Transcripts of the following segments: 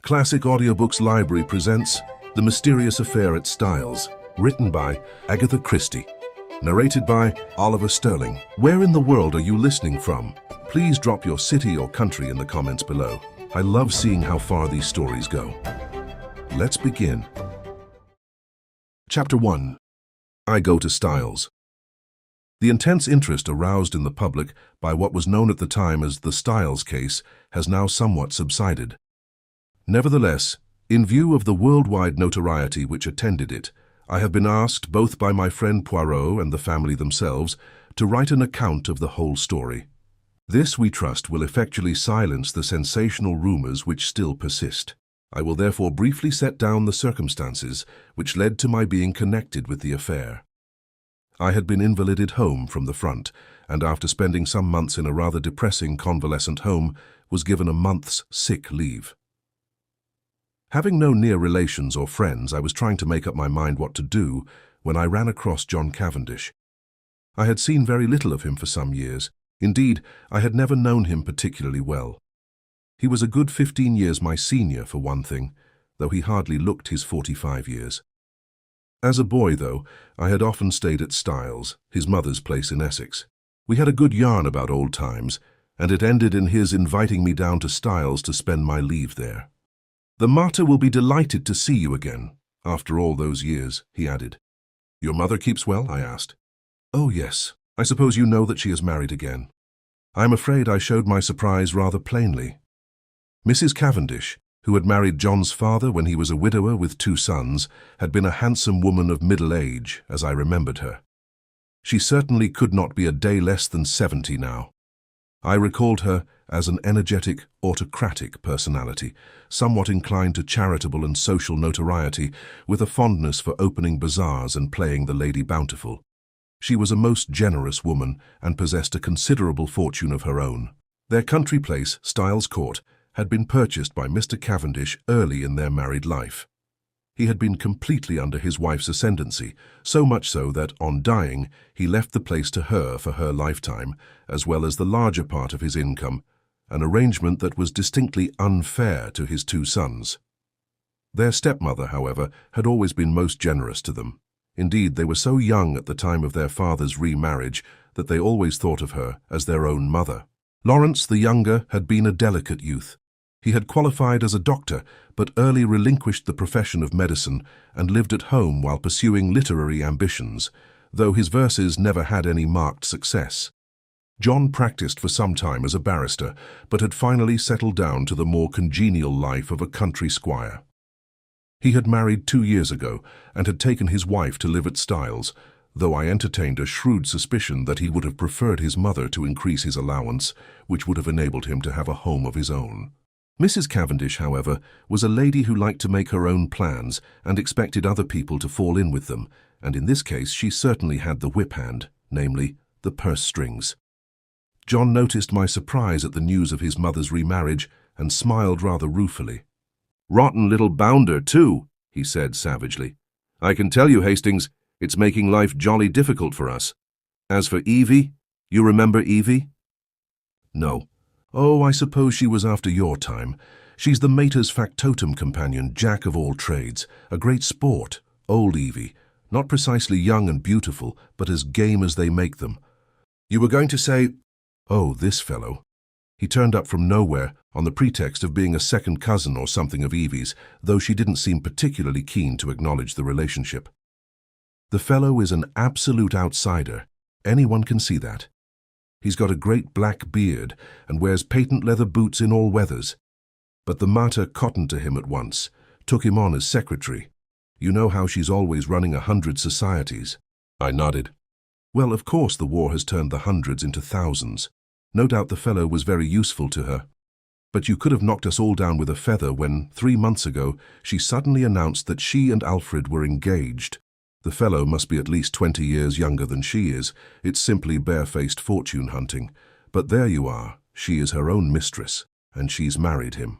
Classic Audiobooks Library presents The Mysterious Affair at Styles, written by Agatha Christie. Narrated by Oliver Sterling. Where in the world are you listening from? Please drop your city or country in the comments below. I love seeing how far these stories go. Let's begin. Chapter 1. I Go to Styles. The intense interest aroused in the public by what was known at the time as the Styles case has now somewhat subsided. Nevertheless, in view of the worldwide notoriety which attended it, I have been asked both by my friend Poirot and the family themselves to write an account of the whole story. This, we trust, will effectually silence the sensational rumors which still persist. I will therefore briefly set down the circumstances which led to my being connected with the affair. I had been invalided home from the front, and after spending some months in a rather depressing convalescent home, was given a month's sick leave. Having no near relations or friends, I was trying to make up my mind what to do when I ran across John Cavendish. I had seen very little of him for some years. Indeed, I had never known him particularly well. He was a good 15 years my senior, for one thing, though he hardly looked his 45 years. As a boy, though, I had often stayed at Styles, his mother's place in Essex. We had a good yarn about old times, and it ended in his inviting me down to Styles to spend my leave there. "The mater will be delighted to see you again, after all those years," he added. "Your mother keeps well?" I asked. "Oh, yes. I suppose you know that she is married again." I am afraid I showed my surprise rather plainly. Mrs. Cavendish, who had married John's father when he was a widower with 2 sons, had been a handsome woman of middle age, as I remembered her. She certainly could not be a day less than 70 now. I recalled her as an energetic, autocratic personality, somewhat inclined to charitable and social notoriety, with a fondness for opening bazaars and playing the Lady Bountiful. She was a most generous woman and possessed a considerable fortune of her own. Their country place, Styles Court, had been purchased by Mr. Cavendish early in their married life. He had been completely under his wife's ascendancy, so much so that, on dying, he left the place to her for her lifetime, as well as the larger part of his income, an arrangement that was distinctly unfair to his 2 sons. Their stepmother, however, had always been most generous to them. Indeed, they were so young at the time of their father's remarriage that they always thought of her as their own mother. Lawrence, the younger, had been a delicate youth. He had qualified as a doctor, but early relinquished the profession of medicine and lived at home while pursuing literary ambitions, though his verses never had any marked success. John practiced for some time as a barrister, but had finally settled down to the more congenial life of a country squire. He had married 2 years ago and had taken his wife to live at Styles, though I entertained a shrewd suspicion that he would have preferred his mother to increase his allowance, which would have enabled him to have a home of his own. Mrs. Cavendish, however, was a lady who liked to make her own plans and expected other people to fall in with them, and in this case she certainly had the whip hand, namely, the purse strings. John noticed my surprise at the news of his mother's remarriage and smiled rather ruefully. "Rotten little bounder, too," he said savagely. "I can tell you, Hastings, it's making life jolly difficult for us. As for Evie, you remember Evie?" "No." "Oh, I suppose she was after your time. She's the mater's factotum companion, jack of all trades, a great sport, old Evie, not precisely young and beautiful, but as game as they make them." "You were going to say—" "Oh, this fellow. He turned up from nowhere on the pretext of being a second cousin or something of Evie's, though she didn't seem particularly keen to acknowledge the relationship. The fellow is an absolute outsider. Anyone can see that. He's got a great black beard and wears patent leather boots in all weathers. But the mater cottoned to him at once, took him on as secretary. You know how she's always running 100 societies." I nodded. "Well, of course the war has turned the hundreds into thousands. No doubt the fellow was very useful to her. But you could have knocked us all down with a feather when, 3 months ago, she suddenly announced that she and Alfred were engaged. The fellow must be at least 20 years younger than she is. It's simply barefaced fortune hunting. But there you are. She is her own mistress, and she's married him.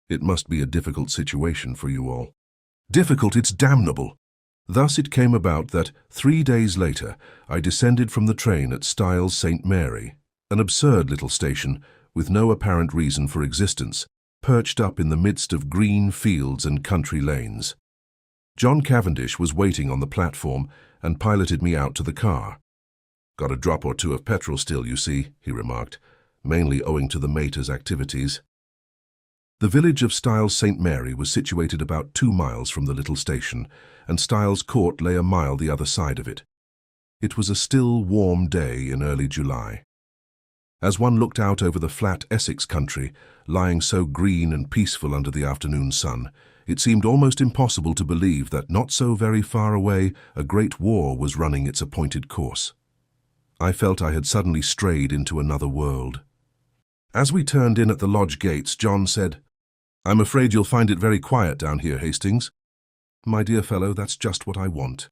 It must be a difficult situation for you all." "Difficult, it's damnable." Thus it came about that, 3 days later, I descended from the train at Styles St. Mary, an absurd little station with no apparent reason for existence, perched up in the midst of green fields and country lanes. John Cavendish was waiting on the platform and piloted me out to the car. "Got a drop or two of petrol still, you see," he remarked, mainly owing to the mater's activities. The village of Styles St. Mary was situated about 2 miles from the little station, and Styles Court lay a mile the other side of it. It was a still, warm day in early July. As one looked out over the flat Essex country, lying so green and peaceful under the afternoon sun, it seemed almost impossible to believe that not so very far away a great war was running its appointed course. I felt I had suddenly strayed into another world. As we turned in at the lodge gates, John said, "I'm afraid you'll find it very quiet down here, Hastings." "My dear fellow, that's just what I want."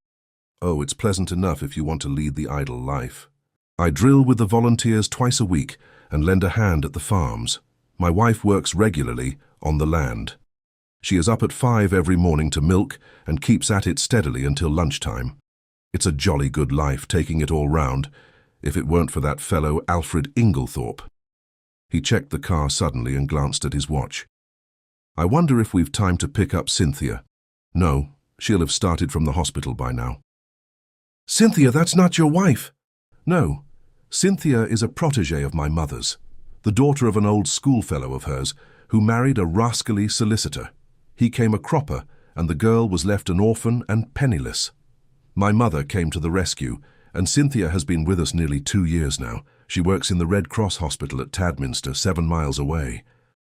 "Oh, it's pleasant enough if you want to lead the idle life. I drill with the volunteers twice a week and lend a hand at the farms. My wife works regularly on the land. She is up at 5 every morning to milk and keeps at it steadily until lunchtime. It's a jolly good life, taking it all round, if it weren't for that fellow Alfred Inglethorp." He checked the car suddenly and glanced at his watch. "I wonder if we've time to pick up Cynthia." "No, she'll have started from the hospital by now." "Cynthia, that's not your wife." "No, Cynthia is a protégée of my mother's, the daughter of an old schoolfellow of hers who married a rascally solicitor. He came a cropper, and the girl was left an orphan and penniless. My mother came to the rescue, and Cynthia has been with us nearly 2 years now. She works in the Red Cross hospital at Tadminster, 7 miles away."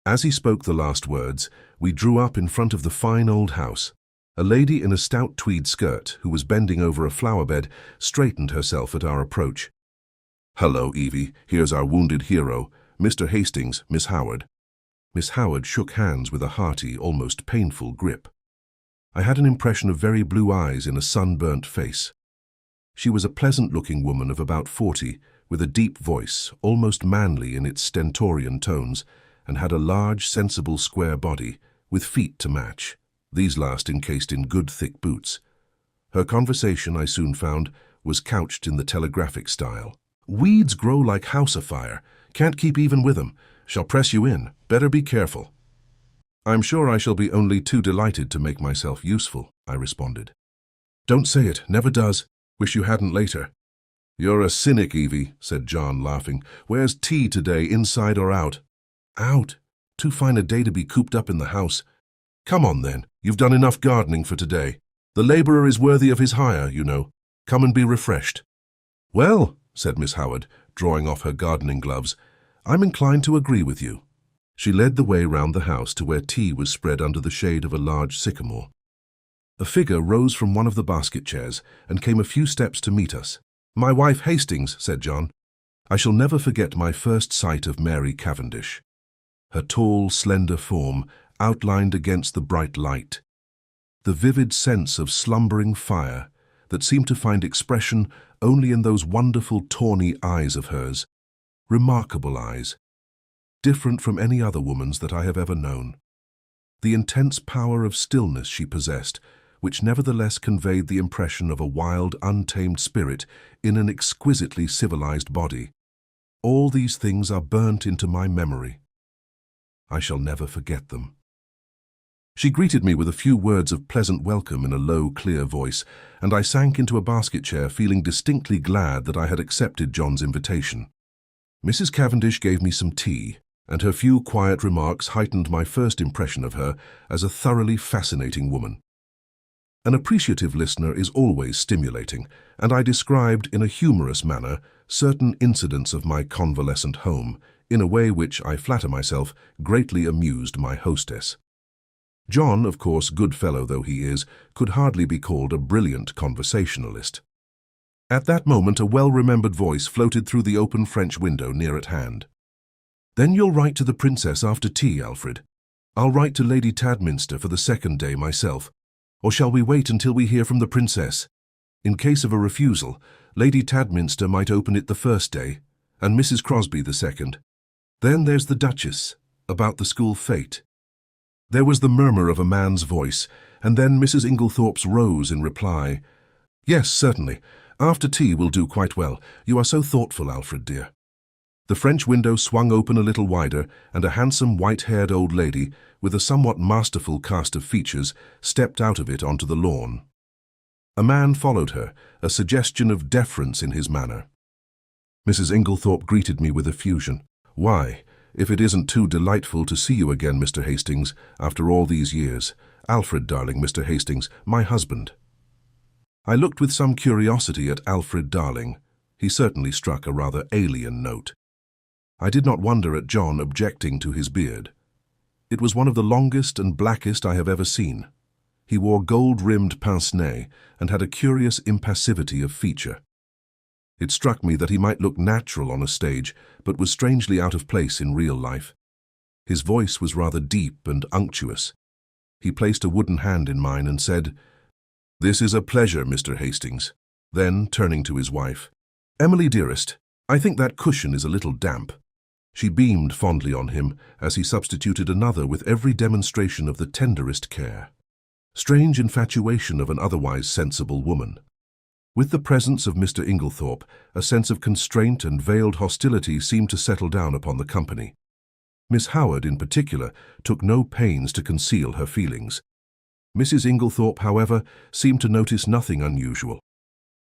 As he spoke the last words, we drew up in front of the fine old house. A lady in a stout tweed skirt, who was bending over a flower bed, straightened herself at our approach. "Hello, Evie. Here's our wounded hero, Mr. Hastings, Miss Howard." Miss Howard shook hands with a hearty, almost painful grip. I had an impression of very blue eyes in a sunburnt face. She was a pleasant-looking woman of about 40, with a deep voice, almost manly in its stentorian tones, and had a large, sensible, square body, with feet to match, these last encased in good thick boots. Her conversation, I soon found, was couched in the telegraphic style. "Weeds grow like house afire. Can't keep even with 'em. Shall press you in. Better be careful." "I'm sure I shall be only too delighted to make myself useful," I responded. "Don't say it. Never does. Wish you hadn't later." "You're a cynic, Evie," said John, laughing. "Where's tea today, inside or out?" "Out. Too fine a day to be cooped up in the house." "Come on, then. You've done enough gardening for today. The labourer is worthy of his hire, you know. Come and be refreshed." "Well," said Miss Howard, drawing off her gardening gloves, "I'm inclined to agree with you." She led the way round the house to where tea was spread under the shade of a large sycamore. A figure rose from one of the basket chairs and came a few steps to meet us. "My wife Hastings," said John. I shall never forget my first sight of Mary Cavendish. Her tall, slender form outlined against the bright light. The vivid sense of slumbering fire that seemed to find expression only in those wonderful tawny eyes of hers. Remarkable eyes, different from any other woman's that I have ever known. The intense power of stillness she possessed, which nevertheless conveyed the impression of a wild, untamed spirit in an exquisitely civilized body. All these things are burnt into my memory. I shall never forget them. She greeted me with a few words of pleasant welcome in a low, clear voice, and I sank into a basket chair feeling distinctly glad that I had accepted John's invitation. Mrs. Cavendish gave me some tea, and her few quiet remarks heightened my first impression of her as a thoroughly fascinating woman. An appreciative listener is always stimulating, and I described in a humorous manner certain incidents of my convalescent home, in a way which, I flatter myself, greatly amused my hostess. John, of course, good fellow though he is, could hardly be called a brilliant conversationalist. At that moment a well-remembered voice floated through the open French window near at hand. "Then you'll write to the Princess after tea, Alfred. I'll write to Lady Tadminster for the second day myself. Or shall we wait until we hear from the Princess? In case of a refusal, Lady Tadminster might open it the first day, and Mrs. Crosby the second. Then there's the Duchess, about the school fete." There was the murmur of a man's voice, and then Mrs. Inglethorpe's rose in reply. "Yes, certainly. After tea will do quite well. You are so thoughtful, Alfred, dear." The French window swung open a little wider, and a handsome white-haired old lady, with a somewhat masterful cast of features, stepped out of it onto the lawn. A man followed her, a suggestion of deference in his manner. Mrs. Inglethorp greeted me with effusion. "Why, if it isn't too delightful to see you again, Mr. Hastings, after all these years. Alfred, darling, Mr. Hastings, my husband." I looked with some curiosity at Alfred Darling. He certainly struck a rather alien note. I did not wonder at John objecting to his beard. It was one of the longest and blackest I have ever seen. He wore gold-rimmed pince-nez and had a curious impassivity of feature. It struck me that he might look natural on a stage, but was strangely out of place in real life. His voice was rather deep and unctuous. He placed a wooden hand in mine and said, "This is a pleasure, Mr. Hastings." Then, turning to his wife, "Emily, dearest, I think that cushion is a little damp." She beamed fondly on him as he substituted another with every demonstration of the tenderest care. Strange infatuation of an otherwise sensible woman. With the presence of Mr. Inglethorp, a sense of constraint and veiled hostility seemed to settle down upon the company. Miss Howard, in particular, took no pains to conceal her feelings. Mrs. Inglethorp, however, seemed to notice nothing unusual.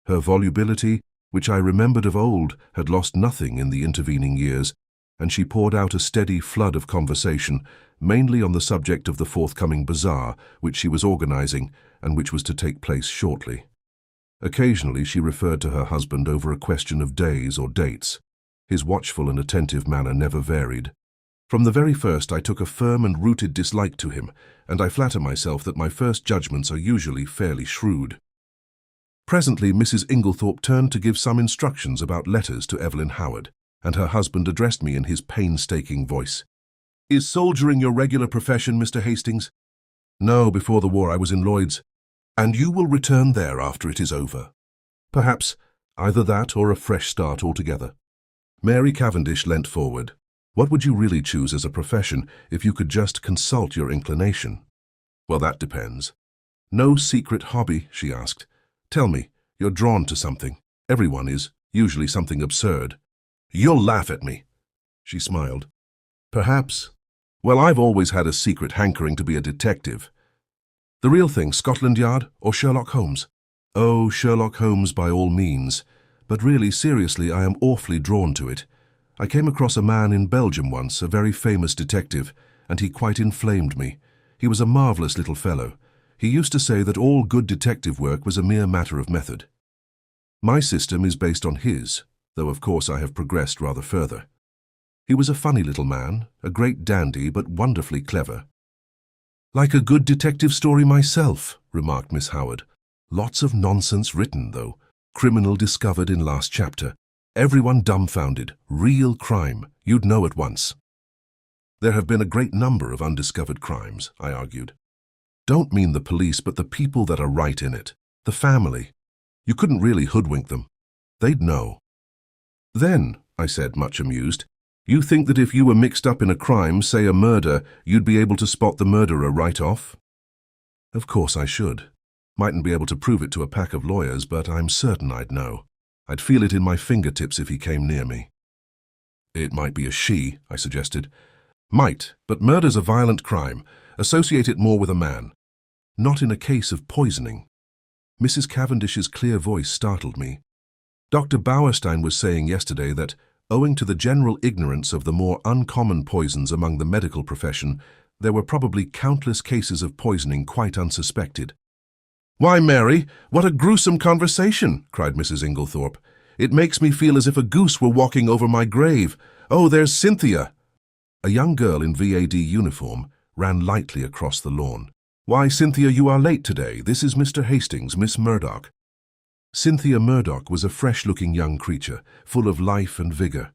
Her volubility, which I remembered of old, had lost nothing in the intervening years, and she poured out a steady flood of conversation, mainly on the subject of the forthcoming bazaar, which she was organizing and which was to take place shortly. Occasionally she referred to her husband over a question of days or dates. His watchful and attentive manner never varied. From the very first I took a firm and rooted dislike to him, and I flatter myself that my first judgments are usually fairly shrewd. Presently Mrs. Inglethorp turned to give some instructions about letters to Evelyn Howard, and her husband addressed me in his painstaking voice. "Is soldiering your regular profession, Mr. Hastings?" "No, before the war I was in Lloyd's." "And you will return there after it is over?" "Perhaps. Either that or a fresh start altogether." Mary Cavendish leant forward. "What would you really choose as a profession if you could just consult your inclination?" "Well, that depends." "No secret hobby?" she asked. "Tell me, you're drawn to something. Everyone is, usually something absurd." "You'll laugh at me." She smiled. "Perhaps. Well, I've always had a secret hankering to be a detective." "The real thing, Scotland Yard or Sherlock Holmes?" "Oh, Sherlock Holmes by all means. But really, seriously, I am awfully drawn to it. I came across a man in Belgium once, a very famous detective, and he quite inflamed me. He was a marvellous little fellow. He used to say that all good detective work was a mere matter of method. My system is based on his, though of course I have progressed rather further. He was a funny little man, a great dandy, but wonderfully clever." "Like a good detective story myself," remarked Miss Howard. "Lots of nonsense written, though. Criminal discovered in last chapter. Everyone dumbfounded. Real crime. You'd know at once." "There have been a great number of undiscovered crimes," I argued. "Don't mean the police, but the people that are right in it. The family. You couldn't really hoodwink them. They'd know." "Then," I said, much amused, "you think that if you were mixed up in a crime, say a murder, you'd be able to spot the murderer right off?" "Of course I should. Mightn't be able to prove it to a pack of lawyers, but I'm certain I'd know. I'd feel it in my fingertips if he came near me." "It might be a she," I suggested. "Might, but murder's a violent crime. Associate it more with a man." "Not in a case of poisoning." Mrs. Cavendish's clear voice startled me. "Dr. Bauerstein was saying yesterday that, owing to the general ignorance of the more uncommon poisons among the medical profession, there were probably countless cases of poisoning quite unsuspected." "Why, Mary, what a gruesome conversation!" cried Mrs. Inglethorp. "It makes me feel as if a goose were walking over my grave. Oh, there's Cynthia!" A young girl in VAD uniform ran lightly across the lawn. "Why, Cynthia, you are late today. This is Mr. Hastings, Miss Murdoch." Cynthia Murdoch was a fresh-looking young creature, full of life and vigour.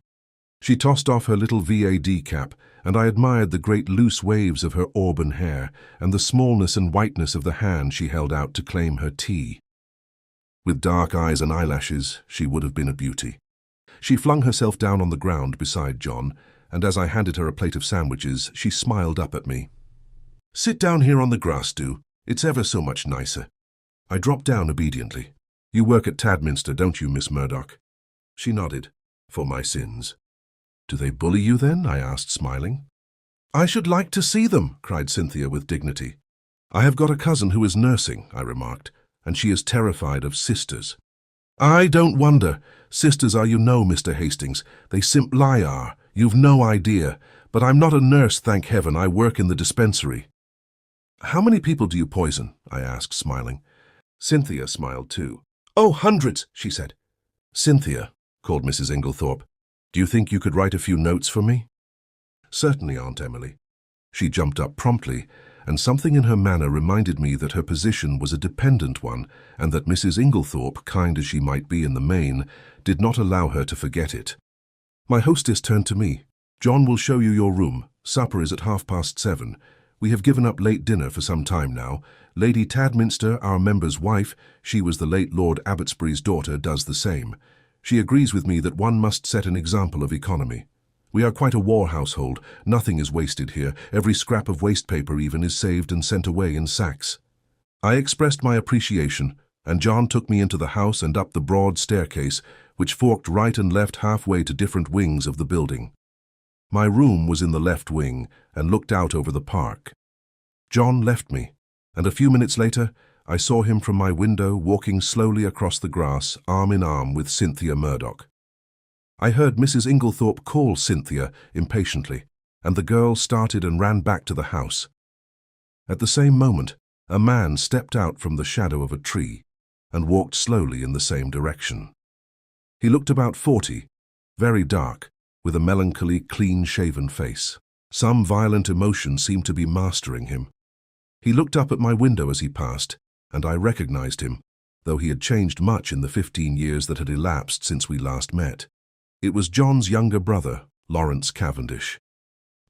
She tossed off her little VAD cap, and I admired the great loose waves of her auburn hair and the smallness and whiteness of the hand she held out to claim her tea. With dark eyes and eyelashes, she would have been a beauty. She flung herself down on the ground beside John, and as I handed her a plate of sandwiches, she smiled up at me. "Sit down here on the grass, do. It's ever so much nicer." I dropped down obediently. "You work at Tadminster, don't you, Miss Murdoch?" She nodded. "For my sins." Do they bully you then? I asked, smiling. I should like to see them, cried Cynthia with dignity. I have got a cousin who is nursing, I remarked, and she is terrified of sisters. I don't wonder. Sisters are, you know, Mr. Hastings. They simply are. You've no idea. But I'm not a nurse, thank heaven. I work in the dispensary. How many people do you poison? I asked, smiling. Cynthia smiled too. Oh, hundreds, she said. Cynthia, called Mrs. Inglethorp, do you think you could write a few notes for me? Certainly, Aunt Emily. She jumped up promptly, and something in her manner reminded me that her position was a dependent one, and that Mrs. Inglethorp, kind as she might be in the main, did not allow her to forget it. My hostess turned to me. John will show you your room. Supper is at 7:30. We have given up late dinner for some time now. Lady Tadminster, our member's wife, she was the late Lord Abbotsbury's daughter, does the same. She agrees with me that one must set an example of economy. We are quite a war household. Nothing is wasted here. Every scrap of waste paper even is saved and sent away in sacks. I expressed my appreciation, and John took me into the house and up the broad staircase, which forked right and left halfway to different wings of the building. My room was in the left wing and looked out over the park. John left me, and a few minutes later I saw him from my window walking slowly across the grass, arm in arm with Cynthia Murdoch. I heard Mrs. Inglethorp call Cynthia impatiently, and the girl started and ran back to the house. At the same moment, a man stepped out from the shadow of a tree and walked slowly in the same direction. He looked about 40, very dark, with a melancholy, clean-shaven face. Some violent emotion seemed to be mastering him. He looked up at my window as he passed, and I recognized him, though he had changed much in the 15 years that had elapsed since we last met. It was John's younger brother, Lawrence Cavendish.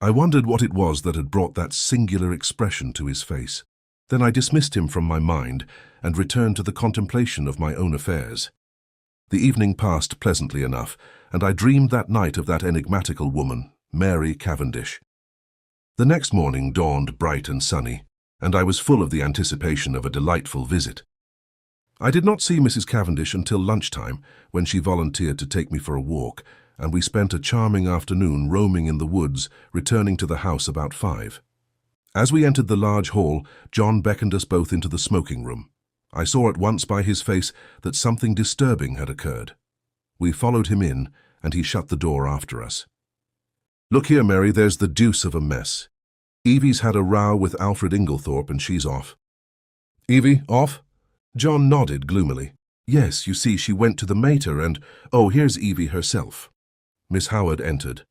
I wondered what it was that had brought that singular expression to his face. Then I dismissed him from my mind and returned to the contemplation of my own affairs. The evening passed pleasantly enough, and I dreamed that night of that enigmatical woman, Mary Cavendish. The next morning dawned bright and sunny, and I was full of the anticipation of a delightful visit. I did not see Mrs. Cavendish until lunchtime, when she volunteered to take me for a walk, and we spent a charming afternoon roaming in the woods, returning to the house about 5. As we entered the large hall, John beckoned us both into the smoking room. I saw at once by his face that something disturbing had occurred. We followed him in, and he shut the door after us. Look here, Mary, there's the deuce of a mess. Evie's had a row with Alfred Inglethorp and she's off. Evie, off? John nodded gloomily. Yes, you see, she went to the mater and, oh, here's Evie herself. Miss Howard entered.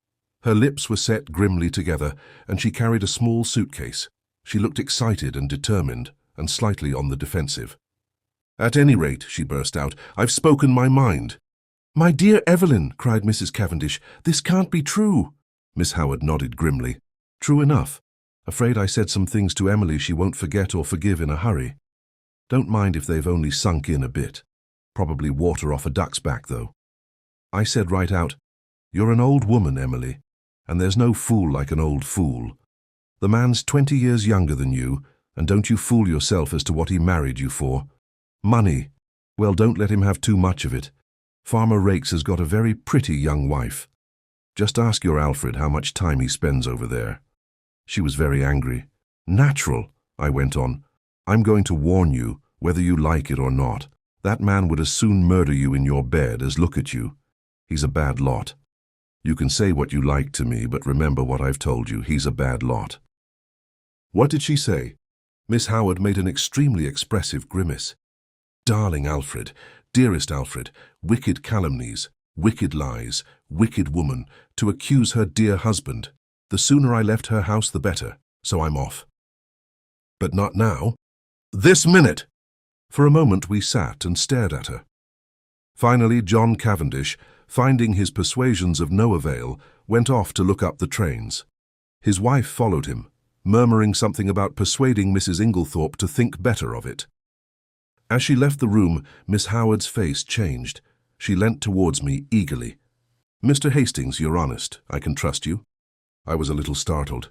Her lips were set grimly together, and she carried a small suitcase. She looked excited and determined, and slightly on the defensive. At any rate, she burst out, I've spoken my mind. My dear Evelyn, cried Mrs. Cavendish, this can't be true. Miss Howard nodded grimly. True enough. Afraid I said some things to Emily she won't forget or forgive in a hurry. Don't mind if they've only sunk in a bit. Probably water off a duck's back, though. I said right out, You're an old woman, Emily, and there's no fool like an old fool. The man's 20 years younger than you, and don't you fool yourself as to what he married you for. Money. Well, don't let him have too much of it. Farmer Raikes has got a very pretty young wife. Just ask your Alfred how much time he spends over there. She was very angry. Natural, I went on. I'm going to warn you, whether you like it or not. That man would as soon murder you in your bed as look at you. He's a bad lot. You can say what you like to me, but remember what I've told you. He's a bad lot. What did she say? Miss Howard made an extremely expressive grimace. Darling Alfred, dearest Alfred, wicked calumnies, wicked lies, wicked woman, to accuse her dear husband. The sooner I left her house the better, so I'm off. But not now. This minute! For a moment we sat and stared at her. Finally John Cavendish, finding his persuasions of no avail, went off to look up the trains. His wife followed him, murmuring something about persuading Mrs. Inglethorp to think better of it. As she left the room, Miss Howard's face changed. She leant towards me eagerly. Mr. Hastings, you're honest. I can trust you. I was a little startled.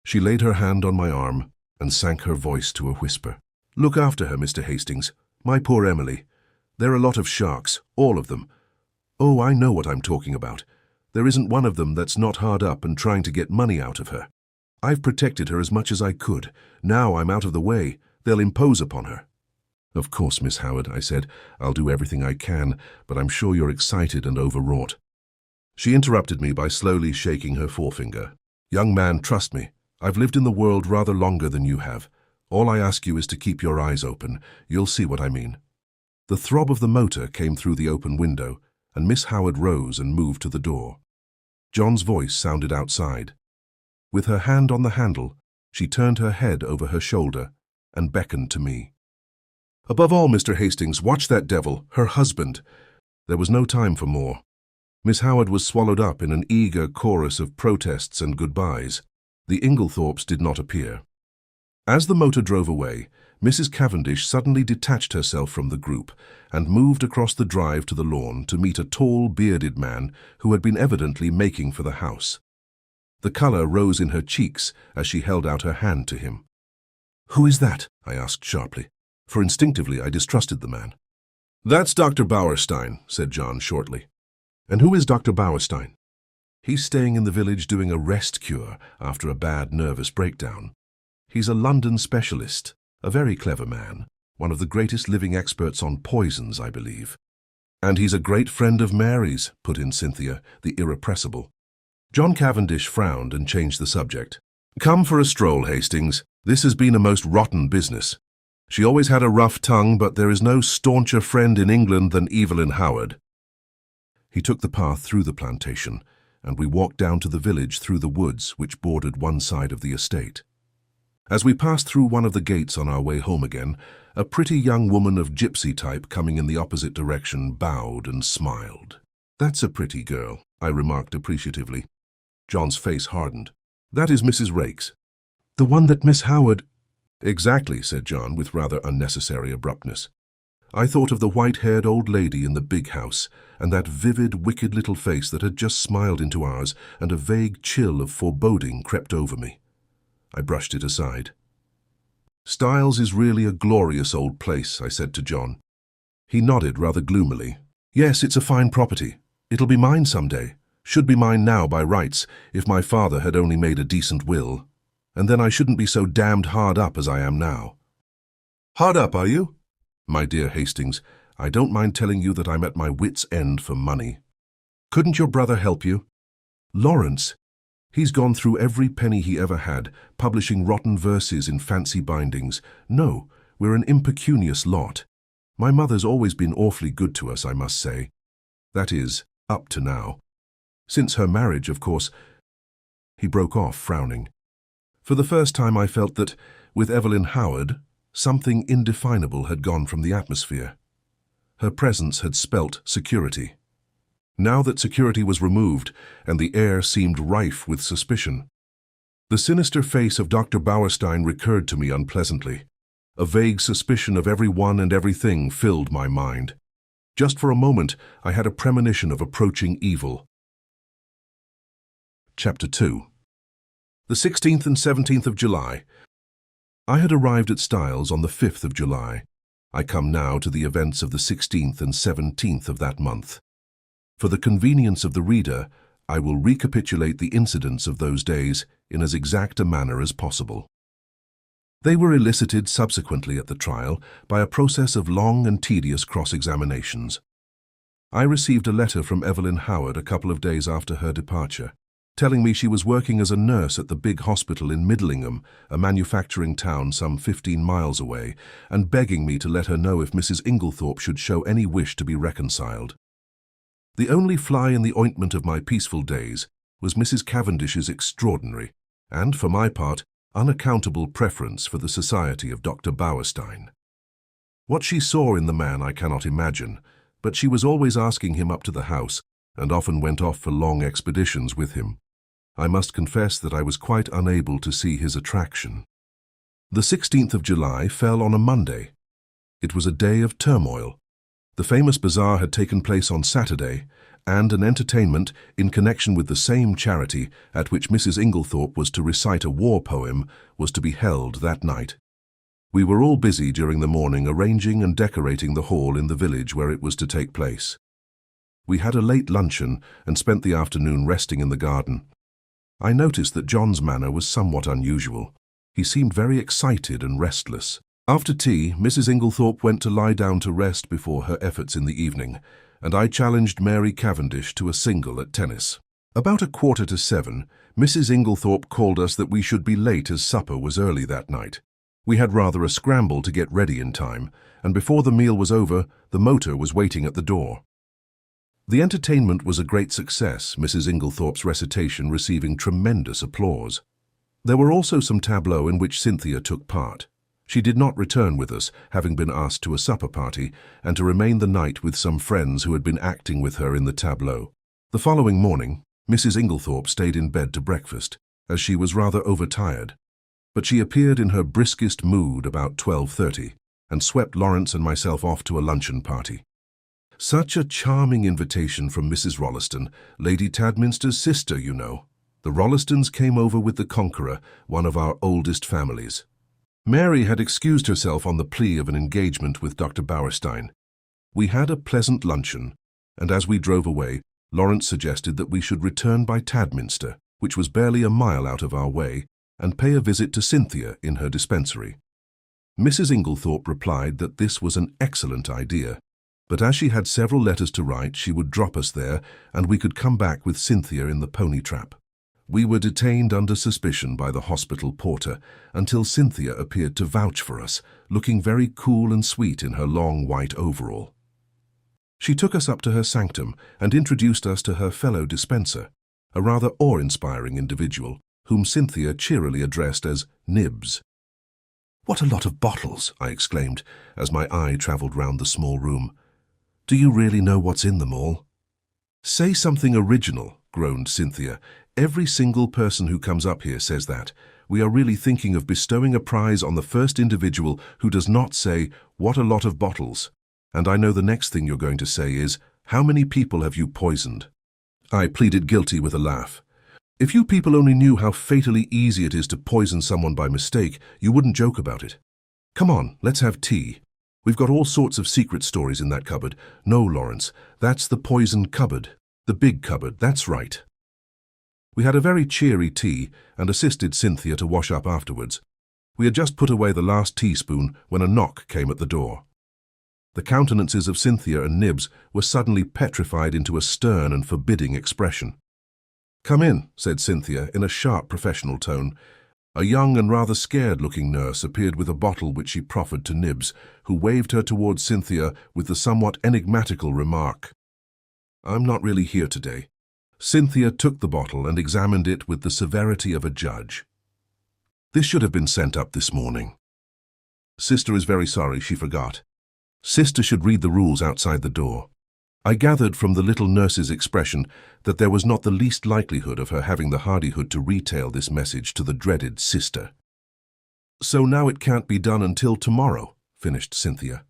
She laid her hand on my arm and sank her voice to a whisper. Look after her, Mr. Hastings. My poor Emily. They're a lot of sharks, all of them. Oh, I know what I'm talking about. There isn't one of them that's not hard up and trying to get money out of her. I've protected her as much as I could. Now I'm out of the way. They'll impose upon her." "Of course, Miss Howard," I said. "I'll do everything I can, but I'm sure you're excited and overwrought." She interrupted me by slowly shaking her forefinger. "Young man, trust me. I've lived in the world rather longer than you have. All I ask you is to keep your eyes open. You'll see what I mean." The throb of the motor came through the open window, and Miss Howard rose and moved to the door. John's voice sounded outside. With her hand on the handle, she turned her head over her shoulder and beckoned to me. "Above all, Mr. Hastings, watch that devil, her husband." There was no time for more. Miss Howard was swallowed up in an eager chorus of protests and goodbyes. The Inglethorps did not appear. As the motor drove away, Mrs. Cavendish suddenly detached herself from the group and moved across the drive to the lawn to meet a tall, bearded man who had been evidently making for the house. The colour rose in her cheeks as she held out her hand to him. "Who is that?" I asked sharply, for instinctively I distrusted the man. "That's Dr. Bauerstein," said John shortly. "And who is Dr. Bauerstein?" "He's staying in the village doing a rest cure after a bad nervous breakdown. He's a London specialist, a very clever man, one of the greatest living experts on poisons, I believe." "And he's a great friend of Mary's," put in Cynthia, the irrepressible. John Cavendish frowned and changed the subject. "Come for a stroll, Hastings. This has been a most rotten business. She always had a rough tongue, but there is no stauncher friend in England than Evelyn Howard." He took the path through the plantation, and we walked down to the village through the woods which bordered one side of the estate. As we passed through one of the gates on our way home again, a pretty young woman of gypsy type coming in the opposite direction bowed and smiled. "That's a pretty girl," I remarked appreciatively. John's face hardened. "That is Mrs. Raikes." "The one that Miss Howard—" "Exactly," said John with rather unnecessary abruptness. I thought of the white-haired old lady in the big house, and that vivid, wicked little face that had just smiled into ours, and a vague chill of foreboding crept over me. I brushed it aside. "Styles is really a glorious old place," I said to John. He nodded rather gloomily. "Yes, it's a fine property. It'll be mine some day. Should be mine now by rights, if my father had only made a decent will. And then I shouldn't be so damned hard up as I am now." "Hard up, are you?" "My dear Hastings, I don't mind telling you that I'm at my wits' end for money." "Couldn't your brother help you?" "Lawrence? He's gone through every penny he ever had, publishing rotten verses in fancy bindings. No, we're an impecunious lot. My mother's always been awfully good to us, I must say. That is, up to now. Since her marriage, of course." He broke off, frowning. For the first time I felt that, with Evelyn Howard, something indefinable had gone from the atmosphere. Her presence had spelt security. Now that security was removed, and the air seemed rife with suspicion, the sinister face of Dr. Bauerstein recurred to me unpleasantly. A vague suspicion of everyone and everything filled my mind. Just for a moment, I had a premonition of approaching evil. Chapter 2. The 16th and 17th of July. I had arrived at Styles on the 5th of July. I come now to the events of the 16th and 17th of that month. For the convenience of the reader, I will recapitulate the incidents of those days in as exact a manner as possible. They were elicited subsequently at the trial by a process of long and tedious cross-examinations. I received a letter from Evelyn Howard a couple of days after her departure, telling me she was working as a nurse at the big hospital in Middlingham, a manufacturing town some 15 miles away, and begging me to let her know if Mrs. Inglethorp should show any wish to be reconciled. The only fly in the ointment of my peaceful days was Mrs. Cavendish's extraordinary, and, for my part, unaccountable preference for the society of Dr. Bauerstein. What she saw in the man I cannot imagine, but she was always asking him up to the house, and often went off for long expeditions with him. I must confess that I was quite unable to see his attraction. The 16th of July fell on a Monday. It was a day of turmoil. The famous bazaar had taken place on Saturday, and an entertainment in connection with the same charity at which Mrs. Inglethorp was to recite a war poem was to be held that night. We were all busy during the morning arranging and decorating the hall in the village where it was to take place. We had a late luncheon and spent the afternoon resting in the garden. I noticed that John's manner was somewhat unusual. He seemed very excited and restless. After tea, Mrs. Inglethorp went to lie down to rest before her efforts in the evening, and I challenged Mary Cavendish to a single at tennis. About 6:45, Mrs. Inglethorp called us that we should be late as supper was early that night. We had rather a scramble to get ready in time, and before the meal was over, the motor was waiting at the door. The entertainment was a great success, Mrs. Inglethorp's recitation receiving tremendous applause. There were also some tableaux in which Cynthia took part. She did not return with us, having been asked to a supper party, and to remain the night with some friends who had been acting with her in the tableau. The following morning, Mrs. Inglethorp stayed in bed to breakfast, as she was rather overtired. But she appeared in her briskest mood about 12:30, and swept Lawrence and myself off to a luncheon party. Such a charming invitation from Mrs. Rolleston, Lady Tadminster's sister, you know. The Rollestons came over with the Conqueror, one of our oldest families. Mary had excused herself on the plea of an engagement with Dr. Bauerstein. We had a pleasant luncheon, and as we drove away, Lawrence suggested that we should return by Tadminster, which was barely a mile out of our way, and pay a visit to Cynthia in her dispensary. Mrs. Inglethorp replied that this was an excellent idea, but as she had several letters to write, she would drop us there, and we could come back with Cynthia in the pony trap. We were detained under suspicion by the hospital porter until Cynthia appeared to vouch for us, looking very cool and sweet in her long white overall. She took us up to her sanctum and introduced us to her fellow dispenser, a rather awe-inspiring individual, whom Cynthia cheerily addressed as Nibs. "What a lot of bottles!" I exclaimed, as my eye travelled round the small room. "Do you really know what's in them all?" "Say something original," groaned Cynthia. "Every single person who comes up here says that. We are really thinking of bestowing a prize on the first individual who does not say, 'What a lot of bottles.' And I know the next thing you're going to say is, 'How many people have you poisoned?'" I pleaded guilty with a laugh. "If you people only knew how fatally easy it is to poison someone by mistake, you wouldn't joke about it. Come on, let's have tea. We've got all sorts of secret stories in that cupboard." "No, Lawrence, that's the poison cupboard. The big cupboard, that's right." We had a very cheery tea and assisted Cynthia to wash up afterwards. We had just put away the last teaspoon when a knock came at the door. The countenances of Cynthia and Nibs were suddenly petrified into a stern and forbidding expression. "Come in," said Cynthia in a sharp professional tone. A young and rather scared-looking nurse appeared with a bottle which she proffered to Nibs, who waved her towards Cynthia with the somewhat enigmatical remark, "I'm not really here today." Cynthia took the bottle and examined it with the severity of a judge. "This should have been sent up this morning. Sister is very sorry, she forgot. Sister should read the rules outside the door." I gathered from the little nurse's expression that there was not the least likelihood of her having the hardihood to retail this message to the dreaded sister. "So now it can't be done until tomorrow," finished Cynthia.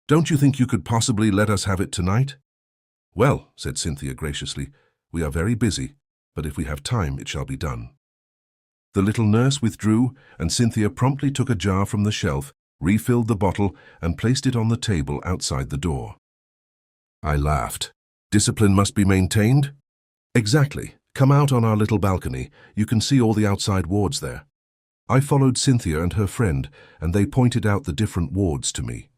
"Don't you think you could possibly let us have it tonight?" "Well," said Cynthia graciously, "we are very busy, but if we have time it shall be done." The little nurse withdrew, and Cynthia promptly took a jar from the shelf, refilled the bottle, and placed it on the table outside the door. I laughed. "Discipline must be maintained?" "Exactly. Come out on our little balcony. You can see all the outside wards there." I followed Cynthia and her friend, and they pointed out the different wards to me.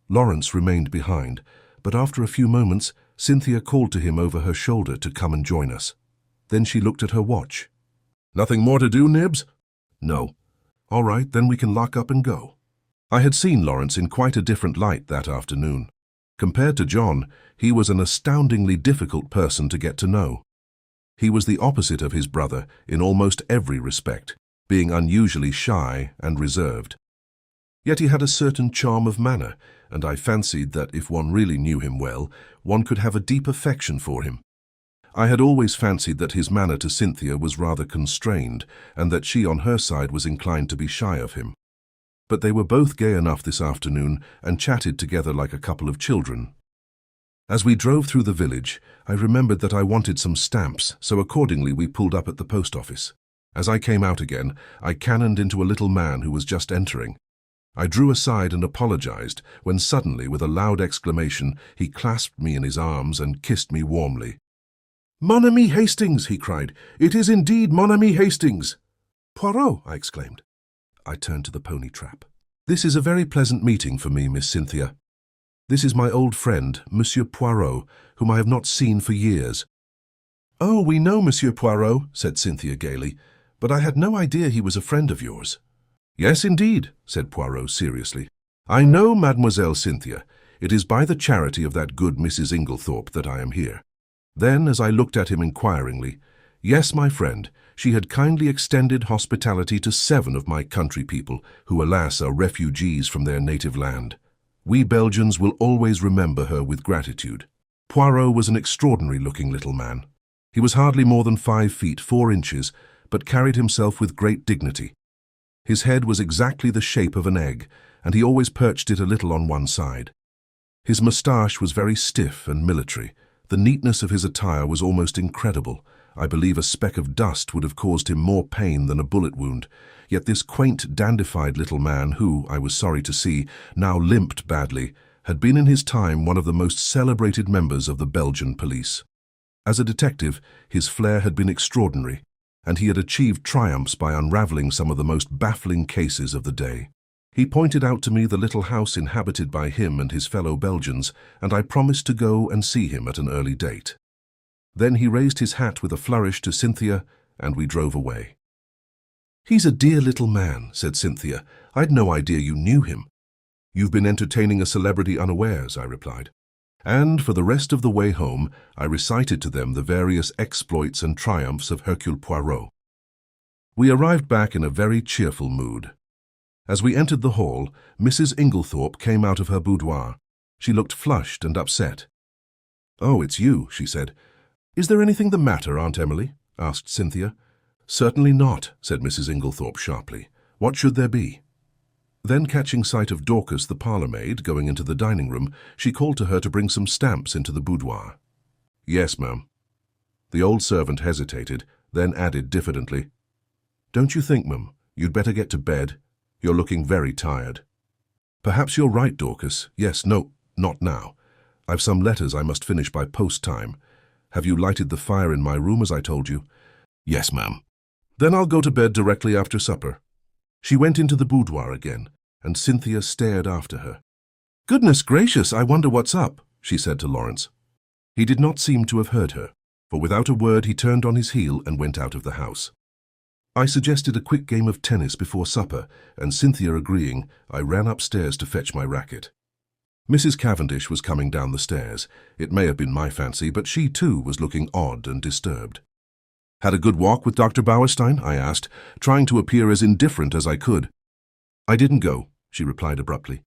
Lawrence remained behind, but after a few moments, Cynthia called to him over her shoulder to come and join us. Then she looked at her watch. "Nothing more to do, Nibs?" "No." "All right, then we can lock up and go." I had seen Lawrence in quite a different light that afternoon. Compared to John, he was an astoundingly difficult person to get to know. He was the opposite of his brother in almost every respect, being unusually shy and reserved. Yet he had a certain charm of manner, and I fancied that if one really knew him well, one could have a deep affection for him. I had always fancied that his manner to Cynthia was rather constrained, and that she on her side was inclined to be shy of him. But they were both gay enough this afternoon and chatted together like a couple of children. As we drove through the village, I remembered that I wanted some stamps, so accordingly we pulled up at the post office. As I came out again, I cannoned into a little man who was just entering. I drew aside and apologized, when suddenly, with a loud exclamation, he clasped me in his arms and kissed me warmly. "Mon ami Hastings!" he cried. "It is indeed mon ami Hastings!" "Poirot!" I exclaimed. I turned to the pony trap. "This is a very pleasant meeting for me, Miss Cynthia. This is my old friend, Monsieur Poirot, whom I have not seen for years." "Oh, we know Monsieur Poirot," said Cynthia gaily, "but I had no idea he was a friend of yours." "Yes, indeed," said Poirot seriously. "I know Mademoiselle Cynthia. It is by the charity of that good Mrs. Inglethorp that I am here." Then, as I looked at him inquiringly, "Yes, my friend, she had kindly extended hospitality to 7 of my country people, who, alas, are refugees from their native land. We Belgians will always remember her with gratitude." Poirot was an extraordinary-looking little man. He was hardly more than 5 feet 4 inches, but carried himself with great dignity. His head was exactly the shape of an egg, and he always perched it a little on one side. His moustache was very stiff and military. The neatness of his attire was almost incredible. I believe a speck of dust would have caused him more pain than a bullet wound. Yet this quaint, dandified little man who, I was sorry to see, now limped badly, had been in his time one of the most celebrated members of the Belgian police. As a detective, his flair had been extraordinary, and he had achieved triumphs by unraveling some of the most baffling cases of the day. He pointed out to me the little house inhabited by him and his fellow Belgians, and I promised to go and see him at an early date. Then he raised his hat with a flourish to Cynthia, and we drove away. "He's a dear little man," said Cynthia. "I'd no idea you knew him." "You've been entertaining a celebrity unawares," I replied. And for the rest of the way home, I recited to them the various exploits and triumphs of Hercule Poirot. We arrived back in a very cheerful mood. As we entered the hall, Mrs. Inglethorp came out of her boudoir. She looked flushed and upset. "Oh, it's you," she said. "Is there anything the matter, Aunt Emily?" asked Cynthia. "Certainly not," said Mrs. Inglethorp sharply. "What should there be?" Then, catching sight of Dorcas, the parlour-maid, going into the dining-room, she called to her to bring some stamps into the boudoir. "Yes, ma'am." The old servant hesitated, then added diffidently, "Don't you think, ma'am, you'd better get to bed? You're looking very tired." "Perhaps you're right, Dorcas. Yes, no, not now. I've some letters I must finish by post-time. Have you lighted the fire in my room as I told you?" "Yes, ma'am." "Then I'll go to bed directly after supper." She went into the boudoir again, and Cynthia stared after her. "Goodness gracious, I wonder what's up," she said to Lawrence. He did not seem to have heard her, for without a word he turned on his heel and went out of the house. I suggested a quick game of tennis before supper, and Cynthia agreeing, I ran upstairs to fetch my racket. Mrs. Cavendish was coming down the stairs. It may have been my fancy, but she too was looking odd and disturbed. "Had a good walk with Dr. Bauerstein?" I asked, trying to appear as indifferent as I could. "I didn't go," she replied abruptly.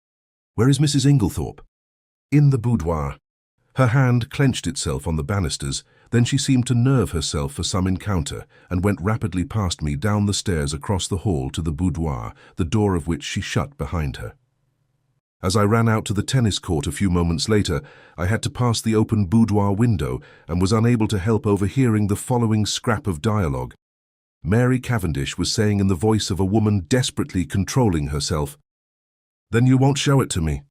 "Where is Mrs. Inglethorp?" "In the boudoir." Her hand clenched itself on the banisters, then she seemed to nerve herself for some encounter, and went rapidly past me down the stairs across the hall to the boudoir, the door of which she shut behind her. As I ran out to the tennis court a few moments later, I had to pass the open boudoir window and was unable to help overhearing the following scrap of dialogue. Mary Cavendish was saying in the voice of a woman desperately controlling herself, "Then you won't show it to me?"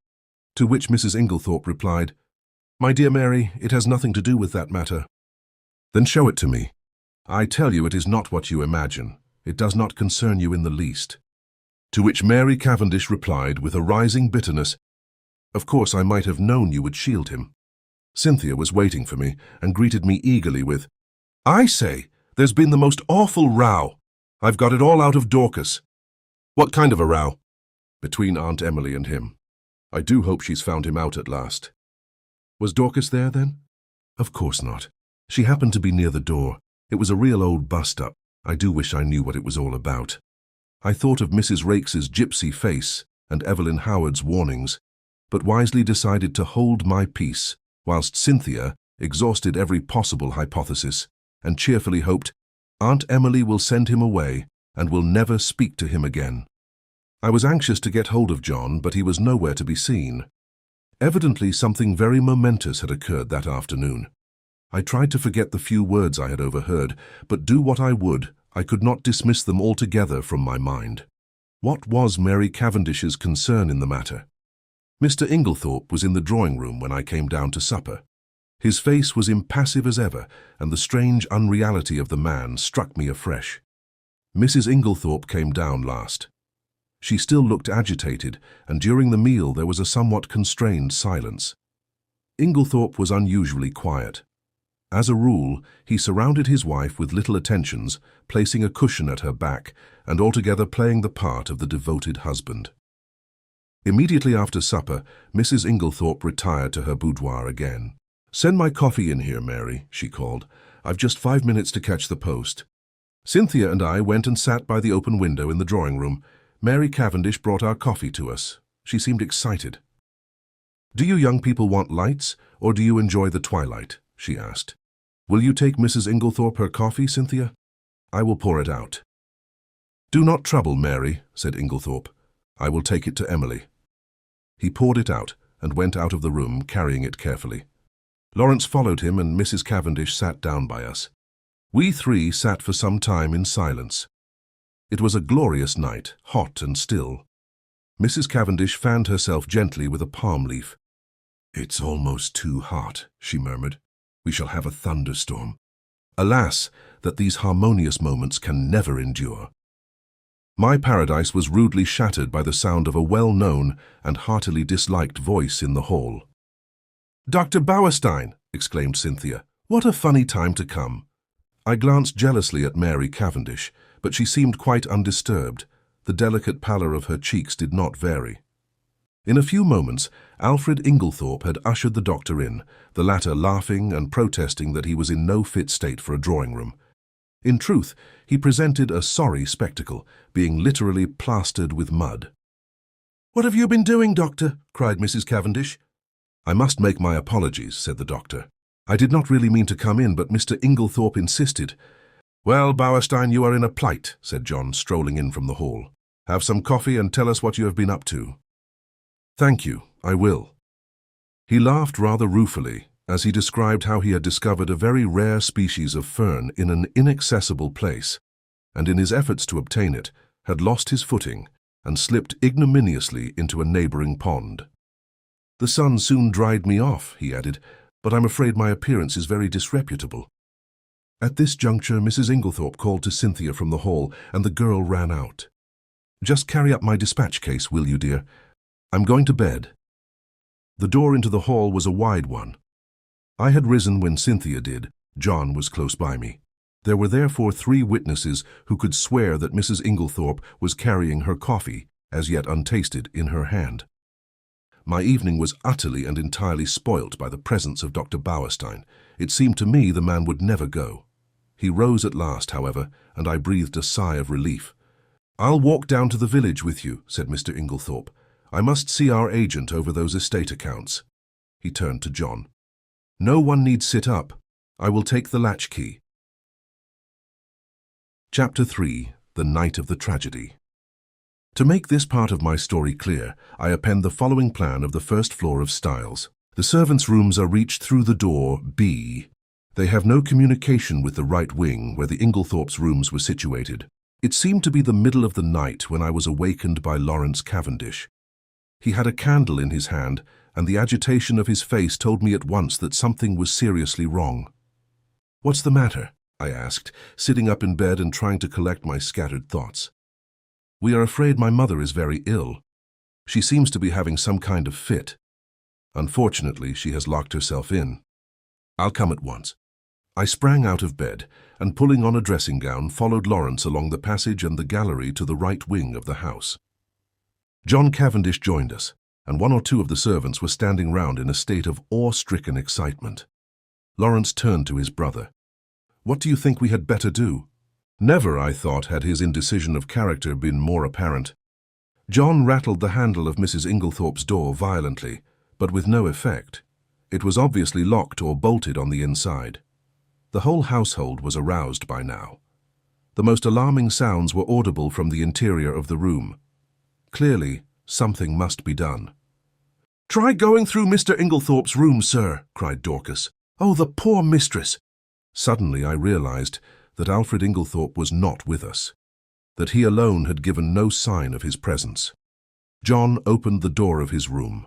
To which Mrs. Inglethorp replied, "My dear Mary, it has nothing to do with that matter." "Then show it to me. I tell you it is not what you imagine. It does not concern you in the least." To which Mary Cavendish replied with a rising bitterness, "Of course I might have known you would shield him." Cynthia was waiting for me and greeted me eagerly with, "I say, there's been the most awful row. I've got it all out of Dorcas." "What kind of a row?" "Between Aunt Emily and him. I do hope she's found him out at last." "Was Dorcas there, then?" "Of course not. She happened to be near the door. It was a real old bust-up. I do wish I knew what it was all about." I thought of Mrs. Rakes's gypsy face and Evelyn Howard's warnings, but wisely decided to hold my peace, whilst Cynthia exhausted every possible hypothesis and cheerfully hoped, "Aunt Emily will send him away and will never speak to him again." I was anxious to get hold of John, but he was nowhere to be seen. Evidently something very momentous had occurred that afternoon. I tried to forget the few words I had overheard, but do what I would, I could not dismiss them altogether from my mind. What was Mary Cavendish's concern in the matter? Mr. Inglethorp was in the drawing-room when I came down to supper. His face was impassive as ever, and the strange unreality of the man struck me afresh. Mrs. Inglethorp came down last. She still looked agitated, and during the meal there was a somewhat constrained silence. Inglethorp was unusually quiet. As a rule, he surrounded his wife with little attentions, placing a cushion at her back, and altogether playing the part of the devoted husband. Immediately after supper, Mrs. Inglethorp retired to her boudoir again. "Send my coffee in here, Mary," she called. "I've just 5 minutes to catch the post." Cynthia and I went and sat by the open window in the drawing-room. Mary Cavendish brought our coffee to us. She seemed excited. "Do you young people want lights, or do you enjoy the twilight?" she asked. "Will you take Mrs. Inglethorp her coffee, Cynthia? I will pour it out." "Do not trouble, Mary," said Inglethorp. "I will take it to Emily." He poured it out and went out of the room, carrying it carefully. Lawrence followed him, and Mrs. Cavendish sat down by us. We three sat for some time in silence. It was a glorious night, hot and still. Mrs. Cavendish fanned herself gently with a palm leaf. "It's almost too hot," she murmured. "We shall have a thunderstorm. Alas, that these harmonious moments can never endure." My paradise was rudely shattered by the sound of a well-known and heartily disliked voice in the hall. "Dr. Bauerstein!" exclaimed Cynthia. "What a funny time to come!" I glanced jealously at Mary Cavendish, but she seemed quite undisturbed. The delicate pallor of her cheeks did not vary. In a few moments, Alfred Inglethorp had ushered the doctor in, the latter laughing and protesting that he was in no fit state for a drawing-room. In truth, he presented a sorry spectacle, being literally plastered with mud. "What have you been doing, Doctor?" cried Mrs. Cavendish. "I must make my apologies," said the doctor. "I did not really mean to come in, but Mr. Inglethorp insisted." "Well, Bauerstein, you are in a plight," said John, strolling in from the hall. "Have some coffee and tell us what you have been up to." "Thank you, I will." He laughed rather ruefully as he described how he had discovered a very rare species of fern in an inaccessible place, and in his efforts to obtain it, had lost his footing and slipped ignominiously into a neighboring pond. "The sun soon dried me off," he added, "but I'm afraid my appearance is very disreputable." At this juncture, Mrs. Inglethorp called to Cynthia from the hall, and the girl ran out. "Just carry up my dispatch case, will you, dear? I'm going to bed." The door into the hall was a wide one. I had risen when Cynthia did. John was close by me. There were therefore 3 witnesses who could swear that Mrs. Inglethorp was carrying her coffee, as yet untasted, in her hand. My evening was utterly and entirely spoilt by the presence of Dr. Bauerstein. It seemed to me the man would never go. He rose at last, however, and I breathed a sigh of relief. "I'll walk down to the village with you," said Mr. Inglethorp. "I must see our agent over those estate accounts." He turned to John. "No one need sit up. I will take the latchkey." Chapter 3. The Night of the Tragedy. To make this part of my story clear, I append the following plan of the first floor of Styles. The servants' rooms are reached through the door B. They have no communication with the right wing, where the Inglethorpes' rooms were situated. It seemed to be the middle of the night when I was awakened by Lawrence Cavendish. He had a candle in his hand, and the agitation of his face told me at once that something was seriously wrong. "What's the matter?" I asked, sitting up in bed and trying to collect my scattered thoughts. "We are afraid my mother is very ill. She seems to be having some kind of fit. Unfortunately, she has locked herself in. I'll come at once." I sprang out of bed, and pulling on a dressing gown, followed Lawrence along the passage and the gallery to the right wing of the house. John Cavendish joined us, and 1 or 2 of the servants were standing round in a state of awe-stricken excitement. Lawrence turned to his brother. "What do you think we had better do?" Never, I thought, had his indecision of character been more apparent. John rattled the handle of Mrs. Inglethorpe's door violently, but with no effect. It was obviously locked or bolted on the inside. The whole household was aroused by now. The most alarming sounds were audible from the interior of the room. Clearly, something must be done. "Try going through Mr. Inglethorpe's room, sir," cried Dorcas. "Oh, the poor mistress!" Suddenly I realized that Alfred Inglethorp was not with us. that he alone had given no sign of his presence. John opened the door of his room.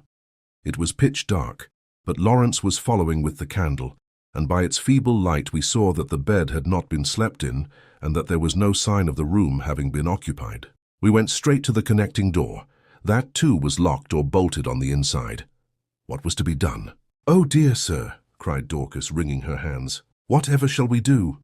It was pitch dark, but Lawrence was following with the candle, and by its feeble light we saw that the bed had not been slept in and that there was no sign of the room having been occupied. We went straight to the connecting door. That too was locked or bolted on the inside. What was to be done? "Oh dear, sir," cried Dorcas, wringing her hands. "Whatever shall we do?"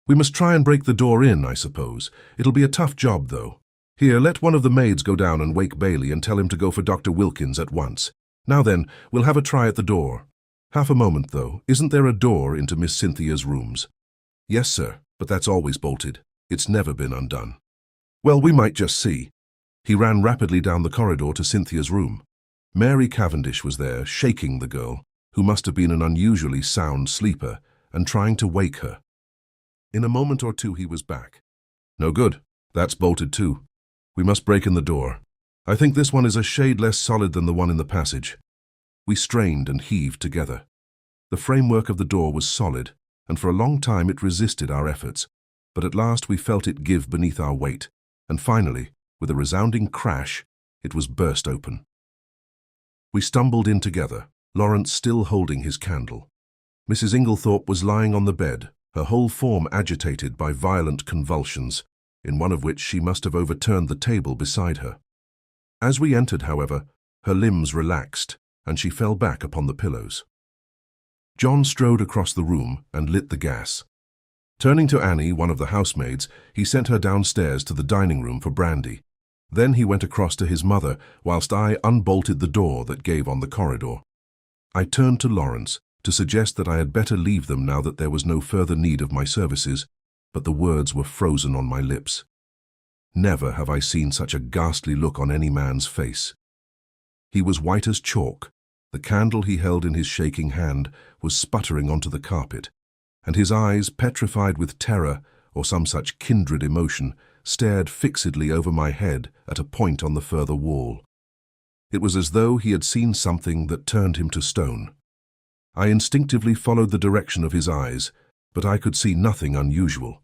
"We must try and break the door in, I suppose. It'll be a tough job, though. Here, let one of the maids go down and wake Bailey and tell him to go for Dr. Wilkins at once. Now then, we'll have a try at the door. Half a moment, though. Isn't there a door into Miss Cynthia's rooms?" "Yes, sir, but that's always bolted. It's never been undone." "Well, we might just see." He ran rapidly down the corridor to Cynthia's room. Mary Cavendish was there, shaking the girl, who must have been an unusually sound sleeper, and trying to wake her. In a moment or two he was back. "No good. That's bolted too. We must break in the door. I think this one is a shade less solid than the one in the passage." We strained and heaved together. The framework of the door was solid, and for a long time it resisted our efforts, but at last we felt it give beneath our weight, and finally, with a resounding crash, it was burst open. We stumbled in together, Lawrence still holding his candle. Mrs. Inglethorp was lying on the bed, her whole form agitated by violent convulsions, in one of which she must have overturned the table beside her. As we entered, however, her limbs relaxed, and she fell back upon the pillows. John strode across the room and lit the gas. Turning to Annie, one of the housemaids, he sent her downstairs to the dining room for brandy. Then he went across to his mother, whilst I unbolted the door that gave on the corridor. I turned to Lawrence to suggest that I had better leave them now that there was no further need of my services, but the words were frozen on my lips. Never have I seen such a ghastly look on any man's face. He was white as chalk. The candle he held in his shaking hand was sputtering onto the carpet, and his eyes, petrified with terror or some such kindred emotion, stared fixedly over my head at a point on the further wall. It was as though he had seen something that turned him to stone. I instinctively followed the direction of his eyes, but I could see nothing unusual.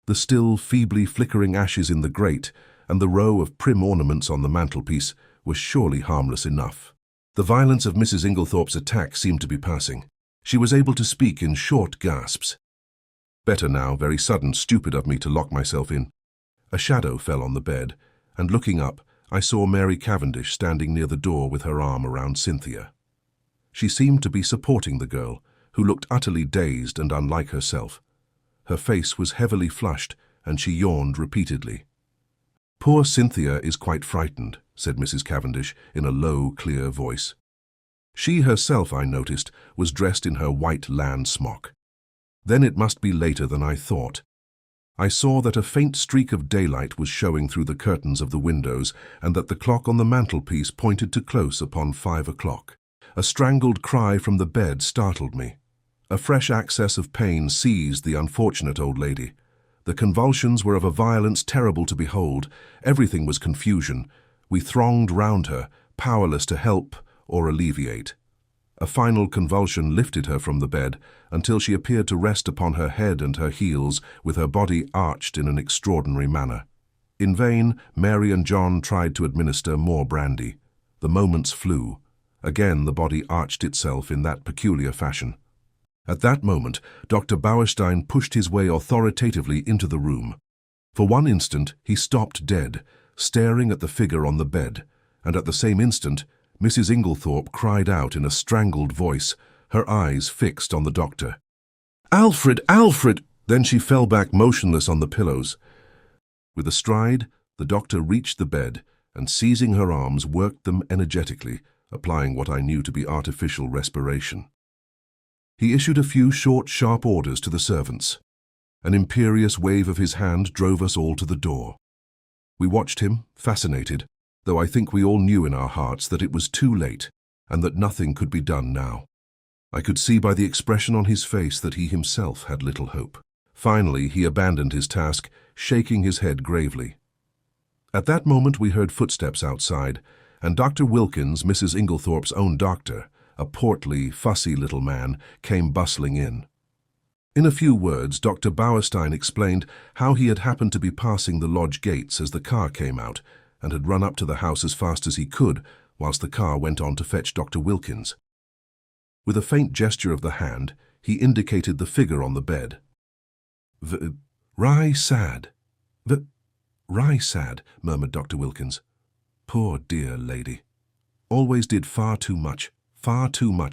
The still, feebly flickering ashes in the grate and the row of prim ornaments on the mantelpiece were surely harmless enough. The violence of Mrs. Inglethorpe's attack seemed to be passing. She was able to speak in short gasps. "Better now, very sudden, stupid of me to lock myself in." A shadow fell on the bed, and looking up, I saw Mary Cavendish standing near the door with her arm around Cynthia. She seemed to be supporting the girl, who looked utterly dazed and unlike herself. Her face was heavily flushed, and she yawned repeatedly. "Poor Cynthia is quite frightened," said Mrs. Cavendish in a low, clear voice. She herself, I noticed, was dressed in her white lawn smock. Then it must be later than I thought. I saw that a faint streak of daylight was showing through the curtains of the windows, and that the clock on the mantelpiece pointed to close upon 5 o'clock. A strangled cry from the bed startled me. A fresh access of pain seized the unfortunate old lady. The convulsions were of a violence terrible to behold. Everything was confusion. We thronged round her, powerless to help or alleviate. A final convulsion lifted her from the bed until she appeared to rest upon her head and her heels, with her body arched in an extraordinary manner. In vain, Mary and John tried to administer more brandy. The moments flew. Again the body arched itself in that peculiar fashion. At that moment, Dr. Bauerstein pushed his way authoritatively into the room. For one instant, he stopped dead, staring at the figure on the bed, and at the same instant, Mrs. Inglethorp cried out in a strangled voice, her eyes fixed on the doctor. "Alfred! Alfred!" Then she fell back motionless on the pillows. With a stride, the doctor reached the bed and, seizing her arms, worked them energetically, applying what I knew to be artificial respiration. He issued a few short, sharp orders to the servants. An imperious wave of his hand drove us all to the door. We watched him, fascinated, though I think we all knew in our hearts that it was too late and that nothing could be done now. I could see by the expression on his face that he himself had little hope. Finally, he abandoned his task, shaking his head gravely. At that moment we heard footsteps outside, and Dr. Wilkins, Mrs. Inglethorpe's own doctor, a portly, fussy little man, came bustling in. In a few words, Dr. Bauerstein explained how he had happened to be passing the lodge gates as the car came out and had run up to the house as fast as he could whilst the car went on to fetch Dr. Wilkins. With a faint gesture of the hand, he indicated the figure on the bed. "Rye sad. Rye sad," murmured Dr. Wilkins. "Poor dear lady. Always did far too much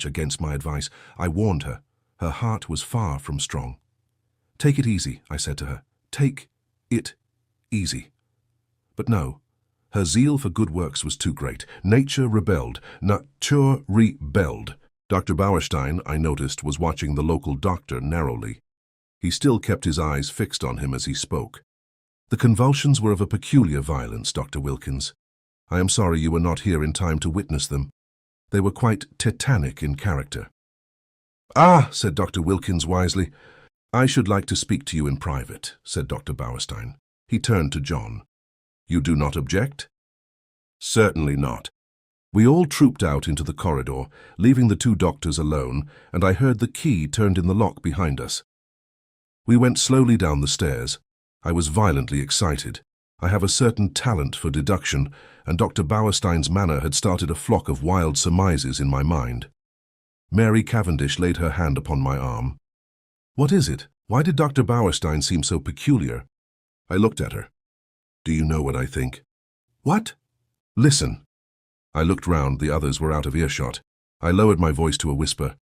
against my advice. I warned her. Her heart was far from strong. 'Take it easy,' I said to her. 'Take it easy.' But no, her zeal for good works was too great. Nature rebelled. Nature rebelled." Dr. Bauerstein, I noticed, was watching the local doctor narrowly. He still kept his eyes fixed on him as he spoke. "The convulsions were of a peculiar violence, Dr. Wilkins. I am sorry you were not here in time to witness them. They were quite tetanic in character." "Ah," said Dr. Wilkins wisely. "I should like to speak to you in private," said Dr. Bauerstein. He turned to John. "You do not object?" "Certainly not." We all trooped out into the corridor, leaving the two doctors alone, and I heard the key turned in the lock behind us. We went slowly down the stairs. I was violently excited. I have a certain talent for deduction, and Dr. Bauerstein's manner had started a flock of wild surmises in my mind. Mary Cavendish laid her hand upon my arm. "What is it? Why did Dr. Bauerstein seem so peculiar?" I looked at her. "Do you know what I think?" "What?" "Listen." I looked round. The others were out of earshot. I lowered my voice to a whisper.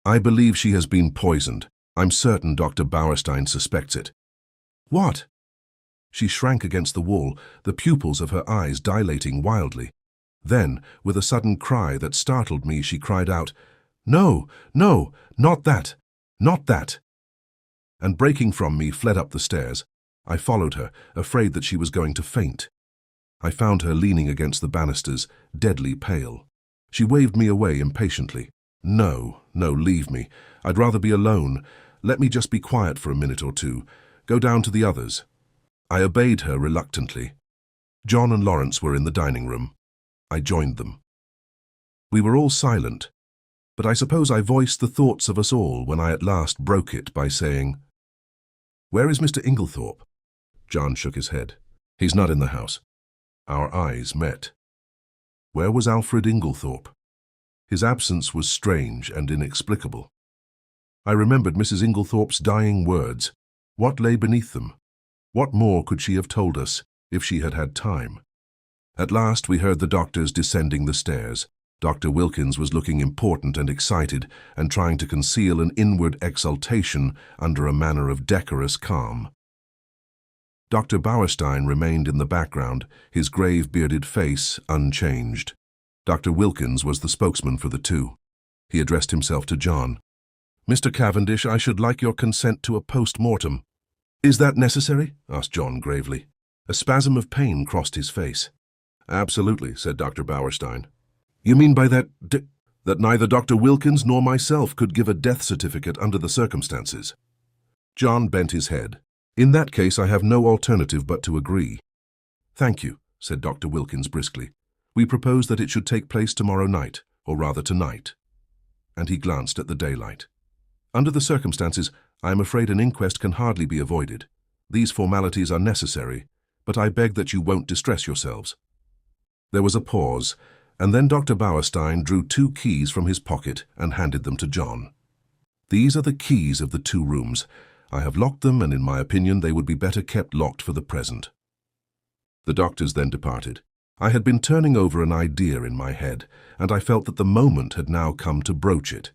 "I believe she has been poisoned. I'm certain Dr. Bauerstein suspects it." "What?" She shrank against the wall, the pupils of her eyes dilating wildly. Then, with a sudden cry that startled me, she cried out, "No, no, not that, not that!" and breaking from me, fled up the stairs. I followed her, afraid that she was going to faint. I found her leaning against the banisters, deadly pale. She waved me away impatiently. "No, no, leave me. I'd rather be alone. Let me just be quiet for a minute or two. Go down to the others." I obeyed her reluctantly. John and Lawrence were in the dining room. I joined them. We were all silent, but I suppose I voiced the thoughts of us all when I at last broke it by saying, "Where is Mr. Inglethorp?" John shook his head. "He's not in the house." Our eyes met. Where was Alfred Inglethorp? His absence was strange and inexplicable. I remembered Mrs. Inglethorp's dying words. What lay beneath them? What more could she have told us if she had had time? At last we heard the doctors descending the stairs. Dr. Wilkins was looking important and excited and trying to conceal an inward exultation under a manner of decorous calm. Dr. Bauerstein remained in the background, his grave bearded face unchanged. Dr. Wilkins was the spokesman for the two. He addressed himself to John. "Mr. Cavendish, I should like your consent to a post-mortem." "Is that necessary?" asked John gravely. A spasm of pain crossed his face. "Absolutely," said Dr. Bauerstein. "You mean by that that neither Dr. Wilkins nor myself could give a death certificate under the circumstances?" John bent his head. "In that case, I have no alternative but to agree." "Thank you," said Dr. Wilkins briskly. "We propose that it should take place tomorrow night, or rather tonight." And he glanced at the daylight. "Under the circumstances, I am afraid an inquest can hardly be avoided. These formalities are necessary, but I beg that you won't distress yourselves." There was a pause, and then Dr. Bauerstein drew 2 keys from his pocket and handed them to John. "These are the keys of the 2 rooms. I have locked them, and in my opinion they would be better kept locked for the present." The doctors then departed. I had been turning over an idea in my head, and I felt that the moment had now come to broach it.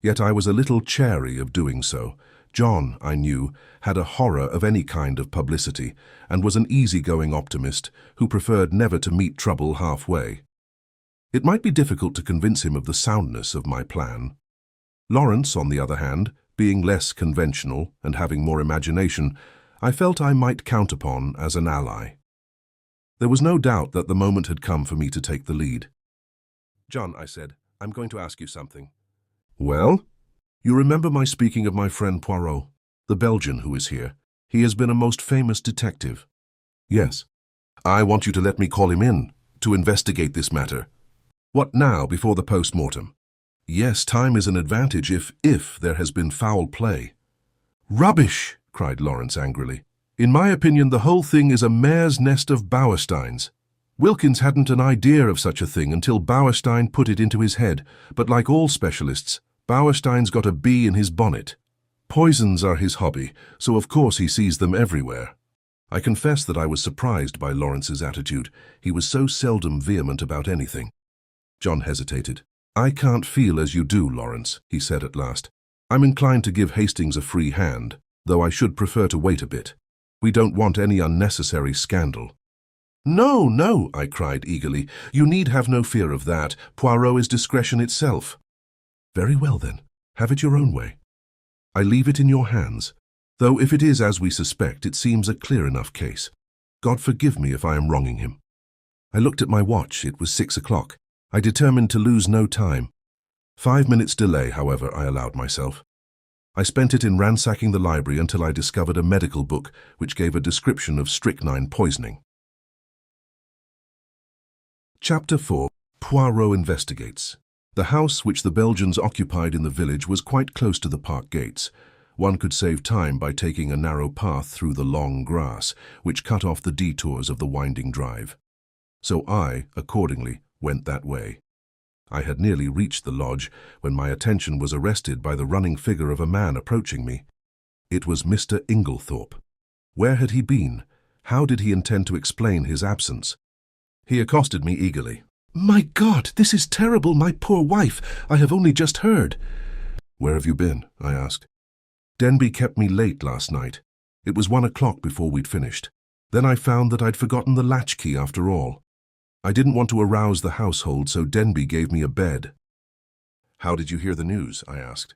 Yet I was a little chary of doing so. John, I knew, had a horror of any kind of publicity, and was an easy-going optimist who preferred never to meet trouble halfway. It might be difficult to convince him of the soundness of my plan. Lawrence, on the other hand, being less conventional and having more imagination, I felt I might count upon as an ally. There was no doubt that the moment had come for me to take the lead. "John," I said, "I'm going to ask you something." "Well?" "You remember my speaking of my friend Poirot, the Belgian who is here? He has been a most famous detective." "Yes." "I want you to let me call him in, to investigate this matter." "What now, before the post-mortem?" "Yes, time is an advantage if there has been foul play." "Rubbish!" cried Lawrence angrily. "In my opinion, the whole thing is a mare's nest of Bauerstein's. Wilkins hadn't an idea of such a thing until Bauerstein put it into his head, but like all specialists, Bauerstein's got a bee in his bonnet. Poisons are his hobby, so of course he sees them everywhere." I confess that I was surprised by Lawrence's attitude. He was so seldom vehement about anything. John hesitated. "I can't feel as you do, Lawrence," he said at last. "I'm inclined to give Hastings a free hand, though I should prefer to wait a bit. We don't want any unnecessary scandal." "No, no," I cried eagerly. "You need have no fear of that. Poirot is discretion itself." "Very well, then. Have it your own way. I leave it in your hands, though if it is as we suspect, it seems a clear enough case. God forgive me if I am wronging him." I looked at my watch. It was 6 o'clock. I determined to lose no time. 5 minutes delay, however, I allowed myself. I spent it in ransacking the library until I discovered a medical book which gave a description of strychnine poisoning. Chapter 4. Poirot Investigates. The house which the Belgians occupied in the village was quite close to the park gates. One could save time by taking a narrow path through the long grass, which cut off the detours of the winding drive. So I, accordingly, went that way. I had nearly reached the lodge when my attention was arrested by the running figure of a man approaching me. It was Mr. Inglethorp. Where had he been? How did he intend to explain his absence? He accosted me eagerly. "My God, this is terrible, my poor wife. I have only just heard." "Where have you been?" I asked. "Denby kept me late last night. It was 1 o'clock before we'd finished. Then I found that I'd forgotten the latchkey after all. I didn't want to arouse the household, so Denby gave me a bed." "How did you hear the news?" I asked.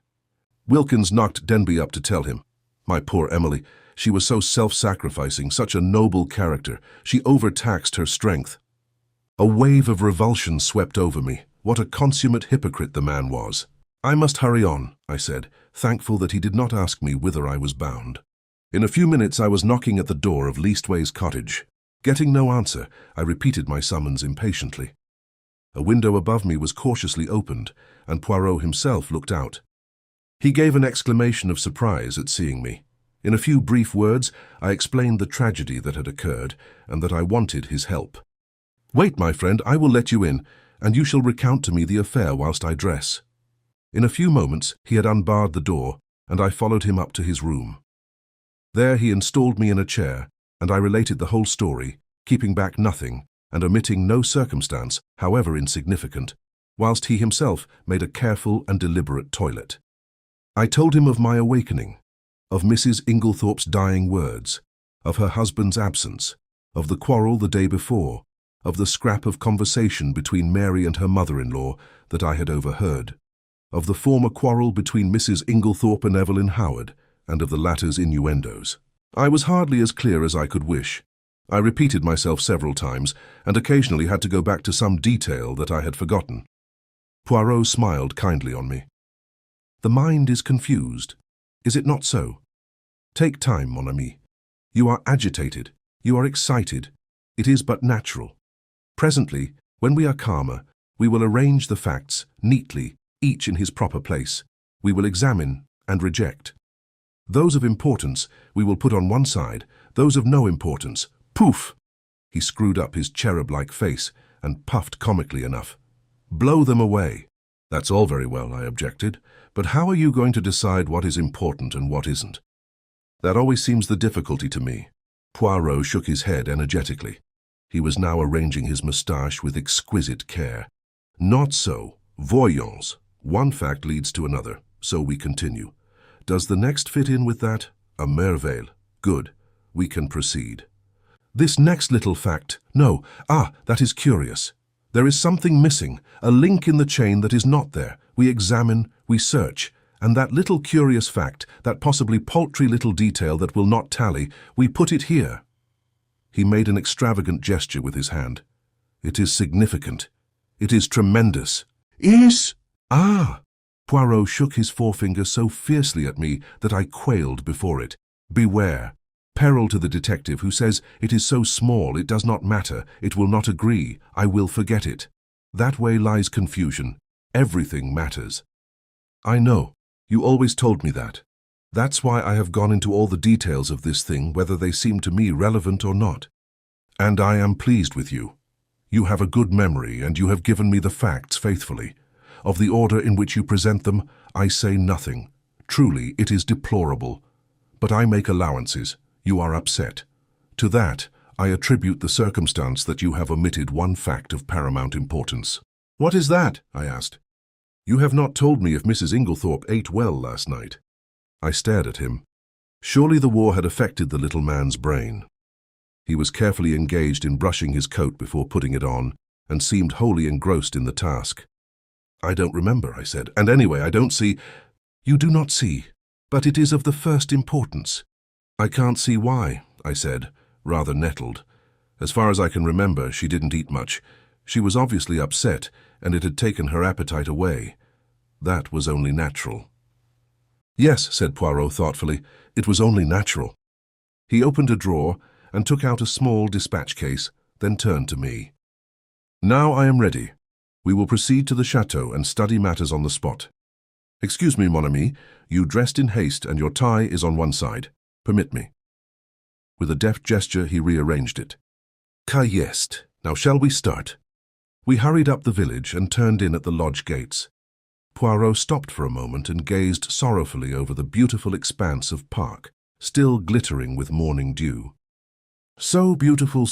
"Wilkins knocked Denby up to tell him. My poor Emily, she was so self-sacrificing, such a noble character. She overtaxed her strength." A wave of revulsion swept over me. What a consummate hypocrite the man was. "I must hurry on," I said, thankful that he did not ask me whither I was bound. In a few minutes I was knocking at the door of Leastways Cottage. Getting no answer, I repeated my summons impatiently. A window above me was cautiously opened, and Poirot himself looked out. He gave an exclamation of surprise at seeing me. In a few brief words, I explained the tragedy that had occurred, and that I wanted his help. "Wait, my friend, I will let you in, and you shall recount to me the affair whilst I dress." In a few moments he had unbarred the door, and I followed him up to his room. There he installed me in a chair, and I related the whole story, keeping back nothing, and omitting no circumstance, however insignificant, whilst he himself made a careful and deliberate toilet. I told him of my awakening, of Mrs. Inglethorp's dying words, of her husband's absence, of the quarrel the day before, of the scrap of conversation between Mary and her mother-in-law that I had overheard, of the former quarrel between Mrs. Inglethorp and Evelyn Howard, and of the latter's innuendos. I was hardly as clear as I could wish. I repeated myself several times, and occasionally had to go back to some detail that I had forgotten. Poirot smiled kindly on me. "The mind is confused. Is it not so? Take time, mon ami. You are agitated. You are excited. It is but natural. Presently, when we are calmer, we will arrange the facts neatly, each in his proper place. We will examine and reject. Those of importance we will put on one side, those of no importance. Poof!" He screwed up his cherub-like face and puffed comically enough. "Blow them away." "That's all very well," I objected, "but how are you going to decide what is important and what isn't?" "That always seems the difficulty to me." Poirot shook his head energetically. He was now arranging his moustache with exquisite care. "Not so. Voyons. One fact leads to another, so we continue. Does the next fit in with that? A merveille. Good. We can proceed. This next little fact, no. That is curious. There is something missing, a link in the chain that is not there. We examine, we search, and that little curious fact, that possibly paltry little detail that will not tally, we put it here." He made an extravagant gesture with his hand. "It is significant. It is tremendous." "Yes." Poirot shook his forefinger so fiercely at me that I quailed before it. "Beware. Peril to the detective who says it is so small it does not matter, it will not agree, I will forget it. That way lies confusion. Everything matters." "I know. You always told me that." That's why I have gone into all the details of this thing, whether they seem to me relevant or not. And I am pleased with you. You have a good memory, and you have given me the facts faithfully. Of the order in which you present them, I say nothing. Truly, it is deplorable. But I make allowances. You are upset. To that, I attribute the circumstance that you have omitted one fact of paramount importance. What is that? I asked. You have not told me if Mrs. Inglethorp ate well last night. I stared at him. Surely the war had affected the little man's brain. He was carefully engaged in brushing his coat before putting it on, and seemed wholly engrossed in the task. I don't remember, I said, and anyway, I don't see— You do not see, but it is of the first importance. I can't see why, I said, rather nettled. As far as I can remember, she didn't eat much. She was obviously upset, and it had taken her appetite away. That was only natural. Yes, said Poirot thoughtfully, it was only natural. He opened a drawer and took out a small dispatch case, then turned to me. Now I am ready. We will proceed to the chateau and study matters on the spot. Excuse me, mon ami, you dressed in haste and your tie is on one side. Permit me. With a deft gesture, he rearranged it. Qu'est-ce? Now shall we start? We hurried up the village and turned in at the lodge gates. Poirot stopped for a moment and gazed sorrowfully over the beautiful expanse of park, still glittering with morning dew. So beautiful,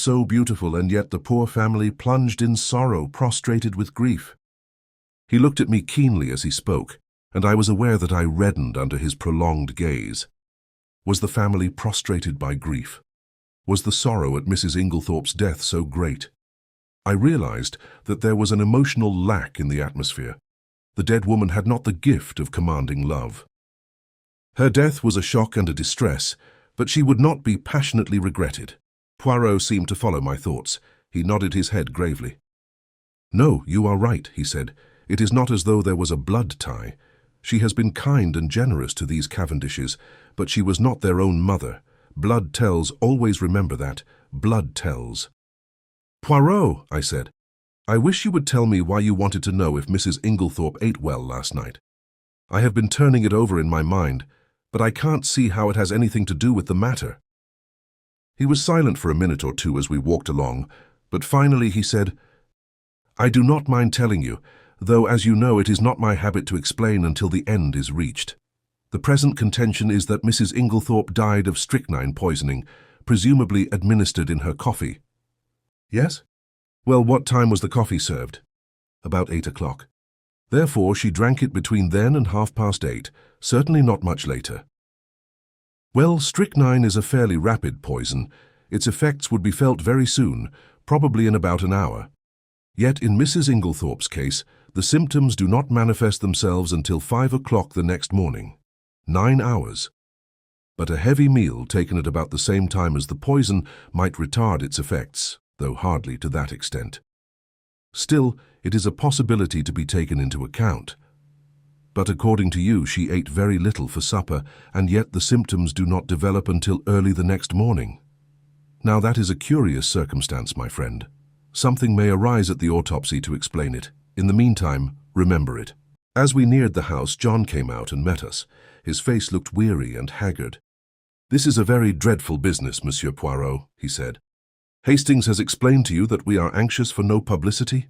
and yet the poor family plunged in sorrow, prostrated with grief. He looked at me keenly as he spoke, and I was aware that I reddened under his prolonged gaze. Was the family prostrated by grief? Was the sorrow at Mrs. Inglethorpe's death so great? I realized that there was an emotional lack in the atmosphere. The dead woman had not the gift of commanding love. Her death was a shock and a distress, but she would not be passionately regretted. Poirot seemed to follow my thoughts. He nodded his head gravely. No, you are right, he said. It is not as though there was a blood tie. She has been kind and generous to these Cavendishes, but she was not their own mother. Blood tells, always remember that. Blood tells. Poirot, I said, I wish you would tell me why you wanted to know if Mrs. Inglethorpe ate well last night. I have been turning it over in my mind, but I can't see how it has anything to do with the matter. He was silent for a minute or two as we walked along, but finally he said, I do not mind telling you, though as you know it is not my habit to explain until the end is reached. The present contention is that Mrs. Inglethorpe died of strychnine poisoning, presumably administered in her coffee. Yes? Well, what time was the coffee served? About 8 o'clock. Therefore, she drank it between then and 8:30, certainly not much later. Well, strychnine is a fairly rapid poison. Its effects would be felt very soon, probably in about an hour. Yet in Mrs. Inglethorpe's case, the symptoms do not manifest themselves until 5 o'clock the next morning. 9 hours. But a heavy meal taken at about the same time as the poison might retard its effects, though hardly to that extent. Still, it is a possibility to be taken into account. But according to you, she ate very little for supper, and yet the symptoms do not develop until early the next morning. Now that is a curious circumstance, my friend. Something may arise at the autopsy to explain it. In the meantime, remember it. As we neared the house, John came out and met us. His face looked weary and haggard. This is a very dreadful business, Monsieur Poirot, he said. Hastings has explained to you that we are anxious for no publicity?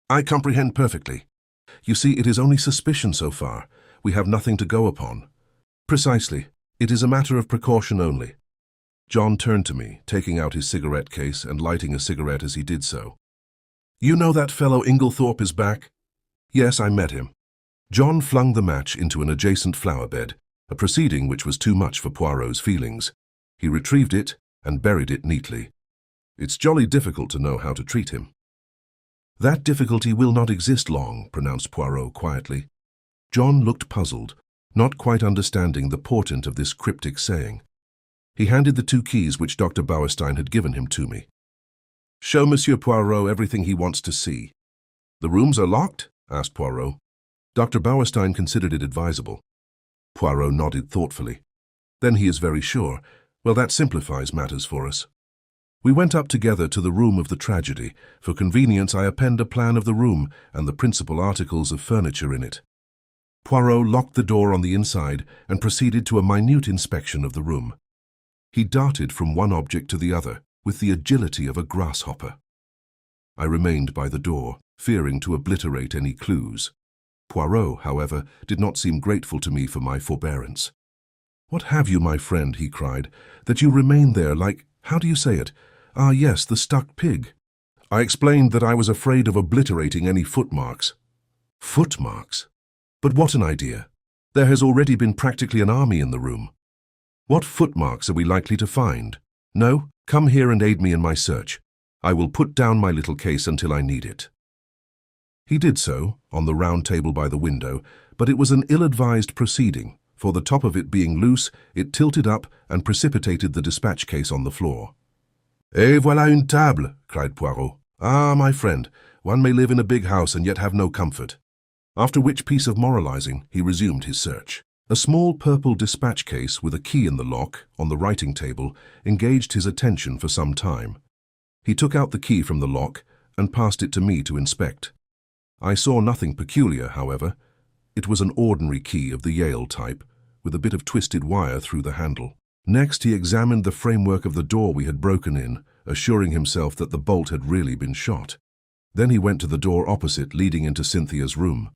I comprehend perfectly. You see, it is only suspicion so far. We have nothing to go upon. Precisely. It is a matter of precaution only. John turned to me, taking out his cigarette case and lighting a cigarette as he did so. You know that fellow Inglethorpe is back? Yes, I met him. John flung the match into an adjacent flower bed, a proceeding which was too much for Poirot's feelings. He retrieved it and buried it neatly. It's jolly difficult to know how to treat him. That difficulty will not exist long, pronounced Poirot quietly. John looked puzzled, not quite understanding the portent of this cryptic saying. He handed the 2 keys which Dr. Bauerstein had given him to me. Show Monsieur Poirot everything he wants to see. The rooms are locked? Asked Poirot. Dr. Bauerstein considered it advisable. Poirot nodded thoughtfully. Then he is very sure. Well, that simplifies matters for us. We went up together to the room of the tragedy. For convenience, I append a plan of the room and the principal articles of furniture in it. Poirot locked the door on the inside and proceeded to a minute inspection of the room. He darted from one object to the other with the agility of a grasshopper. I remained by the door, fearing to obliterate any clues. Poirot, however, did not seem grateful to me for my forbearance. "What have you, my friend," he cried, "that you remain there like, how do you say it? Ah, yes, the stuck pig." I explained that I was afraid of obliterating any footmarks. Footmarks? But what an idea! There has already been practically an army in the room. What footmarks are we likely to find? No, come here and aid me in my search. I will put down my little case until I need it. He did so, on the round table by the window, but it was an ill-advised proceeding, for the top of it being loose, it tilted up and precipitated the dispatch case on the floor. "Et voilà une table," cried Poirot. "Ah, my friend, one may live in a big house and yet have no comfort." After which piece of moralizing, he resumed his search. A small purple dispatch case with a key in the lock, on the writing table, engaged his attention for some time. He took out the key from the lock and passed it to me to inspect. I saw nothing peculiar, however. It was an ordinary key of the Yale type, with a bit of twisted wire through the handle. Next, he examined the framework of the door we had broken in, assuring himself that the bolt had really been shot. Then he went to the door opposite, leading into Cynthia's room.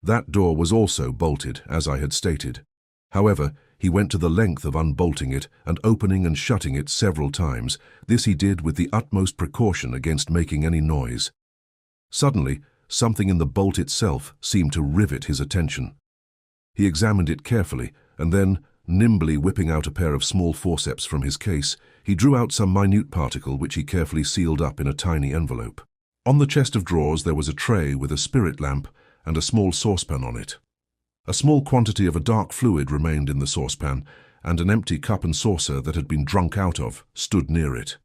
That door was also bolted, as I had stated. However, he went to the length of unbolting it and opening and shutting it several times. This he did with the utmost precaution against making any noise. Suddenly, something in the bolt itself seemed to rivet his attention. He examined it carefully, and then, nimbly whipping out a pair of small forceps from his case, he drew out some minute particle which he carefully sealed up in a tiny envelope. On the chest of drawers there was a tray with a spirit lamp and a small saucepan on it. A small quantity of a dark fluid remained in the saucepan, and an empty cup and saucer that had been drunk out of stood near it.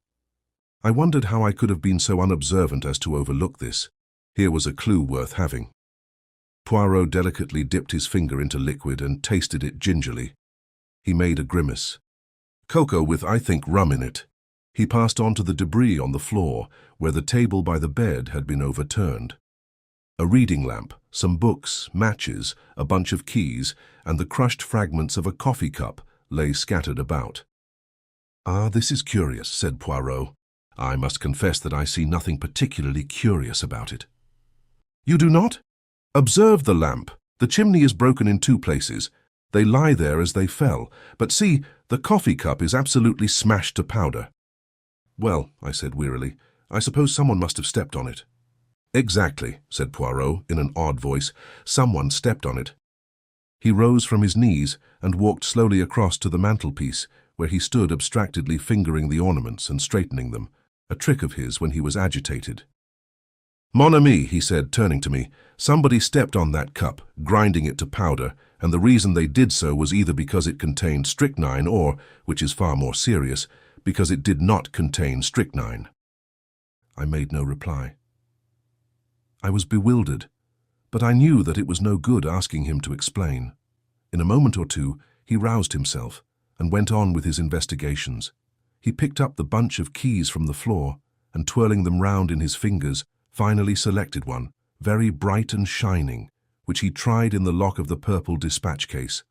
I wondered how I could have been so unobservant as to overlook this. Here was a clue worth having. Poirot delicately dipped his finger into liquid and tasted it gingerly. He made a grimace. "Cocoa with, I think, rum in it." He passed on to the debris on the floor, where the table by the bed had been overturned. A reading lamp, some books, matches, a bunch of keys, and the crushed fragments of a coffee cup lay scattered about. "Ah, this is curious," said Poirot. "I must confess that I see nothing particularly curious about it." "You do not? Observe the lamp. The chimney is broken in two places. They lie there as they fell, but see, the coffee cup is absolutely smashed to powder." "Well," I said wearily, "I suppose someone must have stepped on it." "Exactly," said Poirot in an odd voice. "Someone stepped on it." He rose from his knees and walked slowly across to the mantelpiece, where he stood abstractedly fingering the ornaments and straightening them, a trick of his when he was agitated. "Mon ami," he said, turning to me, "somebody stepped on that cup, grinding it to powder, and the reason they did so was either because it contained strychnine or, which is far more serious, because it did not contain strychnine." I made no reply. I was bewildered, but I knew that it was no good asking him to explain. In a moment or two, he roused himself and went on with his investigations. He picked up the bunch of keys from the floor and, twirling them round in his fingers, finally selected one, very bright and shining, which he tried in the lock of the purple dispatch case.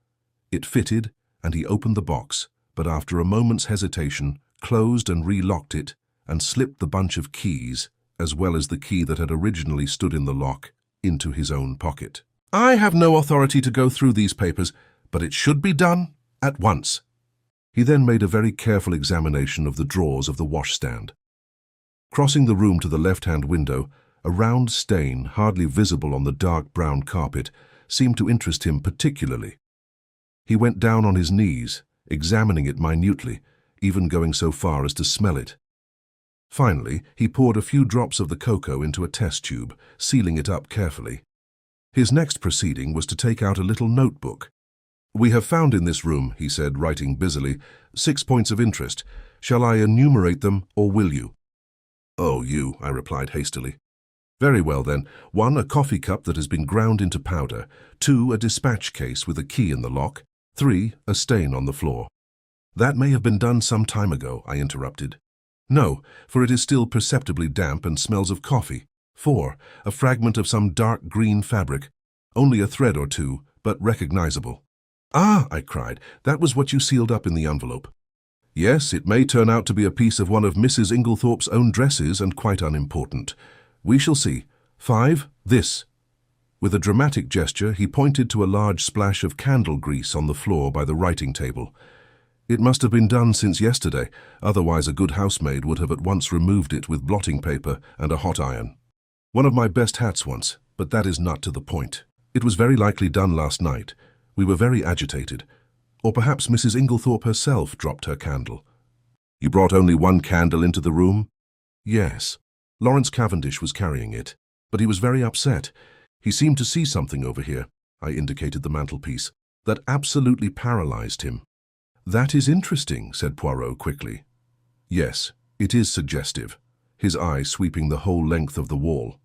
It fitted, and he opened the box, but after a moment's hesitation, closed and relocked it, and slipped the bunch of keys, as well as the key that had originally stood in the lock, into his own pocket. "I have no authority to go through these papers, but it should be done at once." He then made a very careful examination of the drawers of the washstand. Crossing the room to the left-hand window, a round stain, hardly visible on the dark brown carpet, seemed to interest him particularly. He went down on his knees, examining it minutely, even going so far as to smell it. Finally, he poured a few drops of the cocoa into a test tube, sealing it up carefully. His next proceeding was to take out a little notebook. "We have found in this room," he said, writing busily, 6 points of interest. Shall I enumerate them, or will you?" "Oh, you," I replied hastily. "Very well, then. 1, a coffee cup that has been ground into powder. 2, a dispatch case with a key in the lock. 3, a stain on the floor." "That may have been done some time ago," I interrupted. "No, for it is still perceptibly damp and smells of coffee." 4, a fragment of some dark green fabric. Only a thread or two, but recognizable. "Ah," I cried, "that was what you sealed up in the envelope." "Yes, it may turn out to be a piece of one of Mrs. Inglethorpe's own dresses and quite unimportant. We shall see. 5, this." With a dramatic gesture, he pointed to a large splash of candle grease on the floor by the writing table. It must have been done since yesterday, otherwise a good housemaid would have at once removed it with blotting paper and a hot iron. "One of my best hats once, but that is not to the point. It was very likely done last night. We were very agitated. Or perhaps Mrs. Inglethorpe herself dropped her candle." "You brought only one candle into the room?" "Yes. Lawrence Cavendish was carrying it, but he was very upset. He seemed to see something over here," I indicated the mantelpiece, "that absolutely paralyzed him." "That is interesting," said Poirot quickly. "Yes, it is suggestive," his eye sweeping the whole length of the wall.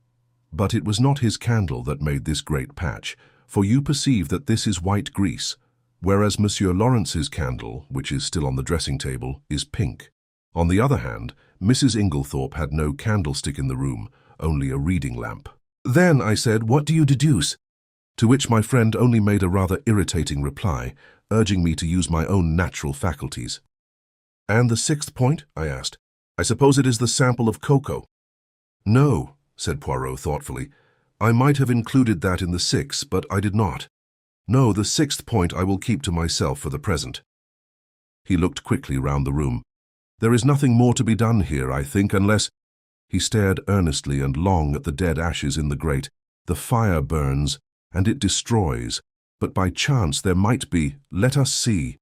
"But it was not his candle that made this great patch, for you perceive that this is white grease, whereas Monsieur Lawrence's candle, which is still on the dressing table, is pink. On the other hand, Mrs. Inglethorpe had no candlestick in the room, only a reading lamp." "Then," I said, "what do you deduce?" To which my friend only made a rather irritating reply, urging me to use my own natural faculties. "And the 6th point?" I asked. "I suppose it is the sample of cocoa." "No," said Poirot thoughtfully. "I might have included that in the 6, but I did not. No, the 6th point I will keep to myself for the present." He looked quickly round the room. "There is nothing more to be done here, I think, unless—" He stared earnestly and long at the dead ashes in the grate. "The fire burns, and it destroys, but by chance there might be— let us see."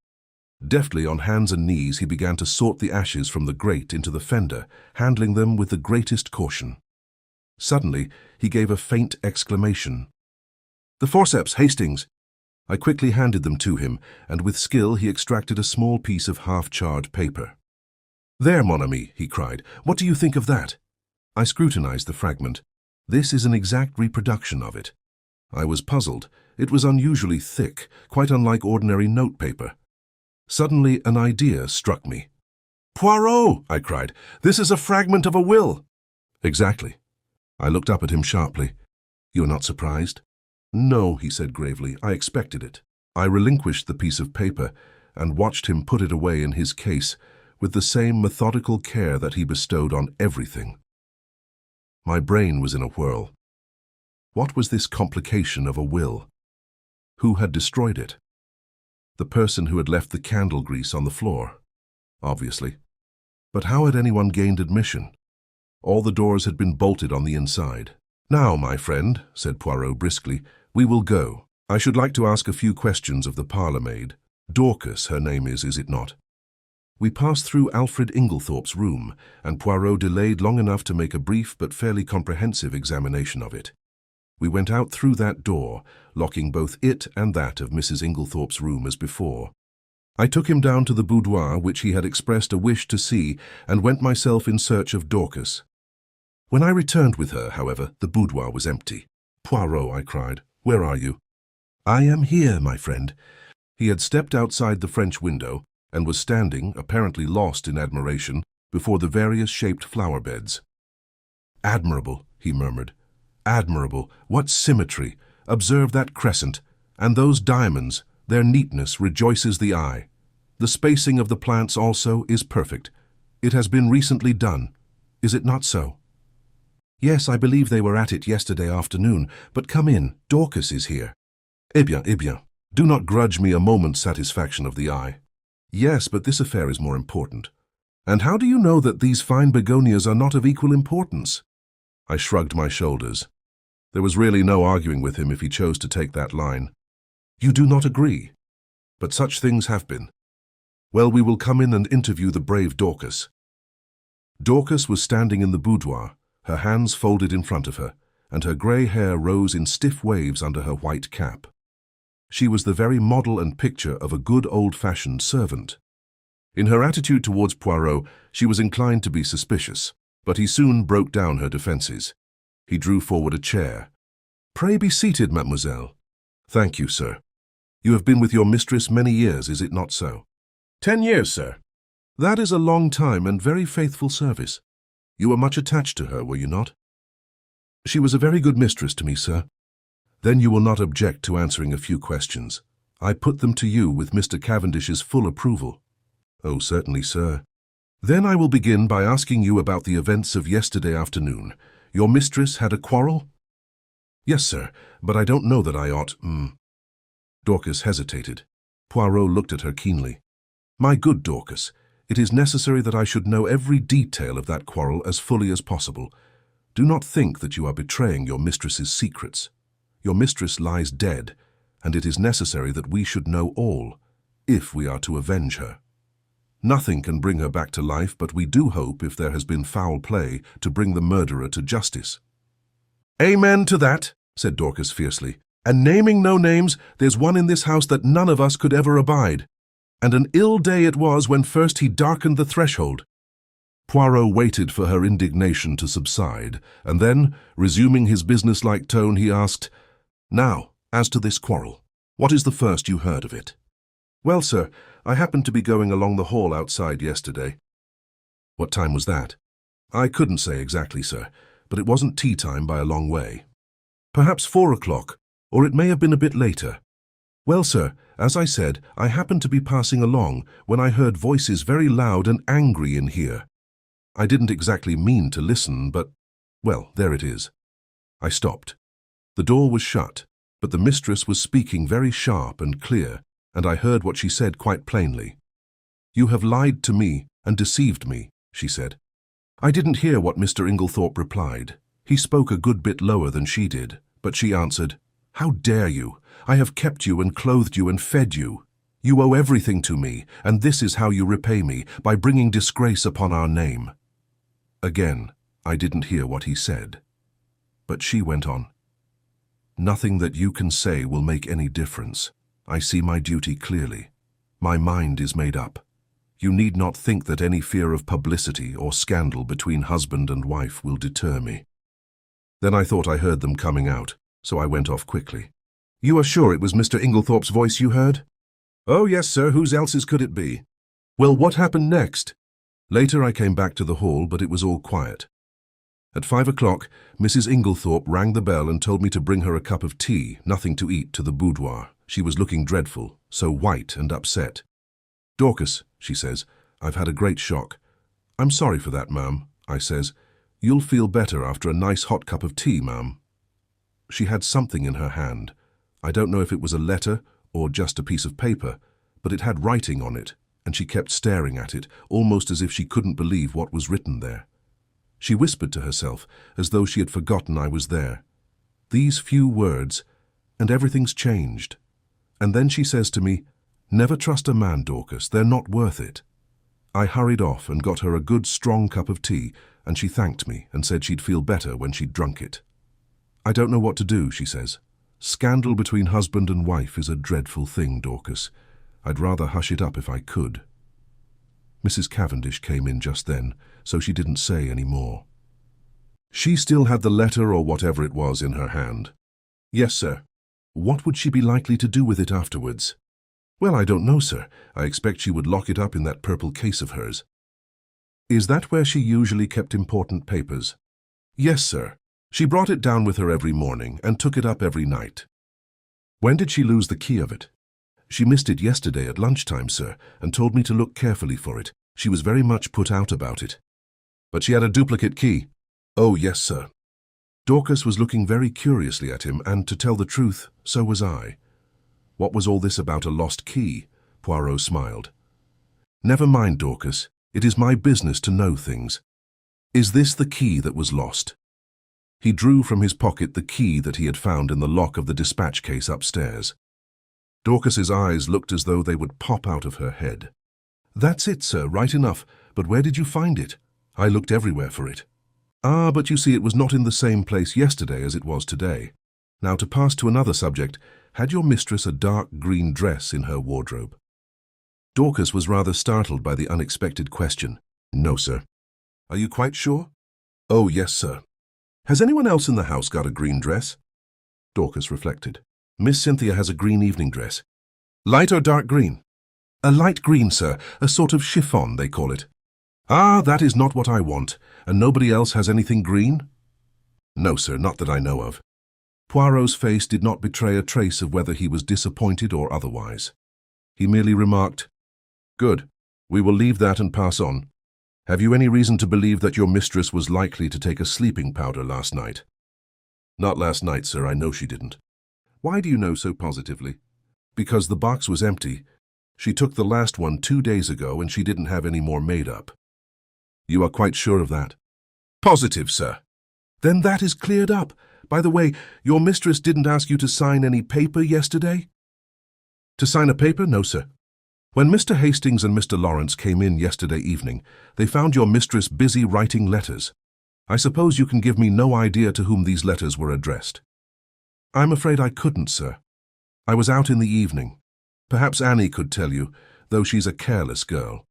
Deftly on hands and knees he began to sort the ashes from the grate into the fender, handling them with the greatest caution. Suddenly he gave a faint exclamation. "The forceps, Hastings!" I quickly handed them to him, and with skill he extracted a small piece of half-charred paper. "There, mon ami," he cried. "What do you think of that?" I scrutinized the fragment. This is an exact reproduction of it. I was puzzled. It was unusually thick, quite unlike ordinary notepaper. Suddenly an idea struck me. "Poirot!" I cried. "This is a fragment of a will!" "Exactly." I looked up at him sharply. "You are not surprised?" "No," he said gravely. "I expected it." I relinquished the piece of paper and watched him put it away in his case with the same methodical care that he bestowed on everything. My brain was in a whirl. What was this complication of a will? Who had destroyed it? The person who had left the candle grease on the floor, obviously. But how had anyone gained admission? All the doors had been bolted on the inside. "Now, my friend," said Poirot briskly, "we will go. I should like to ask a few questions of the parlour-maid. Dorcas, her name is it not?" We passed through Alfred Inglethorpe's room, and Poirot delayed long enough to make a brief but fairly comprehensive examination of it. We went out through that door, locking both it and that of Mrs. Inglethorpe's room as before. I took him down to the boudoir which he had expressed a wish to see, and went myself in search of Dorcas. When I returned with her, however, the boudoir was empty. "Poirot," I cried, "where are you?" "I am here, my friend." He had stepped outside the French window, and was standing, apparently lost in admiration, before the various shaped flower beds. "Admirable," he murmured. "Admirable. What symmetry! Observe that crescent. And those diamonds, their neatness rejoices the eye. The spacing of the plants also is perfect. It has been recently done. Is it not so?" "Yes, I believe they were at it yesterday afternoon, but come in. Dorcas is here." Eh bien. Do not grudge me a moment's satisfaction of the eye." "Yes, but this affair is more important." "And how do you know that these fine begonias are not of equal importance?" I shrugged my shoulders. There was really no arguing with him if he chose to take that line. "You do not agree? But such things have been. Well, we will come in and interview the brave Dorcas." Dorcas was standing in the boudoir, her hands folded in front of her, and her grey hair rose in stiff waves under her white cap. She was the very model and picture of a good old-fashioned servant. In her attitude towards Poirot, she was inclined to be suspicious, but he soon broke down her defences. He drew forward a chair. "Pray be seated, mademoiselle." "Thank you, sir. You have been with your mistress many years, is it not so?" 10 years, sir." "That is a long time and very faithful service. You were much attached to her, were you not?" "She was a very good mistress to me, sir." Then you will not object to answering a few questions. I put them to you with Mr. Cavendish's full approval. Oh, certainly, sir. Then I will begin by asking you about the events of yesterday afternoon. Your mistress had a quarrel? Yes, sir, but I don't know that I ought, Dorcas hesitated. Poirot looked at her keenly. My good Dorcas, it is necessary that I should know every detail of that quarrel as fully as possible. Do not think that you are betraying your mistress's secrets. Your mistress lies dead, and it is necessary that we should know all, if we are to avenge her. Nothing can bring her back to life, but we do hope, if there has been foul play, to bring the murderer to justice. Amen to that, said Dorcas fiercely. And naming no names, there's one in this house that none of us could ever abide. And an ill day it was when first he darkened the threshold. Poirot waited for her indignation to subside, and then, resuming his businesslike tone, he asked, Now, as to this quarrel, what is the first you heard of it? Well, sir, I happened to be going along the hall outside yesterday. What time was that? I couldn't say exactly, sir, but it wasn't tea time by a long way. Perhaps 4 o'clock, or it may have been a bit later. Well, sir, as I said, I happened to be passing along when I heard voices very loud and angry in here. I didn't exactly mean to listen, but, well, there it is. I stopped. The door was shut, but the mistress was speaking very sharp and clear, and I heard what she said quite plainly. You have lied to me and deceived me, she said. I didn't hear what Mr. Inglethorp replied. He spoke a good bit lower than she did, but she answered, How dare you? I have kept you and clothed you and fed you. You owe everything to me, and this is how you repay me, by bringing disgrace upon our name. Again, I didn't hear what he said. But she went on. Nothing that you can say will make any difference. I see my duty clearly. My mind is made up. You need not think that any fear of publicity or scandal between husband and wife will deter me. Then I thought I heard them coming out, so I went off quickly. You are sure it was Mr. Inglethorp's voice you heard? Oh, yes, sir. Whose else's could it be? Well, what happened next? Later I came back to the hall, but it was all quiet. At 5 o'clock, Mrs. Inglethorp rang the bell and told me to bring her a cup of tea, nothing to eat, to the boudoir. She was looking dreadful, so white and upset. Dorcas, she says, I've had a great shock. I'm sorry for that, ma'am, I says. You'll feel better after a nice hot cup of tea, ma'am. She had something in her hand. I don't know if it was a letter or just a piece of paper, but it had writing on it, and she kept staring at it, almost as if she couldn't believe what was written there. She whispered to herself, as though she had forgotten I was there. These few words, and everything's changed. And then she says to me, Never trust a man, Dorcas, they're not worth it. I hurried off and got her a good strong cup of tea, and she thanked me and said she'd feel better when she'd drunk it. I don't know what to do, she says. Scandal between husband and wife is a dreadful thing, Dorcas. I'd rather hush it up if I could. Mrs. Cavendish came in just then, so she didn't say any more. She still had the letter or whatever it was in her hand. Yes, sir. What would she be likely to do with it afterwards? Well, I don't know, sir. I expect she would lock it up in that purple case of hers. Is that where she usually kept important papers? Yes, sir. She brought it down with her every morning and took it up every night. When did she lose the key of it? She missed it yesterday at lunchtime, sir, and told me to look carefully for it. She was very much put out about it. But she had a duplicate key. Oh, yes, sir. Dorcas was looking very curiously at him, and to tell the truth, so was I. What was all this about a lost key? Poirot smiled. Never mind, Dorcas. It is my business to know things. Is this the key that was lost? He drew from his pocket the key that he had found in the lock of the dispatch case upstairs. Dorcas's eyes looked as though they would pop out of her head. That's it, sir, right enough. But where did you find it? I looked everywhere for it. Ah, but you see it was not in the same place yesterday as it was today. Now, to pass to another subject, had your mistress a dark green dress in her wardrobe? Dorcas was rather startled by the unexpected question. No, sir. Are you quite sure? Oh, yes, sir. Has anyone else in the house got a green dress? Dorcas reflected. Miss Cynthia has a green evening dress. Light or dark green? A light green, sir, a sort of chiffon, they call it. Ah, that is not what I want. And nobody else has anything green? No, sir, not that I know of. Poirot's face did not betray a trace of whether he was disappointed or otherwise. He merely remarked, "Good. We will leave that and pass on. Have you any reason to believe that your mistress was likely to take a sleeping powder last night?" "Not last night, sir. I know she didn't." "Why do you know so positively?" "Because the box was empty. She took the last one 2 days ago and she didn't have any more made up." "You are quite sure of that?" "Positive, sir." "Then that is cleared up. By the way, your mistress didn't ask you to sign any paper yesterday?" "To sign a paper? No, sir. When Mr. Hastings and Mr. Lawrence came in yesterday evening, they found your mistress busy writing letters. I suppose you can give me no idea to whom these letters were addressed." "I'm afraid I couldn't, sir. I was out in the evening. Perhaps Annie could tell you, though she's a careless girl.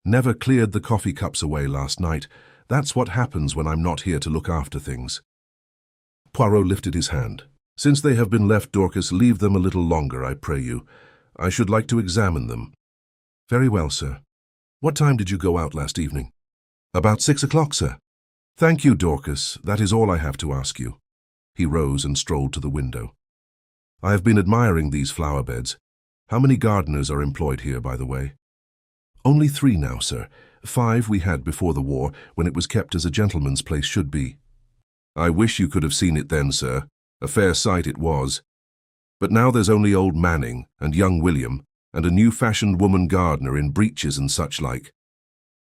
Never cleared the coffee cups away last night. That's what happens when I'm not here to look after things." Poirot lifted his hand. "Since they have been left, Dorcas, leave them a little longer, I pray you. I should like to examine them." "Very well, sir. What time did you go out last evening?" "About 6 o'clock, sir." "Thank you, Dorcas. That is all I have to ask you." He rose and strolled to the window. "I have been admiring these flower beds. How many gardeners are employed here, by the way?" "Only 3 now, sir. 5 we had before the war, when it was kept as a gentleman's place should be." "I wish you could have seen it then, sir. A fair sight it was. But now there's only old Manning and young William, and a new-fashioned woman gardener in breeches and such like.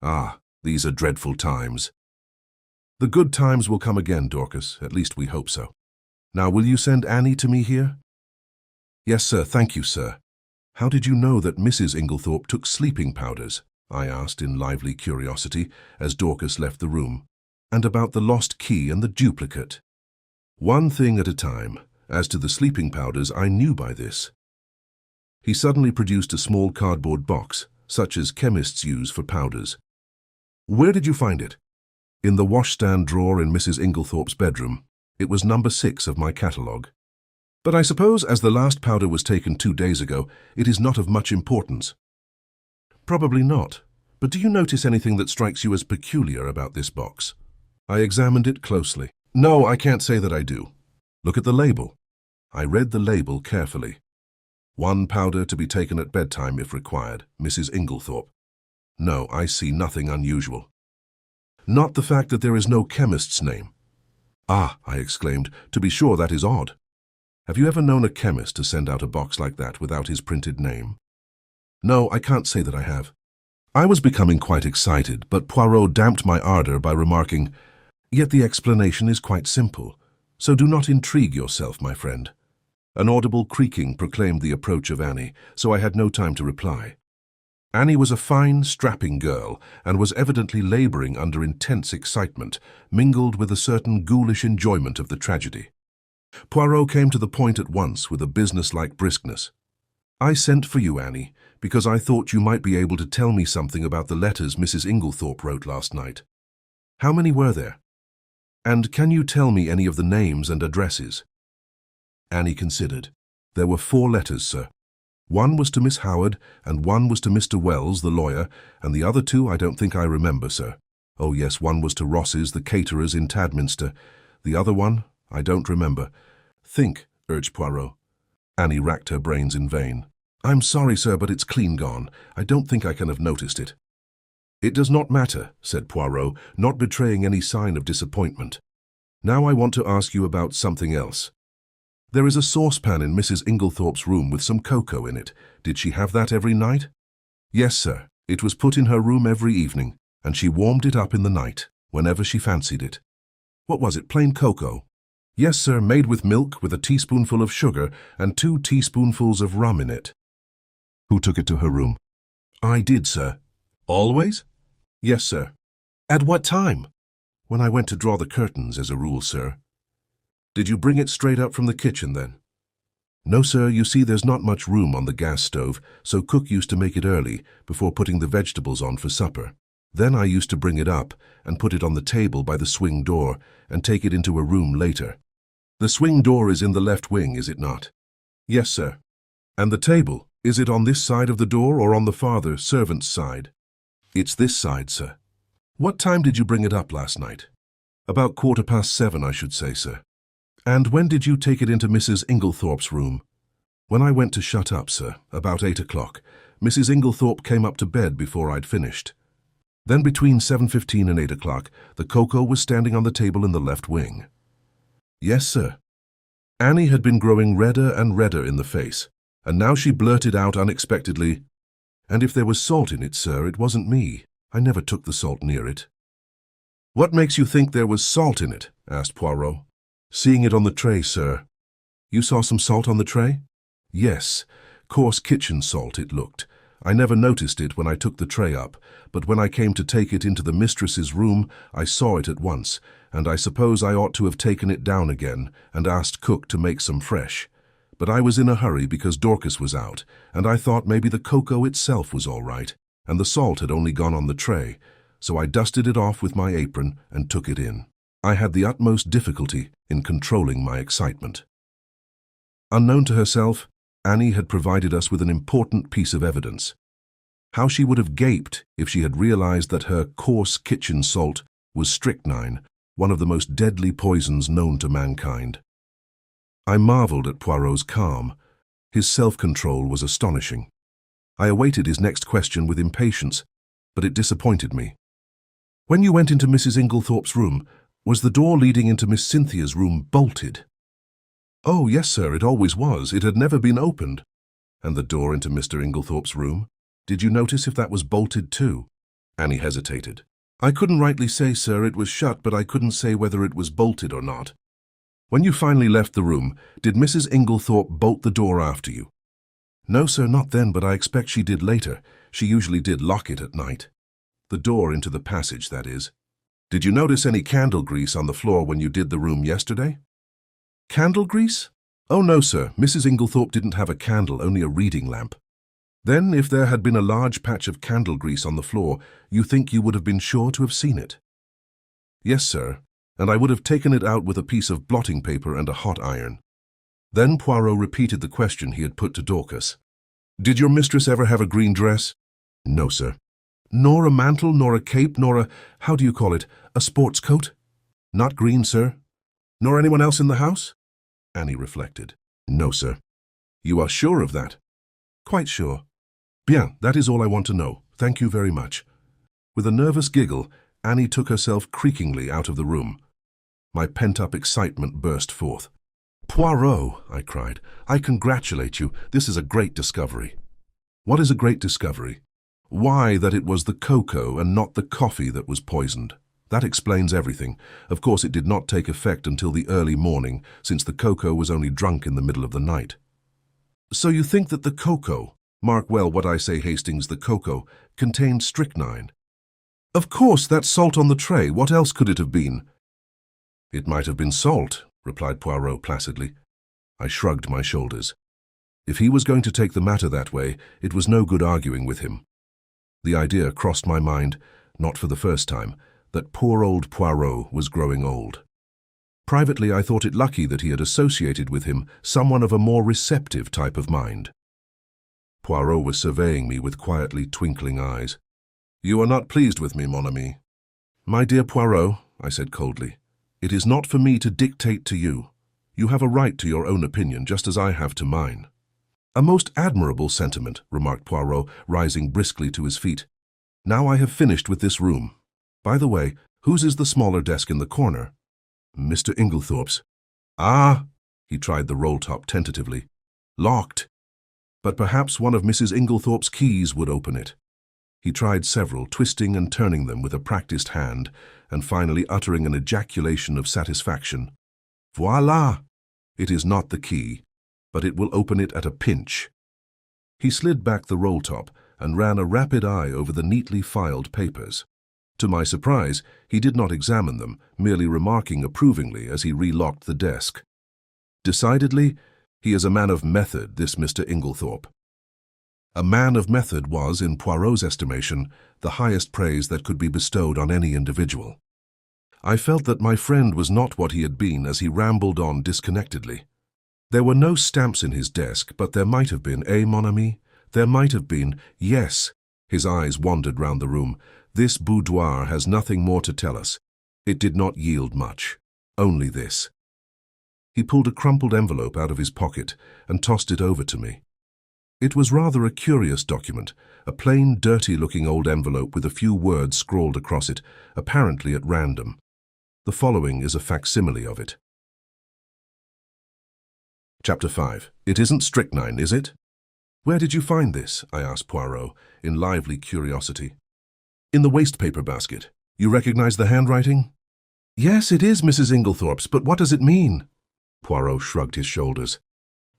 Ah, these are dreadful times." "The good times will come again, Dorcas. At least we hope so. Now, will you send Annie to me here?" "Yes, sir. Thank you, sir." "How did you know that Mrs. Inglethorp took sleeping powders?" I asked in lively curiosity as Dorcas left the room. "And about the lost key and the duplicate?" "One thing at a time. As to the sleeping powders, I knew by this." He suddenly produced a small cardboard box, such as chemists use for powders. "Where did you find it?" "In the washstand drawer in Mrs. Inglethorpe's bedroom. It was number 6 of my catalogue." "But I suppose, as the last powder was taken 2 days ago, it is not of much importance." "Probably not. But do you notice anything that strikes you as peculiar about this box?" I examined it closely. "No, I can't say that I do." "Look at the label." I read the label carefully. "1 powder to be taken at bedtime if required, Mrs. Inglethorpe." "No, I see nothing unusual." "Not the fact that there is no chemist's name." "Ah," I exclaimed, "to be sure, that is odd. Have you ever known a chemist to send out a box like that without his printed name?" "No, I can't say that I have." I was becoming quite excited, but Poirot damped my ardor by remarking, "Yet the explanation is quite simple, so do not intrigue yourself, my friend." An audible creaking proclaimed the approach of Annie, so I had no time to reply. Annie was a fine, strapping girl, and was evidently laboring under intense excitement, mingled with a certain ghoulish enjoyment of the tragedy. Poirot came to the point at once with a businesslike briskness. "I sent for you, Annie, because I thought you might be able to tell me something about the letters Mrs. Inglethorpe wrote last night. How many were there? And can you tell me any of the names and addresses?" Annie considered. "There were 4 letters, sir. 1 was to Miss Howard, and 1 was to Mr. Wells, the lawyer, and the other 2 I don't think I remember, sir. Oh yes, 1 was to Ross's, the caterers in Tadminster. The other one, I don't remember." "Think," urged Poirot. Annie racked her brains in vain. "I'm sorry, sir, but it's clean gone. I don't think I can have noticed it." "It does not matter," said Poirot, not betraying any sign of disappointment. "Now I want to ask you about something else. There is a saucepan in Mrs. Inglethorpe's room with some cocoa in it. Did she have that every night?" "Yes, sir. It was put in her room every evening, and she warmed it up in the night, whenever she fancied it." "What was it, plain cocoa?" "Yes, sir, made with milk, with a teaspoonful of sugar and 2 teaspoonfuls of rum in it." "Who took it to her room?" "I did, sir." "Always?" "Yes, sir." "At what time?" "When I went to draw the curtains, as a rule, sir." "Did you bring it straight up from the kitchen, then?" "No, sir. You see, there's not much room on the gas stove, so cook used to make it early, before putting the vegetables on for supper. Then I used to bring it up and put it on the table by the swing door and take it into a room later." "The swing door is in the left wing, is it not?" "Yes, sir." "And the table, is it on this side of the door or on the farther, servant's side?" "It's this side, sir." "What time did you bring it up last night?" "About 7:15, I should say, sir." And when did you take it into Mrs. Inglethorpe's room? When I went to shut up, sir, about 8 o'clock. Mrs. Inglethorpe came up to bed before I'd finished. Then between 7:15 and 8 o'clock, the cocoa was standing on the table in the left wing. Yes, sir. Annie had been growing redder and redder in the face, and now she blurted out unexpectedly, "And if there was salt in it, sir, it wasn't me. I never took the salt near it." "What makes you think there was salt in it?" asked Poirot. "Seeing it on the tray, sir." "You saw some salt on the tray?" "Yes. Coarse kitchen salt it looked. I never noticed it when I took the tray up, but when I came to take it into the mistress's room, I saw it at once, and I suppose I ought to have taken it down again and asked cook to make some fresh. But I was in a hurry because Dorcas was out, and I thought maybe the cocoa itself was all right, and the salt had only gone on the tray, so I dusted it off with my apron and took it in. I had the utmost difficulty in controlling my excitement. Unknown to herself, Annie had provided us with an important piece of evidence. How she would have gaped if she had realized that her coarse kitchen salt was strychnine, one of the most deadly poisons known to mankind. I marveled at Poirot's calm. His self-control was astonishing. I awaited his next question with impatience, but it disappointed me. "When you went into Mrs. Inglethorpe's room, was the door leading into Miss Cynthia's room bolted?" "Oh, yes, sir, it always was. It had never been opened." "And the door into Mr. Inglethorpe's room? Did you notice if that was bolted too?" Annie hesitated. "I couldn't rightly say, sir. It was shut, but I couldn't say whether it was bolted or not." "When you finally left the room, did Mrs. Inglethorpe bolt the door after you?" "No, sir, not then, but I expect she did later. She usually did lock it at night." "The door into the passage, that is. Did you notice any candle grease on the floor when you did the room yesterday?" "Candle grease? Oh, no, sir. Mrs. Inglethorpe didn't have a candle, only a reading lamp." "Then, if there had been a large patch of candle grease on the floor, you think you would have been sure to have seen it?" "Yes, sir, and I would have taken it out with a piece of blotting paper and a hot iron." Then Poirot repeated the question he had put to Dorcas. "Did your mistress ever have a green dress?" "No, sir." "Nor a mantle, nor a cape, nor a, how do you call it, a sports coat?" "Not green, sir." "Nor anyone else in the house?" Annie reflected. "No, sir." "You are sure of that?" "Quite sure." "Bien, that is all I want to know. Thank you very much." With a nervous giggle, Annie took herself creakingly out of the room. My pent-up excitement burst forth. "Poirot," I cried, "I congratulate you. This is a great discovery." "What is a great discovery?" "Why, that it was the cocoa and not the coffee that was poisoned. That explains everything. Of course, it did not take effect until the early morning, since the cocoa was only drunk in the middle of the night." "So you think that the cocoa, mark well what I say, Hastings, the cocoa, contained strychnine?" "Of course, that salt on the tray. What else could it have been?" "It might have been salt," replied Poirot placidly. I shrugged my shoulders. If he was going to take the matter that way, it was no good arguing with him. The idea crossed my mind, not for the first time, that poor old Poirot was growing old. Privately, I thought it lucky that he had associated with him someone of a more receptive type of mind. Poirot was surveying me with quietly twinkling eyes. "You are not pleased with me, mon ami?" "My dear Poirot," I said coldly, "it is not for me to dictate to you. You have a right to your own opinion, just as I have to mine." "A most admirable sentiment," remarked Poirot, rising briskly to his feet. "Now I have finished with this room. By the way, whose is the smaller desk in the corner?" "Mr. Inglethorpe's." "Ah!" He tried the roll-top tentatively. "Locked. But perhaps one of Mrs. Inglethorpe's keys would open it." He tried several, twisting and turning them with a practiced hand, and finally uttering an ejaculation of satisfaction. "Voila! It is not the key, but it will open it at a pinch." He slid back the roll-top and ran a rapid eye over the neatly filed papers. To my surprise, he did not examine them, merely remarking approvingly as he relocked the desk. Decidedly, he is a man of method, this Mr. Inglethorpe. A man of method was, in Poirot's estimation, the highest praise that could be bestowed on any individual. I felt that my friend was not what he had been as he rambled on disconnectedly. There were no stamps in his desk, but there might have been, mon ami? There might have been, yes. His eyes wandered round the room. This boudoir has nothing more to tell us. It did not yield much. Only this. He pulled a crumpled envelope out of his pocket and tossed it over to me. It was rather a curious document, a plain, dirty-looking old envelope with a few words scrawled across it, apparently at random. The following is a facsimile of it. Chapter 5. It isn't strychnine, is it? Where did you find this? I asked Poirot, in lively curiosity. In the waste-paper basket. You recognize the handwriting? Yes, it is Mrs. Inglethorp's, but what does it mean? Poirot shrugged his shoulders.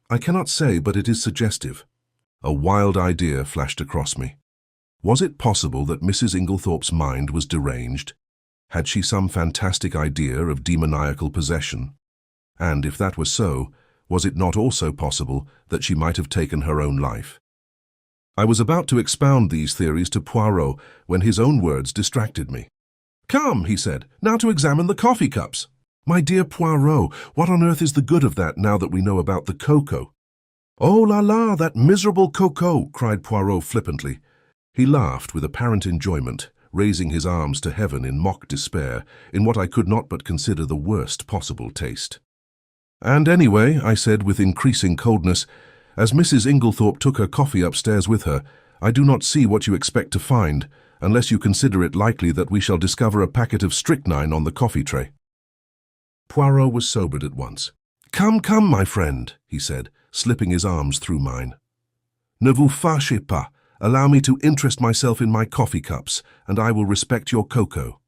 I cannot say, but it is suggestive. A wild idea flashed across me. Was it possible that Mrs. Inglethorp's mind was deranged? Had she some fantastic idea of demoniacal possession? And if that was so, was it not also possible that she might have taken her own life? I was about to expound these theories to Poirot when his own words distracted me. Come, he said, now to examine the coffee cups. My dear Poirot, what on earth is the good of that now that we know about the cocoa? Oh la la, that miserable cocoa, cried Poirot flippantly. He laughed with apparent enjoyment, raising his arms to heaven in mock despair, in what I could not but consider the worst possible taste. And anyway, I said with increasing coldness, as Mrs. Inglethorp took her coffee upstairs with her, I do not see what you expect to find, unless you consider it likely that we shall discover a packet of strychnine on the coffee tray. Poirot was sobered at once. Come, come, my friend, he said, slipping his arms through mine. Ne vous fâchez pas. Allow me to interest myself in my coffee cups, and I will respect your cocoa.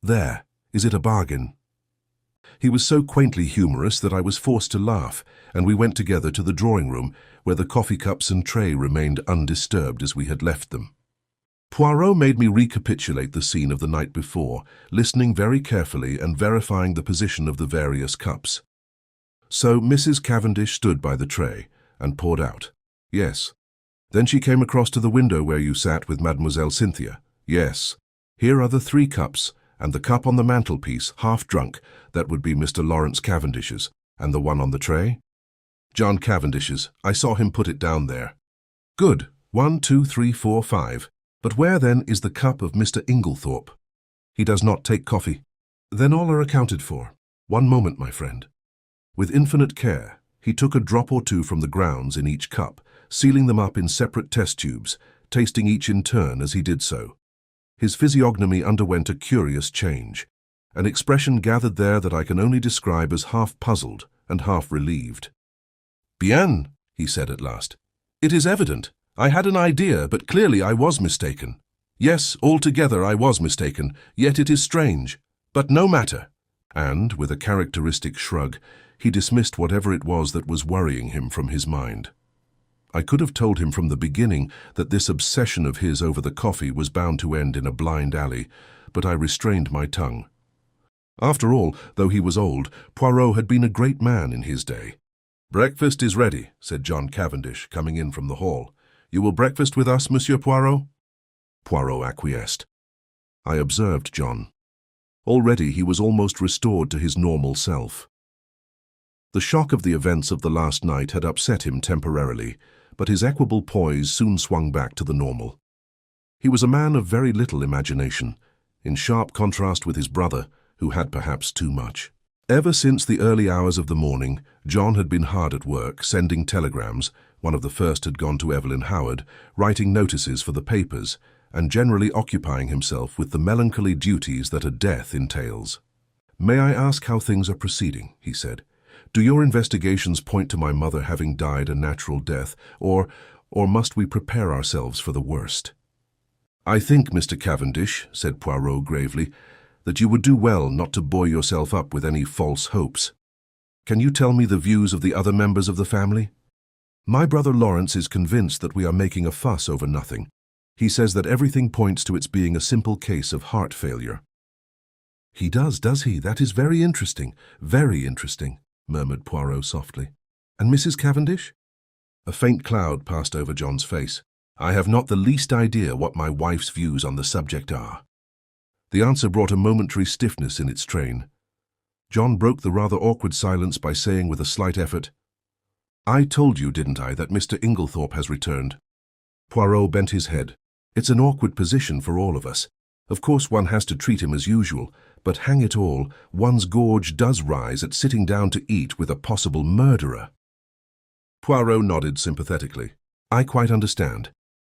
There, is it a bargain? He was so quaintly humorous that I was forced to laugh, and we went together to the drawing-room, where the coffee cups and tray remained undisturbed as we had left them. Poirot made me recapitulate the scene of the night before, listening very carefully and verifying the position of the various cups. So Mrs. Cavendish stood by the tray and poured out. Yes. Then she came across to the window where you sat with Mademoiselle Cynthia. Yes. Here are the 3 cups, and the cup on the mantelpiece, half drunk, that would be Mr. Lawrence Cavendish's, and the one on the tray? John Cavendish's. I saw him put it down there. Good. 1, 2, 3, 4, 5. But where then is the cup of Mr. Inglethorp? He does not take coffee. Then all are accounted for. One moment, my friend. With infinite care, he took a drop or two from the grounds in each cup, sealing them up in separate test tubes, tasting each in turn as he did so. His physiognomy underwent a curious change, an expression gathered there that I can only describe as half puzzled and half relieved. Bien, he said at last. It is evident. I had an idea, but clearly I was mistaken. Yes, altogether I was mistaken, yet it is strange. But no matter. And, with a characteristic shrug, he dismissed whatever it was that was worrying him from his mind. I could have told him from the beginning that this obsession of his over the coffee was bound to end in a blind alley, but I restrained my tongue. After all, though he was old, Poirot had been a great man in his day. Breakfast is ready, said John Cavendish, coming in from the hall. You will breakfast with us, Monsieur Poirot? Poirot acquiesced. I observed John. Already he was almost restored to his normal self. The shock of the events of the last night had upset him temporarily, but his equable poise soon swung back to the normal. He was a man of very little imagination, in sharp contrast with his brother, who had perhaps too much. Ever since the early hours of the morning, John had been hard at work, sending telegrams. One of the first had gone to Evelyn Howard, writing notices for the papers, and generally occupying himself with the melancholy duties that a death entails. May I ask how things are proceeding, he said. Do your investigations point to my mother having died a natural death, or must we prepare ourselves for the worst? I think, Mr. Cavendish, said Poirot gravely, that you would do well not to buoy yourself up with any false hopes. Can you tell me the views of the other members of the family? My brother Lawrence is convinced that we are making a fuss over nothing. He says that everything points to its being a simple case of heart failure. He does he? That is very interesting, murmured Poirot softly. And Mrs. Cavendish? A faint cloud passed over John's face. I have not the least idea what my wife's views on the subject are. The answer brought a momentary stiffness in its train. John broke the rather awkward silence by saying with a slight effort, I told you, didn't I, that Mr. Inglethorp has returned? Poirot bent his head. It's an awkward position for all of us. Of course one has to treat him as usual, But hang it all, one's gorge does rise at sitting down to eat with a possible murderer. Poirot nodded sympathetically. I quite understand.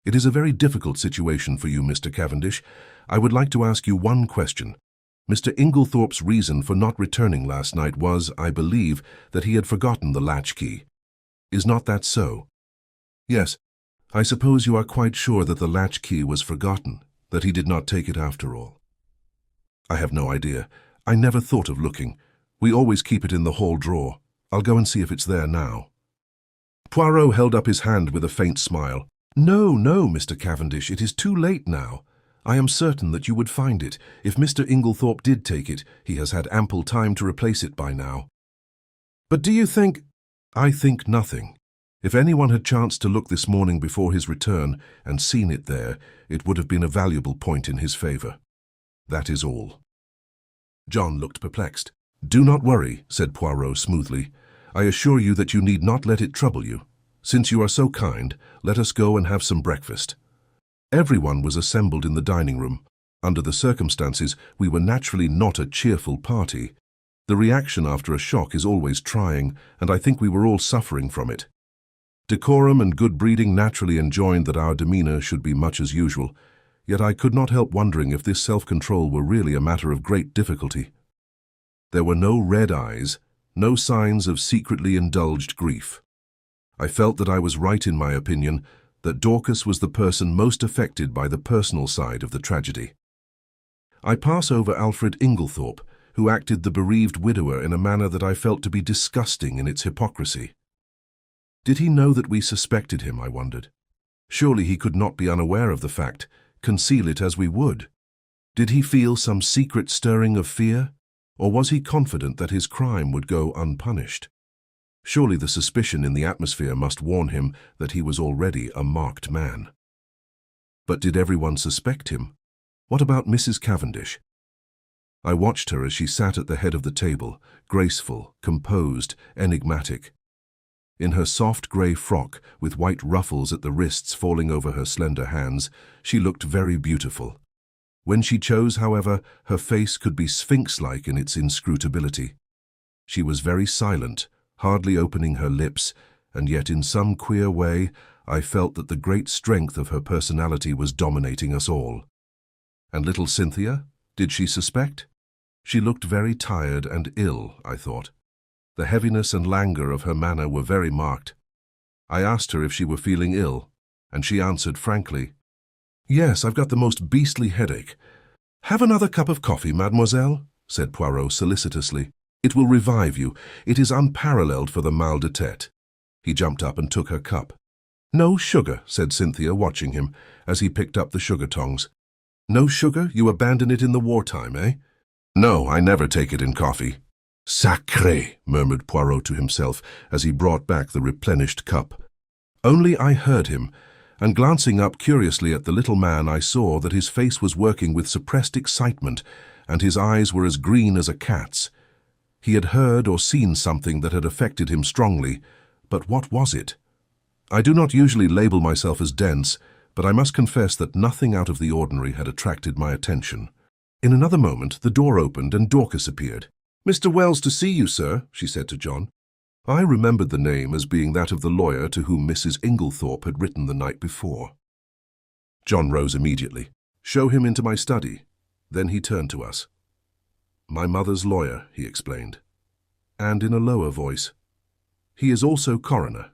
It is a very difficult situation for you, Mr. Cavendish. I would like to ask you one question. Mr. Inglethorpe's reason for not returning last night was, I believe, that he had forgotten the latchkey. Is not that so? Yes. I suppose you are quite sure that the latchkey was forgotten, that he did not take it after all. I have no idea. I never thought of looking. We always keep it in the hall drawer. I'll go and see if it's there now. Poirot held up his hand with a faint smile. No, Mr. Cavendish, it is too late now. I am certain that you would find it. If Mr. Inglethorpe did take it, he has had ample time to replace it by now. But do you think— I think nothing. If anyone had chanced to look this morning before his return and seen it there, it would have been a valuable point in his favor. That is all. John looked perplexed. Do not worry, said Poirot smoothly. I assure you that you need not let it trouble you. Since you are so kind, let us go and have some breakfast. Everyone was assembled in the dining room. Under the circumstances, we were naturally not a cheerful party. The reaction after a shock is always trying, and I think we were all suffering from it. Decorum and good breeding naturally enjoined that our demeanor should be much as usual, yet I could not help wondering if this self-control were really a matter of great difficulty. There were no red eyes, no signs of secretly indulged grief. I felt that I was right in my opinion, that Dorcas was the person most affected by the personal side of the tragedy. I pass over Alfred Inglethorpe, who acted the bereaved widower in a manner that I felt to be disgusting in its hypocrisy. Did he know that we suspected him, I wondered? Surely he could not be unaware of the fact, conceal it as we would. Did he feel some secret stirring of fear, or was he confident that his crime would go unpunished? Surely the suspicion in the atmosphere must warn him that he was already a marked man. But did everyone suspect him? What about Mrs. Cavendish? I watched her as she sat at the head of the table, graceful, composed, enigmatic. In her soft grey frock, with white ruffles at the wrists falling over her slender hands, she looked very beautiful. When she chose, however, her face could be sphinx-like in its inscrutability. She was very silent, hardly opening her lips, and yet in some queer way I felt that the great strength of her personality was dominating us all. And little Cynthia? Did she suspect? She looked very tired and ill, I thought. The heaviness and languor of her manner were very marked. I asked her if she were feeling ill, and she answered frankly, Yes, I've got the most beastly headache. Have another cup of coffee, mademoiselle, said Poirot solicitously. It will revive you. It is unparalleled for the mal de tête. He jumped up and took her cup. No sugar, said Cynthia, watching him, as he picked up the sugar tongs. No sugar? You abandon it in the wartime, eh? No, I never take it in coffee. Sacré, murmured Poirot to himself, as he brought back the replenished cup. Only I heard him, and glancing up curiously at the little man, I saw that his face was working with suppressed excitement, and his eyes were as green as a cat's. He had heard or seen something that had affected him strongly, but what was it? I do not usually label myself as dense, but I must confess that nothing out of the ordinary had attracted my attention. In another moment, the door opened and Dorcas appeared. Mr. Wells to see you, sir, she said to John. I remembered the name as being that of the lawyer to whom Mrs. Inglethorpe had written the night before. John rose immediately. Show him into my study. Then he turned to us. My mother's lawyer, he explained, and in a lower voice. He is also coroner,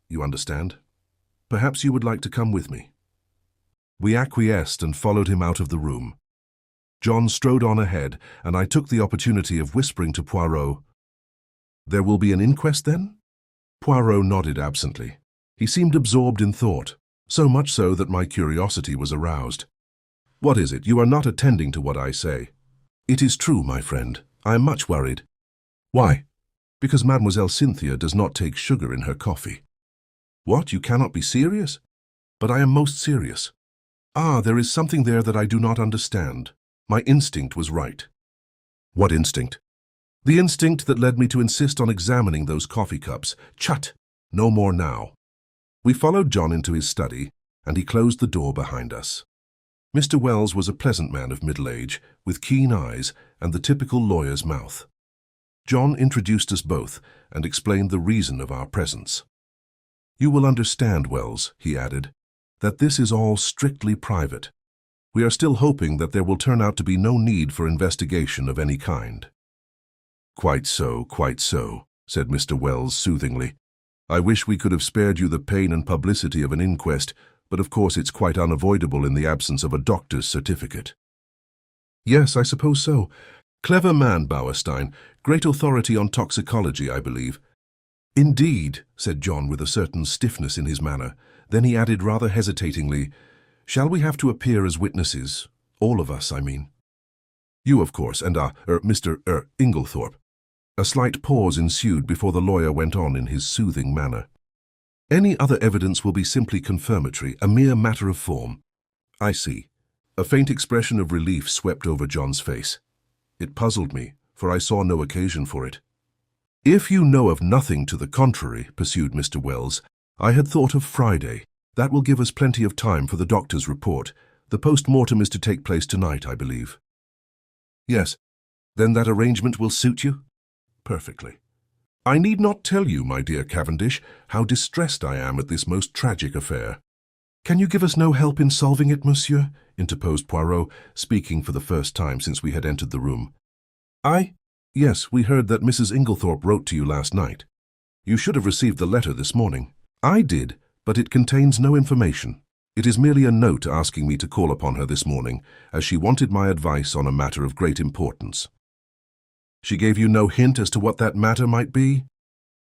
you understand. Perhaps you would like to come with me. We acquiesced and followed him out of the room. John strode on ahead, and I took the opportunity of whispering to Poirot, There will be an inquest, then? Poirot nodded absently. He seemed absorbed in thought, so much so that my curiosity was aroused. What is it? You are not attending to what I say. It is true, my friend. I am much worried. Why? Because Mademoiselle Cynthia does not take sugar in her coffee. What? You cannot be serious? But I am most serious. Ah, there is something there that I do not understand. My instinct was right. What instinct? The instinct that led me to insist on examining those coffee cups. Chut! No more now. We followed John into his study, and he closed the door behind us. Mr. Wells was a pleasant man of middle age, with keen eyes and the typical lawyer's mouth. John introduced us both and explained the reason of our presence. "You will understand, Wells," he added, "that this is all strictly private. We are still hoping that there will turn out to be no need for investigation of any kind." Quite so," said Mr. Wells soothingly. "I wish we could have spared you the pain and publicity of an inquest, but of course it's quite unavoidable in the absence of a doctor's certificate." "Yes, I suppose so. Clever man, Bauerstein. Great authority on toxicology, I believe." "Indeed," said John with a certain stiffness in his manner. Then he added rather hesitatingly, "Shall we have to appear as witnesses? All of us, I mean." "You, of course, and Mr. Inglethorp." A slight pause ensued before the lawyer went on in his soothing manner. "Any other evidence will be simply confirmatory, a mere matter of form." "I see." A faint expression of relief swept over John's face. It puzzled me, for I saw no occasion for it. "If you know of nothing to the contrary," pursued Mr. Wells, "I had thought of Friday. That will give us plenty of time for the doctor's report. The post-mortem is to take place tonight, I believe." "Yes. Then that arrangement will suit you?" "Perfectly. I need not tell you, my dear Cavendish, how distressed I am at this most tragic affair." "Can you give us no help in solving it, monsieur?" interposed Poirot, speaking for the first time since we had entered the room. "Yes, we heard that Mrs. Inglethorp wrote to you last night. You should have received the letter this morning." "I did, but it contains no information. It is merely a note asking me to call upon her this morning, as she wanted my advice on a matter of great importance." "She gave you no hint as to what that matter might be?"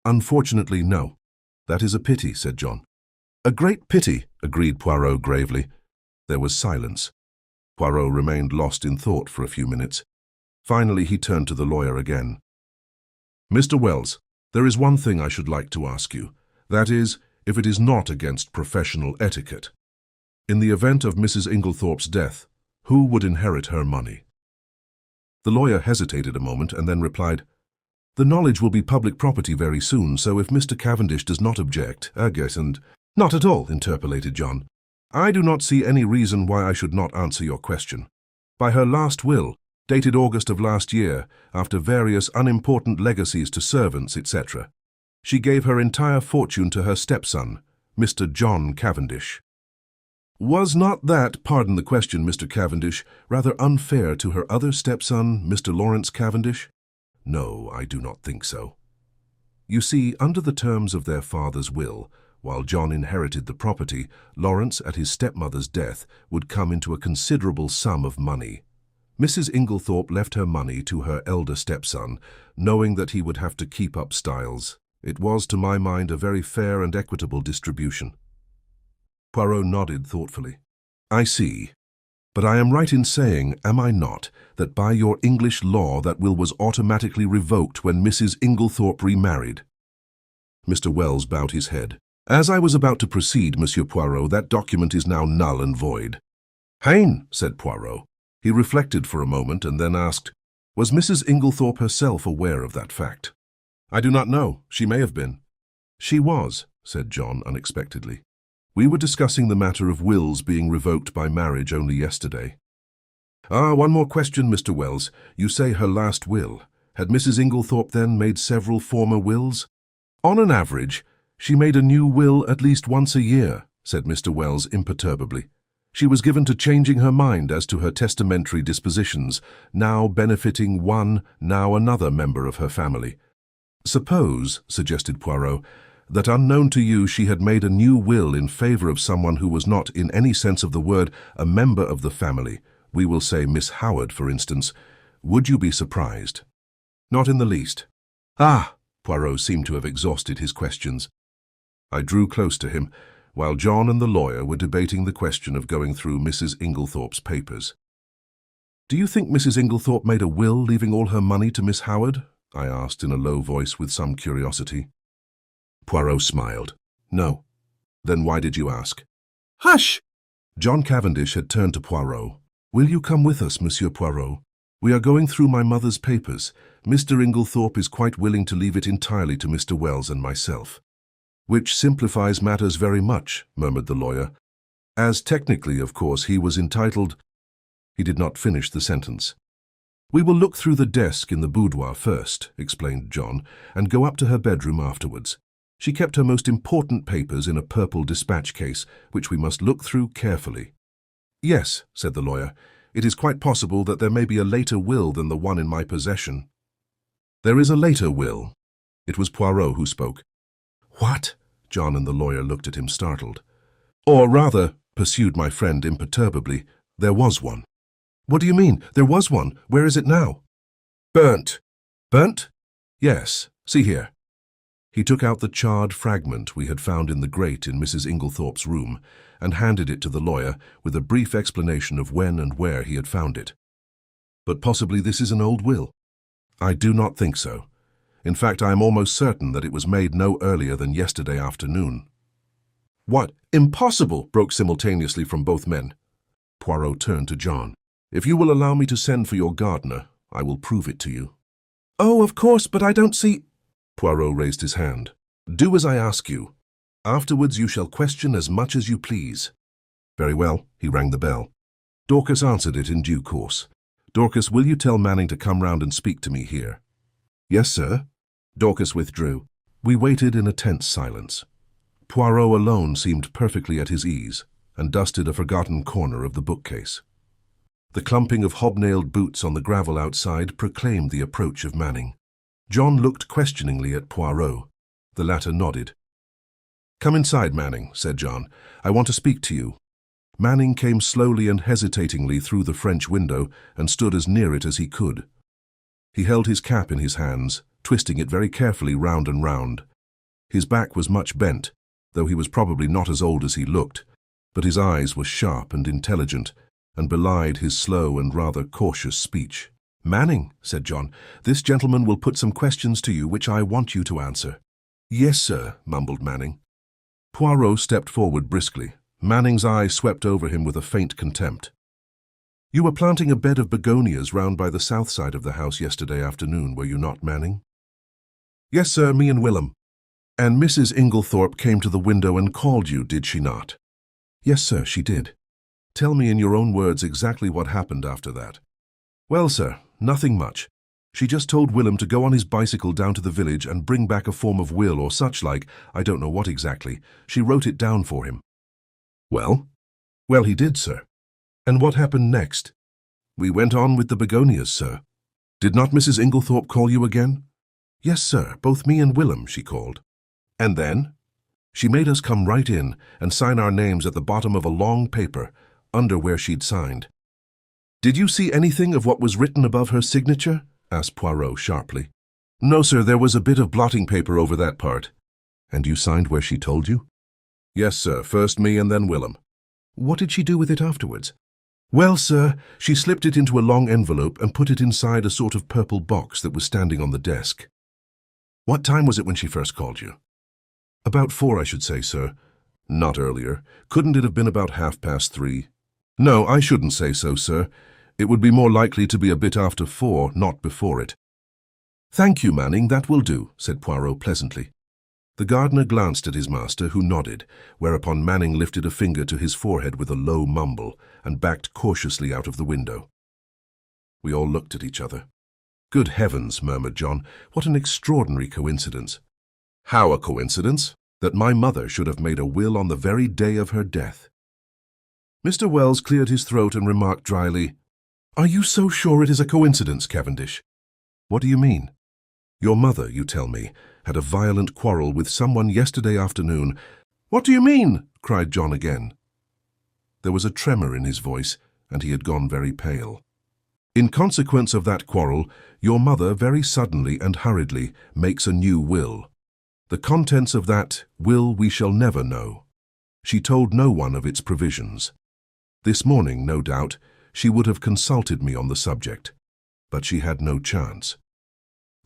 "Unfortunately, no." "That is a pity," said John. "A great pity," agreed Poirot gravely. There was silence. Poirot remained lost in thought for a few minutes. Finally, he turned to the lawyer again. "Mr. Wells, there is one thing I should like to ask you. That is, if it is not against professional etiquette. In the event of Mrs. Inglethorpe's death, who would inherit her money?" The lawyer hesitated a moment and then replied, "The knowledge will be public property very soon, so if Mr. Cavendish does not object, and—" "Not at all," interpolated John. "I do not see any reason why I should not answer your question. By her last will, dated August of last year, after various unimportant legacies to servants, etc., she gave her entire fortune to her stepson, Mr. John Cavendish. Was not that, pardon the question, Mr. Cavendish, rather unfair to her other stepson, Mr. Lawrence Cavendish?" "No, I do not think so. You see, under the terms of their father's will, while John inherited the property, Lawrence, at his stepmother's death, would come into a considerable sum of money. Mrs. Inglethorpe left her money to her elder stepson, knowing that he would have to keep up Styles. It was, to my mind, a very fair and equitable distribution." Poirot nodded thoughtfully. "I see. But I am right in saying, am I not, that by your English law that will was automatically revoked when Mrs. Inglethorpe remarried?" Mr. Wells bowed his head. "As I was about to proceed, Monsieur Poirot, that document is now null and void." "Hein," said Poirot. He reflected for a moment and then asked, "Was Mrs. Inglethorpe herself aware of that fact?" "I do not know. She may have been." "She was," said John unexpectedly. "We were discussing the matter of wills being revoked by marriage only yesterday." One more question, Mr. Wells. You say her last will. Had Mrs. Inglethorpe then made several former wills?" "On an average, she made a new will at least once a year," said Mr. Wells imperturbably. "She was given to changing her mind as to her testamentary dispositions, now benefiting one, now another member of her family." "Suppose," suggested Poirot, "that unknown to you she had made a new will in favor of someone who was not, in any sense of the word, a member of the family, we will say Miss Howard, for instance. Would you be surprised?" "Not in the least." "Ah!" Poirot seemed to have exhausted his questions. I drew close to him, while John and the lawyer were debating the question of going through Mrs. Inglethorpe's papers. "Do you think Mrs. Inglethorpe made a will leaving all her money to Miss Howard?" I asked in a low voice with some curiosity. Poirot smiled. "No." "Then why did you ask?" "Hush!" John Cavendish had turned to Poirot. "Will you come with us, Monsieur Poirot? We are going through my mother's papers. Mr. Inglethorpe is quite willing to leave it entirely to Mr. Wells and myself." "Which simplifies matters very much," murmured the lawyer. "As technically, of course, he was entitled—" He did not finish the sentence. "We will look through the desk in the boudoir first," explained John, "and go up to her bedroom afterwards. She kept her most important papers in a purple dispatch case, which we must look through carefully." "Yes," said the lawyer, "it is quite possible that there may be a later will than the one in my possession." "There is a later will." It was Poirot who spoke. "What?" John and the lawyer looked at him startled. "Or rather," pursued my friend imperturbably, "there was one." "What do you mean? There was one? Where is it now?" "Burnt." "Burnt?" "Yes. See here." He took out the charred fragment we had found in the grate in Mrs. Inglethorp's room and handed it to the lawyer with a brief explanation of when and where he had found it. "But possibly this is an old will." "I do not think so. In fact, I am almost certain that it was made no earlier than yesterday afternoon." "What? Impossible!" broke simultaneously from both men. Poirot turned to John. "If you will allow me to send for your gardener, I will prove it to you." "Oh, of course, but I don't see—" Poirot raised his hand. "Do as I ask you. Afterwards you shall question as much as you please." "Very well." He rang the bell. Dorcas answered it in due course. "Dorcas, will you tell Manning to come round and speak to me here?" "Yes, sir." Dorcas withdrew. We waited in a tense silence. Poirot alone seemed perfectly at his ease and dusted a forgotten corner of the bookcase. The clumping of hobnailed boots on the gravel outside proclaimed the approach of Manning. John looked questioningly at Poirot. The latter nodded. "Come inside, Manning," said John. "I want to speak to you." Manning came slowly and hesitatingly through the French window and stood as near it as he could. He held his cap in his hands, twisting it very carefully round and round. His back was much bent, though he was probably not as old as he looked, but his eyes were sharp and intelligent, and belied his slow and rather cautious speech. "Manning," said John, "this gentleman will put some questions to you which I want you to answer." "Yes, sir," mumbled Manning. Poirot stepped forward briskly. Manning's eye swept over him with a faint contempt. "You were planting a bed of begonias round by the south side of the house yesterday afternoon, were you not, Manning?" "Yes, sir, me and Willem." "And Mrs. Inglethorp came to the window and called you, did she not?" "Yes, sir, she did." "Tell me in your own words exactly what happened after that." "Well, sir, nothing much. She just told Willem to go on his bicycle down to the village and bring back a form of will or such like, I don't know what exactly. She wrote it down for him." "Well?" "Well, he did, sir." "And what happened next?" "We went on with the begonias, sir." "Did not Mrs. Inglethorp call you again?" "Yes, sir, both me and Willem, she called." "And then?" "She made us come right in and sign our names at the bottom of a long paper, under where she'd signed." "Did you see anything of what was written above her signature?" asked Poirot sharply. "No, sir, there was a bit of blotting paper over that part." "And you signed where she told you?" "Yes, sir, first me and then Willem." "What did she do with it afterwards?" "Well, sir, she slipped it into a long envelope and put it inside a sort of purple box that was standing on the desk." "What time was it when she first called you?" "About 4, I should say, sir." "Not earlier. Couldn't it have been about 3:30? "No, I shouldn't say so, sir. It would be more likely to be a bit after 4, not before it." "Thank you, Manning, that will do," said Poirot pleasantly. The gardener glanced at his master, who nodded, whereupon Manning lifted a finger to his forehead with a low mumble and backed cautiously out of the window. We all looked at each other. "Good heavens," murmured John, "what an extraordinary coincidence." "How a coincidence?" "That my mother should have made a will on the very day of her death." Mr. Wells cleared his throat and remarked dryly, "Are you so sure it is a coincidence, Cavendish?" "What do you mean?" "Your mother, you tell me, had a violent quarrel with someone yesterday afternoon." "What do you mean?" cried John again. There was a tremor in his voice, and he had gone very pale. "In consequence of that quarrel, your mother very suddenly and hurriedly makes a new will. The contents of that will we shall never know. She told no one of its provisions. This morning, no doubt, she would have consulted me on the subject, but she had no chance.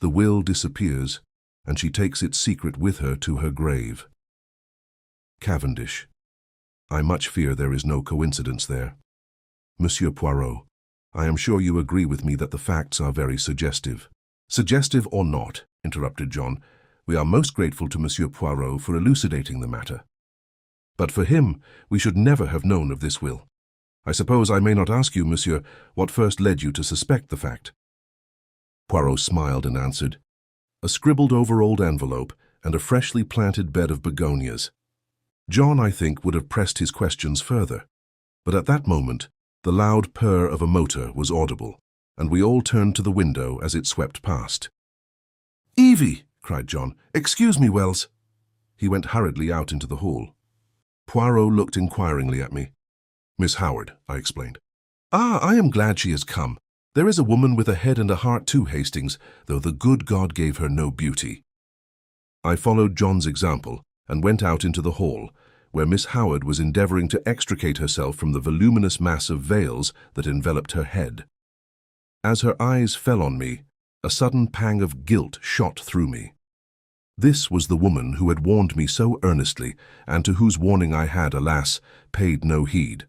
The will disappears, and she takes its secret with her to her grave. Cavendish, I much fear there is no coincidence there. Monsieur Poirot, I am sure you agree with me that the facts are very suggestive." "Suggestive or not," interrupted John, "we are most grateful to Monsieur Poirot for elucidating the matter. But for him, we should never have known of this will. I suppose I may not ask you, monsieur, what first led you to suspect the fact?" Poirot smiled and answered. A scribbled-over old envelope and a freshly planted bed of begonias. John, I think, would have pressed his questions further, but at that moment the loud purr of a motor was audible, and we all turned to the window as it swept past. "Evie!" cried John. "Excuse me, Wells." He went hurriedly out into the hall. Poirot looked inquiringly at me. "Miss Howard," I explained. "Ah, I am glad she has come. There is a woman with a head and a heart too, Hastings, though the good God gave her no beauty." I followed John's example and went out into the hall, where Miss Howard was endeavoring to extricate herself from the voluminous mass of veils that enveloped her head. As her eyes fell on me, a sudden pang of guilt shot through me. This was the woman who had warned me so earnestly, and to whose warning I had, alas, paid no heed.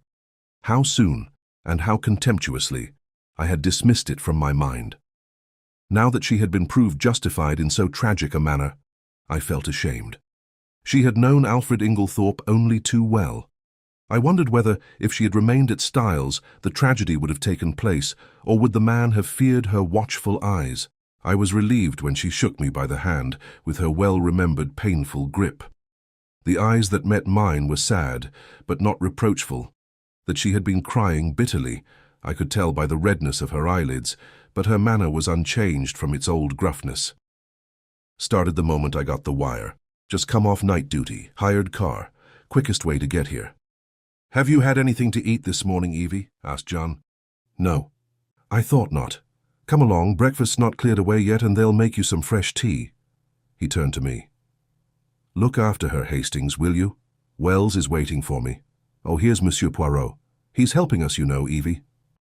How soon, and how contemptuously, I had dismissed it from my mind. Now that she had been proved justified in so tragic a manner, I felt ashamed. She had known Alfred Inglethorp only too well. I wondered whether, if she had remained at Styles, the tragedy would have taken place, or would the man have feared her watchful eyes. I was relieved when she shook me by the hand with her well-remembered painful grip. The eyes that met mine were sad, but not reproachful. That she had been crying bitterly, I could tell by the redness of her eyelids, but her manner was unchanged from its old gruffness. "Started the moment I got the wire. Just come off night duty, hired car, quickest way to get here." "Have you had anything to eat this morning, Evie?" asked John. "No." "I thought not. Come along, breakfast's not cleared away yet and they'll make you some fresh tea." He turned to me. "Look after her, Hastings, will you? Wells is waiting for me. Oh, here's Monsieur Poirot. He's helping us, you know, Evie."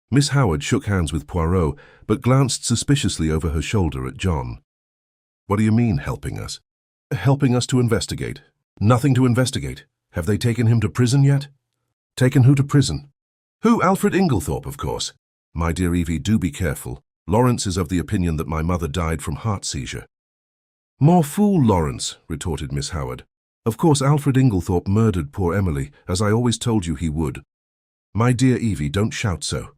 Miss Howard shook hands with Poirot, but glanced suspiciously over her shoulder at John. "What do you mean, helping us?" "Helping us to investigate." "Nothing to investigate. Have they taken him to prison yet?" "Taken who to prison?" "Who? Alfred Inglethorp, of course." "My dear Evie, do be careful. Lawrence is of the opinion that my mother died from heart seizure." "More fool, Lawrence," retorted Miss Howard. "Of course Alfred Inglethorp murdered poor Emily, as I always told you he would." "My dear Evie, don't shout so.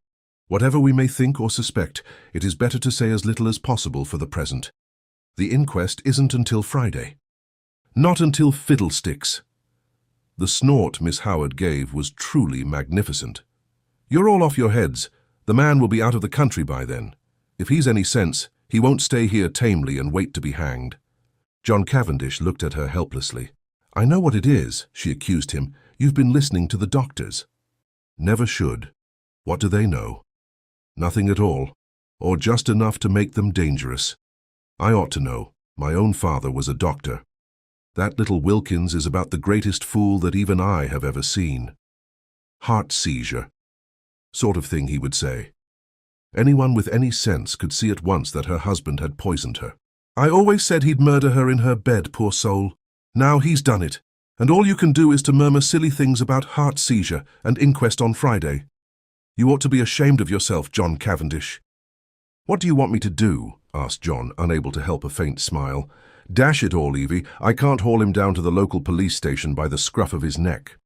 Whatever we may think or suspect, it is better to say as little as possible for the present. The inquest isn't until Friday." "Not until fiddlesticks." The snort Miss Howard gave was truly magnificent. "You're all off your heads. The man will be out of the country by then. If he's any sense, he won't stay here tamely and wait to be hanged." John Cavendish looked at her helplessly. "I know what it is," she accused him. "You've been listening to the doctors." "Never should. What do they know? Nothing at all, or just enough to make them dangerous. I ought to know. My own father was a doctor. That little Wilkins is about the greatest fool that even I have ever seen. Heart seizure. Sort of thing he would say. Anyone with any sense could see at once that her husband had poisoned her. I always said he'd murder her in her bed, poor soul. Now he's done it, and all you can do is to murmur silly things about heart seizure and inquest on Friday. You ought to be ashamed of yourself, John Cavendish." "What do you want me to do?" asked John, unable to help a faint smile. "Dash it all, Evie, I can't haul him down to the local police station by the scruff of his neck."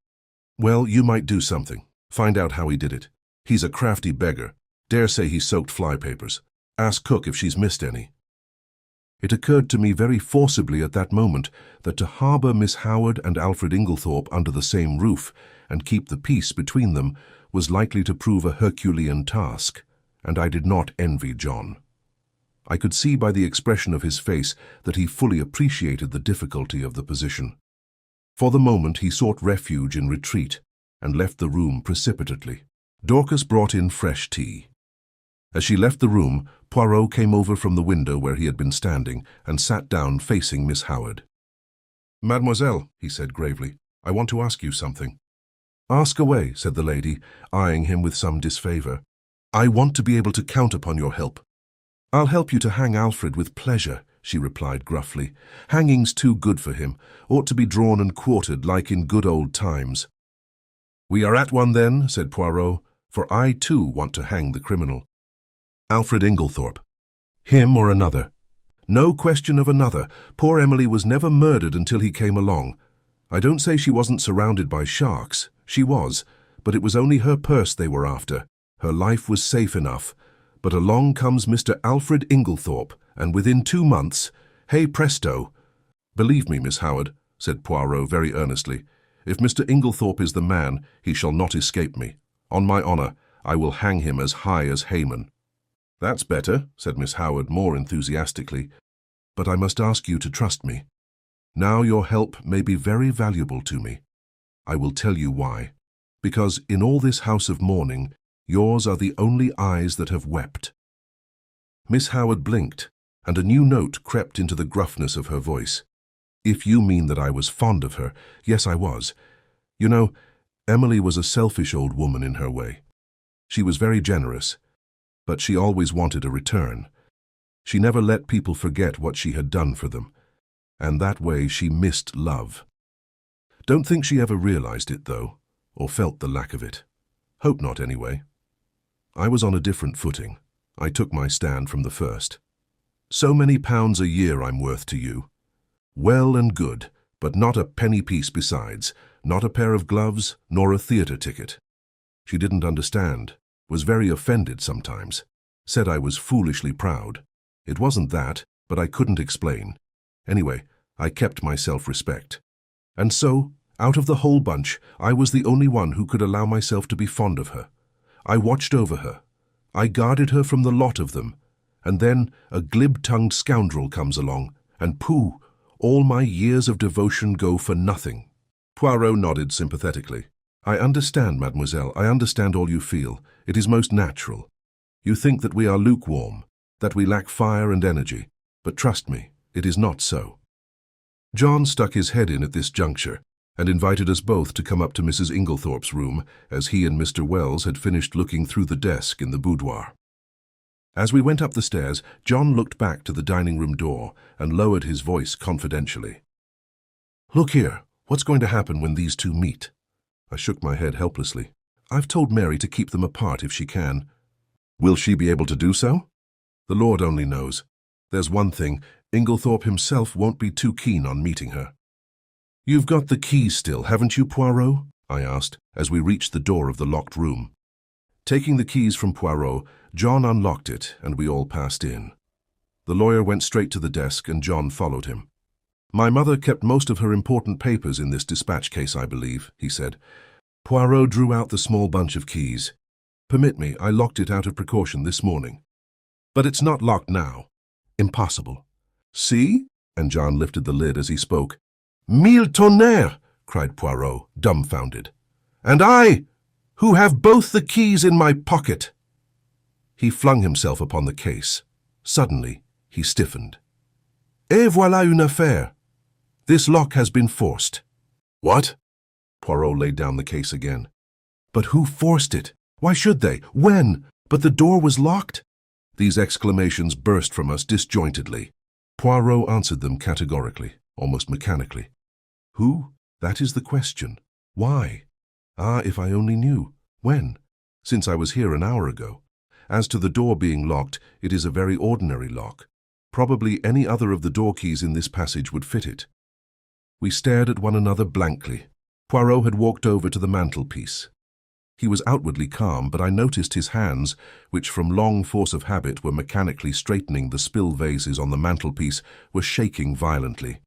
"Well, you might do something. Find out how he did it. He's a crafty beggar. Dare say he soaked flypapers. Ask Cook if she's missed any." It occurred to me very forcibly at that moment that to harbour Miss Howard and Alfred Inglethorp under the same roof and keep the peace between them was likely to prove a Herculean task, and I did not envy John. I could see by the expression of his face that he fully appreciated the difficulty of the position. For the moment he sought refuge in retreat and left the room precipitately. Dorcas brought in fresh tea. As she left the room, Poirot came over from the window where he had been standing and sat down facing Miss Howard. "Mademoiselle," he said gravely, "I want to ask you something." "Ask away," said the lady, eyeing him with some disfavour. "I want to be able to count upon your help." "I'll help you to hang Alfred with pleasure," she replied gruffly. "Hanging's too good for him, ought to be drawn and quartered like in good old times." "We are at one then," said Poirot, "for I too want to hang the criminal." "Alfred Inglethorp." "Him or another?" "No question of another. Poor Emily was never murdered until he came along. I don't say she wasn't surrounded by sharks. She was, but it was only her purse they were after. Her life was safe enough. But along comes Mr. Alfred Inglethorp, and within 2 months, hey presto! Believe me, Miss Howard, said Poirot very earnestly, if Mr. Inglethorp is the man, he shall not escape me. On my honour, I will hang him as high as Haman. That's better, said Miss Howard more enthusiastically, but I must ask you to trust me. Now your help may be very valuable to me. I will tell you why. Because in all this house of mourning, yours are the only eyes that have wept. Miss Howard blinked, and a new note crept into the gruffness of her voice. If you mean that I was fond of her, yes, I was. You know, Emily was a selfish old woman in her way. She was very generous, but she always wanted a return. She never let people forget what she had done for them, and that way she missed love. Don't think she ever realized it, though, or felt the lack of it. Hope not, anyway. I was on a different footing. I took my stand from the first. So many pounds a year I'm worth to you. Well and good, but not a penny piece besides, not a pair of gloves, nor a theatre ticket. She didn't understand, was very offended sometimes, said I was foolishly proud. It wasn't that, but I couldn't explain. Anyway, I kept my self-respect. And so, out of the whole bunch, I was the only one who could allow myself to be fond of her. I watched over her. I guarded her from the lot of them. And then a glib-tongued scoundrel comes along, and pooh, all my years of devotion go for nothing. Poirot nodded sympathetically. I understand, mademoiselle, I understand all you feel. It is most natural. You think that we are lukewarm, that we lack fire and energy, but trust me, it is not so. John stuck his head in at this juncture, and invited us both to come up to Mrs. Inglethorpe's room, as he and Mr. Wells had finished looking through the desk in the boudoir. As we went up the stairs, John looked back to the dining-room door and lowered his voice confidentially. Look here, what's going to happen when these two meet? I shook my head helplessly. I've told Mary to keep them apart if she can. Will she be able to do so? The Lord only knows. There's one thing, Inglethorpe himself won't be too keen on meeting her. You've got the keys still, haven't you, Poirot? I asked, as we reached the door of the locked room. Taking the keys from Poirot, John unlocked it, and we all passed in. The lawyer went straight to the desk, and John followed him. My mother kept most of her important papers in this dispatch case, I believe, he said. Poirot drew out the small bunch of keys. Permit me, I locked it out of precaution this morning. But it's not locked now. Impossible. See? And John lifted the lid as he spoke. Mille tonnerres! Cried Poirot, dumbfounded. And I, who have both the keys in my pocket! He flung himself upon the case. Suddenly, he stiffened. Et voilà une affaire. This lock has been forced. What? Poirot laid down the case again. But who forced it? Why should they? When? But the door was locked? These exclamations burst from us disjointedly. Poirot answered them categorically, almost mechanically. Who? That is the question. Why? Ah, if I only knew. When? Since I was here an hour ago. As to the door being locked, it is a very ordinary lock. Probably any other of the door keys in this passage would fit it. We stared at one another blankly. Poirot had walked over to the mantelpiece. He was outwardly calm, but I noticed his hands, which from long force of habit were mechanically straightening the spill vases on the mantelpiece, were shaking violently.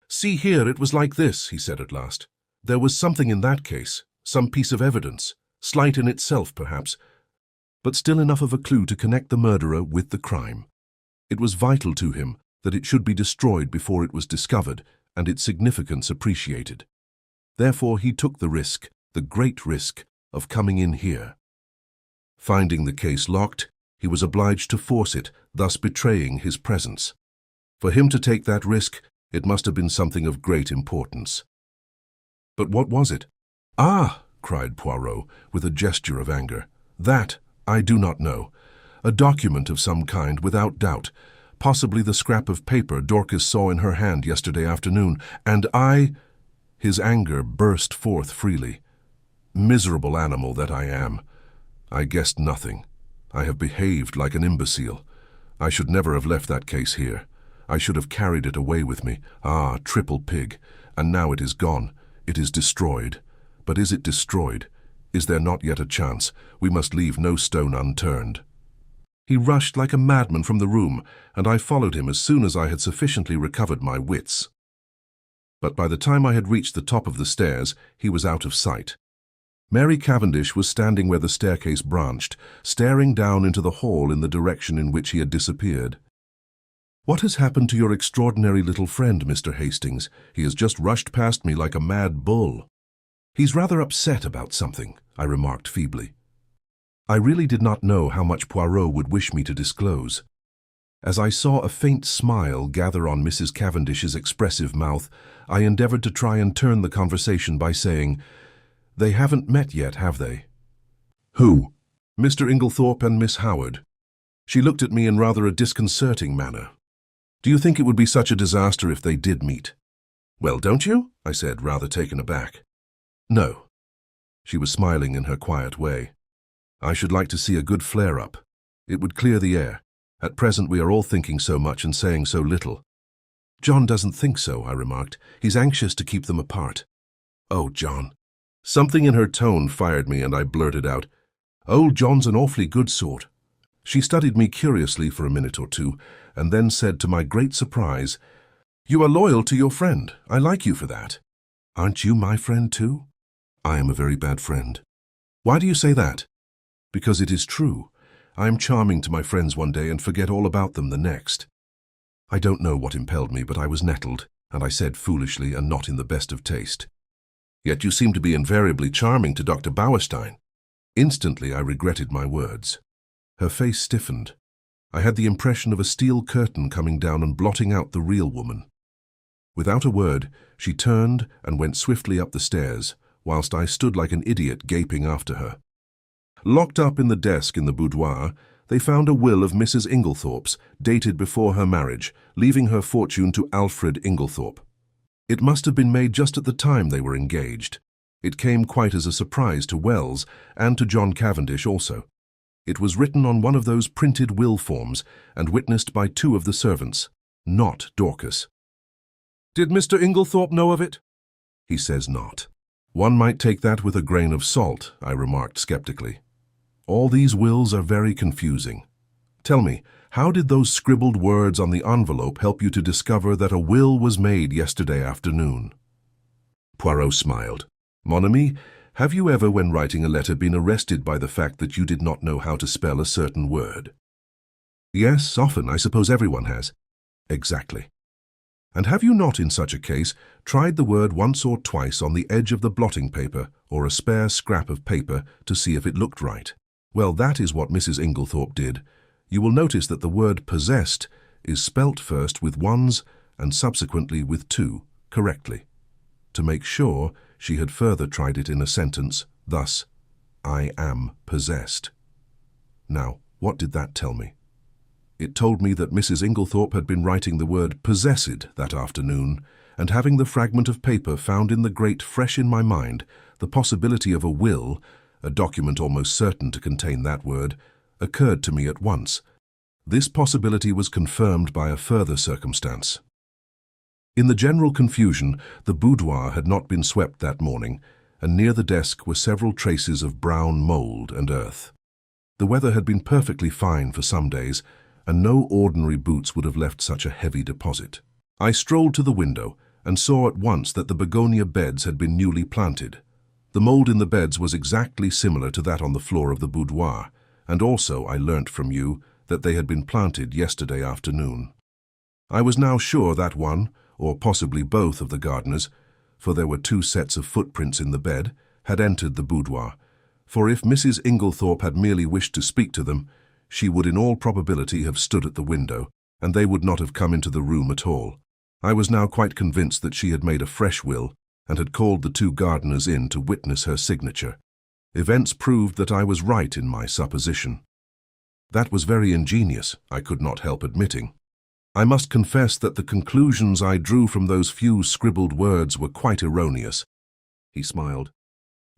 See here, it was like this, he said at last. There was something in that case, some piece of evidence, slight in itself perhaps, but still enough of a clue to connect the murderer with the crime. It was vital to him that it should be destroyed before it was discovered and its significance appreciated. Therefore he took the risk, the great risk, of coming in here. Finding the case locked, he was obliged to force it, thus betraying his presence. For him to take that risk, it must have been something of great importance. But what was it? Ah, cried Poirot, with a gesture of anger. That I do not know. A document of some kind, without doubt. Possibly the scrap of paper Dorcas saw in her hand yesterday afternoon. And I— His anger burst forth freely. Miserable animal that I am. I guessed nothing. I have behaved like an imbecile. I should never have left that case here. I should have carried it away with me. Ah, triple pig. And now it is gone. It is destroyed. But is it destroyed? Is there not yet a chance? We must leave no stone unturned. He rushed like a madman from the room, and I followed him as soon as I had sufficiently recovered my wits. But by the time I had reached the top of the stairs, he was out of sight. Mary Cavendish was standing where the staircase branched, staring down into the hall in the direction in which he had disappeared. "What has happened to your extraordinary little friend, Mr. Hastings? He has just rushed past me like a mad bull." "He's rather upset about something," I remarked feebly. I really did not know how much Poirot would wish me to disclose. As I saw a faint smile gather on Mrs. Cavendish's expressive mouth, I endeavored to try and turn the conversation by saying, "They haven't met yet, have they?" "Who?" "Mr. Inglethorp and Miss Howard." She looked at me in rather a disconcerting manner. "Do you think it would be such a disaster if they did meet?" "Well, don't you?" I said, rather taken aback. "No." She was smiling in her quiet way. "I should like to see a good flare-up. It would clear the air. At present we are all thinking so much and saying so little." "John doesn't think so," I remarked. "He's anxious to keep them apart." "Oh, John." Something in her tone fired me, and I blurted out, "Old John's an awfully good sort." She studied me curiously for a minute or two, and then said to my great surprise, "You are loyal to your friend. I like you for that." "Aren't you my friend too?" "I am a very bad friend." "Why do you say that?" "Because it is true. I am charming to my friends one day and forget all about them the next." I don't know what impelled me, but I was nettled, and I said foolishly and not in the best of taste, "Yet you seem to be invariably charming to Dr. Bauerstein." Instantly I regretted my words. Her face stiffened. I had the impression of a steel curtain coming down and blotting out the real woman. Without a word, she turned and went swiftly up the stairs, whilst I stood like an idiot gaping after her. Locked up in the desk in the boudoir, they found a will of Mrs. Inglethorp's, dated before her marriage, leaving her fortune to Alfred Inglethorp. It must have been made just at the time they were engaged. It came quite as a surprise to Wells and to John Cavendish also. It was written on one of those printed will forms and witnessed by 2 of the servants, not Dorcas. "Did Mr. Inglethorp know of it?" "He says not." "One might take that with a grain of salt," I remarked skeptically. "All these wills are very confusing. Tell me, how did those scribbled words on the envelope help you to discover that a will was made yesterday afternoon?" Poirot smiled. "Mon ami, have you ever, when writing a letter, been arrested by the fact that you did not know how to spell a certain word?" "Yes, often. I suppose everyone has." "Exactly. And have you not, in such a case, tried the word once or twice on the edge of the blotting paper or a spare scrap of paper to see if it looked right? Well, that is what Mrs. Inglethorp did. You will notice that the word possessed is spelt first with ones and subsequently with 2, correctly. To make sure, she had further tried it in a sentence, thus, "I am possessed." Now, what did that tell me? It told me that Mrs. Inglethorp had been writing the word possessed that afternoon, and having the fragment of paper found in the grate fresh in my mind, the possibility of a will, a document almost certain to contain that word, occurred to me at once. This possibility was confirmed by a further circumstance. In the general confusion, the boudoir had not been swept that morning, and near the desk were several traces of brown mould and earth. The weather had been perfectly fine for some days, and no ordinary boots would have left such a heavy deposit. I strolled to the window and saw at once that the begonia beds had been newly planted. The mould in the beds was exactly similar to that on the floor of the boudoir, and also I learnt from you that they had been planted yesterday afternoon. I was now sure that one, or possibly both of the gardeners, for there were 2 sets of footprints in the bed, had entered the boudoir, for if Mrs. Inglethorp had merely wished to speak to them, she would in all probability have stood at the window, and they would not have come into the room at all. I was now quite convinced that she had made a fresh will, and had called the 2 gardeners in to witness her signature. Events proved that I was right in my supposition. That was very ingenious, I could not help admitting. I must confess that the conclusions I drew from those few scribbled words were quite erroneous. He smiled.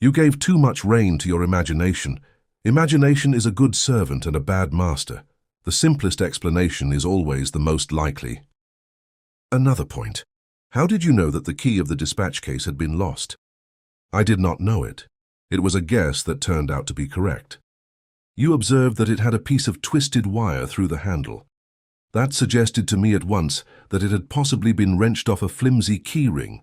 "You gave too much rein to your imagination. Imagination is a good servant and a bad master. The simplest explanation is always the most likely." Another point. How did you know that the key of the dispatch case had been lost? I did not know it. It was a guess that turned out to be correct. You observed that it had a piece of twisted wire through the handle. That suggested to me at once that it had possibly been wrenched off a flimsy key ring.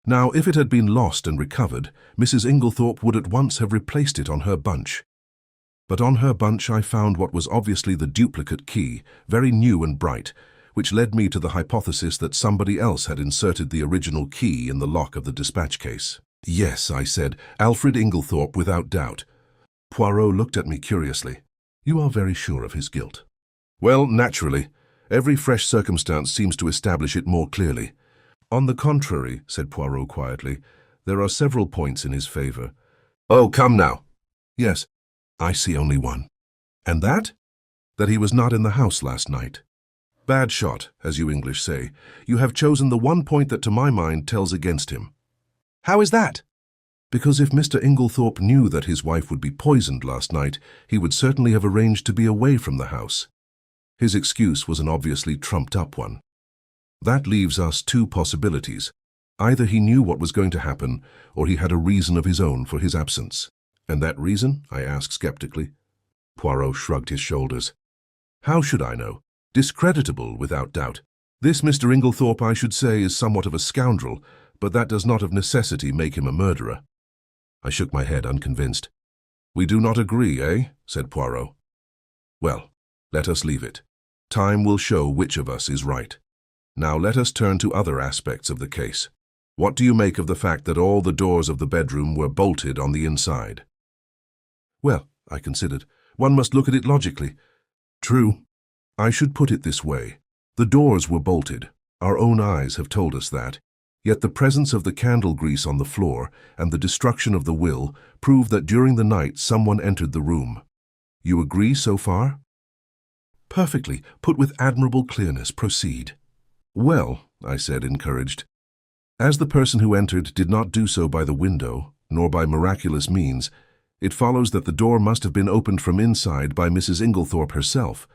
Now, if it had been lost and recovered, Mrs. Inglethorp would at once have replaced it on her bunch. But on her bunch I found what was obviously the duplicate key, very new and bright, which led me to the hypothesis that somebody else had inserted the original key in the lock of the dispatch case. Yes, I said, Alfred Inglethorp without doubt. Poirot looked at me curiously. You are very sure of his guilt? Well, naturally. Every fresh circumstance seems to establish it more clearly. On the contrary, said Poirot quietly, there are several points in his favor. Oh, come now. Yes, I see only one. And that? That he was not in the house last night. Bad shot, as you English say. You have chosen the one point that to my mind tells against him. How is that? Because if Mr. Inglethorp knew that his wife would be poisoned last night, he would certainly have arranged to be away from the house. His excuse was an obviously trumped-up one. That leaves us two possibilities. Either he knew what was going to happen, or he had a reason of his own for his absence. And that reason? I asked skeptically. Poirot shrugged his shoulders. How should I know? Discreditable, without doubt. This Mr. Inglethorp, I should say, is somewhat of a scoundrel, but that does not of necessity make him a murderer. I shook my head, unconvinced. We do not agree, eh? Said Poirot. Well, let us leave it. Time will show which of us is right. Now let us turn to other aspects of the case. What do you make of the fact that all the doors of the bedroom were bolted on the inside? Well, I considered, one must look at it logically. True. I should put it this way. The doors were bolted. Our own eyes have told us that. Yet the presence of the candle grease on the floor and the destruction of the will prove that during the night someone entered the room. You agree so far? Perfectly. Put with admirable clearness. Proceed. Well, I said, encouraged. As the person who entered did not do so by the window, nor by miraculous means, it follows that the door must have been opened from inside by Mrs. Inglethorp herself.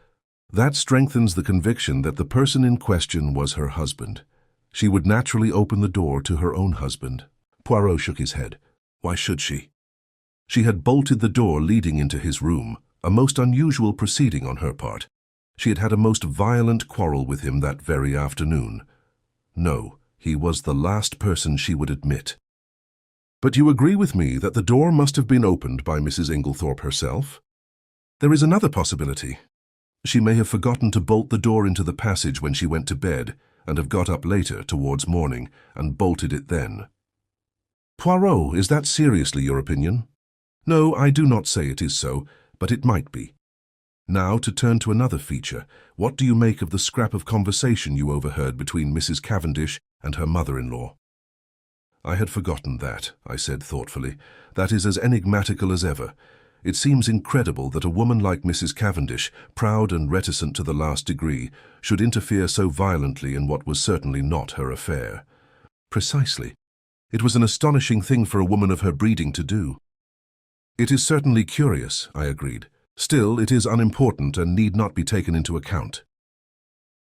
That strengthens the conviction that the person in question was her husband. She would naturally open the door to her own husband. Poirot shook his head. Why should she? She had bolted the door leading into his room, a most unusual proceeding on her part. She had had a most violent quarrel with him that very afternoon. No, he was the last person she would admit. But you agree with me that the door must have been opened by Mrs. Inglethorp herself? There is another possibility. She may have forgotten to bolt the door into the passage when she went to bed, and have got up later, towards morning, and bolted it then. Poirot, is that seriously your opinion? No, I do not say it is so, but it might be. Now, to turn to another feature, what do you make of the scrap of conversation you overheard between Mrs. Cavendish and her mother-in-law? I had forgotten that, I said thoughtfully. That is as enigmatical as ever. It seems incredible that a woman like Mrs. Cavendish, proud and reticent to the last degree, should interfere so violently in what was certainly not her affair. Precisely. It was an astonishing thing for a woman of her breeding to do. It is certainly curious, I agreed. Still, it is unimportant and need not be taken into account.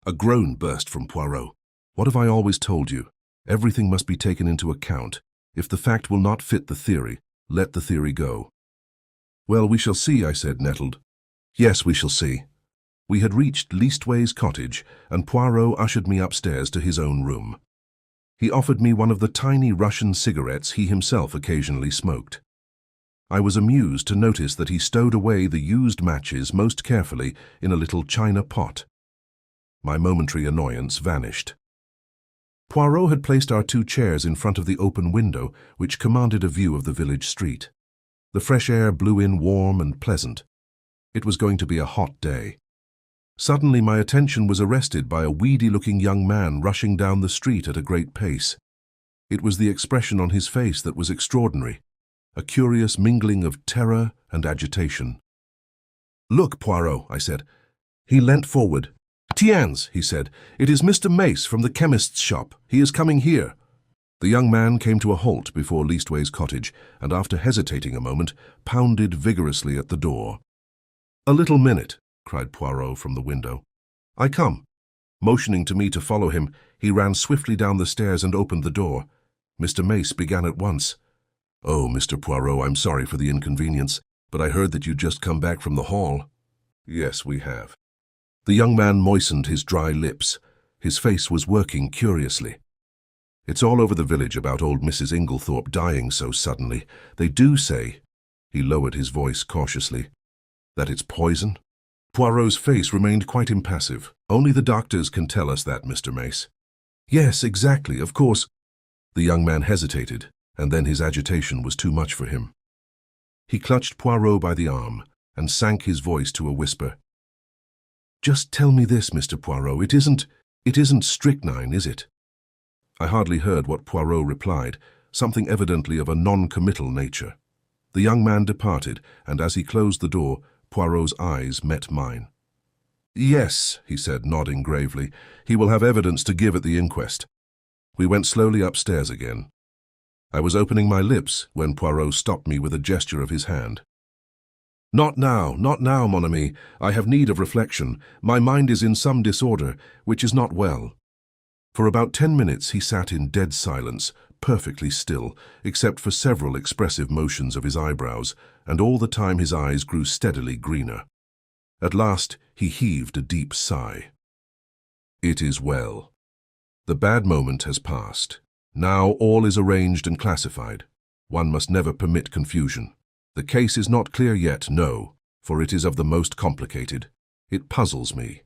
A groan burst from Poirot. What have I always told you? Everything must be taken into account. If the fact will not fit the theory, let the theory go. Well, we shall see, I said, nettled. Yes, we shall see. We had reached Leastways Cottage, and Poirot ushered me upstairs to his own room. He offered me one of the tiny Russian cigarettes he himself occasionally smoked. I was amused to notice that he stowed away the used matches most carefully in a little china pot. My momentary annoyance vanished. Poirot had placed our two chairs in front of the open window, which commanded a view of the village street. The fresh air blew in warm and pleasant. It was going to be a hot day. Suddenly my attention was arrested by a weedy-looking young man rushing down the street at a great pace. It was the expression on his face that was extraordinary, a curious mingling of terror and agitation. Look, Poirot, I said. He leant forward. Tiens, he said, it is Mr. Mace from the chemist's shop. He is coming here. The young man came to a halt before Leastways Cottage, and after hesitating a moment, pounded vigorously at the door. A little minute, cried Poirot from the window. I come. Motioning to me to follow him, he ran swiftly down the stairs and opened the door. Mr. Mace began at once. Oh, Mr. Poirot, I'm sorry for the inconvenience. But I heard that you'd just come back from the hall. Yes, we have. The young man moistened his dry lips. His face was working curiously. It's all over the village about old Mrs. Inglethorp dying so suddenly. They do say, he lowered his voice cautiously, that it's poison. Poirot's face remained quite impassive. Only the doctors can tell us that, Mr. Mace. Yes, exactly, of course. The young man hesitated, and then his agitation was too much for him. He clutched Poirot by the arm and sank his voice to a whisper. Just tell me this, Mr. Poirot, it isn't strychnine, is it? I hardly heard what Poirot replied, something evidently of a non-committal nature. The young man departed, and as he closed the door, Poirot's eyes met mine. Yes, he said, nodding gravely, he will have evidence to give at the inquest. We went slowly upstairs again. I was opening my lips when Poirot stopped me with a gesture of his hand. Not now, mon ami. I have need of reflection. My mind is in some disorder, which is not well. For about 10 minutes he sat in dead silence, perfectly still, except for several expressive motions of his eyebrows, and all the time his eyes grew steadily greener. At last he heaved a deep sigh. It is well. The bad moment has passed. Now all is arranged and classified. One must never permit confusion. The case is not clear yet, no, for it is of the most complicated. It puzzles me.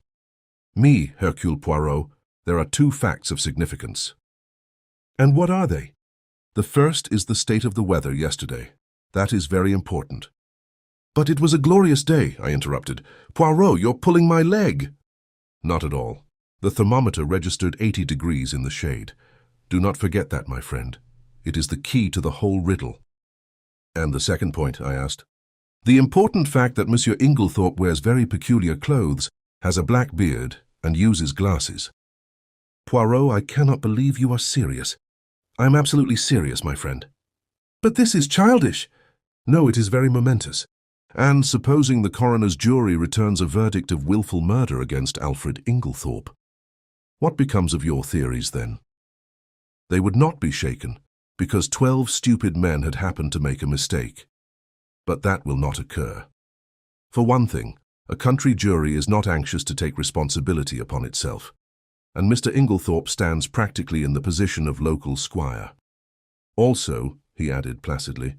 Me, Hercule Poirot, there are 2 facts of significance. And what are they? The first is the state of the weather yesterday. That is very important. But it was a glorious day, I interrupted. Poirot, you're pulling my leg. Not at all. The thermometer registered 80 degrees in the shade. Do not forget that, my friend. It is the key to the whole riddle. And the second point, I asked. The important fact that Monsieur Inglethorp wears very peculiar clothes, has a black beard, and uses glasses. Poirot, I cannot believe you are serious. I am absolutely serious, my friend. But this is childish. No, it is very momentous. And supposing the coroner's jury returns a verdict of willful murder against Alfred Inglethorp, what becomes of your theories then? They would not be shaken, because 12 stupid men had happened to make a mistake. But that will not occur. For one thing, a country jury is not anxious to take responsibility upon itself, and Mr. Inglethorp stands practically in the position of local squire. Also, he added placidly,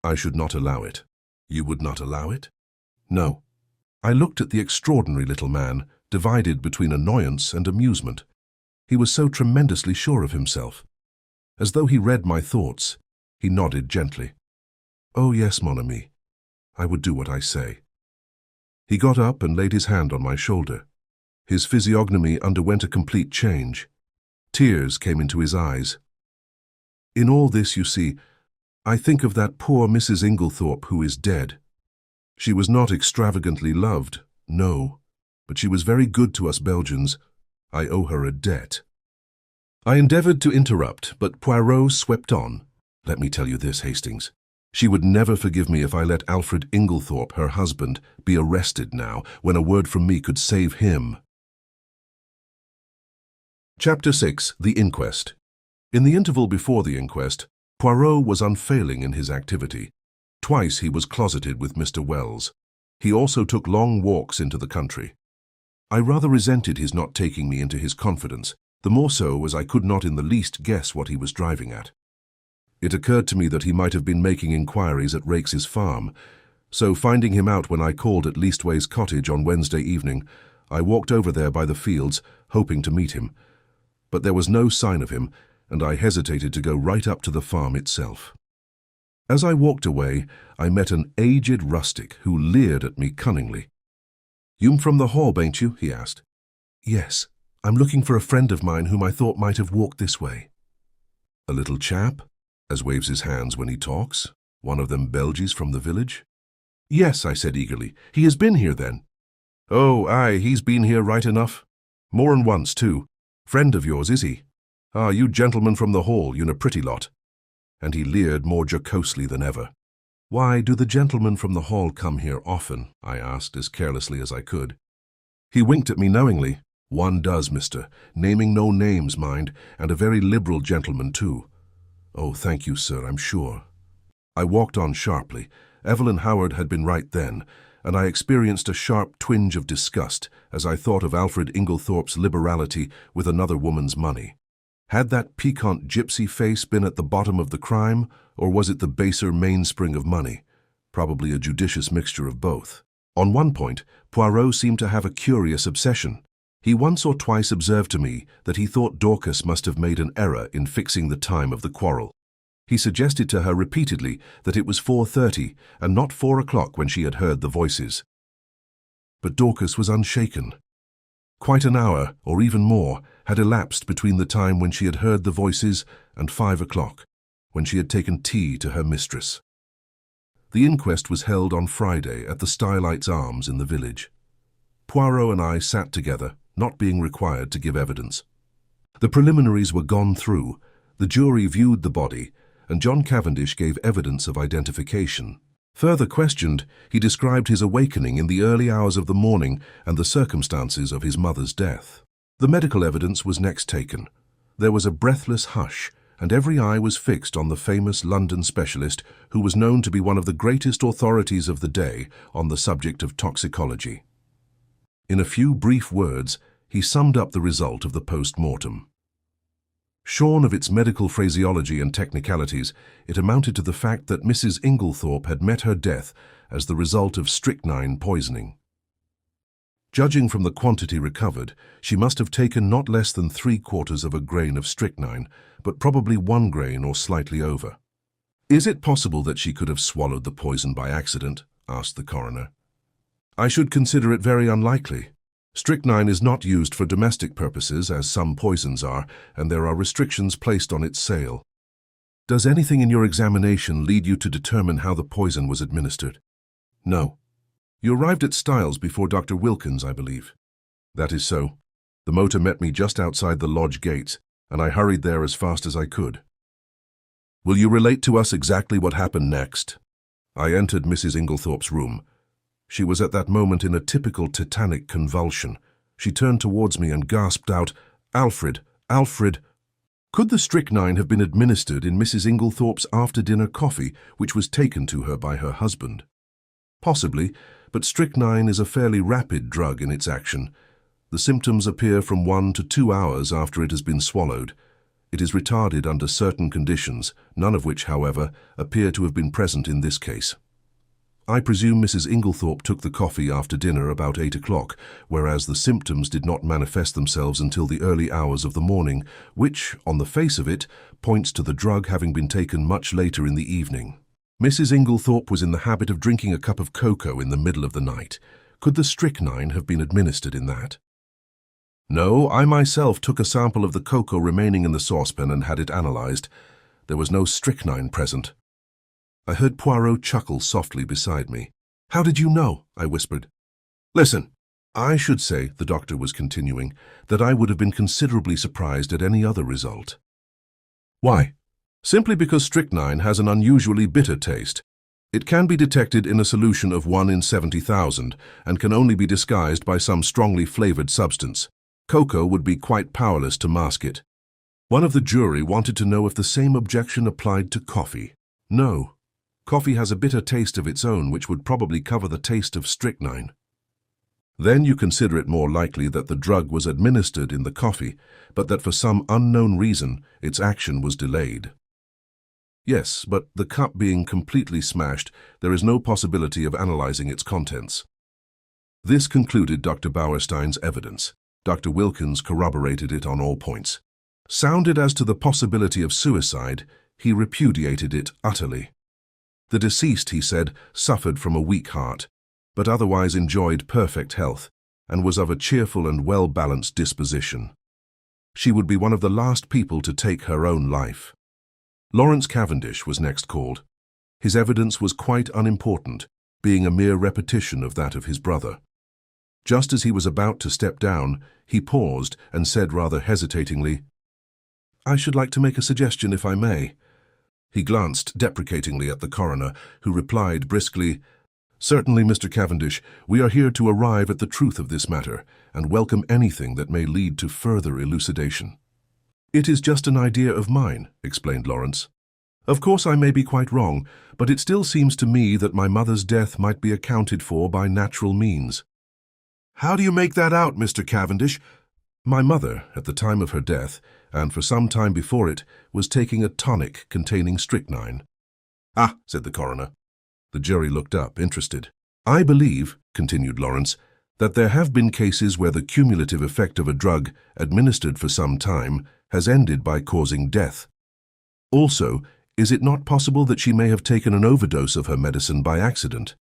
I should not allow it. You would not allow it? No. I looked at the extraordinary little man, divided between annoyance and amusement. He was so tremendously sure of himself. As though he read my thoughts, he nodded gently. Oh yes, mon ami. I would do what I say. He got up and laid his hand on my shoulder. His physiognomy underwent a complete change. Tears came into his eyes. In all this, you see, I think of that poor Mrs. Inglethorp who is dead. She was not extravagantly loved, no, but she was very good to us Belgians. I owe her a debt. I endeavored to interrupt, but Poirot swept on. Let me tell you this, Hastings. She would never forgive me if I let Alfred Inglethorp, her husband, be arrested now, when a word from me could save him. Chapter 6. The Inquest. In the interval before the inquest, Poirot was unfailing in his activity. Twice he was closeted with Mr. Wells. He also took long walks into the country. I rather resented his not taking me into his confidence, the more so as I could not in the least guess what he was driving at. It occurred to me that he might have been making inquiries at Rakes's farm, so finding him out when I called at Leastways Cottage on Wednesday evening, I walked over there by the fields, hoping to meet him. But there was no sign of him, and I hesitated to go right up to the farm itself. As I walked away, I met an aged rustic who leered at me cunningly. "You'm from the Hall, ain't you?" he asked. "Yes, I'm looking for a friend of mine whom I thought might have walked this way." "A little chap, as waves his hands when he talks, one of them Belgies from the village?" "Yes," I said eagerly. "He has been here, then?" "Oh, aye, he's been here right enough. More'n once, too. Friend of yours, is he? Ah, you gentlemen from the Hall, you'n a pretty lot." And he leered more jocosely than ever. "Why, do the gentlemen from the Hall come here often?" I asked as carelessly as I could. He winked at me knowingly. "One does, mister, naming no names, mind, and a very liberal gentleman, too." "Oh, thank you, sir, I'm sure." I walked on sharply, Evelyn Howard had been right then, and I experienced a sharp twinge of disgust as I thought of Alfred Inglethorpe's liberality with another woman's money. Had that piquant gypsy face been at the bottom of the crime, or was it the baser mainspring of money? Probably a judicious mixture of both. On one point, Poirot seemed to have a curious obsession. He once or twice observed to me that he thought Dorcas must have made an error in fixing the time of the quarrel. He suggested to her repeatedly that it was 4:30 and not 4 o'clock when she had heard the voices. But Dorcas was unshaken. Quite an hour, or even more, had elapsed between the time when she had heard the voices and 5 o'clock, when she had taken tea to her mistress. The inquest was held on Friday at the Stylites Arms in the village. Poirot and I sat together, not being required to give evidence. The preliminaries were gone through, the jury viewed the body, and John Cavendish gave evidence of identification. Further questioned, he described his awakening in the early hours of the morning and the circumstances of his mother's death. The medical evidence was next taken. There was a breathless hush, and every eye was fixed on the famous London specialist who was known to be one of the greatest authorities of the day on the subject of toxicology. In a few brief words, he summed up the result of the post-mortem. Shorn of its medical phraseology and technicalities, it amounted to the fact that Mrs. Inglethorpe had met her death as the result of strychnine poisoning. Judging from the quantity recovered, she must have taken not less than 3/4 of a grain of strychnine, but probably 1 grain or slightly over. "Is it possible that she could have swallowed the poison by accident?" asked the coroner. "I should consider it very unlikely. Strychnine is not used for domestic purposes, as some poisons are, and there are restrictions placed on its sale. Does anything in your examination lead you to determine how the poison was administered?" "No." "You arrived at Styles before Dr. Wilkins, I believe." "That is so. The motor met me just outside the lodge gates, and I hurried there as fast as I could." "Will you relate to us exactly what happened next?" "I entered Mrs. Inglethorpe's room. She was at that moment in a typical tetanic convulsion. She turned towards me and gasped out, 'Alfred, Alfred!' Could the strychnine have been administered in Mrs. Inglethorpe's after-dinner coffee, which was taken to her by her husband? Possibly, but strychnine is a fairly rapid drug in its action. The symptoms appear from 1 to 2 hours after it has been swallowed. It is retarded under certain conditions, none of which, however, appear to have been present in this case. I presume Mrs. Inglethorpe took the coffee after dinner about 8 o'clock, whereas the symptoms did not manifest themselves until the early hours of the morning, which, on the face of it, points to the drug having been taken much later in the evening. Mrs. Inglethorpe was in the habit of drinking a cup of cocoa in the middle of the night. Could the strychnine have been administered in that? No, I myself took a sample of the cocoa remaining in the saucepan and had it analyzed. There was no strychnine present. I heard Poirot chuckle softly beside me. "How did you know?" I whispered. "Listen, I should say," the doctor was continuing, "that I would have been considerably surprised at any other result." "Why?" "Simply because strychnine has an unusually bitter taste. It can be detected in a solution of 1 in 70,000 and can only be disguised by some strongly flavored substance. Cocoa would be quite powerless to mask it." One of the jury wanted to know if the same objection applied to coffee. No. Coffee has a bitter taste of its own which would probably cover the taste of strychnine. Then you consider it more likely that the drug was administered in the coffee, but that for some unknown reason its action was delayed. Yes, but the cup being completely smashed, there is no possibility of analyzing its contents. This concluded Dr. Bauerstein's evidence. Dr. Wilkins corroborated it on all points. Sounded as to the possibility of suicide, he repudiated it utterly. The deceased, he said, suffered from a weak heart, but otherwise enjoyed perfect health, and was of a cheerful and well-balanced disposition. She would be one of the last people to take her own life. Lawrence Cavendish was next called. His evidence was quite unimportant, being a mere repetition of that of his brother. Just as he was about to step down, he paused and said rather hesitatingly, "I should like to make a suggestion if I may." He glanced deprecatingly at the coroner, who replied briskly, "Certainly, Mr. Cavendish, we are here to arrive at the truth of this matter, and welcome anything that may lead to further elucidation." "It is just an idea of mine," explained Lawrence. Of course I may be quite wrong, but it still seems to me that my mother's death might be accounted for by natural means. How do you make that out, Mr. Cavendish? My mother, at the time of her death, and for some time before it, was taking a tonic containing strychnine. Ah, said the coroner. The jury looked up, interested. I believe, continued Lawrence, that there have been cases where the cumulative effect of a drug, administered for some time, has ended by causing death. Also, is it not possible that she may have taken an overdose of her medicine by accident?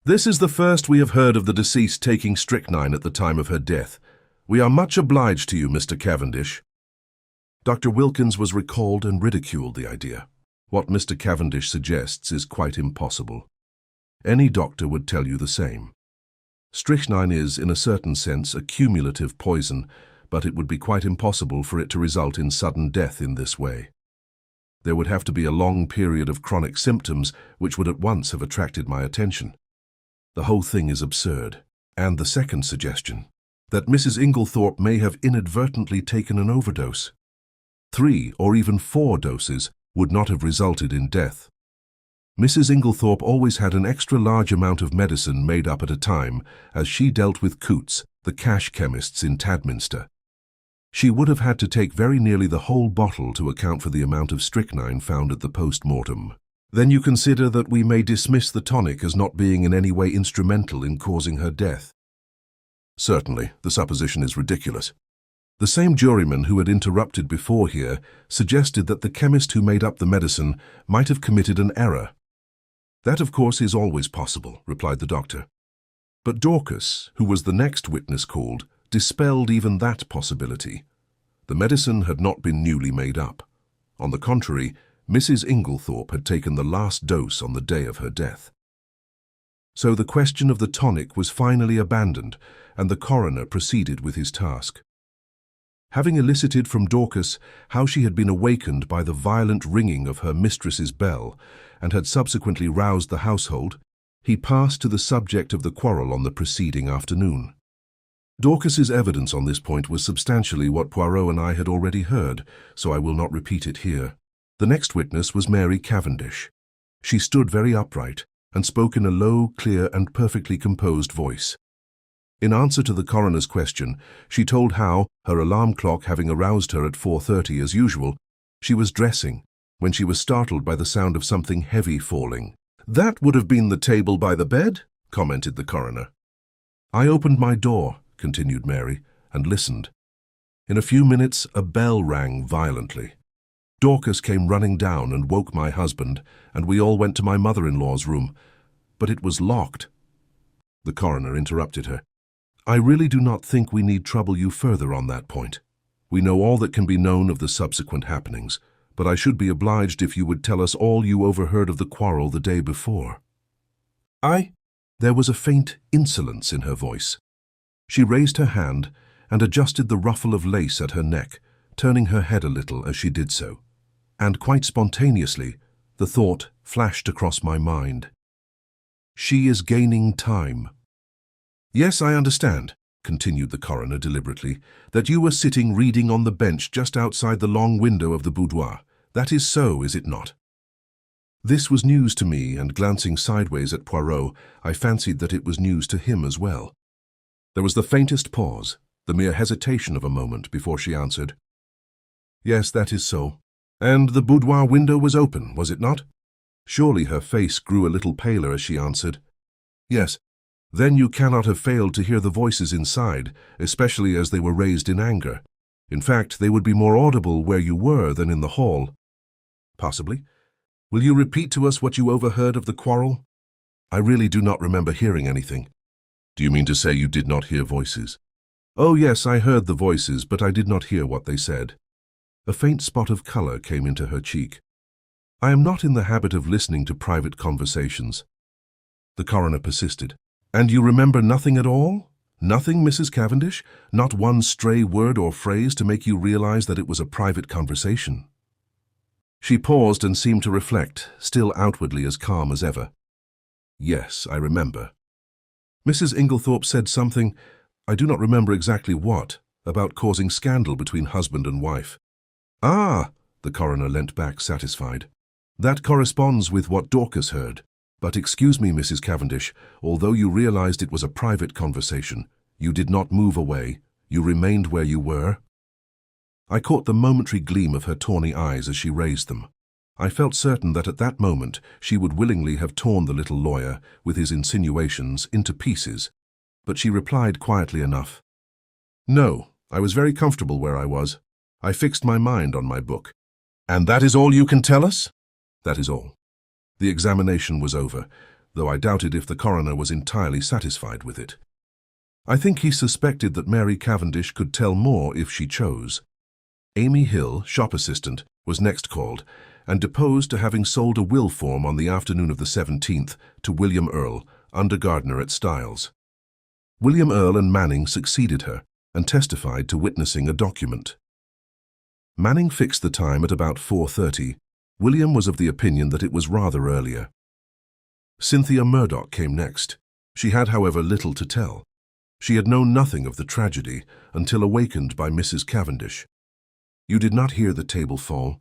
This is the first we have heard of the deceased taking strychnine at the time of her death. We are much obliged to you, Mr. Cavendish. Dr. Wilkins was recalled and ridiculed the idea. What Mr. Cavendish suggests is quite impossible. Any doctor would tell you the same. Strychnine is, in a certain sense, a cumulative poison, but it would be quite impossible for it to result in sudden death in this way. There would have to be a long period of chronic symptoms which would at once have attracted my attention. The whole thing is absurd. And the second suggestion, that Mrs. Inglethorp may have inadvertently taken an overdose. 3 or even 4 doses would not have resulted in death. Mrs. Inglethorp always had an extra large amount of medicine made up at a time, as she dealt with Coots, the cash chemists in Tadminster. She would have had to take very nearly the whole bottle to account for the amount of strychnine found at the post-mortem. Then you consider that we may dismiss the tonic as not being in any way instrumental in causing her death? Certainly, the supposition is ridiculous. The same juryman who had interrupted before here suggested that the chemist who made up the medicine might have committed an error. That, of course, is always possible, replied the doctor. But Dorcas, who was the next witness called, dispelled even that possibility. The medicine had not been newly made up. On the contrary, Mrs. Inglethorp had taken the last dose on the day of her death. So the question of the tonic was finally abandoned, and the coroner proceeded with his task. Having elicited from Dorcas how she had been awakened by the violent ringing of her mistress's bell, and had subsequently roused the household, he passed to the subject of the quarrel on the preceding afternoon. Dorcas's evidence on this point was substantially what Poirot and I had already heard, so I will not repeat it here. The next witness was Mary Cavendish. She stood very upright and spoke in a low, clear, and perfectly composed voice. In answer to the coroner's question, she told how, her alarm clock having aroused her at 4:30 as usual, she was dressing when she was startled by the sound of something heavy falling. "That would have been the table by the bed," commented the coroner. "I opened my door," continued Mary, "and listened. In a few minutes a bell rang violently. Dorcas came running down and woke my husband, and we all went to my mother-in-law's room, but it was locked." The coroner interrupted her. "I really do not think we need trouble you further on that point. We know all that can be known of the subsequent happenings, but I should be obliged if you would tell us all you overheard of the quarrel the day before." There was a faint insolence in her voice. She raised her hand and adjusted the ruffle of lace at her neck, turning her head a little as she did so. And quite spontaneously, the thought flashed across my mind. She is gaining time. "Yes, I understand," continued the coroner deliberately, "that you were sitting reading on the bench just outside the long window of the boudoir. That is so, is it not?" This was news to me, and glancing sideways at Poirot, I fancied that it was news to him as well. There was the faintest pause, the mere hesitation of a moment before she answered. "Yes, that is so. And the boudoir window was open, was it not?" Surely her face grew a little paler as she answered. "Yes. Then you cannot have failed to hear the voices inside, especially as they were raised in anger. In fact, they would be more audible where you were than in the hall." "Possibly. Will you repeat to us what you overheard of the quarrel?" "I really do not remember hearing anything." "Do you mean to say you did not hear voices?" "Oh yes, I heard the voices, but I did not hear what they said." A faint spot of color came into her cheek. "I am not in the habit of listening to private conversations." The coroner persisted. "And you remember nothing at all? Nothing, Mrs. Cavendish? Not one stray word or phrase to make you realize that it was a private conversation?" She paused and seemed to reflect, still outwardly as calm as ever. "Yes, I remember. Mrs. Inglethorp said something, I do not remember exactly what, about causing scandal between husband and wife." "Ah, The coroner leant back, satisfied. "That corresponds with what Dorcas heard. But excuse me, Mrs. Cavendish, although you realized it was a private conversation, you did not move away. You remained where you were." I caught the momentary gleam of her tawny eyes as she raised them. I felt certain that at that moment she would willingly have torn the little lawyer, with his insinuations, into pieces. But she replied quietly enough. "No, I was very comfortable where I was. I fixed my mind on my book." "And that is all you can tell us?" "That is all." The examination was over, though I doubted if the coroner was entirely satisfied with it. I think he suspected that Mary Cavendish could tell more if she chose. Amy Hill, shop assistant, was next called, and deposed to having sold a will form on the afternoon of the 17th to William Earl, under gardener at Styles. William Earl and Manning succeeded her, and testified to witnessing a document. Manning fixed the time at about 4:30. William was of the opinion that it was rather earlier. Cynthia Murdoch came next. She had, however, little to tell. She had known nothing of the tragedy until awakened by Mrs. Cavendish. "You did not hear the table fall?"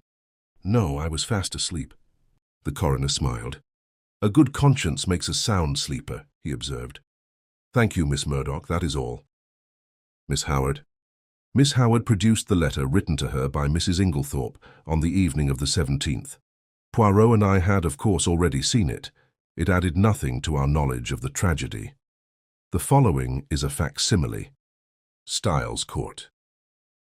"No, I was fast asleep." The coroner smiled. "A good conscience makes a sound sleeper," he observed. "Thank you, Miss Murdoch, that is all." "Miss Howard?" Miss Howard produced the letter written to her by Mrs. Inglethorp on the evening of the 17th. Poirot and I had, of course, already seen it. It added nothing to our knowledge of the tragedy. The following is a facsimile. Styles Court.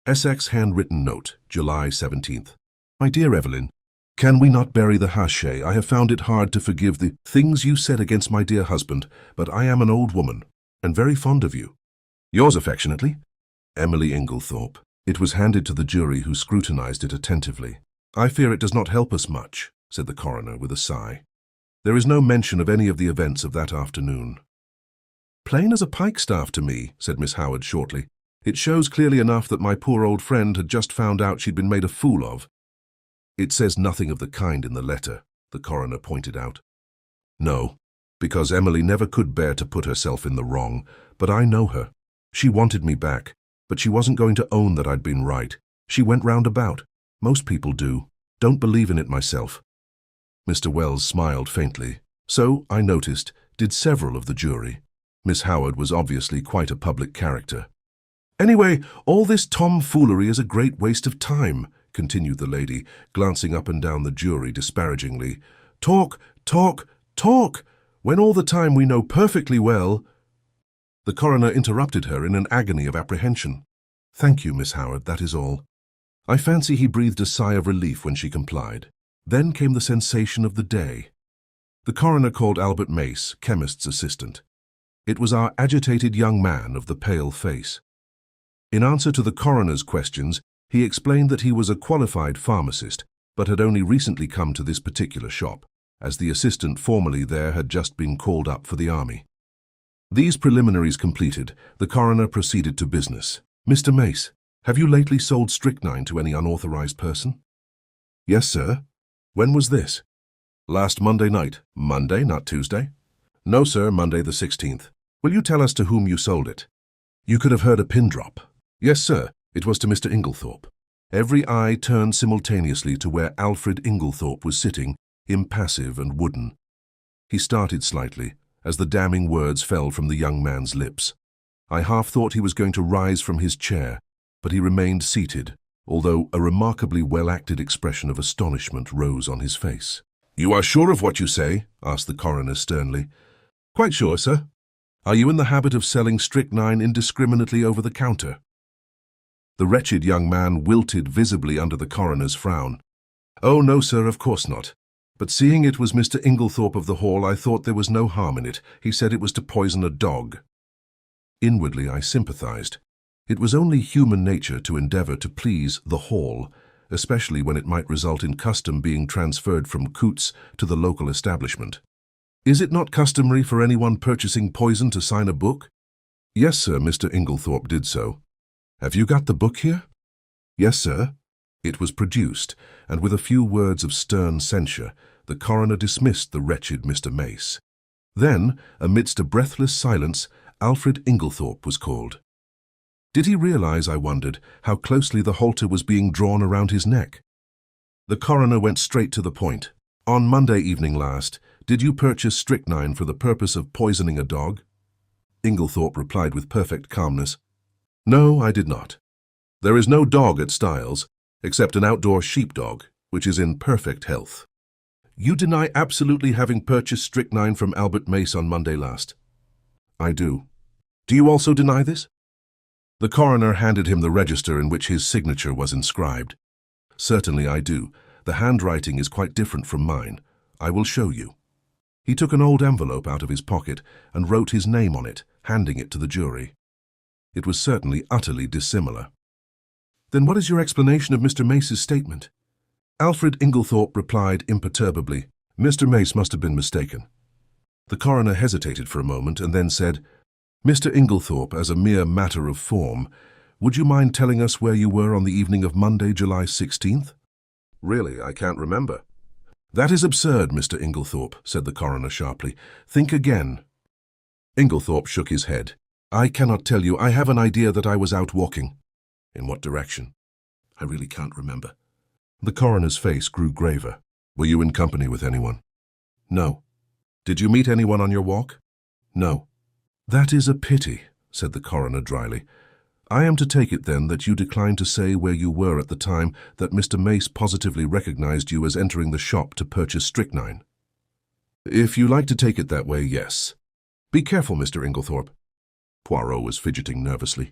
Essex handwritten note, July 17th. My dear Evelyn, can we not bury the hachis? I have found it hard to forgive the things you said against my dear husband, but I am an old woman, and very fond of you. Yours affectionately, Emily Inglethorp. It was handed to the jury, who scrutinized it attentively. I fear it does not help us much, said the coroner with a sigh. There is no mention of any of the events of that afternoon. Plain as a pikestaff to me, said Miss Howard shortly. It shows clearly enough that my poor old friend had just found out she'd been made a fool of. It says nothing of the kind in the letter, the coroner pointed out. No, because Emily never could bear to put herself in the wrong, but I know her. She wanted me back, but she wasn't going to own that I'd been right. She went round about. Most people do. Don't believe in it myself. Mr. Wells smiled faintly. So, I noticed, did several of the jury. Miss Howard was obviously quite a public character. Anyway, all this tomfoolery is a great waste of time, continued the lady, glancing up and down the jury disparagingly. Talk, talk, talk, when all the time we know perfectly well. The coroner interrupted her in an agony of apprehension. Thank you, Miss Howard, that is all. I fancy he breathed a sigh of relief when she complied. Then came the sensation of the day. The coroner called Albert Mace, chemist's assistant. It was our agitated young man of the pale face. In answer to the coroner's questions, he explained that he was a qualified pharmacist, but had only recently come to this particular shop, as the assistant formerly there had just been called up for the army. These preliminaries completed, the coroner proceeded to business. Mr. Mace, have you lately sold strychnine to any unauthorized person? Yes, sir. When was this? Last Monday night. Monday, not Tuesday? No, sir, Monday the 16th. Will you tell us to whom you sold it? You could have heard a pin drop. Yes, sir, it was to Mr. Inglethorp. Every eye turned simultaneously to where Alfred Inglethorp was sitting, impassive and wooden. He started slightly, as the damning words fell from the young man's lips. I half thought he was going to rise from his chair, but he remained seated, although a remarkably well-acted expression of astonishment rose on his face. You are sure of what you say? Asked the coroner sternly. Quite sure, sir. Are you in the habit of selling strychnine indiscriminately over the counter? The wretched young man wilted visibly under the coroner's frown. Oh, no, sir, of course not. But seeing it was Mr. Inglethorp of the Hall, I thought there was no harm in it. He said it was to poison a dog. Inwardly, I sympathized. It was only human nature to endeavor to please the Hall, especially when it might result in custom being transferred from Coutts to the local establishment. Is it not customary for anyone purchasing poison to sign a book? Yes, sir, Mr. Inglethorp did so. Have you got the book here? Yes, sir. It was produced, and with a few words of stern censure, the coroner dismissed the wretched Mr. Mace. Then, amidst a breathless silence, Alfred Inglethorp was called. Did he realize, I wondered, how closely the halter was being drawn around his neck? The coroner went straight to the point. On Monday evening last, did you purchase strychnine for the purpose of poisoning a dog? Inglethorp replied with perfect calmness. No, I did not. There is no dog at Styles, except an outdoor sheepdog, which is in perfect health. You deny absolutely having purchased strychnine from Albert Mace on Monday last? I do. Do you also deny this? The coroner handed him the register in which his signature was inscribed. Certainly I do. The handwriting is quite different from mine. I will show you. He took an old envelope out of his pocket and wrote his name on it, handing it to the jury. It was certainly utterly dissimilar. Then what is your explanation of Mr. Mace's statement? Alfred Inglethorp replied imperturbably, Mr. Mace must have been mistaken. The coroner hesitated for a moment and then said, Mr. Inglethorp, as a mere matter of form, would you mind telling us where you were on the evening of Monday, July 16th? Really, I can't remember. That is absurd, Mr. Inglethorp, said the coroner sharply. Think again. Inglethorp shook his head. I cannot tell you. I have an idea that I was out walking. In what direction? I really can't remember. The coroner's face grew graver. Were you in company with anyone? No. Did you meet anyone on your walk? No. That is a pity, said the coroner dryly. I am to take it then that you decline to say where you were at the time that Mr. Mace positively recognized you as entering the shop to purchase strychnine. If you like to take it that way, yes. Be careful, Mr. Inglethorp. Poirot was fidgeting nervously.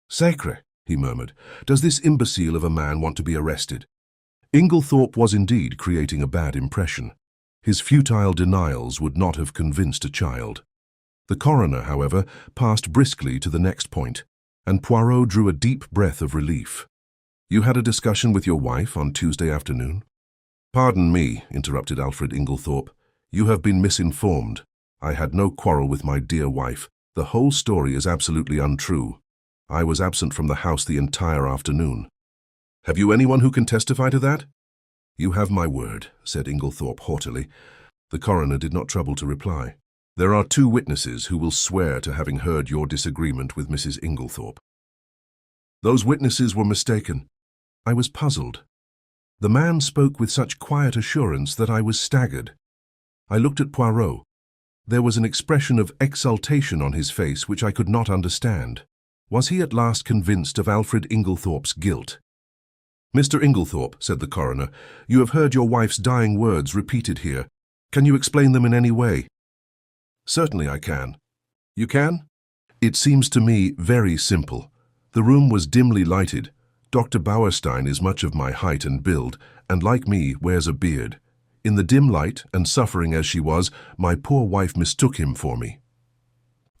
Sacre, he murmured. Does this imbecile of a man want to be arrested? Inglethorp was indeed creating a bad impression. His futile denials would not have convinced a child. The coroner, however, passed briskly to the next point, and Poirot drew a deep breath of relief. You had a discussion with your wife on Tuesday afternoon? Pardon me, interrupted Alfred Inglethorp. You have been misinformed. I had no quarrel with my dear wife. The whole story is absolutely untrue. I was absent from the house the entire afternoon. Have you anyone who can testify to that? You have my word, said Inglethorp haughtily. The coroner did not trouble to reply. There are 2 witnesses who will swear to having heard your disagreement with Mrs. Inglethorp. Those witnesses were mistaken. I was puzzled. The man spoke with such quiet assurance that I was staggered. I looked at Poirot. There was an expression of exultation on his face which I could not understand. Was he at last convinced of Alfred Inglethorp's guilt? Mr. Inglethorp, said the coroner, you have heard your wife's dying words repeated here. Can you explain them in any way? Certainly I can. You can? It seems to me very simple. The room was dimly lighted. Dr. Bauerstein is much of my height and build, and like me, wears a beard. In the dim light, and suffering as she was, my poor wife mistook him for me.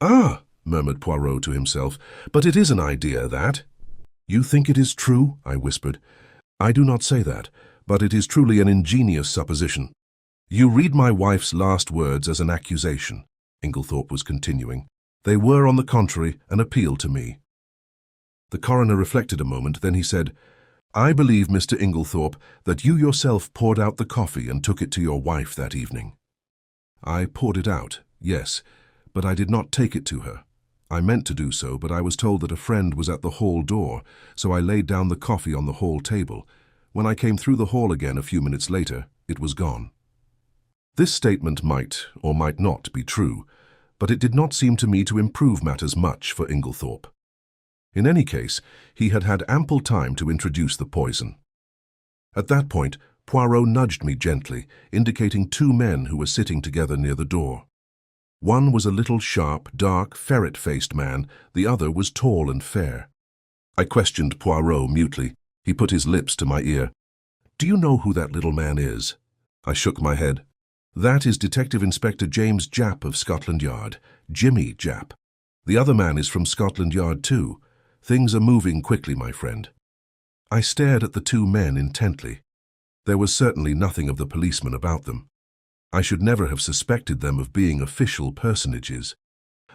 Ah, murmured Poirot to himself, but it is an idea, that. You think it is true? I whispered. I do not say that, but it is truly an ingenious supposition. You read my wife's last words as an accusation, Inglethorp was continuing. They were, on the contrary, an appeal to me. The coroner reflected a moment, then he said, I believe, Mr. Inglethorp, that you yourself poured out the coffee and took it to your wife that evening. I poured it out, yes, but I did not take it to her. I meant to do so, but I was told that a friend was at the hall door, so I laid down the coffee on the hall table. When I came through the hall again a few minutes later, it was gone. This statement might or might not be true, but it did not seem to me to improve matters much for Inglethorp. In any case, he had had ample time to introduce the poison. At that point, Poirot nudged me gently, indicating 2 men who were sitting together near the door. One was a little sharp, dark, ferret-faced man, the other was tall and fair. I questioned Poirot mutely. He put his lips to my ear. Do you know who that little man is? I shook my head. That is Detective Inspector James Japp of Scotland Yard, Jimmy Japp. The other man is from Scotland Yard too. Things are moving quickly, my friend. I stared at the 2 men intently. There was certainly nothing of the policeman about them. I should never have suspected them of being official personages.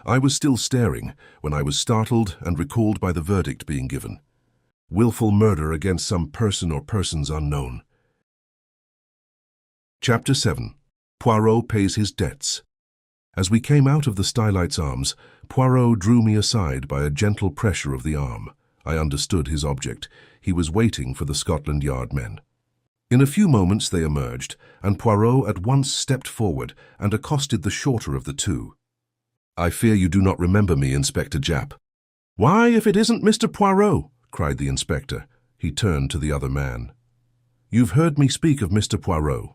I was still staring when I was startled and recalled by the verdict being given. Willful murder against some person or persons unknown. Chapter 7. Poirot pays his debts. As we came out of the Stylites Arms, Poirot drew me aside by a gentle pressure of the arm. I understood his object. He was waiting for the Scotland Yard men. In a few moments they emerged, and Poirot at once stepped forward and accosted the shorter of the two. "I fear you do not remember me, Inspector Japp." "Why, if it isn't Mr. Poirot!" cried the inspector. He turned to the other man. "You've heard me speak of Mr. Poirot.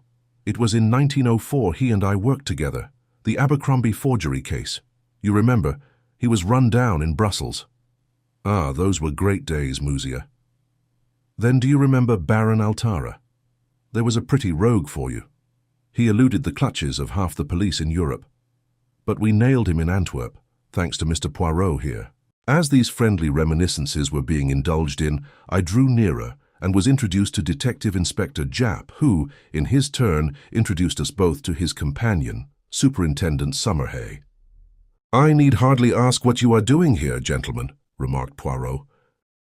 It was in 1904 he and I worked together. The Abercrombie forgery case. You remember, he was run down in Brussels." "Ah, those were great days, Musia." "Then do you remember Baron Altara? There was a pretty rogue for you. He eluded the clutches of half the police in Europe. But we nailed him in Antwerp, thanks to Mr. Poirot here." As these friendly reminiscences were being indulged in, I drew nearer and was introduced to Detective Inspector Japp, who, in his turn, introduced us both to his companion, Superintendent Summerhay. "I need hardly ask what you are doing here, gentlemen," remarked Poirot.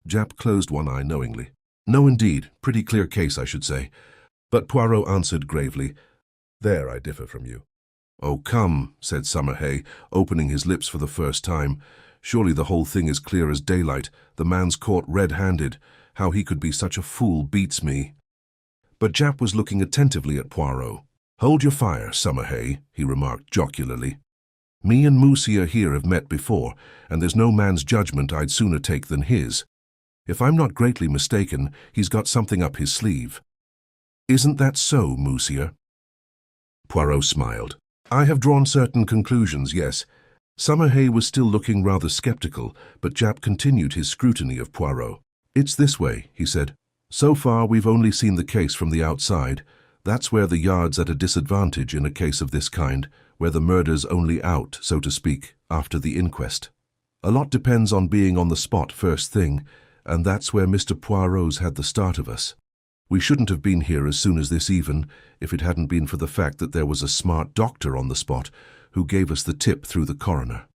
Japp closed one eye knowingly. "No, indeed. Pretty clear case, I should say." But Poirot answered gravely, "There I differ from you." "Oh, come," said Summerhay, opening his lips for the first time. "Surely the whole thing is clear as daylight. The man's caught red-handed. How he could be such a fool beats me." But Japp was looking attentively at Poirot. "Hold your fire, Summerhay," he remarked jocularly. "Me and Musia here have met before, and there's no man's judgment I'd sooner take than his. If I'm not greatly mistaken, he's got something up his sleeve. Isn't that so, Musia?" Poirot smiled. "I have drawn certain conclusions, yes." Summerhay was still looking rather skeptical, but Japp continued his scrutiny of Poirot. "It's this way," he said. "So far we've only seen the case from the outside. That's where the Yard's at a disadvantage in a case of this kind, where the murder's only out, so to speak, after the inquest. A lot depends on being on the spot first thing, and that's where Mr. Poirot's had the start of us. We shouldn't have been here as soon as this even, if it hadn't been for the fact that there was a smart doctor on the spot who gave us the tip through the coroner.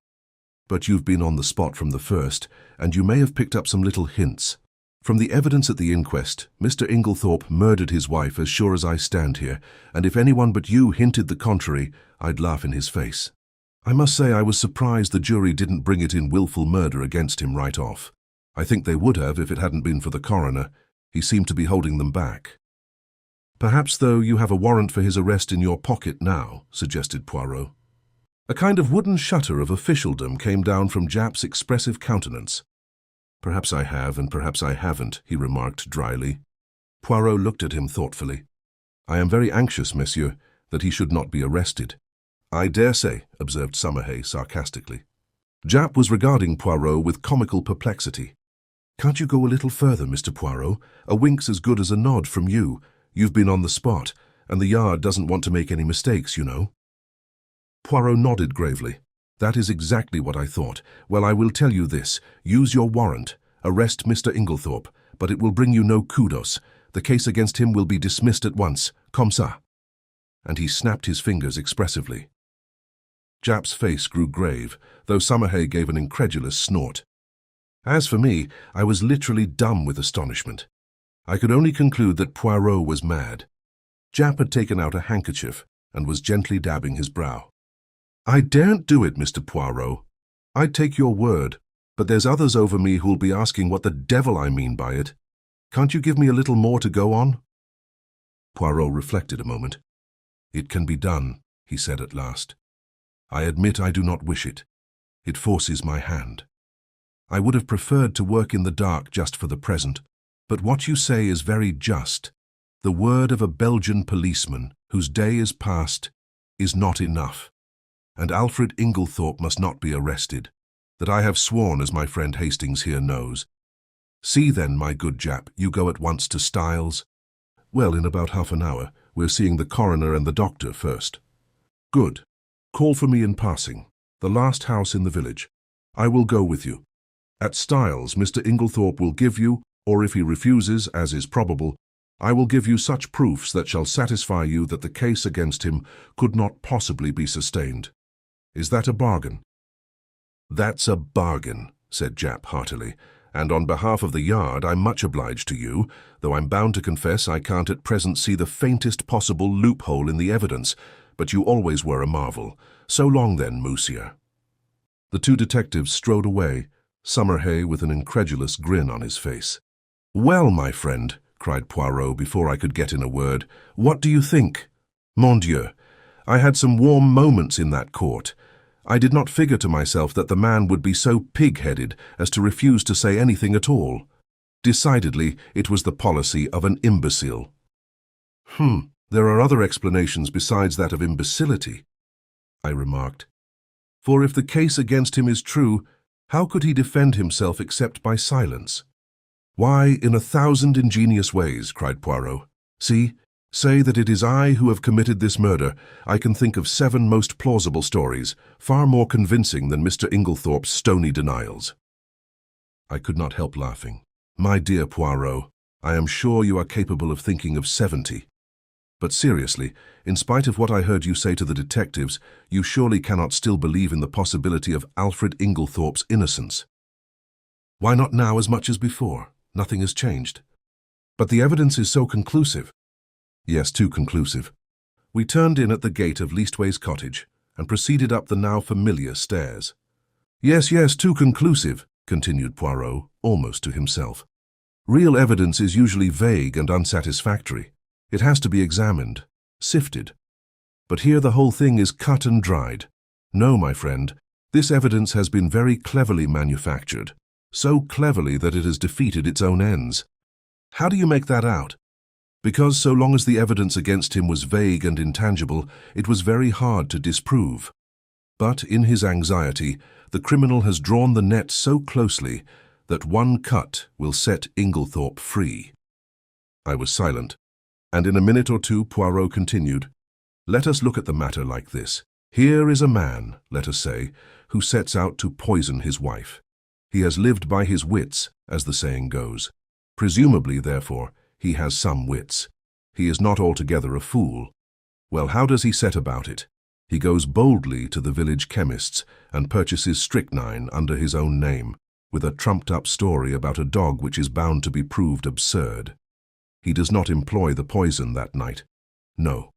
But you've been on the spot from the first, and you may have picked up some little hints. From the evidence at the inquest, Mr. Inglethorp murdered his wife as sure as I stand here, and if anyone but you hinted the contrary, I'd laugh in his face. I must say I was surprised the jury didn't bring it in willful murder against him right off. I think they would have if it hadn't been for the coroner. He seemed to be holding them back." "Perhaps, though, you have a warrant for his arrest in your pocket now," suggested Poirot. A kind of wooden shutter of officialdom came down from Japp's expressive countenance. "Perhaps I have, and perhaps I haven't," he remarked dryly. Poirot looked at him thoughtfully. "I am very anxious, monsieur, that he should not be arrested." "I dare say," observed Summerhay sarcastically. Japp was regarding Poirot with comical perplexity. "Can't you go a little further, Mr. Poirot? A wink's as good as a nod from you. You've been on the spot, and the Yard doesn't want to make any mistakes, you know." Poirot nodded gravely. "That is exactly what I thought. Well, I will tell you this. Use your warrant. Arrest Mr. Inglethorp, but it will bring you no kudos. The case against him will be dismissed at once. Comme ça." And he snapped his fingers expressively. Japp's face grew grave, though Summerhay gave an incredulous snort. As for me, I was literally dumb with astonishment. I could only conclude that Poirot was mad. Japp had taken out a handkerchief and was gently dabbing his brow. "I daren't do it, Mr. Poirot. I'd take your word, but there's others over me who'll be asking what the devil I mean by it. Can't you give me a little more to go on?" Poirot reflected a moment. "It can be done," he said at last. "I admit I do not wish it. It forces my hand. I would have preferred to work in the dark just for the present, but what you say is very just. The word of a Belgian policeman, whose day is past, is not enough. And Alfred Inglethorp must not be arrested. That I have sworn, as my friend Hastings here knows. See then, my good Japp, you go at once to Styles?" "Well, in about half an hour. We're seeing the coroner and the doctor first." "Good. Call for me in passing. The last house in the village. I will go with you. At Styles, Mr. Inglethorp will give you, or if he refuses, as is probable, I will give you such proofs that shall satisfy you that the case against him could not possibly be sustained. Is that a bargain?" "That's a bargain," said Japp heartily, "and on behalf of the Yard I'm much obliged to you, though I'm bound to confess I can't at present see the faintest possible loophole in the evidence, but you always were a marvel. So long then, Musia." The two detectives strode away, Summerhay with an incredulous grin on his face. "Well, my friend," cried Poirot before I could get in a word. "What do you think? Mon Dieu, I had some warm moments in that court. I did not figure to myself that the man would be so pig-headed as to refuse to say anything at all. Decidedly, it was the policy of an imbecile." There are other explanations besides that of imbecility," I remarked. "For if the case against him is true, how could he defend himself except by silence?" "Why, in 1,000 ingenious ways," cried Poirot. "See, say that it is I who have committed this murder. I can think of 7 most plausible stories, far more convincing than Mr. Inglethorpe's stony denials." I could not help laughing. "My dear Poirot, I am sure you are capable of thinking of 70. But seriously, in spite of what I heard you say to the detectives, you surely cannot still believe in the possibility of Alfred Inglethorpe's innocence." "Why not now as much as before? Nothing has changed." "But the evidence is so conclusive." "Yes, too conclusive." We turned in at the gate of Leastways Cottage and proceeded up the now familiar stairs. Yes, too conclusive," continued Poirot, almost to himself. "Real evidence is usually vague and unsatisfactory. It has to be examined, sifted. But here the whole thing is cut and dried. No, my friend, this evidence has been very cleverly manufactured, so cleverly that it has defeated its own ends. How do you make that out? Because so long as the evidence against him was vague and intangible, it was very hard to disprove. But in his anxiety, the criminal has drawn the net so closely that one cut will set Inglethorpe free." I was silent, and in a minute or two Poirot continued, "Let us look at the matter like this. Here is a man, let us say, who sets out to poison his wife. He has lived by his wits, as the saying goes. Presumably, therefore, he has some wits. He is not altogether a fool. Well, how does he set about it? He goes boldly to the village chemist's and purchases strychnine under his own name, with a trumped-up story about a dog which is bound to be proved absurd. He does not employ the poison that night. No.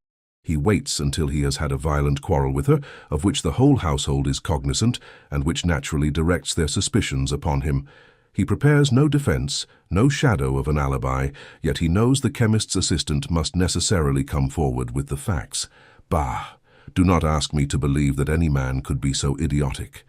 He waits until he has had a violent quarrel with her, of which the whole household is cognizant, and which naturally directs their suspicions upon him. He prepares no defense, no shadow of an alibi, yet he knows the chemist's assistant must necessarily come forward with the facts. Bah! Do not ask me to believe that any man could be so idiotic.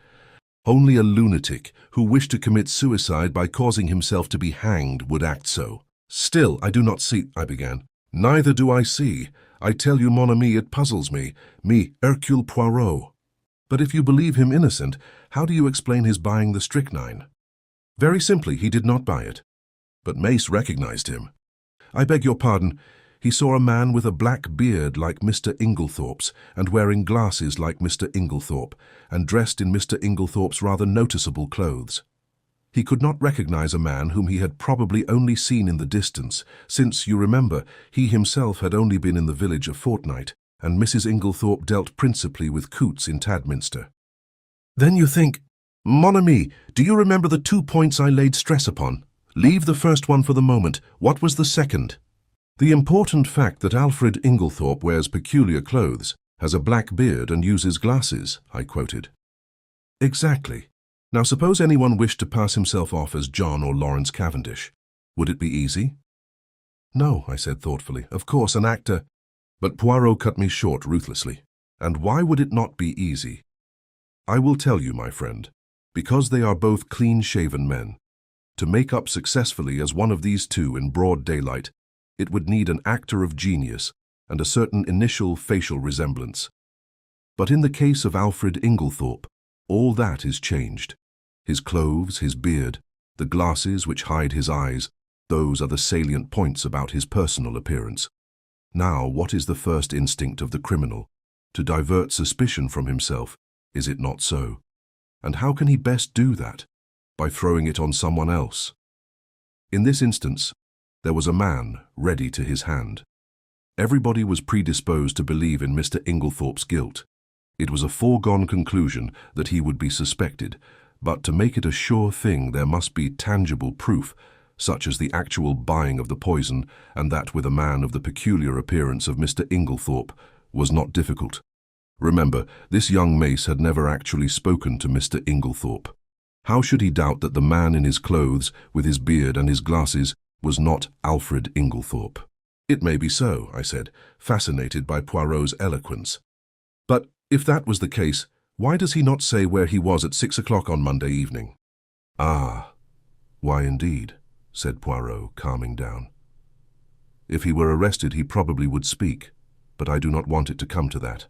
Only a lunatic who wished to commit suicide by causing himself to be hanged would act so. "Still, I do not see," I began. "Neither do I see. I tell you, mon ami, it puzzles me, Hercule Poirot. But if you believe him innocent, how do you explain his buying the strychnine?" "Very simply, he did not buy it." "But Mace recognized him." "I beg your pardon. He saw a man with a black beard like Mr. Inglethorpe's, and wearing glasses like Mr. Inglethorpe, and dressed in Mr. Inglethorpe's rather noticeable clothes. He could not recognize a man whom he had probably only seen in the distance, since, you remember, he himself had only been in the village a fortnight, and Mrs. Inglethorpe dealt principally with coots in Tadminster." "Then you think—" "Mon ami, do you remember the 2 points I laid stress upon? Leave the first one for the moment. What was the second?" "The important fact that Alfred Inglethorpe wears peculiar clothes, has a black beard and uses glasses," I quoted. "Exactly. Now suppose anyone wished to pass himself off as John or Lawrence Cavendish. Would it be easy?" "No," I said thoughtfully. "Of course, an actor—" But Poirot cut me short ruthlessly. "And why would it not be easy?" "I will tell you, my friend. Because they are both clean-shaven men. To make up successfully as one of these two in broad daylight, it would need an actor of genius and a certain initial facial resemblance. But in the case of Alfred Inglethorpe, all that is changed. His clothes, his beard, the glasses which hide his eyes, those are the salient points about his personal appearance. Now, what is the first instinct of the criminal? To divert suspicion from himself, is it not so? And how can he best do that? By throwing it on someone else. In this instance, there was a man ready to his hand. Everybody was predisposed to believe in Mr. Inglethorpe's guilt. It was a foregone conclusion that he would be suspected, but to make it a sure thing there must be tangible proof, such as the actual buying of the poison, and that with a man of the peculiar appearance of Mr. Inglethorpe was not difficult. Remember, this young Mace had never actually spoken to Mr. Inglethorpe. How should he doubt that the man in his clothes, with his beard and his glasses, was not Alfred Inglethorp. It may be so, I said, fascinated by Poirot's eloquence. But if that was the case, why does he not say where he was at 6 o'clock on Monday evening? Ah, why indeed, said Poirot, calming down. If he were arrested, he probably would speak, but I do not want it to come to that.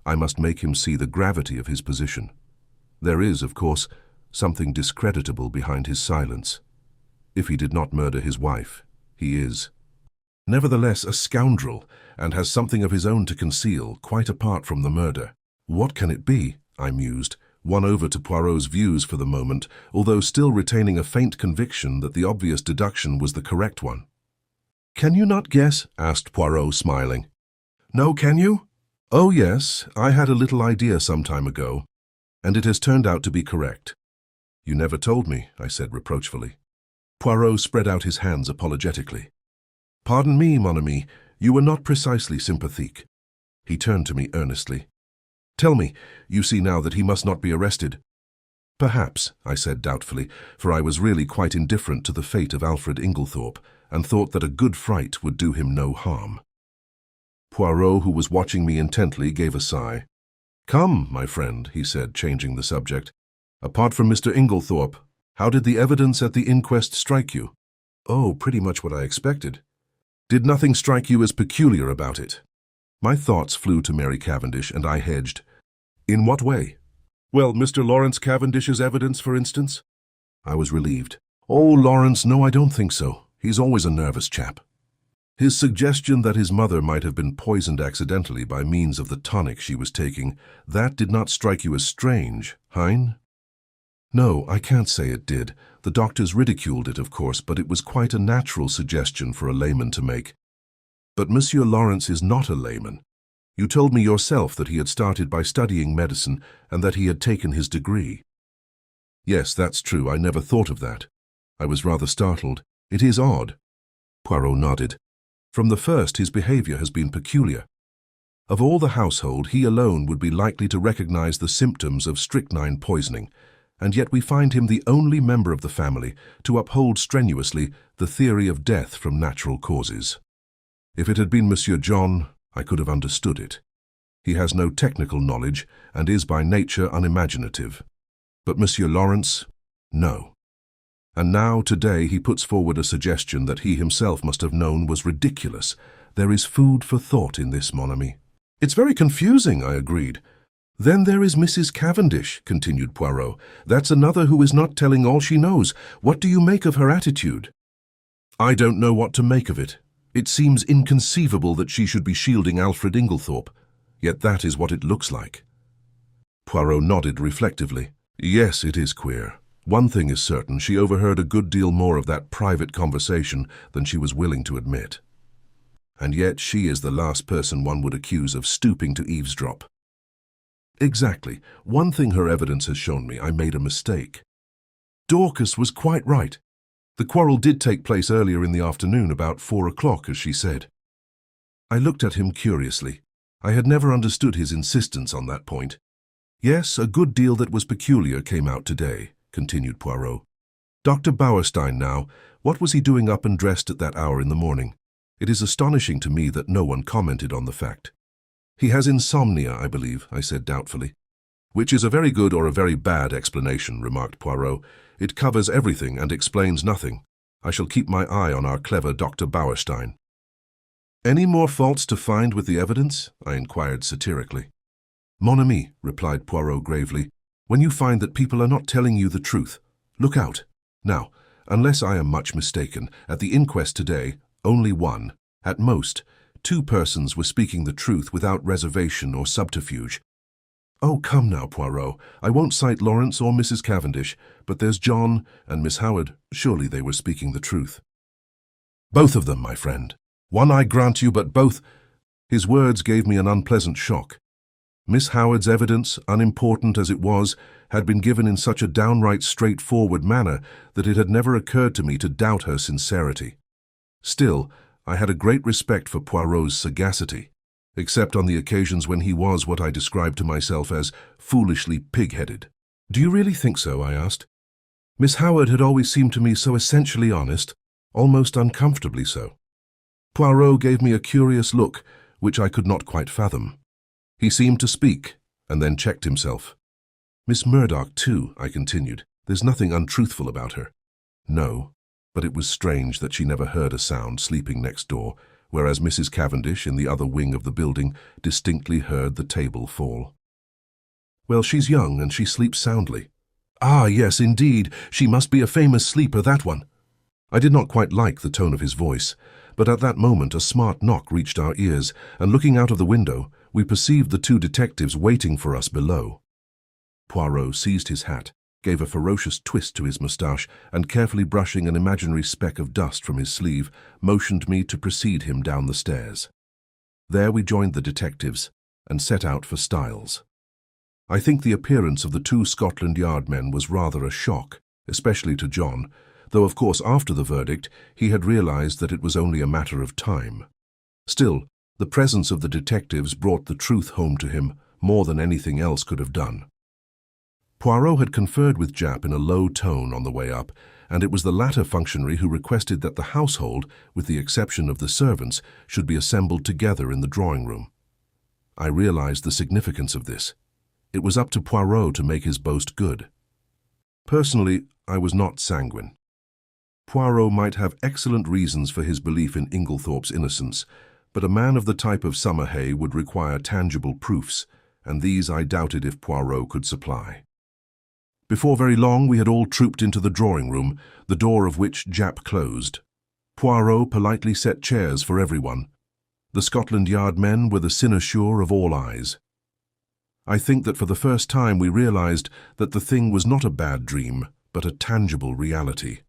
I must make him see the gravity of his position. There is, of course, something discreditable behind his silence. If he did not murder his wife, he is, nevertheless, a scoundrel, and has something of his own to conceal, quite apart from the murder. What can it be? I mused, won over to Poirot's views for the moment, although still retaining a faint conviction that the obvious deduction was the correct one. "Can you not guess?" asked Poirot, smiling. "No, can you?" "Oh, yes, I had a little idea some time ago, and it has turned out to be correct." "You never told me," I said reproachfully. Poirot spread out his hands apologetically. "Pardon me, mon ami, you were not precisely sympathique." He turned to me earnestly. "Tell me, you see now that he must not be arrested." "Perhaps," I said doubtfully, for I was really quite indifferent to the fate of Alfred Inglethorp, and thought that a good fright would do him no harm. Poirot, who was watching me intently, gave a sigh. "Come, my friend," he said, changing the subject. "Apart from Mr. Inglethorp, how did the evidence at the inquest strike you?" "Oh, pretty much what I expected." "Did nothing strike you as peculiar about it?" My thoughts flew to Mary Cavendish, and I hedged. "In what way?" "Well, Mr. Lawrence Cavendish's evidence, for instance." I was relieved. "Oh, Lawrence, no, I don't think so. He's always a nervous chap." "His suggestion that his mother might have been poisoned accidentally by means of the tonic she was taking, that did not strike you as strange, hein?" "No, I can't say it did. The doctors ridiculed it, of course, but it was quite a natural suggestion for a layman to make." "But Monsieur Lawrence is not a layman. You told me yourself that he had started by studying medicine and that he had taken his degree." "Yes, that's true. I never thought of that." I was rather startled. "It is odd." Poirot nodded. "From the first, his behavior has been peculiar. Of all the household, he alone would be likely to recognize the symptoms of strychnine poisoning, and yet we find him the only member of the family to uphold strenuously the theory of death from natural causes. If it had been Monsieur John, I could have understood it. He has no technical knowledge and is by nature unimaginative. But Monsieur Lawrence, no. And now, today, he puts forward a suggestion that he himself must have known was ridiculous. There is food for thought in this, mon ami." "It's very confusing," I agreed. "Then there is Mrs. Cavendish," continued Poirot. "That's another who is not telling all she knows. What do you make of her attitude?" "I don't know what to make of it. It seems inconceivable that she should be shielding Alfred Inglethorp, yet that is what it looks like." Poirot nodded reflectively. "Yes, it is queer. One thing is certain, she overheard a good deal more of that private conversation than she was willing to admit. And yet she is the last person one would accuse of stooping to eavesdrop." "Exactly. One thing her evidence has shown me, I made a mistake. Dorcas was quite right. The quarrel did take place earlier in the afternoon, about 4 o'clock, as she said." I looked at him curiously. I had never understood his insistence on that point. "Yes, a good deal that was peculiar came out today," continued Poirot. "Dr. Bauerstein now, what was he doing up and dressed at that hour in the morning? It is astonishing to me that no one commented on the fact." "He has insomnia, I believe," I said doubtfully. "Which is a very good or a very bad explanation," remarked Poirot. "It covers everything and explains nothing. I shall keep my eye on our clever Dr. Bauerstein." "Any more faults to find with the evidence?" I inquired satirically. "Mon ami," replied Poirot gravely, "when you find that people are not telling you the truth, look out. Now, unless I am much mistaken, at the inquest today, only one, at most, 2 persons were speaking the truth without reservation or subterfuge." "Oh, come now, Poirot. I won't cite Lawrence or Mrs. Cavendish, but there's John and Miss Howard. Surely they were speaking the truth." "Both of them, my friend. One I grant you, but both—" His words gave me an unpleasant shock. Miss Howard's evidence, unimportant as it was, had been given in such a downright straightforward manner that it had never occurred to me to doubt her sincerity. Still, I had a great respect for Poirot's sagacity, except on the occasions when he was what I described to myself as foolishly pig-headed. "Do you really think so?" I asked. "Miss Howard had always seemed to me so essentially honest. almost uncomfortably so. Poirot gave me a curious look, which I could not quite fathom. He seemed to speak, and then checked himself. Miss Murdoch, too, I continued. There's nothing untruthful about her. No, but it was strange that she never heard a sound sleeping next door, whereas Mrs. Cavendish, in the other wing of the building, distinctly heard the table fall. Well, she's young and she sleeps soundly. Ah, yes, indeed, she must be a famous sleeper, that one. I did not quite like the tone of his voice, but at that moment a smart knock reached our ears, and looking out of the window, we perceived the two detectives waiting for us below. Poirot seized his hat, gave a ferocious twist to his moustache, and carefully brushing an imaginary speck of dust from his sleeve, motioned me to precede him down the stairs. There we joined the detectives and set out for Styles. I think the appearance of the two Scotland Yard men was rather a shock, especially to John, though of course after the verdict he had realized that it was only a matter of time. Still, the presence of the detectives brought the truth home to him more than anything else could have done. Poirot had conferred with Japp in a low tone on the way up, and it was the latter functionary who requested that the household, with the exception of the servants, should be assembled together in the drawing-room. I realized the significance of this. It was up to Poirot to make his boast good. Personally, I was not sanguine. Poirot might have excellent reasons for his belief in Inglethorpe's innocence, but a man of the type of Summerhay would require tangible proofs, and these I doubted if Poirot could supply. Before very long we had all trooped into the drawing-room, the door of which Japp closed. Poirot politely set chairs for everyone. The Scotland Yard men were the cynosure of all eyes. I think that for the first time we realized that the thing was not a bad dream, but a tangible reality.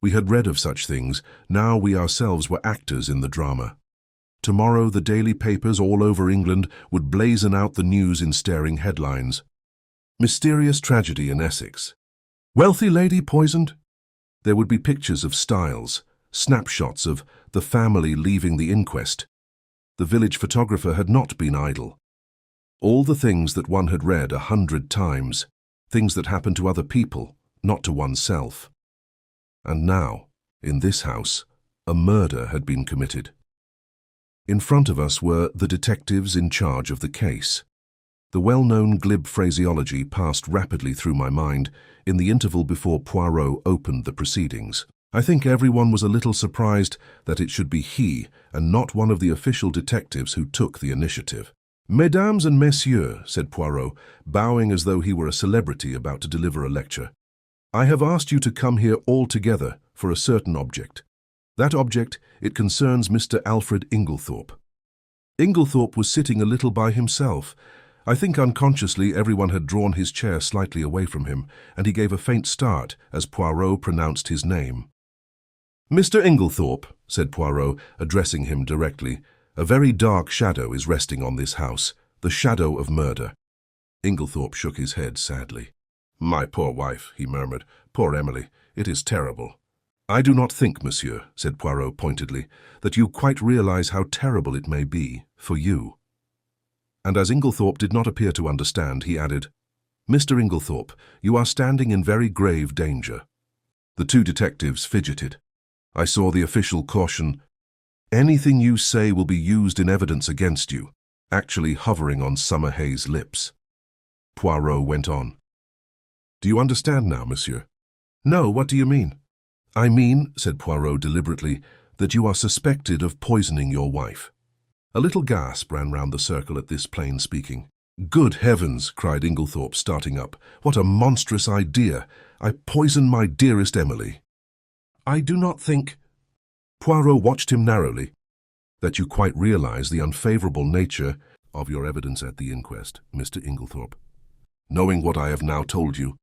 We had read of such things, now we ourselves were actors in the drama. Tomorrow the daily papers all over England would blazon out the news in staring headlines. Mysterious tragedy in Essex. Wealthy lady poisoned? There would be pictures of Styles, snapshots of the family leaving the inquest. The village photographer had not been idle. All the things that one had read 100 times, things that happened to other people, not to oneself. And now, in this house, a murder had been committed. In front of us were the detectives in charge of the case. The well-known glib phraseology passed rapidly through my mind in the interval before Poirot opened the proceedings. I think everyone was a little surprised that it should be he and not one of the official detectives who took the initiative. "Mesdames and messieurs," said Poirot, bowing as though he were a celebrity about to deliver a lecture, "I have asked you to come here all together for a certain object. That object, it concerns Mr. Alfred Inglethorpe." Inglethorpe was sitting a little by himself. I think unconsciously everyone had drawn his chair slightly away from him, and he gave a faint start as Poirot pronounced his name. "Mr. Inglethorpe," said Poirot, addressing him directly, "a very dark shadow is resting on this house, the shadow of murder." Inglethorpe shook his head sadly. "My poor wife," he murmured, "poor Emily, it is terrible." "I do not think, monsieur," said Poirot pointedly, "that you quite realize how terrible it may be for you." And as Inglethorpe did not appear to understand, he added, "Mr. Inglethorpe, you are standing in very grave danger." The two detectives fidgeted. I saw the official caution, "Anything you say will be used in evidence against you," actually hovering on Summerhay's lips. Poirot went on. "Do you understand now, monsieur?" "No, what do you mean?" "I mean," said Poirot deliberately, "that you are suspected of poisoning your wife." A little gasp ran round the circle at this plain speaking. "Good heavens!" cried Inglethorpe, starting up. "What a monstrous idea! I poison my dearest Emily." "I do not think—" Poirot watched him narrowly. "That you quite realize the unfavorable nature of your evidence at the inquest, Mr. Inglethorpe. Knowing what I have now told you,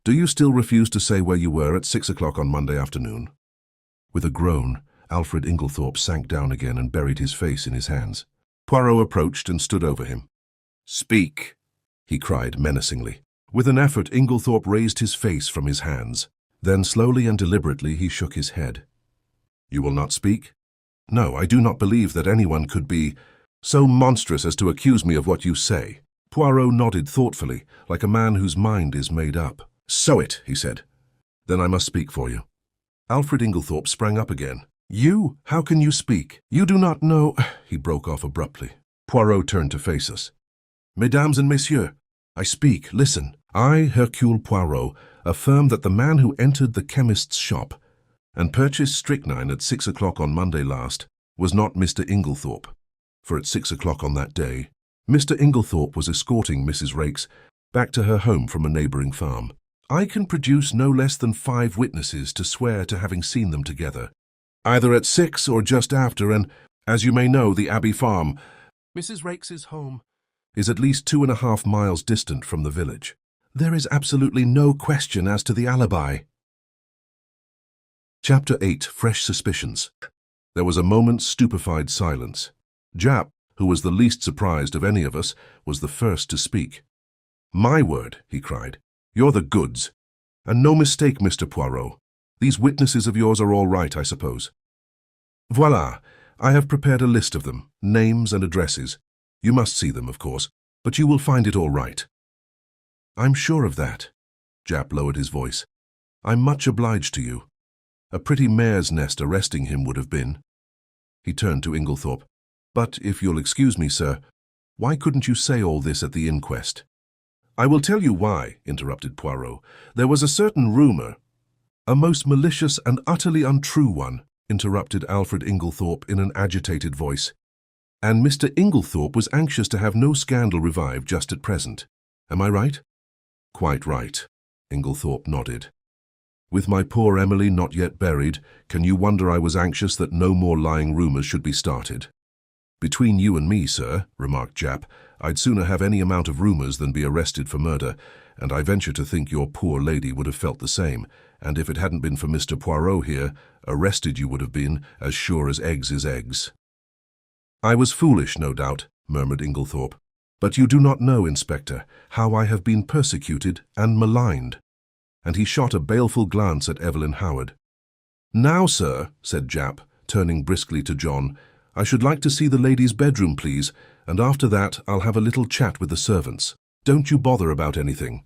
do you still refuse to say where you were at 6 o'clock on Monday afternoon?" With a groan, Alfred Inglethorpe sank down again and buried his face in his hands. Poirot approached and stood over him. "Speak," he cried menacingly. With an effort, Inglethorpe raised his face from his hands. Then slowly and deliberately he shook his head. "You will not speak?" "No, I do not believe that anyone could be so monstrous as to accuse me of what you say." Poirot nodded thoughtfully, like a man whose mind is made up. "So it," he said. "Then I must speak for you. Alfred Inglethorp sprang up again. "You? How can you speak? You do not know—" He broke off abruptly. Poirot turned to face us. "Mesdames and messieurs, I speak, listen. I, Hercule Poirot, affirm that the man who entered the chemist's shop and purchased strychnine at 6 o'clock on Monday last was not Mr. Inglethorp. For at 6 o'clock on that day, Mr. Inglethorp was escorting Mrs. Raikes back to her home from a neighboring farm. I can produce no less than 5 witnesses to swear to having seen them together, either at 6 or just after, and, as you may know, the Abbey Farm, Mrs. Raikes's home, is at least 2.5 miles distant from the village. There is absolutely no question as to the alibi." Chapter 8. Fresh Suspicions. There was a moment's stupefied silence. Jap, who was the least surprised of any of us, was the first to speak. "My word," he cried. "You're the goods. And no mistake, Mr. Poirot. These witnesses of yours are all right, I suppose." "Voilà. I have prepared a list of them, names and addresses. You must see them, of course, but you will find it all right." "I'm sure of that." Jap lowered his voice. "I'm much obliged to you. A pretty mare's nest arresting him would have been." He turned to Inglethorp. "But if you'll excuse me, sir, why couldn't you say all this at the inquest?" "I will tell you why," interrupted Poirot. "There was a certain rumour—" "A most malicious and utterly untrue one," interrupted Alfred Inglethorp in an agitated voice. "And Mr. Inglethorp was anxious to have no scandal revive just at present. Am I right?" "Quite right," Inglethorp nodded. "With my poor Emily not yet buried, can you wonder I was anxious that no more lying rumours should be started?" "Between you and me, sir," remarked Jap, "I'd sooner have any amount of rumours than be arrested for murder, and I venture to think your poor lady would have felt the same, and if it hadn't been for Mr. Poirot here, arrested you would have been, as sure as eggs is eggs." "I was foolish, no doubt," murmured Inglethorp. "But you do not know, Inspector, how I have been persecuted and maligned." And he shot a baleful glance at Evelyn Howard. "Now, sir," said Jap, turning briskly to John, "I should like to see the lady's bedroom, please, and after that I'll have a little chat with the servants. Don't you bother about anything.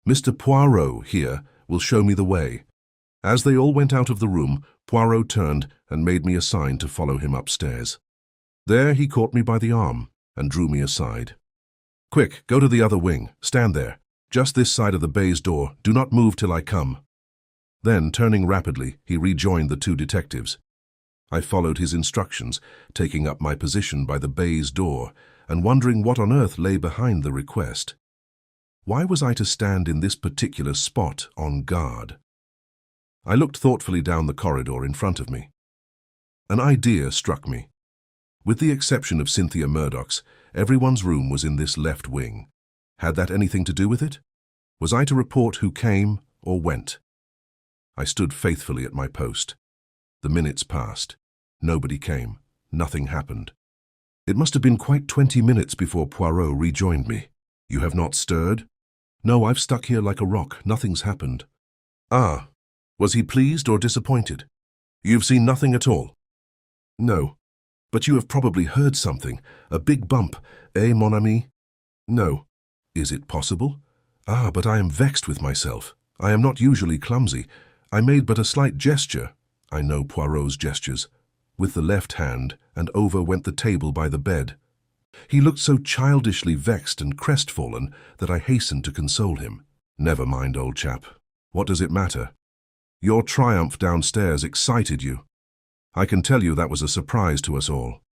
Mr. Poirot, here, will show me the way." As they all went out of the room, Poirot turned and made me a sign to follow him upstairs. There he caught me by the arm and drew me aside. "Quick, go to the other wing. Stand there. Just this side of the baize door. Do not move till I come." Then, turning rapidly, he rejoined the 2 detectives. I followed his instructions, taking up my position by the baize door and wondering what on earth lay behind the request. Why was I to stand in this particular spot on guard? I looked thoughtfully down the corridor in front of me. An idea struck me. With the exception of Cynthia Murdoch's, everyone's room was in this left wing. Had that anything to do with it? Was I to report who came or went? I stood faithfully at my post. The minutes passed. Nobody came. Nothing happened. It must have been quite 20 minutes before Poirot rejoined me. "You have not stirred?" "No, I've stuck here like a rock. Nothing's happened." "Ah. Was he pleased or disappointed?" "You've seen nothing at all?" "No. But you have probably heard something. A big bump, eh, mon ami?" "No." "Is it possible? Ah, but I am vexed with myself. I am not usually clumsy. I made but a slight gesture. I know Poirot's gestures. With the left hand, and over went the table by the bed. He looked so childishly vexed and crestfallen that I hastened to console him. "Never mind, old chap. What does it matter? Your triumph downstairs excited you. I can tell you that was a surprise to us all.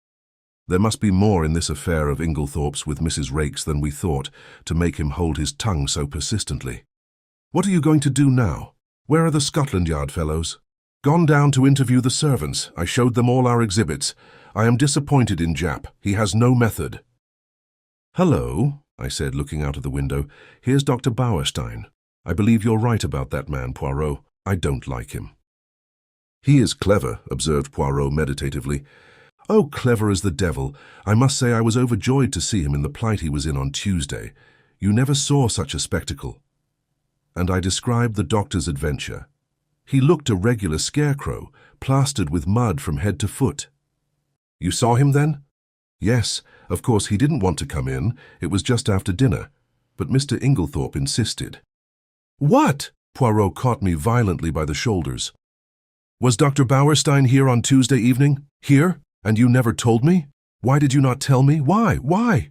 There must be more in this affair of Inglethorpe's with Mrs. Raikes than we thought, to make him hold his tongue so persistently. What are you going to do now? Where are the Scotland Yard fellows?" "Gone down to interview the servants. I showed them all our exhibits. I am disappointed in Jap. He has no method." "Hello," I said, looking out of the window. "Here's Dr. Bauerstein. I believe you're right about that man, Poirot. I don't like him." "He is clever," observed Poirot meditatively. "Oh, clever as the devil. I must say I was overjoyed to see him in the plight he was in on Tuesday. You never saw such a spectacle." And I described the doctor's adventure. He looked a regular scarecrow, plastered with mud from head to foot. "You saw him then?" "Yes. Of course he didn't want to come in. It was just after dinner. But Mr. Inglethorpe insisted." "What?" Poirot caught me violently by the shoulders. Was Dr. Bauerstein here on Tuesday evening? Here? And you never told me? Why did you not tell me? Why? Why?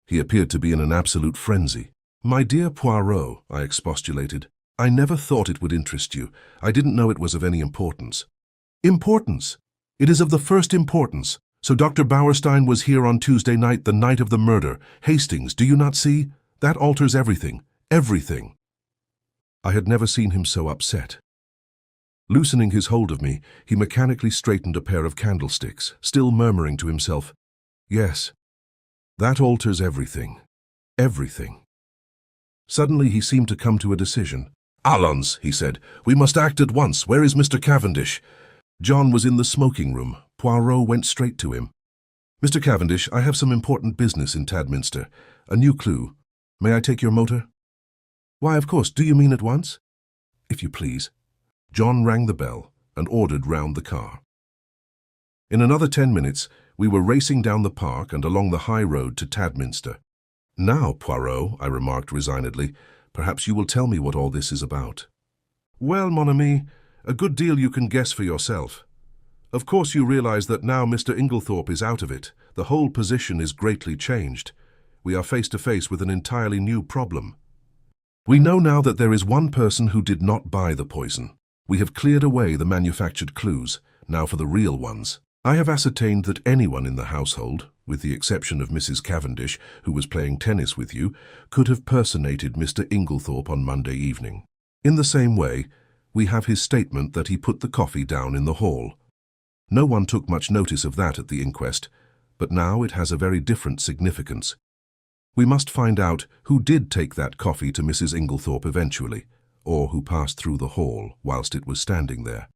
He appeared to be in an absolute frenzy. My dear Poirot, I expostulated, I never thought it would interest you. I didn't know it was of any importance. Importance? It is of the first importance. So Dr. Bauerstein was here on Tuesday night, the night of the murder. Hastings, do you not see? That alters everything. Everything. I had never seen him so upset. Loosening his hold of me, he mechanically straightened a pair of candlesticks, still murmuring to himself, Yes, that alters everything. Everything. Suddenly he seemed to come to a decision. Allons, he said, we must act at once. Where is Mr. Cavendish? John was in the smoking room. Poirot went straight to him. Mr. Cavendish, I have some important business in Tadminster. A new clue. May I take your motor? Why, of course. Do you mean at once? If you please. John rang the bell and ordered round the car. In another 10 minutes, we were racing down the park and along the high road to Tadminster. Now, Poirot, I remarked resignedly, perhaps you will tell me what all this is about. Well, mon ami, a good deal you can guess for yourself. Of course you realize that now Mr. Inglethorp is out of it, the whole position is greatly changed. We are face to face with an entirely new problem. We know now that there is one person who did not buy the poison. We have cleared away the manufactured clues, now for the real ones. I have ascertained that anyone in the household, with the exception of Mrs. Cavendish, who was playing tennis with you, could have personated Mr. Inglethorp on Monday evening. In the same way, we have his statement that he put the coffee down in the hall. No one took much notice of that at the inquest, but now it has a very different significance. We must find out who did take that coffee to Mrs. Inglethorp eventually, or who passed through the hall whilst it was standing there.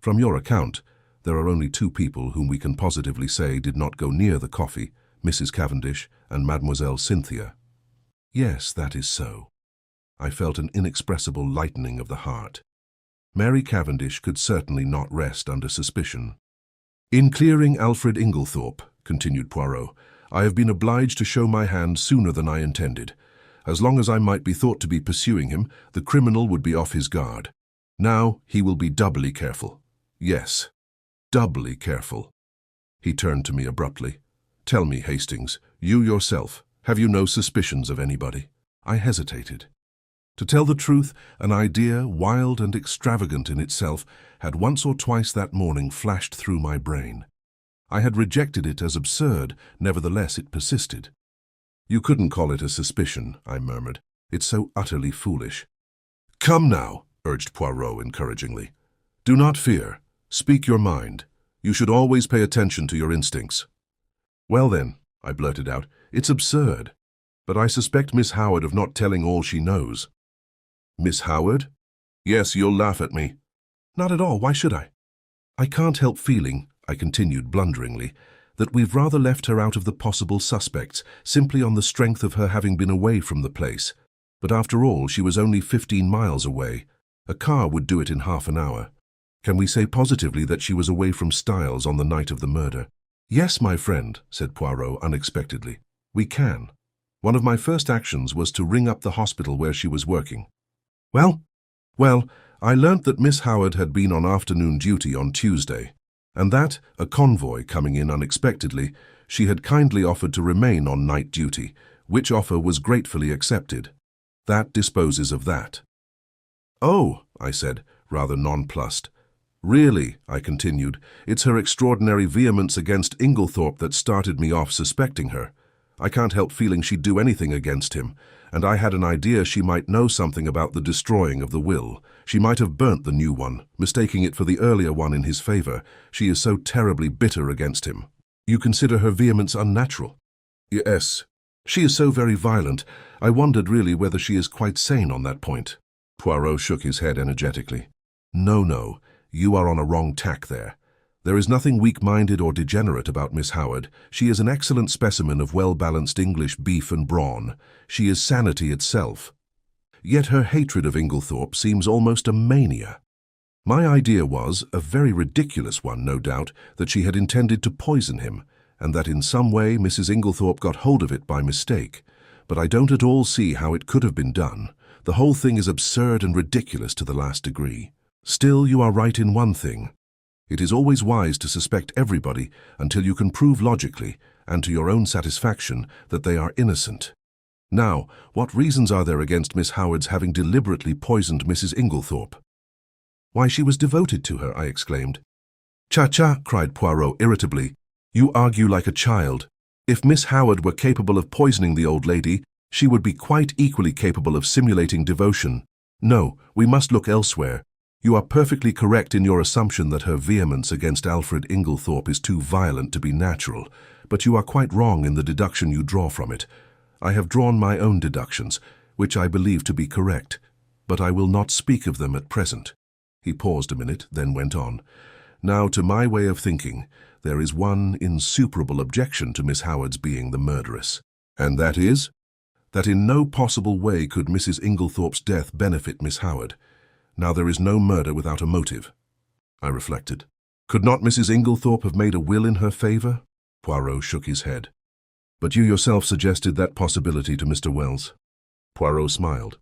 From your account, there are only two people whom we can positively say did not go near the coffee, Mrs. Cavendish and Mademoiselle Cynthia. Yes, that is so. I felt an inexpressible lightening of the heart. Mary Cavendish could certainly not rest under suspicion. In clearing Alfred Inglethorp, continued Poirot, I have been obliged to show my hand sooner than I intended. As long as I might be thought to be pursuing him, the criminal would be off his guard. Now he will be doubly careful. Yes, doubly careful. He turned to me abruptly. Tell me, Hastings, you yourself, have you no suspicions of anybody? I hesitated. To tell the truth, an idea, wild and extravagant in itself, had once or twice that morning flashed through my brain. I had rejected it as absurd, nevertheless it persisted. You couldn't call it a suspicion, I murmured. It's so utterly foolish. Come now, urged Poirot encouragingly. Do not fear. Speak your mind. You should always pay attention to your instincts. Well then, I blurted out, it's absurd. But I suspect Miss Howard of not telling all she knows. Miss Howard? Yes, you'll laugh at me. Not at all, why should I? I can't help feeling, I continued blunderingly, that we've rather left her out of the possible suspects, simply on the strength of her having been away from the place. But after all, she was only 15 miles away. A car would do it in half an hour. Can we say positively that she was away from Styles on the night of the murder? Yes, my friend, said Poirot unexpectedly. We can. One of my first actions was to ring up the hospital where she was working. Well, I learnt that Miss Howard had been on afternoon duty on Tuesday, and that, a convoy coming in unexpectedly, she had kindly offered to remain on night duty, which offer was gratefully accepted. That disposes of that. Oh, I said, rather nonplussed. Really, I continued, it's her extraordinary vehemence against Inglethorp that started me off suspecting her. I can't help feeling she'd do anything against him, and I had an idea she might know something about the destroying of the will. She might have burnt the new one, mistaking it for the earlier one in his favor. She is so terribly bitter against him. You consider her vehemence unnatural? Yes. She is so very violent. I wondered really whether she is quite sane on that point. Poirot shook his head energetically. No, you are on a wrong tack there. There is nothing weak-minded or degenerate about Miss Howard. She is an excellent specimen of well-balanced English beef and brawn. She is sanity itself. Yet her hatred of Inglethorp seems almost a mania. My idea was, a very ridiculous one, no doubt, that she had intended to poison him, and that in some way Mrs. Inglethorp got hold of it by mistake. But I don't at all see how it could have been done. The whole thing is absurd and ridiculous to the last degree. Still, you are right in one thing. It is always wise to suspect everybody until you can prove logically, and to your own satisfaction, that they are innocent. Now, what reasons are there against Miss Howard's having deliberately poisoned Mrs. Inglethorp? Why, she was devoted to her, I exclaimed. Cha-cha, cried Poirot irritably. You argue like a child. If Miss Howard were capable of poisoning the old lady, she would be quite equally capable of simulating devotion. No, we must look elsewhere. You are perfectly correct in your assumption that her vehemence against Alfred Inglethorp is too violent to be natural, but you are quite wrong in the deduction you draw from it. I have drawn my own deductions, which I believe to be correct, but I will not speak of them at present. He paused a minute, then went on. Now, to my way of thinking, there is one insuperable objection to Miss Howard's being the murderess. And that is? That in no possible way could Mrs. Inglethorpe's death benefit Miss Howard. Now, there is no murder without a motive. I reflected. Could not Mrs. Inglethorpe have made a will in her favor? Poirot shook his head. But you yourself suggested that possibility to Mr. Wells. Poirot smiled.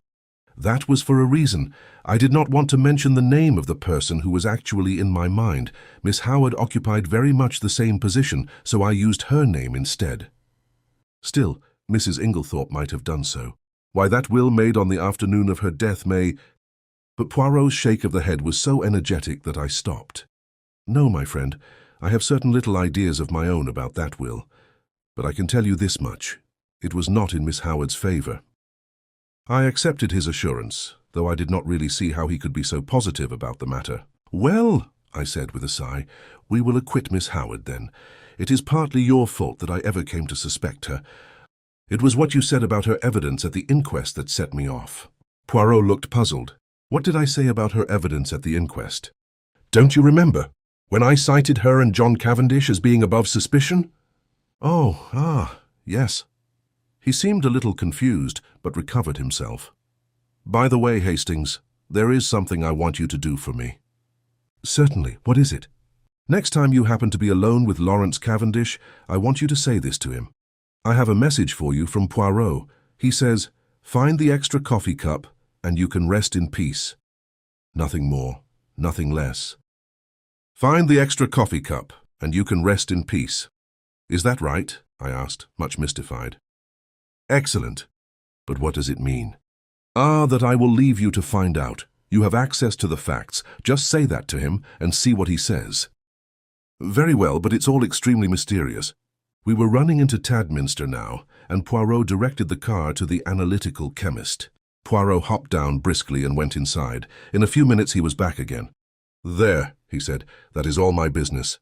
That was for a reason. I did not want to mention the name of the person who was actually in my mind. Miss Howard occupied very much the same position, so I used her name instead. Still, Mrs. Inglethorpe might have done so. Why, that will made on the afternoon of her death may— But Poirot's shake of the head was so energetic that I stopped. No, my friend, I have certain little ideas of my own about that will. But I can tell you this much. It was not in Miss Howard's favor. I accepted his assurance, though I did not really see how he could be so positive about the matter. Well, I said with a sigh, we will acquit Miss Howard then. It is partly your fault that I ever came to suspect her. It was what you said about her evidence at the inquest that set me off. Poirot looked puzzled. What did I say about her evidence at the inquest? Don't you remember? When I cited her and John Cavendish as being above suspicion? Oh, yes. He seemed a little confused, but recovered himself. By the way, Hastings, there is something I want you to do for me. Certainly. What is it? Next time you happen to be alone with Lawrence Cavendish, I want you to say this to him. I have a message for you from Poirot. He says, find the extra coffee cup, and you can rest in peace. Nothing more, nothing less. Find the extra coffee cup, and you can rest in peace. Is that right? I asked, much mystified. Excellent. But what does it mean? That I will leave you to find out. You have access to the facts. Just say that to him and see what he says. Very well, but it's all extremely mysterious. We were running into Tadminster now, and Poirot directed the car to the analytical chemist. Poirot hopped down briskly and went inside. In a few minutes he was back again. There, he said, that is all my business.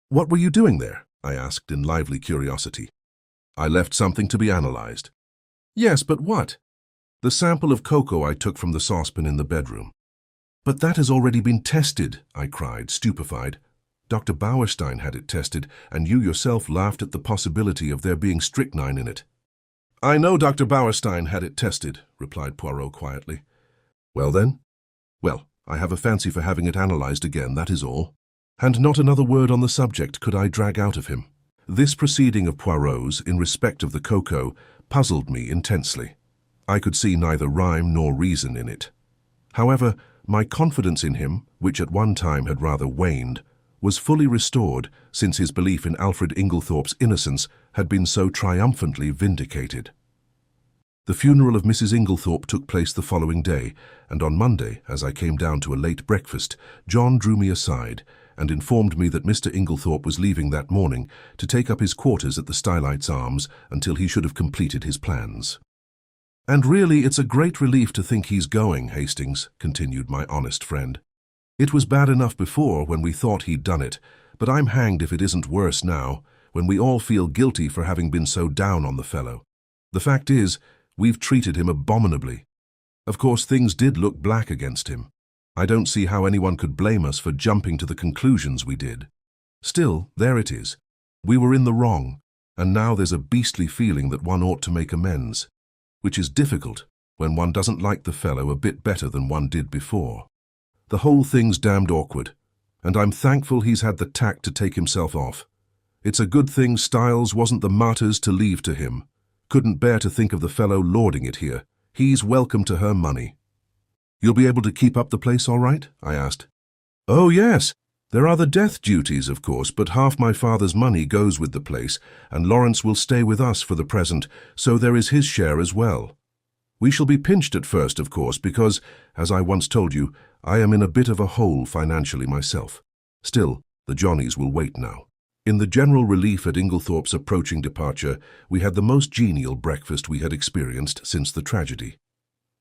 What were you doing there? I asked in lively curiosity. I left something to be analyzed. Yes, but what? The sample of cocoa I took from the saucepan in the bedroom. But that has already been tested, I cried, stupefied. Dr. Bauerstein had it tested, and you yourself laughed at the possibility of there being strychnine in it. I know Dr. Bauerstein had it tested, replied Poirot quietly. Well then? Well, I have a fancy for having it analyzed again, that is all. And not another word on the subject could I drag out of him. This proceeding of Poirot's, in respect of the cocoa, puzzled me intensely. I could see neither rhyme nor reason in it. However, my confidence in him, which at one time had rather waned, was fully restored since his belief in Alfred Inglethorpe's innocence had been so triumphantly vindicated. The funeral of Mrs. Inglethorpe took place the following day, and on Monday, as I came down to a late breakfast, John drew me aside and informed me that Mr. Inglethorpe was leaving that morning to take up his quarters at the Stylites Arms until he should have completed his plans. And really, it's a great relief to think he's going, Hastings, continued my honest friend. It was bad enough before when we thought he'd done it, but I'm hanged if it isn't worse now, when we all feel guilty for having been so down on the fellow. The fact is, we've treated him abominably. Of course, things did look black against him. I don't see how anyone could blame us for jumping to the conclusions we did. Still, there it is. We were in the wrong, and now there's a beastly feeling that one ought to make amends, which is difficult when one doesn't like the fellow a bit better than one did before. The whole thing's damned awkward, and I'm thankful he's had the tact to take himself off. It's a good thing Styles wasn't the martyrs to leave to him. Couldn't bear to think of the fellow lording it here. He's welcome to her money. You'll be able to keep up the place all right? I asked. Oh, yes. There are the death duties, of course, but half my father's money goes with the place, and Lawrence will stay with us for the present, so there is his share as well. We shall be pinched at first, of course, because, as I once told you, I am in a bit of a hole financially myself. Still, the Johnnies will wait now. In the general relief at Inglethorp's approaching departure, we had the most genial breakfast we had experienced since the tragedy.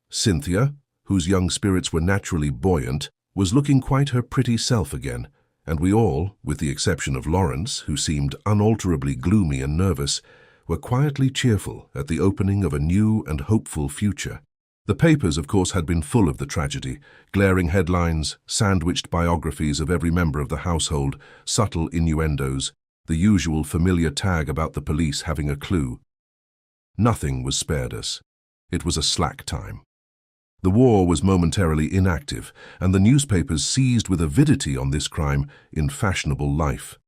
Cynthia, whose young spirits were naturally buoyant, was looking quite her pretty self again, and we all, with the exception of Lawrence, who seemed unalterably gloomy and nervous, were quietly cheerful at the opening of a new and hopeful future. The papers, of course, had been full of the tragedy, glaring headlines, sandwiched biographies of every member of the household, subtle innuendos, the usual familiar tag about the police having a clue. Nothing was spared us. It was a slack time. The war was momentarily inactive, and the newspapers seized with avidity on this crime in fashionable life.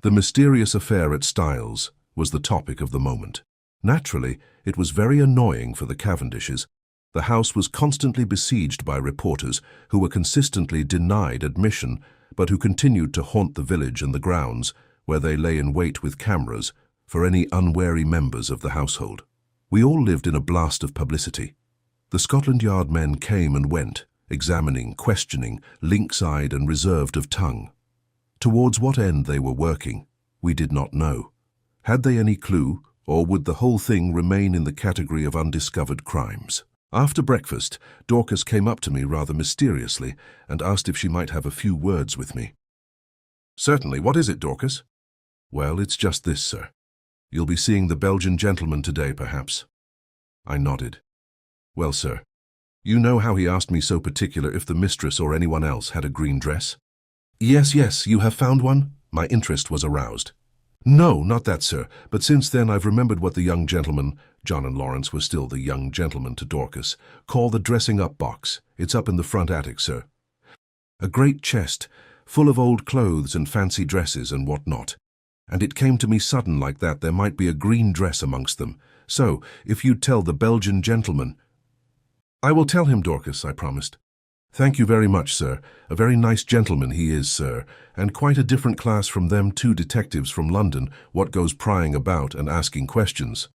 The mysterious affair at Styles was the topic of the moment. Naturally, it was very annoying for the Cavendishes. The house was constantly besieged by reporters who were consistently denied admission, but who continued to haunt the village and the grounds, where they lay in wait with cameras for any unwary members of the household. We all lived in a blast of publicity. The Scotland Yard men came and went, examining, questioning, lynx-eyed and reserved of tongue. Towards what end they were working, we did not know. Had they any clue, or would the whole thing remain in the category of undiscovered crimes? After breakfast, Dorcas came up to me rather mysteriously and asked if she might have a few words with me. "Certainly. What is it, Dorcas?" "Well, it's just this, sir. You'll be seeing the Belgian gentleman today, perhaps." I nodded. "Well, sir, you know how he asked me so particular if the mistress or anyone else had a green dress?" Yes, you have found one?" My interest was aroused. "No, not that, sir, but since then I've remembered what the young gentleman," John and Lawrence were still the young gentleman to Dorcas, "call the dressing-up box. It's up in the front attic, sir. A great chest, full of old clothes and fancy dresses and what not. And it came to me sudden like that there might be a green dress amongst them. So, if you'd tell the Belgian gentleman—" "I will tell him, Dorcas," I promised. "Thank you very much, sir. A very nice gentleman he is, sir, and quite a different class from them two detectives from London what goes prying about and asking questions.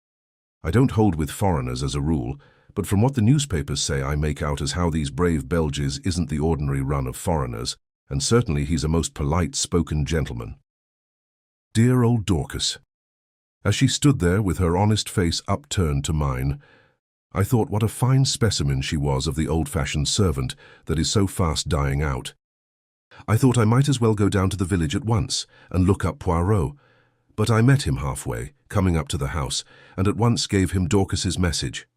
I don't hold with foreigners as a rule, but from what the newspapers say I make out as how these brave Belges isn't the ordinary run of foreigners, and certainly he's a most polite-spoken gentleman." Dear old Dorcas. As she stood there with her honest face upturned to mine, I thought what a fine specimen she was of the old-fashioned servant that is so fast dying out. I thought I might as well go down to the village at once and look up Poirot, but I met him halfway, coming up to the house, and at once gave him Dorcas's message.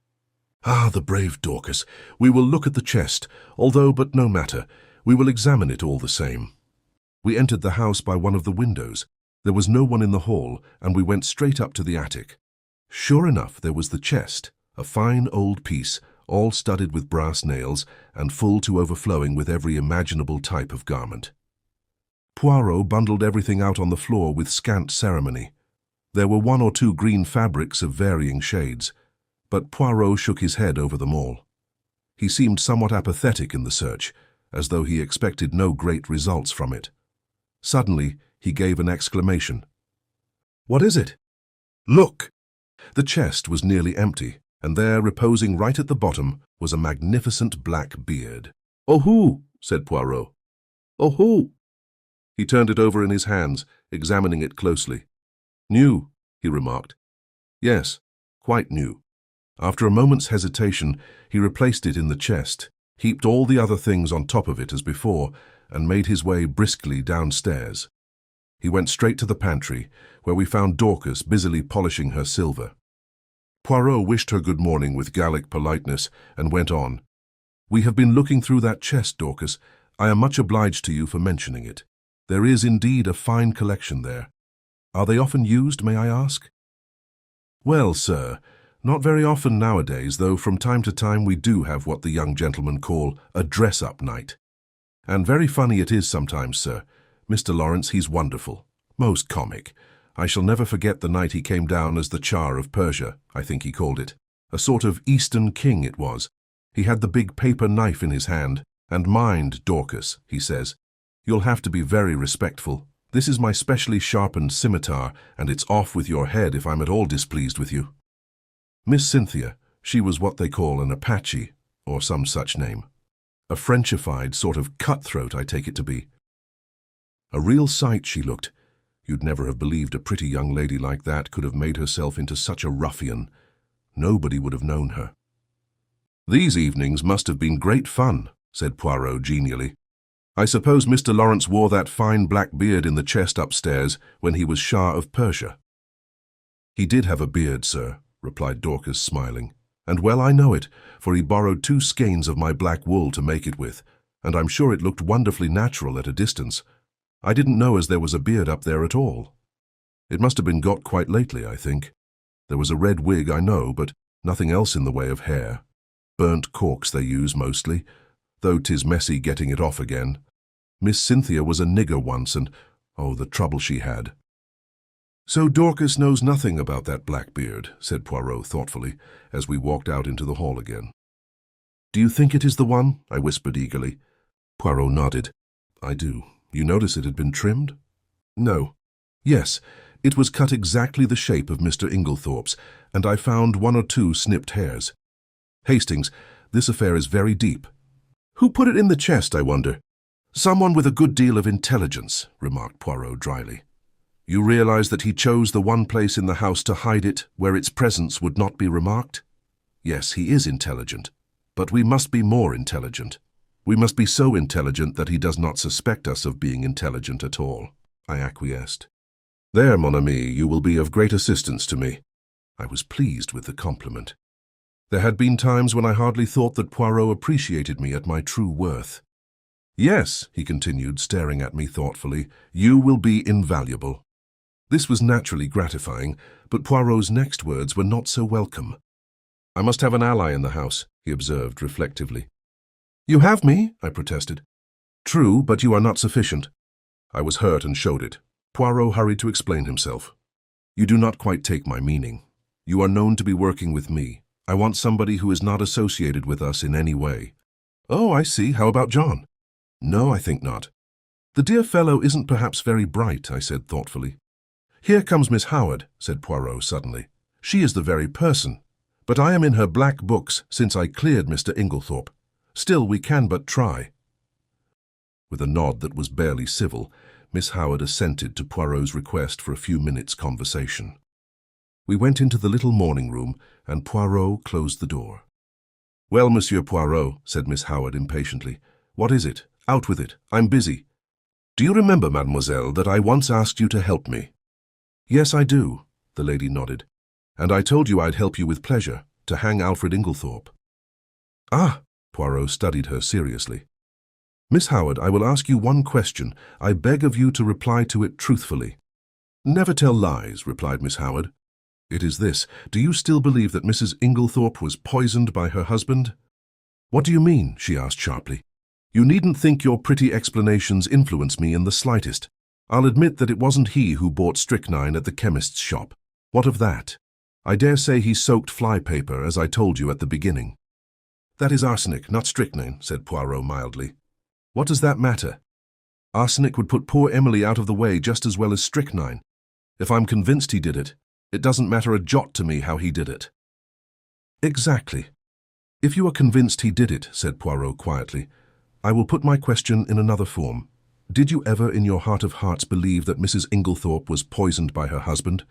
"Ah, the brave Dorcas! We will look at the chest, but no matter. We will examine it all the same." We entered the house by one of the windows. There was no one in the hall, and we went straight up to the attic. Sure enough, there was the chest, a fine old piece, all studded with brass nails and full to overflowing with every imaginable type of garment. Poirot bundled everything out on the floor with scant ceremony. There were one or two green fabrics of varying shades, but Poirot shook his head over them all. He seemed somewhat apathetic in the search, as though he expected no great results from it. Suddenly, he gave an exclamation. "What is it?" "Look!" The chest was nearly empty, and there, reposing right at the bottom, was a magnificent black beard. "Oh-hoo!" said Poirot. "Oh-hoo!" He turned it over in his hands, examining it closely. "New," he remarked. "Yes, quite new." After a moment's hesitation, he replaced it in the chest, heaped all the other things on top of it as before, and made his way briskly downstairs. He went straight to the pantry, where we found Dorcas busily polishing her silver. Poirot wished her good morning with Gallic politeness and went on. "We have been looking through that chest, Dorcas. I am much obliged to you for mentioning it. There is indeed a fine collection there. Are they often used, may I ask?" "Well, sir, not very often nowadays, though from time to time we do have what the young gentlemen call a dress-up night. And very funny it is sometimes, sir. Mr. Lawrence, he's wonderful. Most comic. I shall never forget the night he came down as the Tsar of Persia, I think he called it. A sort of Eastern king it was. He had the big paper knife in his hand, and mind, Dorcas, he says, You'll have to be very respectful. This is my specially sharpened scimitar, and it's off with your head if I'm at all displeased with you. Miss Cynthia, she was what they call an Apache, or some such name. A Frenchified sort of cutthroat, I take it to be. A real sight she looked. You'd never have believed a pretty young lady like that could have made herself into such a ruffian. Nobody would have known her. These evenings must have been great fun, said Poirot genially. I suppose Mr. Lawrence wore that fine black beard in the chest upstairs when he was Shah of Persia. He did have a beard, sir, replied Dorcas, smiling. And well I know it, for he borrowed 2 skeins of my black wool to make it with, and I'm sure it looked wonderfully natural at a distance. I didn't know as there was a beard up there at all. It must have been got quite lately, I think. There was a red wig, I know, but nothing else in the way of hair. Burnt corks they use mostly, though 'tis messy getting it off again. Miss Cynthia was a nigger once, and oh, the trouble she had. So Dorcas knows nothing about that black beard, said Poirot thoughtfully, as we walked out into the hall again. Do you think it is the one? I whispered eagerly. Poirot nodded. I do. You notice it had been trimmed? No. Yes, it was cut exactly the shape of Mr. Inglethorpe's, and I found 1 or 2 snipped hairs. Hastings, this affair is very deep. Who put it in the chest, I wonder? Someone with a good deal of intelligence, remarked Poirot dryly. You realize that he chose the one place in the house to hide it where its presence would not be remarked? Yes, he is intelligent, but we must be more intelligent. We must be so intelligent that he does not suspect us of being intelligent at all, I acquiesced. There, mon ami, you will be of great assistance to me. I was pleased with the compliment. There had been times when I hardly thought that Poirot appreciated me at my true worth. Yes, he continued, staring at me thoughtfully, you will be invaluable. This was naturally gratifying, but Poirot's next words were not so welcome. I must have an ally in the house, he observed reflectively. You have me, I protested. True, but you are not sufficient. I was hurt and showed it. Poirot hurried to explain himself. You do not quite take my meaning. You are known to be working with me. I want somebody who is not associated with us in any way. Oh, I see. How about John? No, I think not. The dear fellow isn't perhaps very bright, I said thoughtfully. Here comes Miss Howard, said Poirot suddenly. She is the very person. But I am in her black books since I cleared Mr. Inglethorpe. Still, we can but try. With a nod that was barely civil, Miss Howard assented to Poirot's request for a few minutes' conversation. We went into the little morning room, and Poirot closed the door. Well, Monsieur Poirot, said Miss Howard impatiently, what is it? Out with it. I'm busy. Do you remember, mademoiselle, that I once asked you to help me? Yes, I do, the lady nodded. And I told you I'd help you with pleasure, to hang Alfred Inglethorpe. Ah, Poirot studied her seriously. Miss Howard, I will ask you one question. I beg of you to reply to it truthfully. Never tell lies, replied Miss Howard. It is this. Do you still believe that Mrs. Inglethorpe was poisoned by her husband? What do you mean? She asked sharply. You needn't think your pretty explanations influence me in the slightest. I'll admit that it wasn't he who bought strychnine at the chemist's shop. What of that? I dare say he soaked flypaper, as I told you at the beginning. That is arsenic, not strychnine, said Poirot mildly. What does that matter? Arsenic would put poor Emily out of the way just as well as strychnine. If I'm convinced he did it, it doesn't matter a jot to me how he did it. Exactly. If you are convinced he did it, said Poirot quietly, I will put my question in another form. Did you ever in your heart of hearts believe that Mrs. Inglethorpe was poisoned by her husband?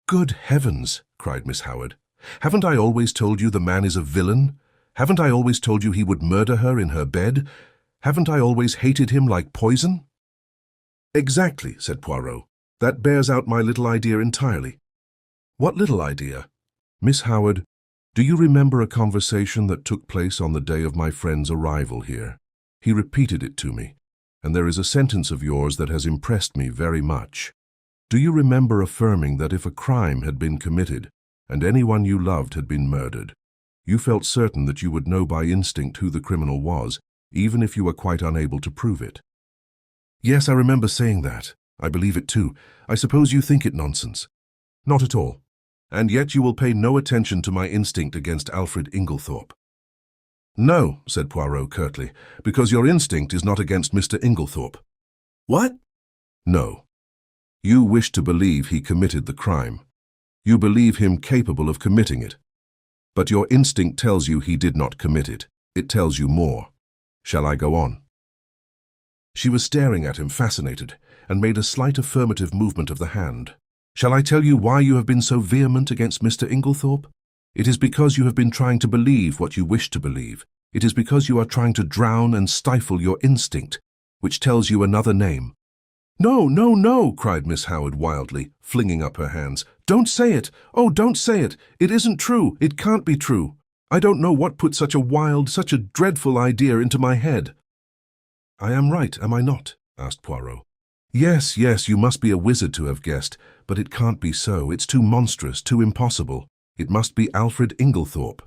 Good heavens, cried Miss Howard. Haven't I always told you the man is a villain? Haven't I always told you he would murder her in her bed? Haven't I always hated him like poison? Exactly, said Poirot. That bears out my little idea entirely. What little idea? Miss Howard, do you remember a conversation that took place on the day of my friend's arrival here? He repeated it to me, and there is a sentence of yours that has impressed me very much. Do you remember affirming that if a crime had been committed, and anyone you loved had been murdered, you felt certain that you would know by instinct who the criminal was, even if you were quite unable to prove it? Yes, I remember saying that. I believe it too. I suppose you think it nonsense. Not at all. And yet you will pay no attention to my instinct against Alfred Inglethorpe. No, said Poirot curtly, because your instinct is not against Mr. Inglethorpe. What? No. You wish to believe he committed the crime. You believe him capable of committing it. But your instinct tells you he did not commit it. It tells you more. Shall I go on? She was staring at him, fascinated, and made a slight affirmative movement of the hand. Shall I tell you why you have been so vehement against Mr. Inglethorp? It is because you have been trying to believe what you wish to believe. It is because you are trying to drown and stifle your instinct, which tells you another name. No, no, no, cried Miss Howard wildly, flinging up her hands. Don't say it! Oh, don't say it! It isn't true! It can't be true! I don't know what put such a wild, such a dreadful idea into my head. I am right, am I not? Asked Poirot. Yes, yes, you must be a wizard to have guessed, but it can't be so. It's too monstrous, too impossible. It must be Alfred Inglethorp.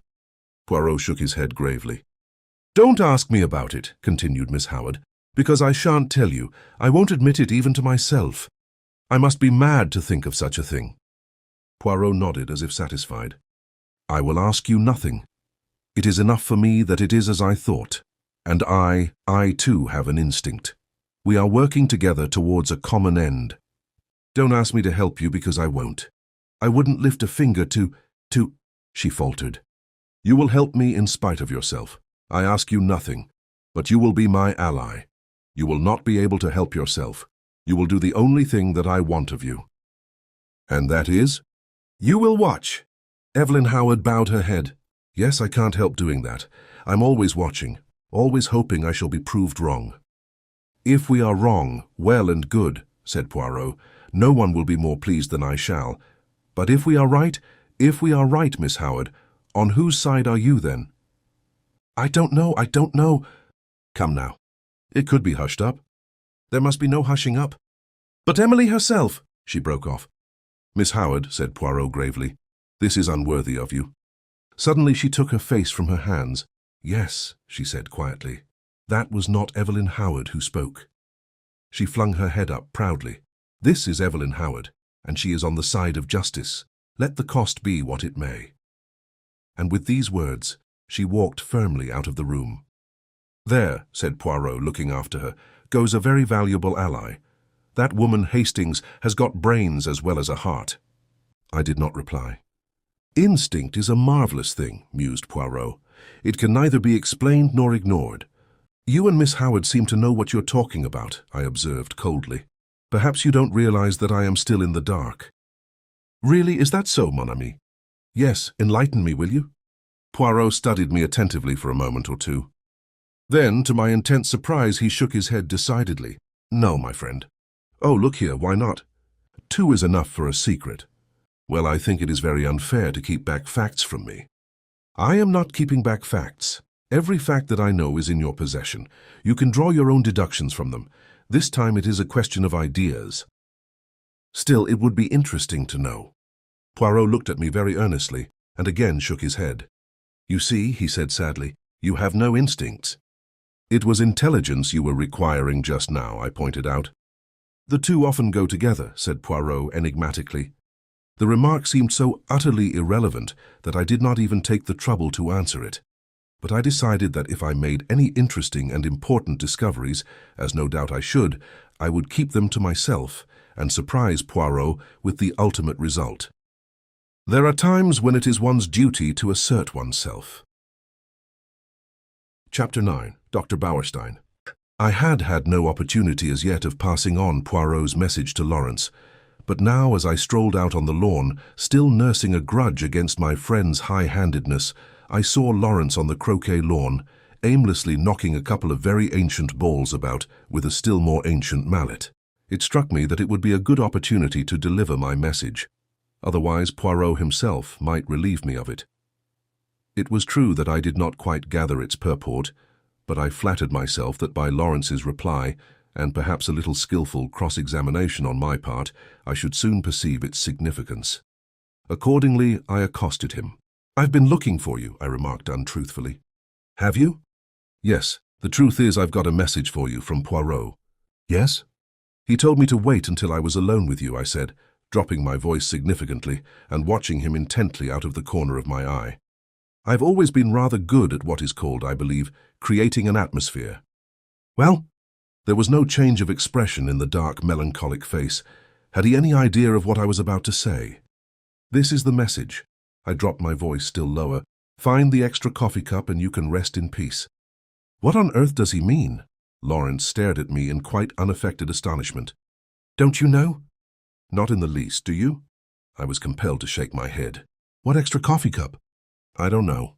Poirot shook his head gravely. Don't ask me about it, continued Miss Howard, because I shan't tell you. I won't admit it even to myself. I must be mad to think of such a thing. Poirot nodded as if satisfied. I will ask you nothing. It is enough for me that it is as I thought. And I too have an instinct. We are working together towards a common end. Don't ask me to help you because I won't. I wouldn't lift a finger to, she faltered. You will help me in spite of yourself. I ask you nothing, but you will be my ally. You will not be able to help yourself. You will do the only thing that I want of you. And that is? You will watch. Evelyn Howard bowed her head. Yes, I can't help doing that. I'm always watching, always hoping I shall be proved wrong. If we are wrong, well and good, said Poirot. No one will be more pleased than I shall. But if we are right, Miss Howard, on whose side are you then? I don't know. Come now. It could be hushed up. There must be no hushing up. But Emily herself, she broke off. Miss Howard, said Poirot gravely, this is unworthy of you. Suddenly she took her face from her hands. Yes, she said quietly, that was not Evelyn Howard who spoke. She flung her head up proudly. This is Evelyn Howard, and she is on the side of justice. Let the cost be what it may. And with these words, she walked firmly out of the room. There, said Poirot, looking after her, goes a very valuable ally. That woman Hastings has got brains as well as a heart. I did not reply. Instinct is a marvelous thing, mused Poirot. It can neither be explained nor ignored. You and Miss Howard seem to know what you're talking about, I observed coldly. Perhaps you don't realize that I am still in the dark. Really, is that so, mon ami? Yes, enlighten me, will you? Poirot studied me attentively for a moment or two. Then, to my intense surprise, he shook his head decidedly. No, my friend. Oh, look here, why not? 2 is enough for a secret. Well, I think it is very unfair to keep back facts from me. I am not keeping back facts. Every fact that I know is in your possession. You can draw your own deductions from them. This time it is a question of ideas. Still, it would be interesting to know. Poirot looked at me very earnestly, and again shook his head. You see, he said sadly, you have no instincts. It was intelligence you were requiring just now, I pointed out. The two often go together, said Poirot enigmatically. The remark seemed so utterly irrelevant that I did not even take the trouble to answer it. But I decided that if I made any interesting and important discoveries, as no doubt I should, I would keep them to myself and surprise Poirot with the ultimate result. There are times when it is one's duty to assert oneself. Chapter 9. Dr. Bauerstein. I had had no opportunity as yet of passing on Poirot's message to Lawrence, but now as I strolled out on the lawn, still nursing a grudge against my friend's high-handedness, I saw Lawrence on the croquet lawn, aimlessly knocking a couple of very ancient balls about with a still more ancient mallet. It struck me that it would be a good opportunity to deliver my message. Otherwise, Poirot himself might relieve me of it. It was true that I did not quite gather its purport, but I flattered myself that by Lawrence's reply, and perhaps a little skillful cross-examination on my part, I should soon perceive its significance. Accordingly, I accosted him. I've been looking for you, I remarked untruthfully. Have you? Yes, the truth is I've got a message for you from Poirot. Yes? He told me to wait until I was alone with you, I said, dropping my voice significantly and watching him intently out of the corner of my eye. I've always been rather good at what is called, I believe, creating an atmosphere. Well? There was no change of expression in the dark, melancholic face. Had he any idea of what I was about to say? "This is the message." I dropped my voice still lower. "Find the extra coffee cup and you can rest in peace." What on earth does he mean? Lawrence stared at me in quite unaffected astonishment. "Don't you know?" "Not in the least, do you?" I was compelled to shake my head. "What extra coffee cup?" "I don't know."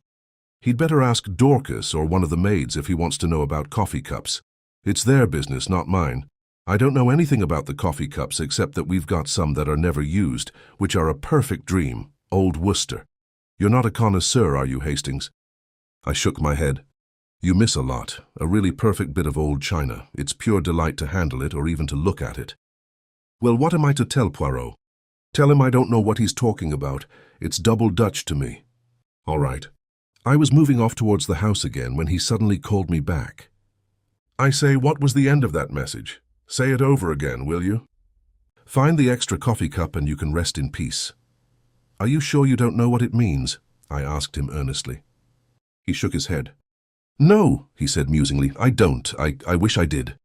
"He'd better ask Dorcas or one of the maids if he wants to know about coffee cups. It's their business, not mine. I don't know anything about the coffee cups except that we've got some that are never used, which are a perfect dream, old Worcester. You're not a connoisseur, are you, Hastings?" I shook my head. "You miss a lot, a really perfect bit of old china. It's pure delight to handle it or even to look at it." "Well, what am I to tell Poirot?" "Tell him I don't know what he's talking about. It's double Dutch to me." "All right." I was moving off towards the house again when he suddenly called me back. "I say, what was the end of that message? Say it over again, will you?" "Find the extra coffee cup and you can rest in peace." "Are you sure you don't know what it means?" I asked him earnestly. He shook his head. "No," he said musingly, "I don't. I wish I did."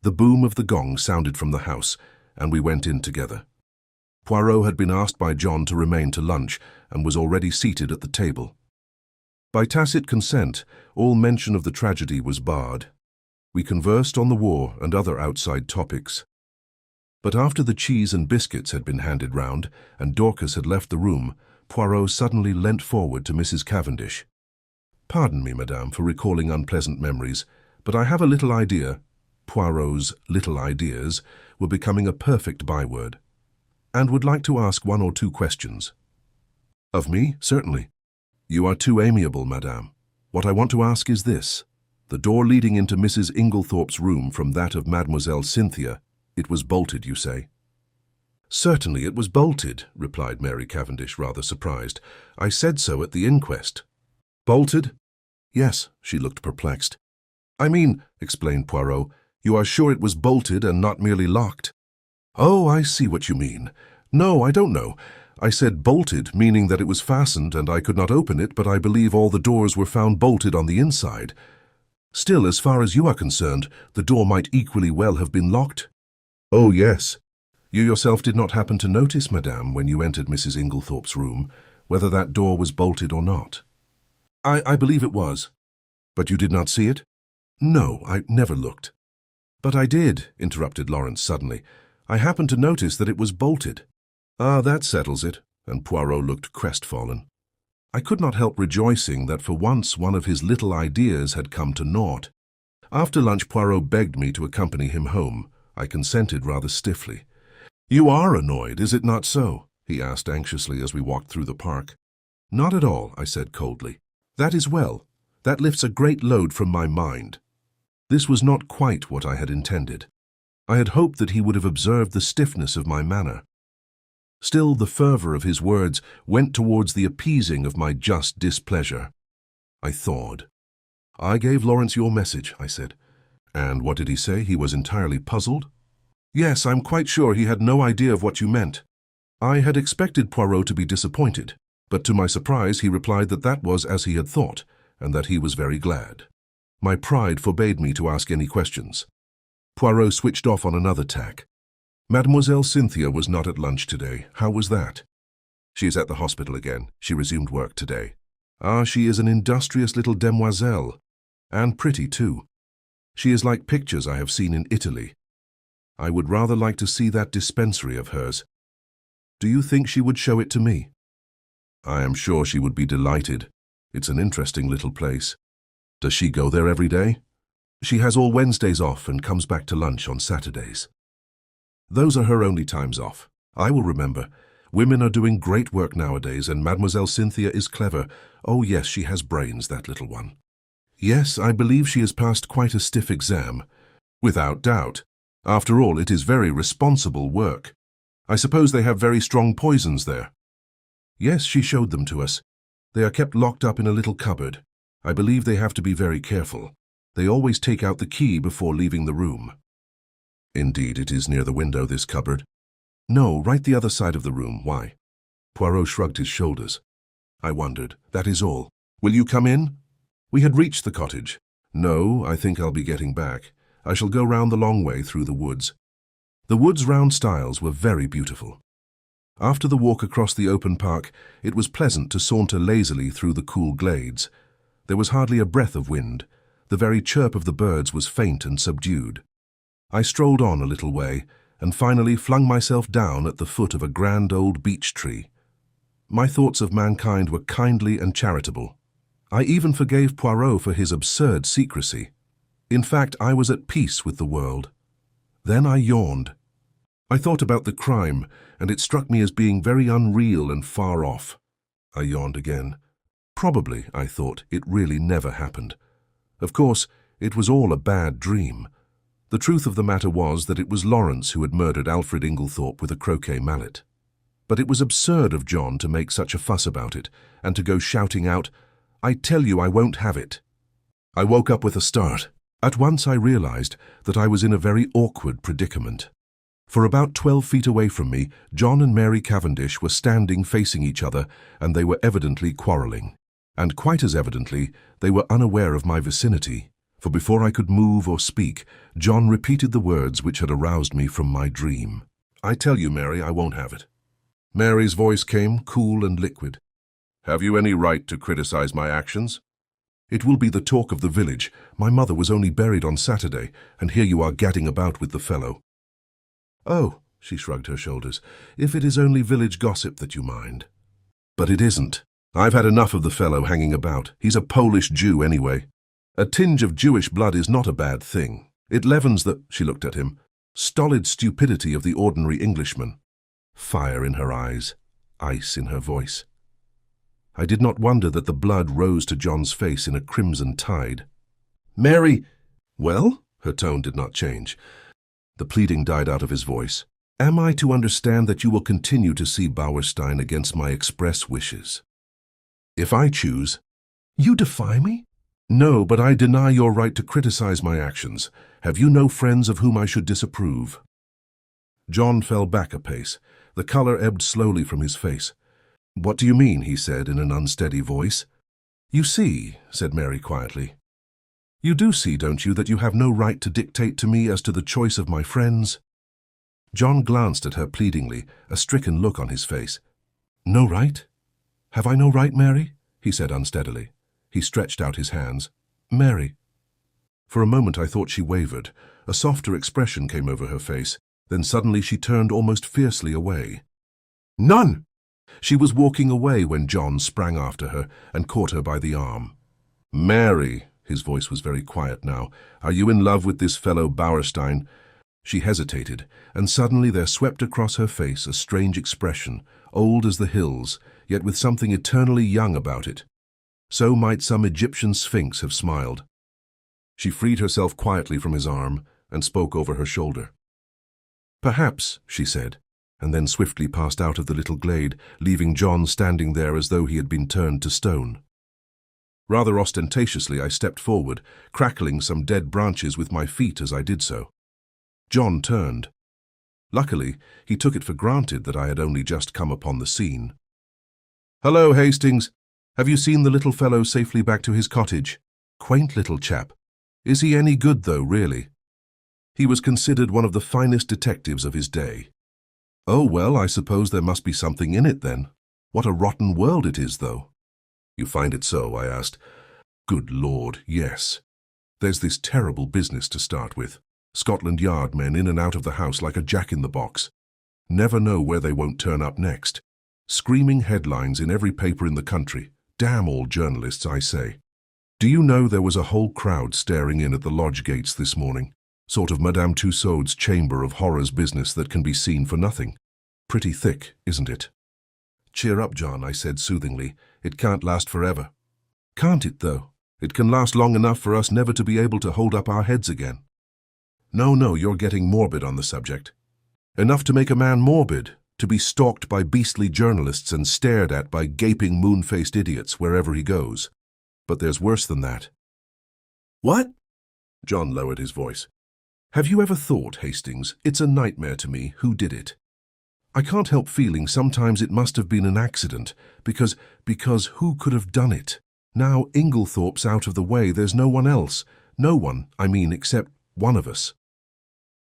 The boom of the gong sounded from the house, and we went in together. Poirot had been asked by John to remain to lunch and was already seated at the table. By tacit consent, all mention of the tragedy was barred. We conversed on the war and other outside topics. But after the cheese and biscuits had been handed round and Dorcas had left the room, Poirot suddenly leant forward to Mrs. Cavendish. "Pardon me, madame, for recalling unpleasant memories, but I have a little idea." Poirot's little ideas were becoming a perfect byword. "And would like to ask one or two questions." "Of me? Certainly." "You are too amiable, madame. What I want to ask is this. The door leading into Mrs. Inglethorp's room from that of Mademoiselle Cynthia, it was bolted, you say?" "Certainly it was bolted," replied Mary Cavendish, rather surprised. "I said so at the inquest." "Bolted?" "Yes." She looked perplexed. "I mean," explained Poirot, "you are sure it was bolted and not merely locked?" "Oh, I see what you mean. No, I don't know. I said bolted, meaning that it was fastened and I could not open it, but I believe all the doors were found bolted on the inside. Still, as far as you are concerned, the door might equally well have been locked." "Oh, yes. You yourself did not happen to notice, madame, when you entered Mrs. Inglethorpe's room, whether that door was bolted or not?" I believe it was." "But you did not see it?" "No, I never looked." "But I did," interrupted Lawrence suddenly. "I happened to notice that it was bolted." "Ah, that settles it," and Poirot looked crestfallen. I could not help rejoicing that for once one of his little ideas had come to naught. After lunch, Poirot begged me to accompany him home. I consented rather stiffly. "You are annoyed, is it not so?" he asked anxiously as we walked through the park. "Not at all," I said coldly. "That is well. That lifts a great load from my mind." This was not quite what I had intended. I had hoped that he would have observed the stiffness of my manner. Still, the fervor of his words went towards the appeasing of my just displeasure. I thawed. "I gave Lawrence your message," I said. "And what did he say? He was entirely puzzled?" "Yes, I'm quite sure he had no idea of what you meant." I had expected Poirot to be disappointed, but to my surprise he replied that that was as he had thought, and that he was very glad. My pride forbade me to ask any questions. Poirot switched off on another tack. "Mademoiselle Cynthia was not at lunch today. How was that?" "She is at the hospital again. She resumed work today." "Ah, she is an industrious little demoiselle, and pretty too. She is like pictures I have seen in Italy. I would rather like to see that dispensary of hers. Do you think she would show it to me?" "I am sure she would be delighted. It's an interesting little place." "Does she go there every day?" "She has all Wednesdays off and comes back to lunch on Saturdays." "Those are her only times off. I will remember. Women are doing great work nowadays, and Mademoiselle Cynthia is clever. Oh yes, she has brains, that little one." "Yes, I believe she has passed quite a stiff exam." "Without doubt. After all, it is very responsible work. I suppose they have very strong poisons there?" "Yes, she showed them to us. They are kept locked up in a little cupboard. I believe they have to be very careful. They always take out the key before leaving the room." "Indeed, it is near the window, this cupboard?" "No, right the other side of the room. Why?" Poirot shrugged his shoulders. I wondered. "That is all. Will you come in?" We had reached the cottage. "No, I think I'll be getting back. I shall go round the long way through the woods." The woods round Styles were very beautiful. After the walk across the open park, it was pleasant to saunter lazily through the cool glades. There was hardly a breath of wind. The very chirp of the birds was faint and subdued. I strolled on a little way, and finally flung myself down at the foot of a grand old beech tree. My thoughts of mankind were kindly and charitable. I even forgave Poirot for his absurd secrecy. In fact, I was at peace with the world. Then I yawned. I thought about the crime, and it struck me as being very unreal and far off. I yawned again. Probably, I thought, it really never happened. Of course, it was all a bad dream. The truth of the matter was that it was Lawrence who had murdered Alfred Inglethorp with a croquet mallet. But it was absurd of John to make such a fuss about it, and to go shouting out, "I tell you I won't have it." I woke up with a start. At once I realized that I was in a very awkward predicament. For about 12 feet away from me, John and Mary Cavendish were standing facing each other, and they were evidently quarrelling. And quite as evidently, they were unaware of my vicinity, for before I could move or speak, John repeated the words which had aroused me from my dream. "I tell you, Mary, I won't have it." Mary's voice came, cool and liquid. "Have you any right to criticize my actions? It will be the talk of the village. My mother was only buried on Saturday, and here you are gadding about with the fellow." "Oh," she shrugged her shoulders, "if it is only village gossip that you mind." "But it isn't. I've had enough of the fellow hanging about. He's a Polish Jew anyway. A tinge of Jewish blood is not a bad thing. It leavens the," she looked at him, "stolid stupidity of the ordinary Englishman." Fire in her eyes, ice in her voice. I did not wonder that the blood rose to John's face in a crimson tide. "Mary!" "Well?" Her tone did not change. The pleading died out of his voice. "Am I to understand that you will continue to see Bauerstein against my express wishes?" "If I choose." "You defy me?" "No, but I deny your right to criticize my actions. Have you no friends of whom I should disapprove?" John fell back a pace. The color ebbed slowly from his face. "What do you mean?" he said in an unsteady voice. "You see," said Mary quietly. "You do see, don't you, that you have no right to dictate to me as to the choice of my friends?" John glanced at her pleadingly, a stricken look on his face. "No right? Have I no right, Mary?" he said unsteadily. He stretched out his hands. "Mary." For a moment I thought she wavered. A softer expression came over her face. Then suddenly she turned almost fiercely away. "None!" She was walking away when John sprang after her and caught her by the arm. "Mary," his voice was very quiet now, "are you in love with this fellow Bauerstein?" She hesitated, and suddenly there swept across her face a strange expression, old as the hills, yet with something eternally young about it. So might some Egyptian sphinx have smiled. She freed herself quietly from his arm and spoke over her shoulder. "Perhaps," she said, and then swiftly passed out of the little glade, leaving John standing there as though he had been turned to stone. Rather ostentatiously I stepped forward, crackling some dead branches with my feet as I did so. John turned. Luckily, he took it for granted that I had only just come upon the scene. "Hello, Hastings. Have you seen the little fellow safely back to his cottage? Quaint little chap. Is he any good, though, really?" He was considered one of the finest detectives of his day. "Oh, well, I suppose there must be something in it, then. What a rotten world it is, though." "You find it so?" I asked. "Good Lord, yes. There's this terrible business to start with. Scotland Yard men in and out of the house like a jack-in-the-box. Never know where they won't turn up next. Screaming headlines in every paper in the country. Damn all journalists, I say. Do you know there was a whole crowd staring in at the lodge gates this morning? Sort of Madame Tussaud's chamber of horrors business that can be seen for nothing. Pretty thick, isn't it?" "Cheer up, John," I said soothingly. "It can't last forever." "Can't it, though? It can last long enough for us never to be able to hold up our heads again." No, you're getting morbid on the subject. Enough to make a man morbid, to be stalked by beastly journalists and stared at by gaping moon-faced idiots wherever he goes. But there's worse than that." "What?" John lowered his voice. "Have you ever thought, Hastings, it's a nightmare to me who did it? I can't help feeling sometimes it must have been an accident, because who could have done it? Now Inglethorpe's out of the way, there's no one else. No one, I mean, except One of us.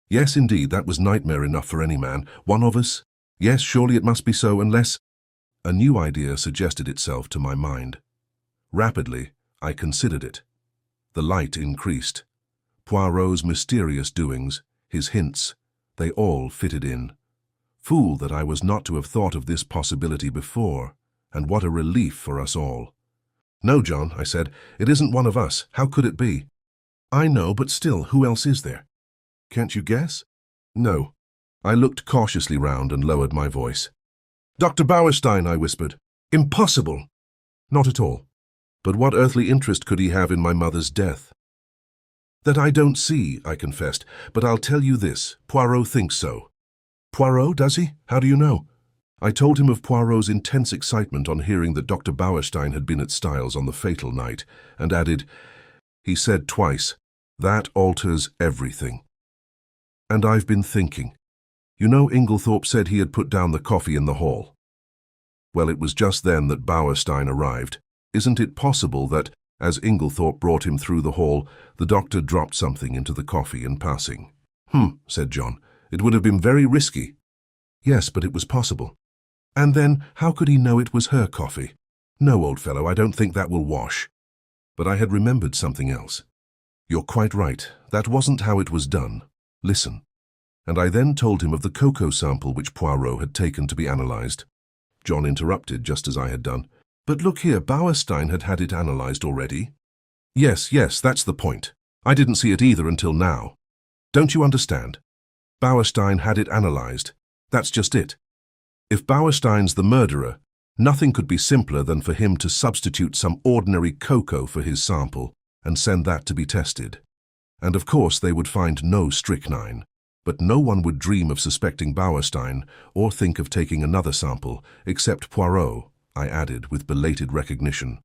Yes, indeed, that was nightmare enough for any man. One of us? Yes, surely it must be so, unless... A new idea suggested itself to my mind. Rapidly, I considered it. The light increased. Poirot's mysterious doings, his hints, they all fitted in. Fool that I was not to have thought of this possibility before, and what a relief for us all. No, John, I said, it isn't one of us. How could it be? I know, but still, who else is there? Can't you guess? No. I looked cautiously round and lowered my voice. Dr. Bauerstein, I whispered. Impossible! Not at all. But what earthly interest could he have in my mother's death? That I don't see, I confessed, but I'll tell you this, Poirot thinks so. Poirot, does he? How do you know? I told him of Poirot's intense excitement on hearing that Dr. Bauerstein had been at Styles on the fatal night, and added, he said twice, that alters everything. And I've been thinking. You know Inglethorp said he had put down the coffee in the hall. Well, it was just then that Bauerstein arrived. Isn't it possible that, as Inglethorp brought him through the hall, the doctor dropped something into the coffee in passing? Said John. It would have been very risky. Yes, but it was possible. And then, how could he know it was her coffee? No, old fellow, I don't think that will wash. But I had remembered something else. You're quite right. That wasn't how it was done. Listen. And I then told him of the cocoa sample which Poirot had taken to be analysed. John interrupted just as I had done. But look here, Bauerstein had had it analysed already. Yes, that's the point. I didn't see it either until now. Don't you understand? Bauerstein had it analysed. That's just it. If Bauerstein's the murderer, nothing could be simpler than for him to substitute some ordinary cocoa for his sample and send that to be tested. And of course they would find no strychnine. But no one would dream of suspecting Bauerstein or think of taking another sample, except Poirot, I added with belated recognition.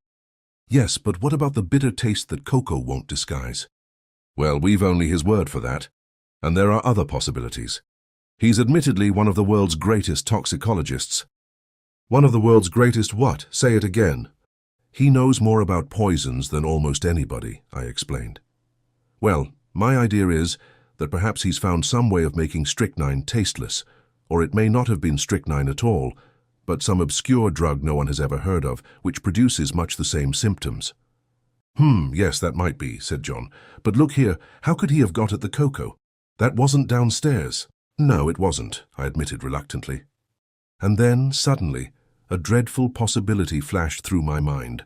Yes, but what about the bitter taste that cocoa won't disguise? Well, we've only his word for that. And there are other possibilities. He's admittedly one of the world's greatest toxicologists. One of the world's greatest what? Say it again. He knows more about poisons than almost anybody, I explained. Well, my idea is that perhaps he's found some way of making strychnine tasteless, or it may not have been strychnine at all, but some obscure drug no one has ever heard of, which produces much the same symptoms. Yes, that might be, said John. But look here, how could he have got at the cocoa? That wasn't downstairs. No, it wasn't, I admitted reluctantly. And then, suddenly, a dreadful possibility flashed through my mind.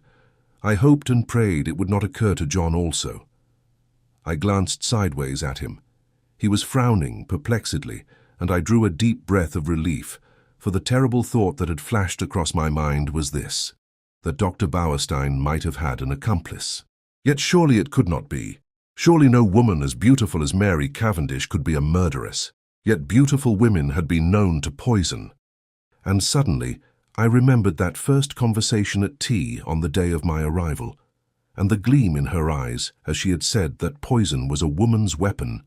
I hoped and prayed it would not occur to John also. I glanced sideways at him. He was frowning perplexedly, and I drew a deep breath of relief, for the terrible thought that had flashed across my mind was this, that Dr. Bauerstein might have had an accomplice. Yet surely it could not be. Surely no woman as beautiful as Mary Cavendish could be a murderess. Yet beautiful women had been known to poison. And suddenly, I remembered that first conversation at tea on the day of my arrival, and the gleam in her eyes as she had said that poison was a woman's weapon.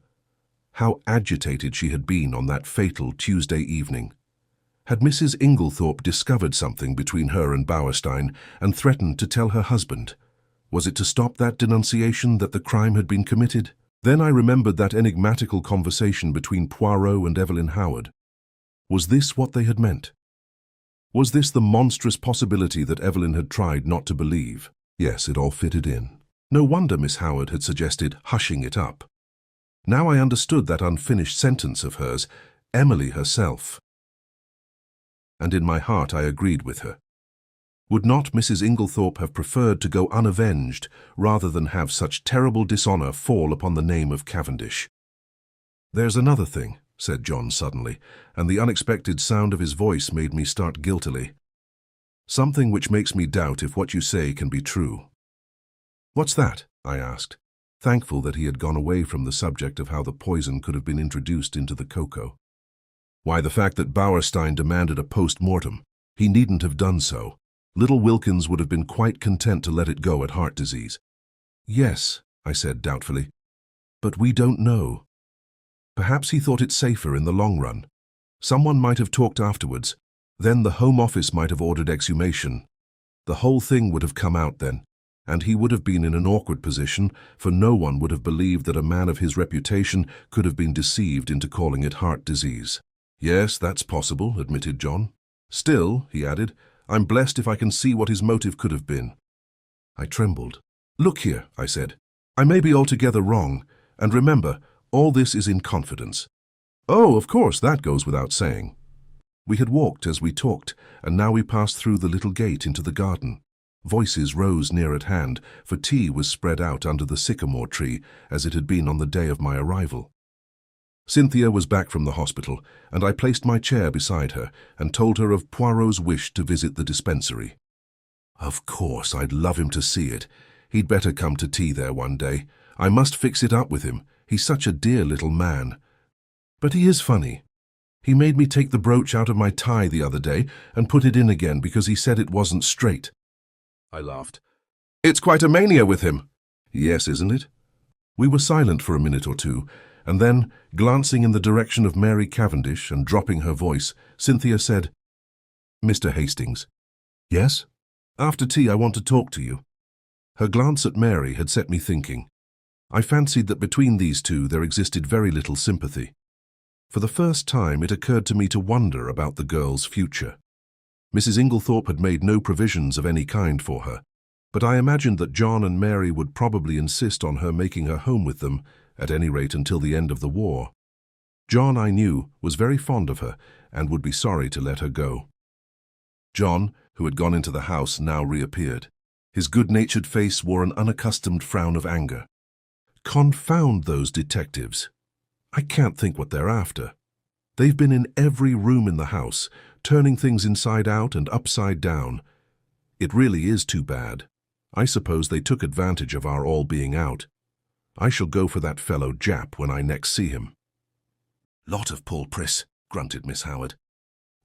How agitated she had been on that fatal Tuesday evening. Had Mrs. Inglethorp discovered something between her and Bauerstein and threatened to tell her husband? Was it to stop that denunciation that the crime had been committed? Then I remembered that enigmatical conversation between Poirot and Evelyn Howard. Was this what they had meant? Was this the monstrous possibility that Evelyn had tried not to believe? Yes, it all fitted in. No wonder Miss Howard had suggested hushing it up. Now I understood that unfinished sentence of hers, Emily herself. And in my heart I agreed with her. Would not Mrs. Inglethorp have preferred to go unavenged rather than have such terrible dishonour fall upon the name of Cavendish? There's another thing, said John suddenly, and the unexpected sound of his voice made me start guiltily. Something which makes me doubt if what you say can be true. What's that? I asked, thankful that he had gone away from the subject of how the poison could have been introduced into the cocoa. Why, the fact that Bauerstein demanded a post-mortem. He needn't have done so. Little Wilkins would have been quite content to let it go at heart disease. Yes, I said doubtfully, but we don't know. Perhaps he thought it safer in the long run. Someone might have talked afterwards. Then the Home Office might have ordered exhumation. The whole thing would have come out then. And he would have been in an awkward position, for no one would have believed that a man of his reputation could have been deceived into calling it heart disease. "Yes, that's possible," admitted John. "Still," he added, "I'm blessed if I can see what his motive could have been." I trembled. "Look here," I said. "I may be altogether wrong, and remember, all this is in confidence." "Oh, of course, that goes without saying." We had walked as we talked, and now we passed through the little gate into the garden. Voices rose near at hand, for tea was spread out under the sycamore tree, as it had been on the day of my arrival. Cynthia was back from the hospital, and I placed my chair beside her and told her of Poirot's wish to visit the dispensary. "Of course, I'd love him to see it. He'd better come to tea there one day. I must fix it up with him. He's such a dear little man. But he is funny. He made me take the brooch out of my tie the other day and put it in again because he said it wasn't straight." I laughed. "It's quite a mania with him." "Yes, isn't it?" We were silent for a minute or two, and then, glancing in the direction of Mary Cavendish and dropping her voice, Cynthia said, "Mr. Hastings." "Yes?" "After tea I want to talk to you." Her glance at Mary had set me thinking. I fancied that between these two there existed very little sympathy. For the first time it occurred to me to wonder about the girl's future. Mrs. Inglethorp had made no provisions of any kind for her, but I imagined that John and Mary would probably insist on her making her home with them, at any rate until the end of the war. John, I knew, was very fond of her and would be sorry to let her go. John, who had gone into the house, now reappeared. His good-natured face wore an unaccustomed frown of anger. "Confound those detectives. I can't think what they're after. They've been in every room in the house, turning things inside out and upside down. It really is too bad. I suppose they took advantage of our all being out. I shall go for that fellow Jap when I next see him." "Lot of Paul Priss," grunted Miss Howard.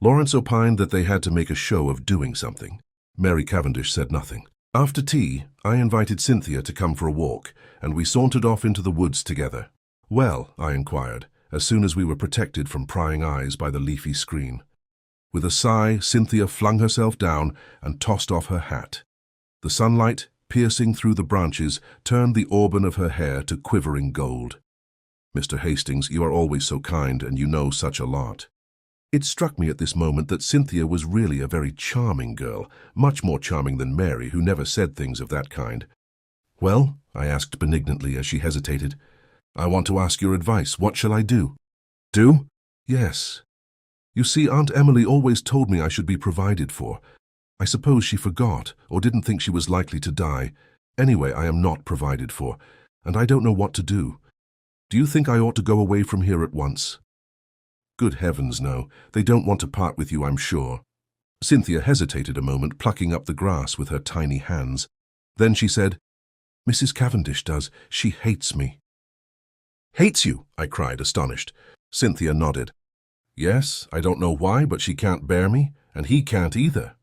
Lawrence opined that they had to make a show of doing something. Mary Cavendish said nothing. After tea, I invited Cynthia to come for a walk, and we sauntered off into the woods together. "Well," I inquired, as soon as we were protected from prying eyes by the leafy screen. With a sigh, Cynthia flung herself down and tossed off her hat. The sunlight, piercing through the branches, turned the auburn of her hair to quivering gold. "Mr. Hastings, you are always so kind, and you know such a lot." It struck me at this moment that Cynthia was really a very charming girl, much more charming than Mary, who never said things of that kind. "Well?" I asked benignantly as she hesitated. "I want to ask your advice. What shall I do?" "Do?" "Yes. You see, Aunt Emily always told me I should be provided for. I suppose she forgot, or didn't think she was likely to die. Anyway, I am not provided for, and I don't know what to do. Do you think I ought to go away from here at once?" "Good heavens, no. They don't want to part with you, I'm sure." Cynthia hesitated a moment, plucking up the grass with her tiny hands. Then she said, "Mrs. Cavendish does. She hates me." "Hates you?" I cried, astonished. Cynthia nodded. "Yes, I don't know why, but she can't bear me, and he can't either."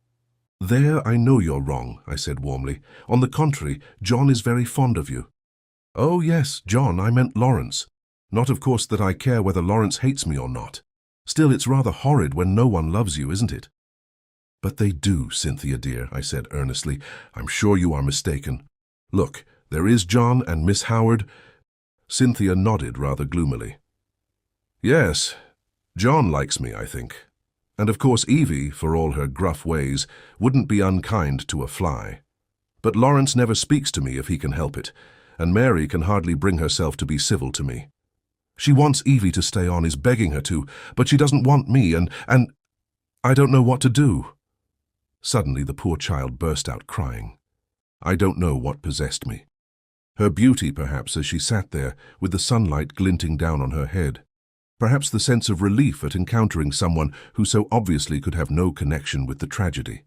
"There I know you're wrong," I said warmly. "On the contrary, John is very fond of you." "Oh yes, John, I meant Lawrence. Not of course that I care whether Lawrence hates me or not. Still, it's rather horrid when no one loves you, isn't it?" "But they do, Cynthia dear," I said earnestly. "I'm sure you are mistaken. Look, there is John and Miss Howard." Cynthia nodded rather gloomily. "Yes, John likes me, I think. And of course Evie, for all her gruff ways, wouldn't be unkind to a fly. But Lawrence never speaks to me if he can help it, and Mary can hardly bring herself to be civil to me. She wants Evie to stay on, is begging her to, but she doesn't want me, and I don't know what to do." Suddenly the poor child burst out crying. I don't know what possessed me. Her beauty, perhaps, as she sat there, with the sunlight glinting down on her head. Perhaps the sense of relief at encountering someone who so obviously could have no connection with the tragedy.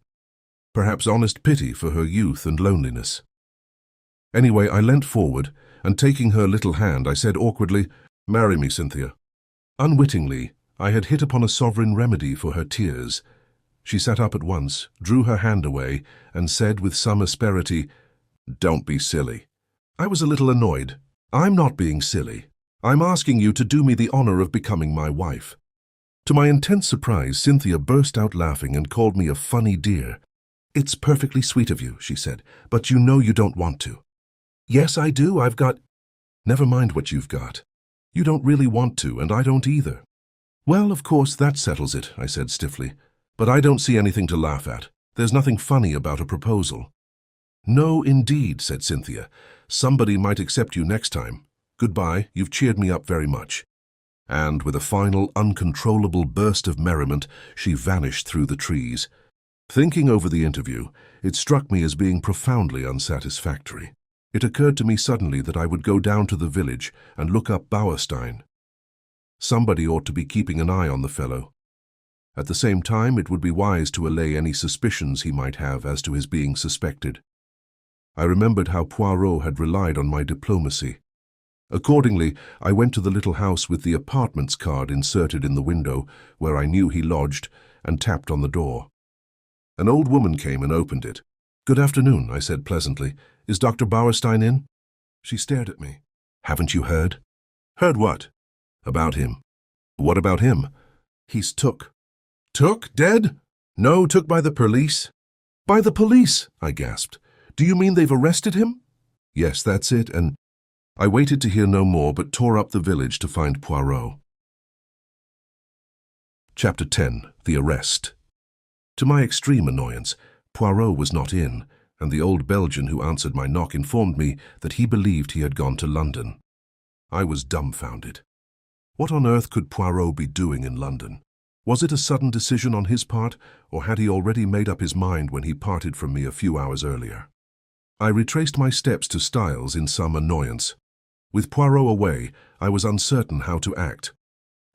Perhaps honest pity for her youth and loneliness. Anyway, I leant forward, and taking her little hand, I said awkwardly, "Marry me, Cynthia." Unwittingly, I had hit upon a sovereign remedy for her tears. She sat up at once, drew her hand away, and said with some asperity, "Don't be silly." I was a little annoyed. "I'm not being silly. I'm asking you to do me the honor of becoming my wife." To my intense surprise, Cynthia burst out laughing and called me a funny dear. "It's perfectly sweet of you," she said, "but you know you don't want to." "Yes, I do. I've got—" "Never mind what you've got. You don't really want to, and I don't either." "Well, of course, that settles it," I said stiffly. "But I don't see anything to laugh at. There's nothing funny about a proposal." "No, indeed," said Cynthia. "Somebody might accept you next time. Goodbye, you've cheered me up very much." And with a final, uncontrollable burst of merriment, she vanished through the trees. Thinking over the interview, it struck me as being profoundly unsatisfactory. It occurred to me suddenly that I would go down to the village and look up Bauerstein. Somebody ought to be keeping an eye on the fellow. At the same time, it would be wise to allay any suspicions he might have as to his being suspected. I remembered how Poirot had relied on my diplomacy. Accordingly, I went to the little house with the apartments card inserted in the window, where I knew he lodged, and tapped on the door. An old woman came and opened it. "Good afternoon," I said pleasantly. "Is Dr. Bauerstein in?" She stared at me. "Haven't you heard?" "Heard what?" "About him." "What about him?" "He's took." "Took? Dead?" "No, took by the police." "By the police?" I gasped. "Do you mean they've arrested him?" "Yes, that's it, and—" I waited to hear no more, but tore up the village to find Poirot. Chapter 10. The Arrest. To my extreme annoyance, Poirot was not in, and the old Belgian who answered my knock informed me that he believed he had gone to London. I was dumbfounded. What on earth could Poirot be doing in London? Was it a sudden decision on his part, or had he already made up his mind when he parted from me a few hours earlier? I retraced my steps to Styles in some annoyance. With Poirot away, I was uncertain how to act.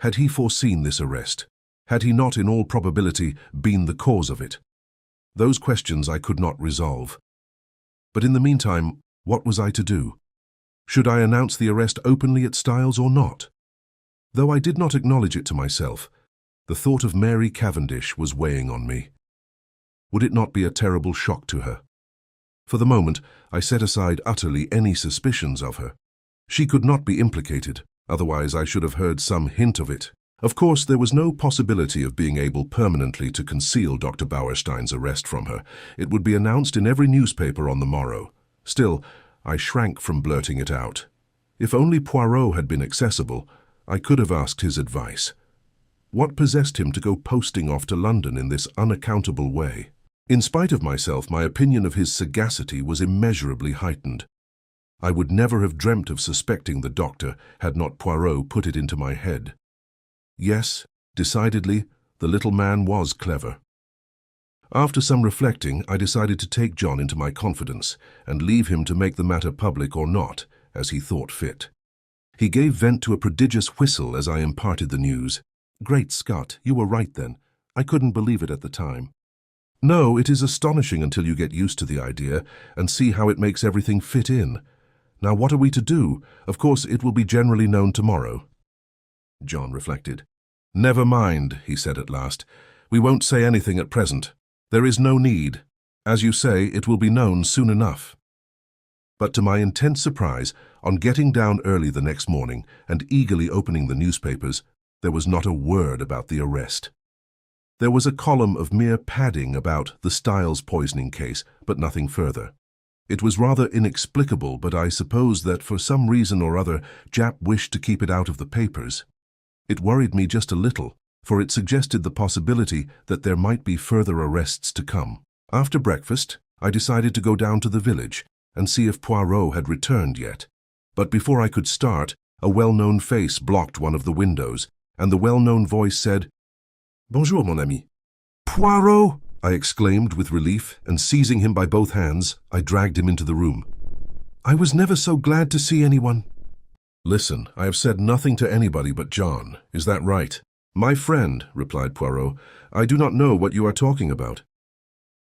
Had he foreseen this arrest? Had he not, in all probability, been the cause of it? Those questions I could not resolve. But in the meantime, what was I to do? Should I announce the arrest openly at Styles or not? Though I did not acknowledge it to myself, the thought of Mary Cavendish was weighing on me. Would it not be a terrible shock to her? For the moment, I set aside utterly any suspicions of her. She could not be implicated, otherwise I should have heard some hint of it. Of course, there was no possibility of being able permanently to conceal Dr. Bauerstein's arrest from her. It would be announced in every newspaper on the morrow. Still, I shrank from blurting it out. If only Poirot had been accessible, I could have asked his advice. What possessed him to go posting off to London in this unaccountable way? In spite of myself, my opinion of his sagacity was immeasurably heightened. I would never have dreamt of suspecting the doctor had not Poirot put it into my head. Yes, decidedly, the little man was clever. After some reflecting, I decided to take John into my confidence and leave him to make the matter public or not, as he thought fit. He gave vent to a prodigious whistle as I imparted the news. "Great Scott, you were right then. I couldn't believe it at the time." "No, it is astonishing until you get used to the idea and see how it makes everything fit in. Now what are we to do? Of course, it will be generally known tomorrow." John reflected. "Never mind," he said at last. "We won't say anything at present. There is no need. As you say, it will be known soon enough." But to my intense surprise, on getting down early the next morning and eagerly opening the newspapers, there was not a word about the arrest. There was a column of mere padding about the Styles poisoning case, but nothing further. It was rather inexplicable, but I suppose that for some reason or other, Japp wished to keep it out of the papers. It worried me just a little, for it suggested the possibility that there might be further arrests to come. After breakfast, I decided to go down to the village and see if Poirot had returned yet. But before I could start, a well-known face blocked one of the windows, and the well-known voice said, "Bonjour, mon ami." "Poirot!" I exclaimed with relief, and seizing him by both hands, I dragged him into the room. "I was never so glad to see anyone." "Listen, I have said nothing to anybody but John. Is that right?" "My friend," replied Poirot, "I do not know what you are talking about."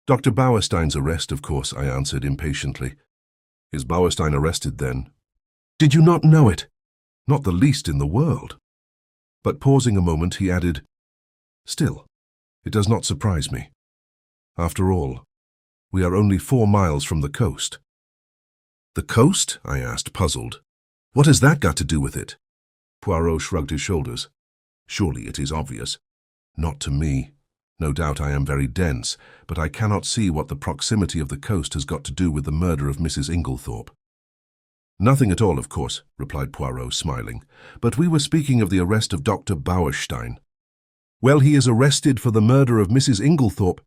"Dr. Bauerstein's arrest, of course," I answered impatiently. "Is Bauerstein arrested then?" "Did you not know it?" "Not the least in the world." But pausing a moment, he added, "Still, it does not surprise me. After all, we are only 4 miles from the coast." "The coast?" I asked, puzzled. "What has that got to do with it?" Poirot shrugged his shoulders. "Surely it is obvious." "Not to me. No doubt I am very dense, but I cannot see what the proximity of the coast has got to do with the murder of Mrs. Inglethorp." "Nothing at all, of course," replied Poirot, smiling. "But we were speaking of the arrest of Dr. Bauerstein." "Well, he is arrested for the murder of Mrs. Inglethorp."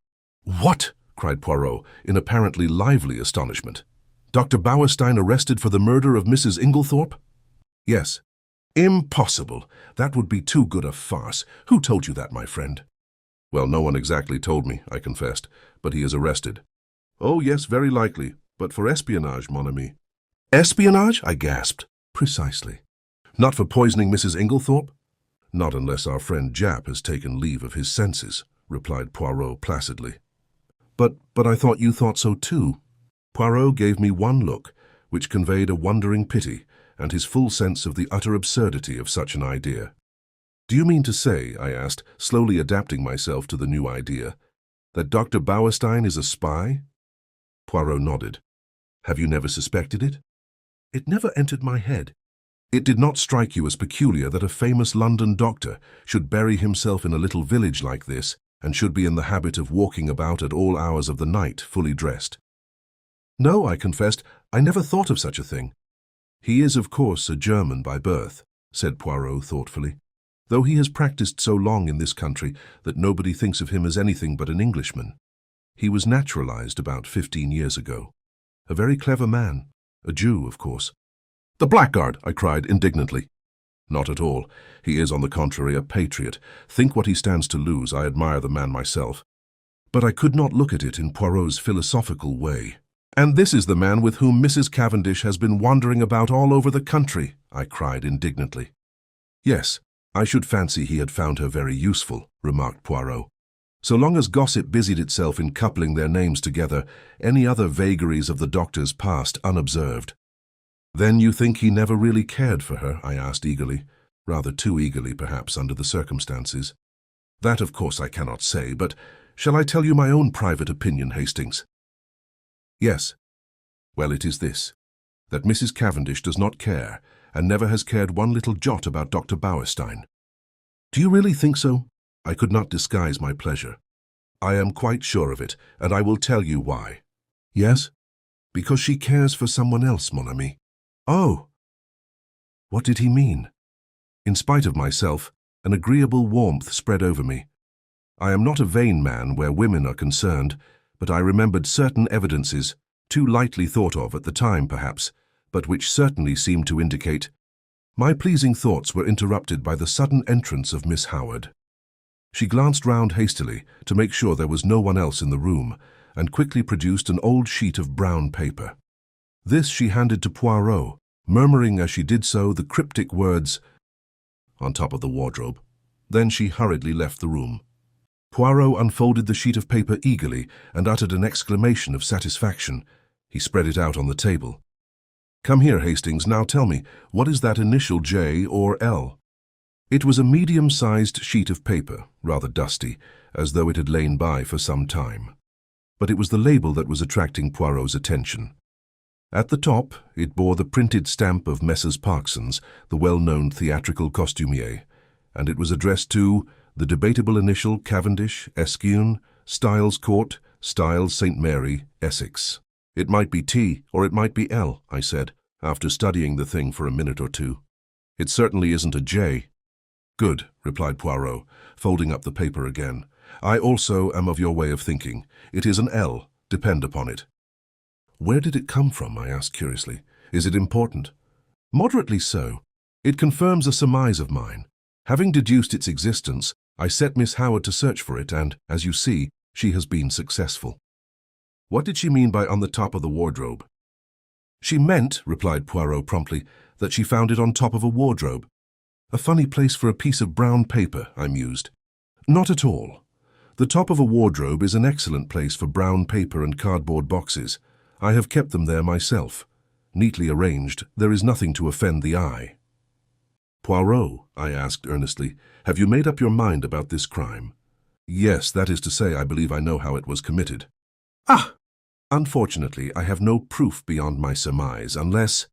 "What?" cried Poirot, in apparently lively astonishment. "Dr. Bauerstein arrested for the murder of Mrs. Inglethorp?" "Yes." "Impossible! That would be too good a farce. Who told you that, my friend?" "Well, no one exactly told me," I confessed, "but he is arrested." "Oh, yes, very likely, but for espionage, mon ami." "Espionage?" I gasped. "Precisely. Not for poisoning Mrs. Inglethorp?" "Not unless our friend Japp has taken leave of his senses," replied Poirot placidly. But I thought you thought so too." Poirot gave me one look, which conveyed a wondering pity and his full sense of the utter absurdity of such an idea. "Do you mean to say," I asked, slowly adapting myself to the new idea, "that Dr. Bauerstein is a spy?" Poirot nodded. "Have you never suspected it?" "It never entered my head." "It did not strike you as peculiar that a famous London doctor should bury himself in a little village like this and should be in the habit of walking about at all hours of the night, fully dressed?" "No," I confessed, "I never thought of such a thing." "He is, of course, a German by birth," said Poirot thoughtfully, "though he has practiced so long in this country that nobody thinks of him as anything but an Englishman. He was naturalized about 15 years ago. A very clever man. A Jew, of course." "The blackguard!" I cried indignantly. "Not at all. He is, on the contrary, a patriot. Think what he stands to lose. I admire the man myself." But I could not look at it in Poirot's philosophical way. "And this is the man with whom Mrs. Cavendish has been wandering about all over the country," I cried indignantly. "Yes, I should fancy he had found her very useful," remarked Poirot. "So long as gossip busied itself in coupling their names together, any other vagaries of the doctor's passed unobserved." "Then you think he never really cared for her?" I asked eagerly, rather too eagerly perhaps under the circumstances. "That of course I cannot say, but shall I tell you my own private opinion, Hastings?" "Yes." "Well, it is this, that Mrs. Cavendish does not care, and never has cared one little jot about Dr. Bauerstein." "Do you really think so?" I could not disguise my pleasure. "I am quite sure of it, and I will tell you why." "Yes?" "Because she cares for someone else, mon ami." "Oh!" What did he mean? In spite of myself, an agreeable warmth spread over me. I am not a vain man where women are concerned, but I remembered certain evidences, too lightly thought of at the time perhaps, but which certainly seemed to indicate. My pleasing thoughts were interrupted by the sudden entrance of Miss Howard. She glanced round hastily to make sure there was no one else in the room, and quickly produced an old sheet of brown paper. This she handed to Poirot, murmuring as she did so the cryptic words, "On top of the wardrobe." Then she hurriedly left the room. Poirot unfolded the sheet of paper eagerly and uttered an exclamation of satisfaction. He spread it out on the table. "Come here, Hastings. Now tell me, what is that initial J or L?" It was a medium-sized sheet of paper, rather dusty, as though it had lain by for some time. But it was the label that was attracting Poirot's attention. At the top, it bore the printed stamp of Messrs. Parksons, the well-known theatrical costumier, and it was addressed to the debatable initial Cavendish, Esquine, Styles Court, Styles St. Mary, Essex. "It might be T or it might be L," I said, after studying the thing for a minute or two. "It certainly isn't a J." "Good," replied Poirot, folding up the paper again. "I also am of your way of thinking. It is an L, depend upon it." "Where did it come from?" I asked curiously. "Is it important?" "Moderately so. It confirms a surmise of mine. Having deduced its existence, I set Miss Howard to search for it, and, as you see, she has been successful." "What did she mean by on the top of the wardrobe?" "She meant," replied Poirot promptly, "that she found it on top of a wardrobe." "A funny place for a piece of brown paper," I mused. "Not at all. The top of a wardrobe is an excellent place for brown paper and cardboard boxes. I have kept them there myself. Neatly arranged, there is nothing to offend the eye." "Poirot," I asked earnestly, "have you made up your mind about this crime?" "Yes, that is to say, I believe I know how it was committed." "Ah!" "Unfortunately, I have no proof beyond my surmise, unless—"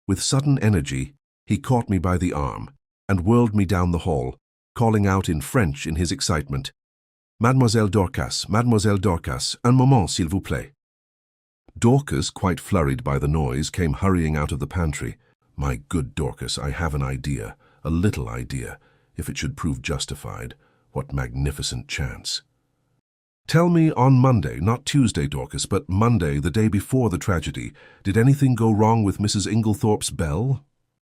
With sudden energy, he caught me by the arm and whirled me down the hall, calling out in French in his excitement, Mademoiselle Dorcas, un moment, s'il vous plaît." Dorcas, quite flurried by the noise, came hurrying out of the pantry. "My good Dorcas, I have an idea, a little idea. If it should prove justified, what magnificent chance." "Tell me on Monday, not Tuesday, Dorcas, but Monday, the day before the tragedy, did anything go wrong with Mrs. Inglethorpe's bell?"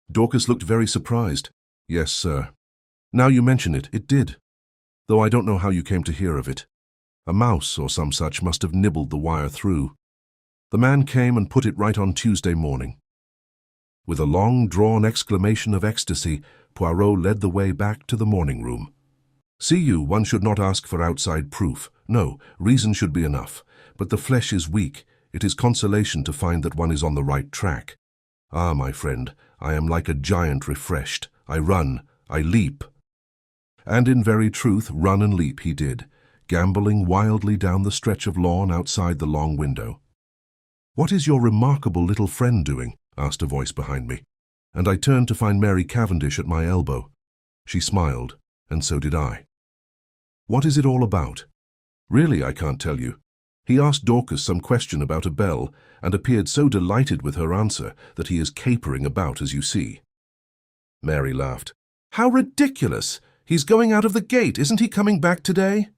Dorcas looked very surprised. "Yes, sir. Now you mention it, it did. Though I don't know how you came to hear of it. A mouse or some such must have nibbled the wire through. The man came and put it right on Tuesday morning." With a long-drawn exclamation of ecstasy, Poirot led the way back to the morning room. "See you, one should not ask for outside proof. No, reason should be enough. But the flesh is weak. It is consolation to find that one is on the right track. Ah, my friend, I am like a giant refreshed. I run, I leap." And in very truth, run and leap he did, gambolling wildly down the stretch of lawn outside the long window. "What is your remarkable little friend doing?" asked a voice behind me, and I turned to find Mary Cavendish at my elbow. She smiled, and so did I. "What is it all about?" "Really, I can't tell you. He asked Dorcas some question about a bell, and appeared so delighted with her answer that he is capering about, as you see." Mary laughed. "How ridiculous! He's going out of the gate. Isn't he coming back today?"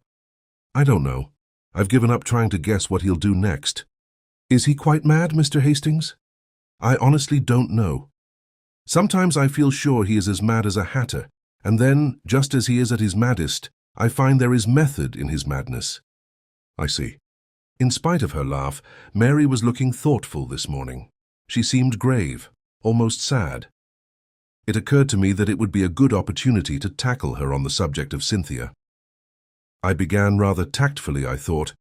"I don't know. I've given up trying to guess what he'll do next." "Is he quite mad, Mr. Hastings?" "I honestly don't know. Sometimes I feel sure he is as mad as a hatter, and then, just as he is at his maddest, I find there is method in his madness." "I see." In spite of her laugh, Mary was looking thoughtful this morning. She seemed grave, almost sad. It occurred to me that it would be a good opportunity to tackle her on the subject of Cynthia. I began rather tactfully, I thought,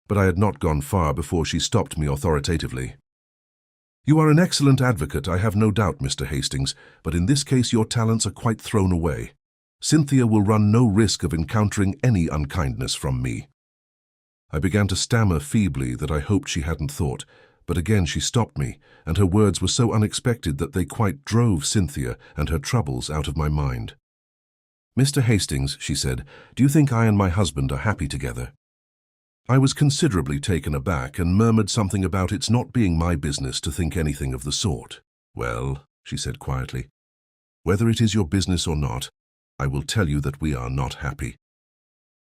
but I had not gone far before she stopped me authoritatively. "You are an excellent advocate, I have no doubt, Mr. Hastings, but in this case your talents are quite thrown away. Cynthia will run no risk of encountering any unkindness from me." I began to stammer feebly that I hoped she hadn't thought, but again she stopped me, and her words were so unexpected that they quite drove Cynthia and her troubles out of my mind. "Mr. Hastings," she said, "do you think I and my husband are happy together?" I was considerably taken aback and murmured something about its not being my business to think anything of the sort. "Well," she said quietly, "whether it is your business or not, I will tell you that we are not happy."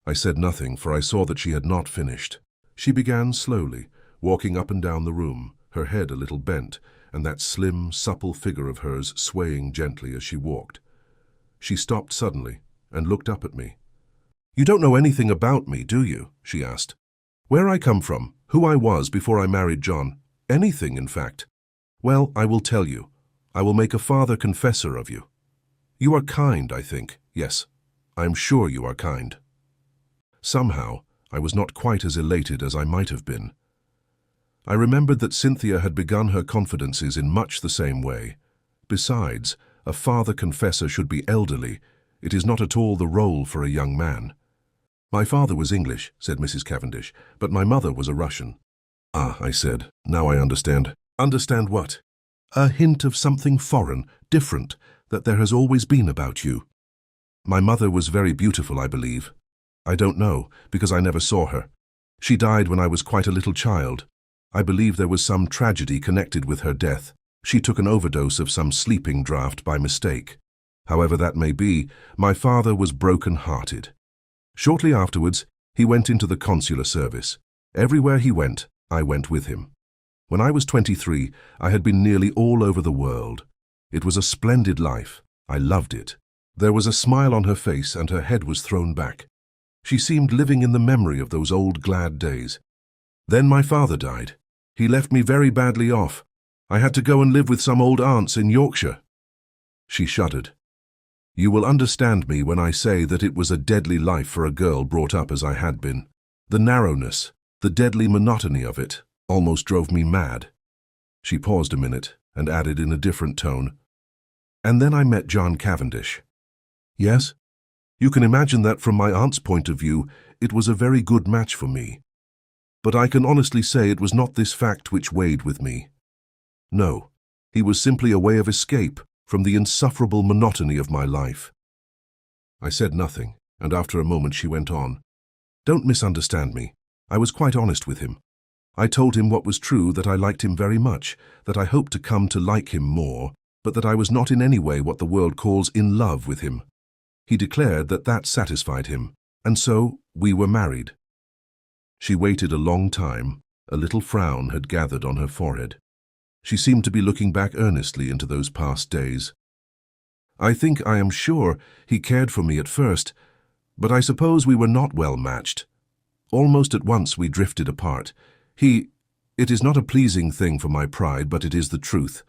I said nothing, for I saw that she had not finished. She began slowly, walking up and down the room, her head a little bent, and that slim, supple figure of hers swaying gently as she walked. She stopped suddenly and looked up at me. "You don't know anything about me, do you?" she asked. "Where I come from, who I was before I married John, anything, in fact. Well, I will tell you. I will make a father confessor of you. You are kind, I think. Yes, I am sure you are kind." Somehow, I was not quite as elated as I might have been. I remembered that Cynthia had begun her confidences in much the same way. Besides, a father confessor should be elderly. It is not at all the role for a young man. "My father was English," said Mrs. Cavendish, "but my mother was a Russian." "Ah," I said, "now I understand." "Understand what?" "A hint of something foreign, different, that there has always been about you." "My mother was very beautiful, I believe." "I don't know, because I never saw her. She died when I was quite a little child. I believe there was some tragedy connected with her death. She took an overdose of some sleeping draught by mistake. However that may be, my father was broken-hearted. Shortly afterwards, he went into the consular service. Everywhere he went, I went with him. When I was 23, I had been nearly all over the world. It was a splendid life. I loved it. There was a smile on her face, and her head was thrown back. She seemed living in the memory of those old glad days. Then my father died. He left me very badly off. I had to go and live with some old aunts in Yorkshire." She shuddered. "You will understand me when I say that it was a deadly life for a girl brought up as I had been. The narrowness, the deadly monotony of it, almost drove me mad." She paused a minute and added in a different tone, "And then I met John Cavendish." "Yes? You can imagine that from my aunt's point of view, it was a very good match for me. But I can honestly say it was not this fact which weighed with me. No, he was simply a way of escape from the insufferable monotony of my life." I said nothing, and after a moment she went on. Don't misunderstand me. I was quite honest with him. I told him what was true, that I liked him very much, that I hoped to come to like him more, but that I was not in any way what the world calls in love with him. He declared that that satisfied him, and so we were married." She waited a long time. A little frown had gathered on her forehead. She seemed to be looking back earnestly into those past days. "I am sure, he cared for me at first, but I suppose we were not well matched. Almost at once we drifted apart. It is not a pleasing thing for my pride, but it is the truth,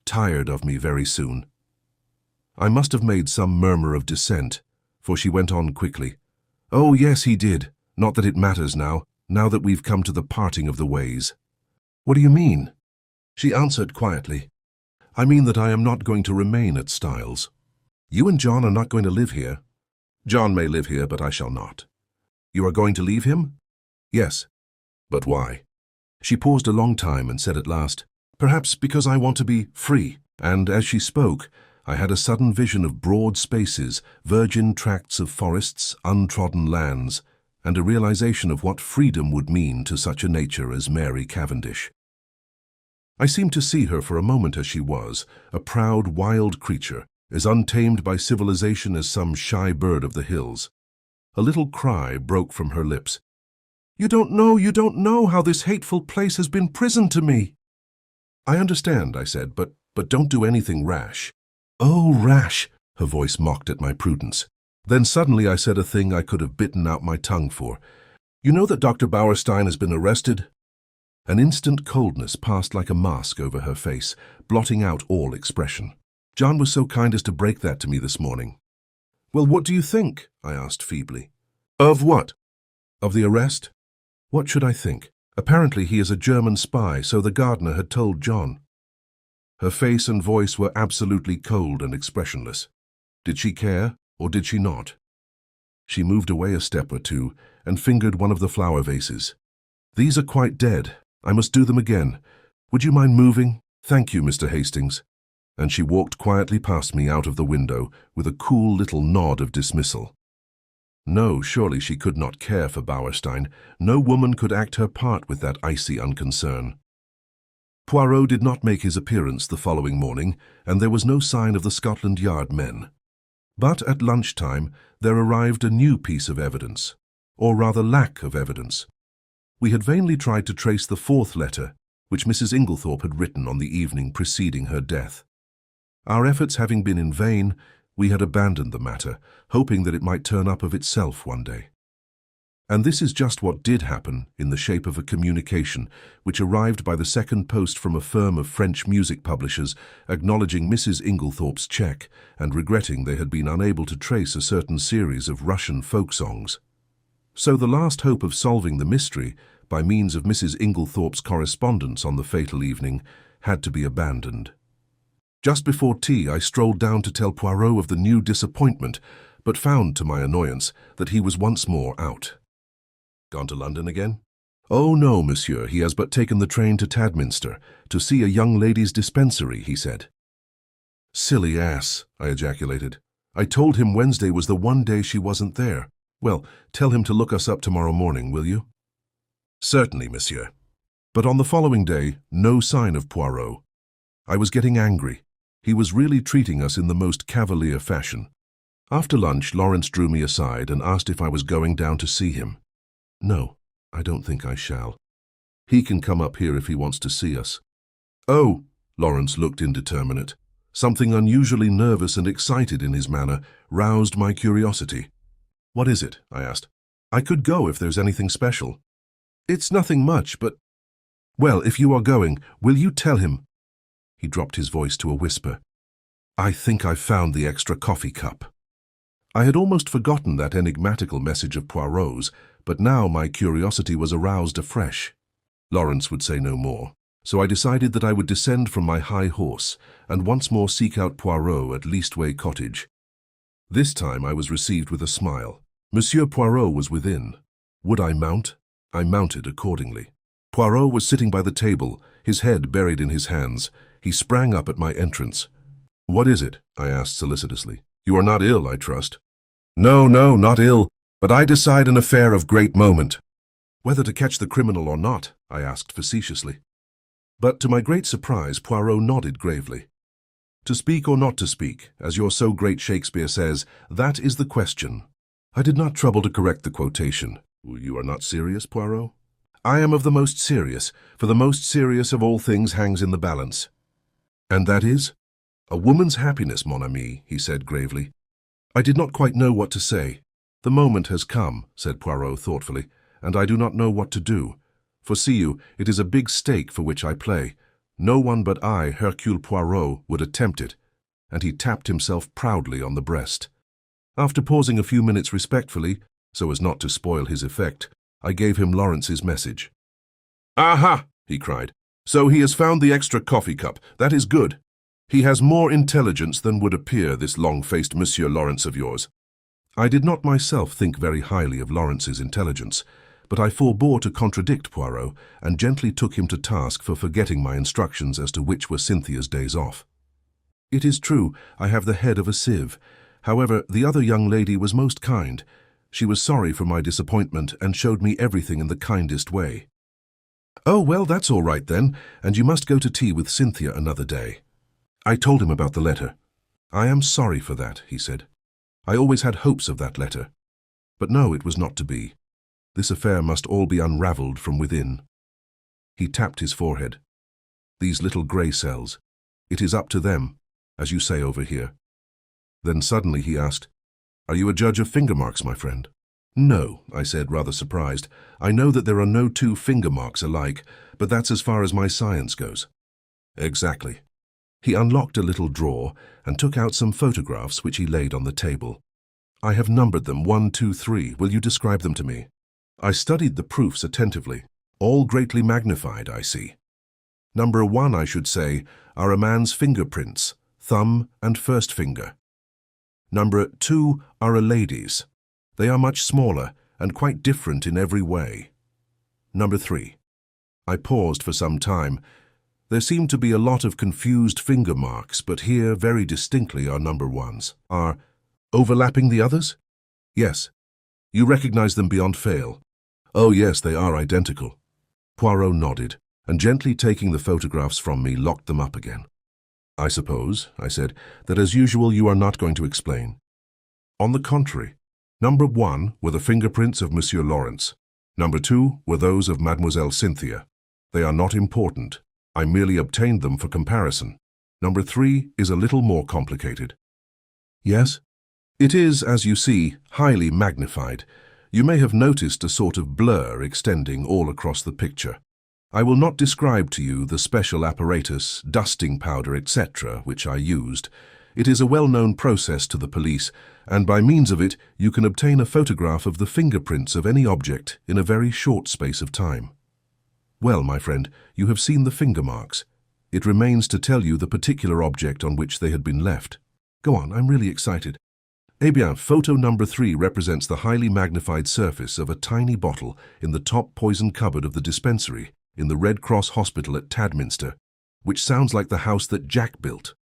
tired of me very soon." I must have made some murmur of dissent, for she went on quickly. "Oh, yes, he did. Not that it matters now that we've come to the parting of the ways." "What do you mean?" She answered quietly. "I mean that I am not going to remain at Styles. You and John are not going to live here. John may live here, but I shall not." "You are going to leave him?" "Yes." "But why?" She paused a long time and said at last, "Perhaps because I want to be free." And as she spoke, I had a sudden vision of broad spaces, virgin tracts of forests, untrodden lands, and a realization of what freedom would mean to such a nature as Mary Cavendish. I seemed to see her for a moment as she was, a proud, wild creature, as untamed by civilization as some shy bird of the hills. A little cry broke from her lips. You don't know how this hateful place has been prison to me." "I understand," I said, but don't do anything rash." "Oh, rash!" Her voice mocked at my prudence. Then suddenly I said a thing I could have bitten out my tongue for. "You know that Dr. Bauerstein has been arrested?" An instant coldness passed like a mask over her face, blotting out all expression. "John was so kind as to break that to me this morning." "Well, what do you think?" I asked feebly. "Of what?" "Of the arrest?" "What should I think? Apparently he is a German spy, so the gardener had told John." Her face and voice were absolutely cold and expressionless. Did she care, or did she not? She moved away a step or two and fingered one of the flower vases. "These are quite dead. I must do them again. Would you mind moving? Thank you, Mr. Hastings." And she walked quietly past me out of the window with a cool little nod of dismissal. No, surely she could not care for Bauerstein. No woman could act her part with that icy unconcern. Poirot did not make his appearance the following morning, and there was no sign of the Scotland Yard men. But at lunchtime there arrived a new piece of evidence, or rather lack of evidence. We had vainly tried to trace the fourth letter, which Mrs. Inglethorp had written on the evening preceding her death. Our efforts having been in vain, we had abandoned the matter, hoping that it might turn up of itself one day. And this is just what did happen in the shape of a communication which arrived by the second post from a firm of French music publishers acknowledging Mrs. Inglethorp's cheque and regretting they had been unable to trace a certain series of Russian folk songs. So the last hope of solving the mystery by means of Mrs. Inglethorp's correspondence on the fatal evening had to be abandoned. Just before tea I strolled down to tell Poirot of the new disappointment, but found, to my annoyance, that he was once more out. "Gone to London again?" "Oh no, monsieur, he has but taken the train to Tadminster, to see a young ladies' dispensary," he said. "Silly ass," I ejaculated. "I told him Wednesday was the one day she wasn't there. Well, tell him to look us up tomorrow morning, will you?" "Certainly, monsieur." But on the following day, no sign of Poirot. I was getting angry. He was really treating us in the most cavalier fashion. After lunch, Lawrence drew me aside and asked if I was going down to see him. "No, I don't think I shall. He can come up here if he wants to see us." "Oh," Lawrence looked indeterminate. Something unusually nervous and excited in his manner roused my curiosity. "What is it?" I asked. "I could go if there's anything special." "It's nothing much, but—" "Well, if you are going, will you tell him—" He dropped his voice to a whisper. "I think I've found the extra coffee cup." I had almost forgotten that enigmatical message of Poirot's, but now my curiosity was aroused afresh. Lawrence would say no more, so I decided that I would descend from my high horse and once more seek out Poirot at Leastway Cottage. This time I was received with a smile. Monsieur Poirot was within. Would I mount? I mounted accordingly. Poirot was sitting by the table, his head buried in his hands. He sprang up at my entrance. "What is it?" I asked solicitously. "You are not ill, I trust." No, not ill. But I decide an affair of great moment. Whether to catch the criminal or not, I asked facetiously. But to my great surprise, Poirot nodded gravely. To speak or not to speak, as your so great Shakespeare says, that is the question. I did not trouble to correct the quotation. You are not serious, Poirot? I am of the most serious, for the most serious of all things hangs in the balance. And that is? A woman's happiness, mon ami, he said gravely. I did not quite know what to say. The moment has come, said Poirot thoughtfully, and I do not know what to do. For see you, it is a big stake for which I play. No one but I, Hercule Poirot, would attempt it. And he tapped himself proudly on the breast. After pausing a few minutes respectfully, so as not to spoil his effect, I gave him Lawrence's message. Aha! He cried. So he has found the extra coffee cup. That is good. He has more intelligence than would appear, this long-faced Monsieur Lawrence of yours. I did not myself think very highly of Lawrence's intelligence, but I forbore to contradict Poirot and gently took him to task for forgetting my instructions as to which were Cynthia's days off. It is true, I have the head of a sieve. However, the other young lady was most kind. She was sorry for my disappointment and showed me everything in the kindest way. Oh, well, that's all right then, and you must go to tea with Cynthia another day. I told him about the letter. I am sorry for that, he said. I always had hopes of that letter. But no, it was not to be. This affair must all be unravelled from within. He tapped his forehead. These little grey cells. It is up to them, as you say over here. Then suddenly he asked, Are you a judge of finger marks, my friend? No, I said, rather surprised. I know that there are no two finger marks alike, but that's as far as my science goes. Exactly. He unlocked a little drawer and took out some photographs which he laid on the table. I have numbered them 1, 2, 3. Will you describe them to me? I studied the proofs attentively. All greatly magnified, I see. Number 1, I should say, are a man's fingerprints, thumb and first finger. Number 2 are a lady's. They are much smaller and quite different in every way. Number 3. I paused for some time. There seemed to be a lot of confused finger marks, but here very distinctly are number 1s. Are overlapping the others? Yes. You recognize them beyond fail? Oh yes, they are identical. Poirot nodded, and gently taking the photographs from me, locked them up again. I suppose, I said, that as usual you are not going to explain. On the contrary, number 1 were the fingerprints of Monsieur Lawrence. Number 2 were those of Mademoiselle Cynthia. They are not important. I merely obtained them for comparison. Number 3 is a little more complicated. Yes? It is, as you see, highly magnified. You may have noticed a sort of blur extending all across the picture. I will not describe to you the special apparatus, dusting powder, etc., which I used. It is a well-known process to the police, and by means of it you can obtain a photograph of the fingerprints of any object in a very short space of time. Well, my friend, you have seen the finger marks. It remains to tell you the particular object on which they had been left. Go on, I'm really excited. Eh bien, photo number 3 represents the highly magnified surface of a tiny bottle in the top poison cupboard of the dispensary in the Red Cross Hospital at Tadminster, which sounds like the house that Jack built.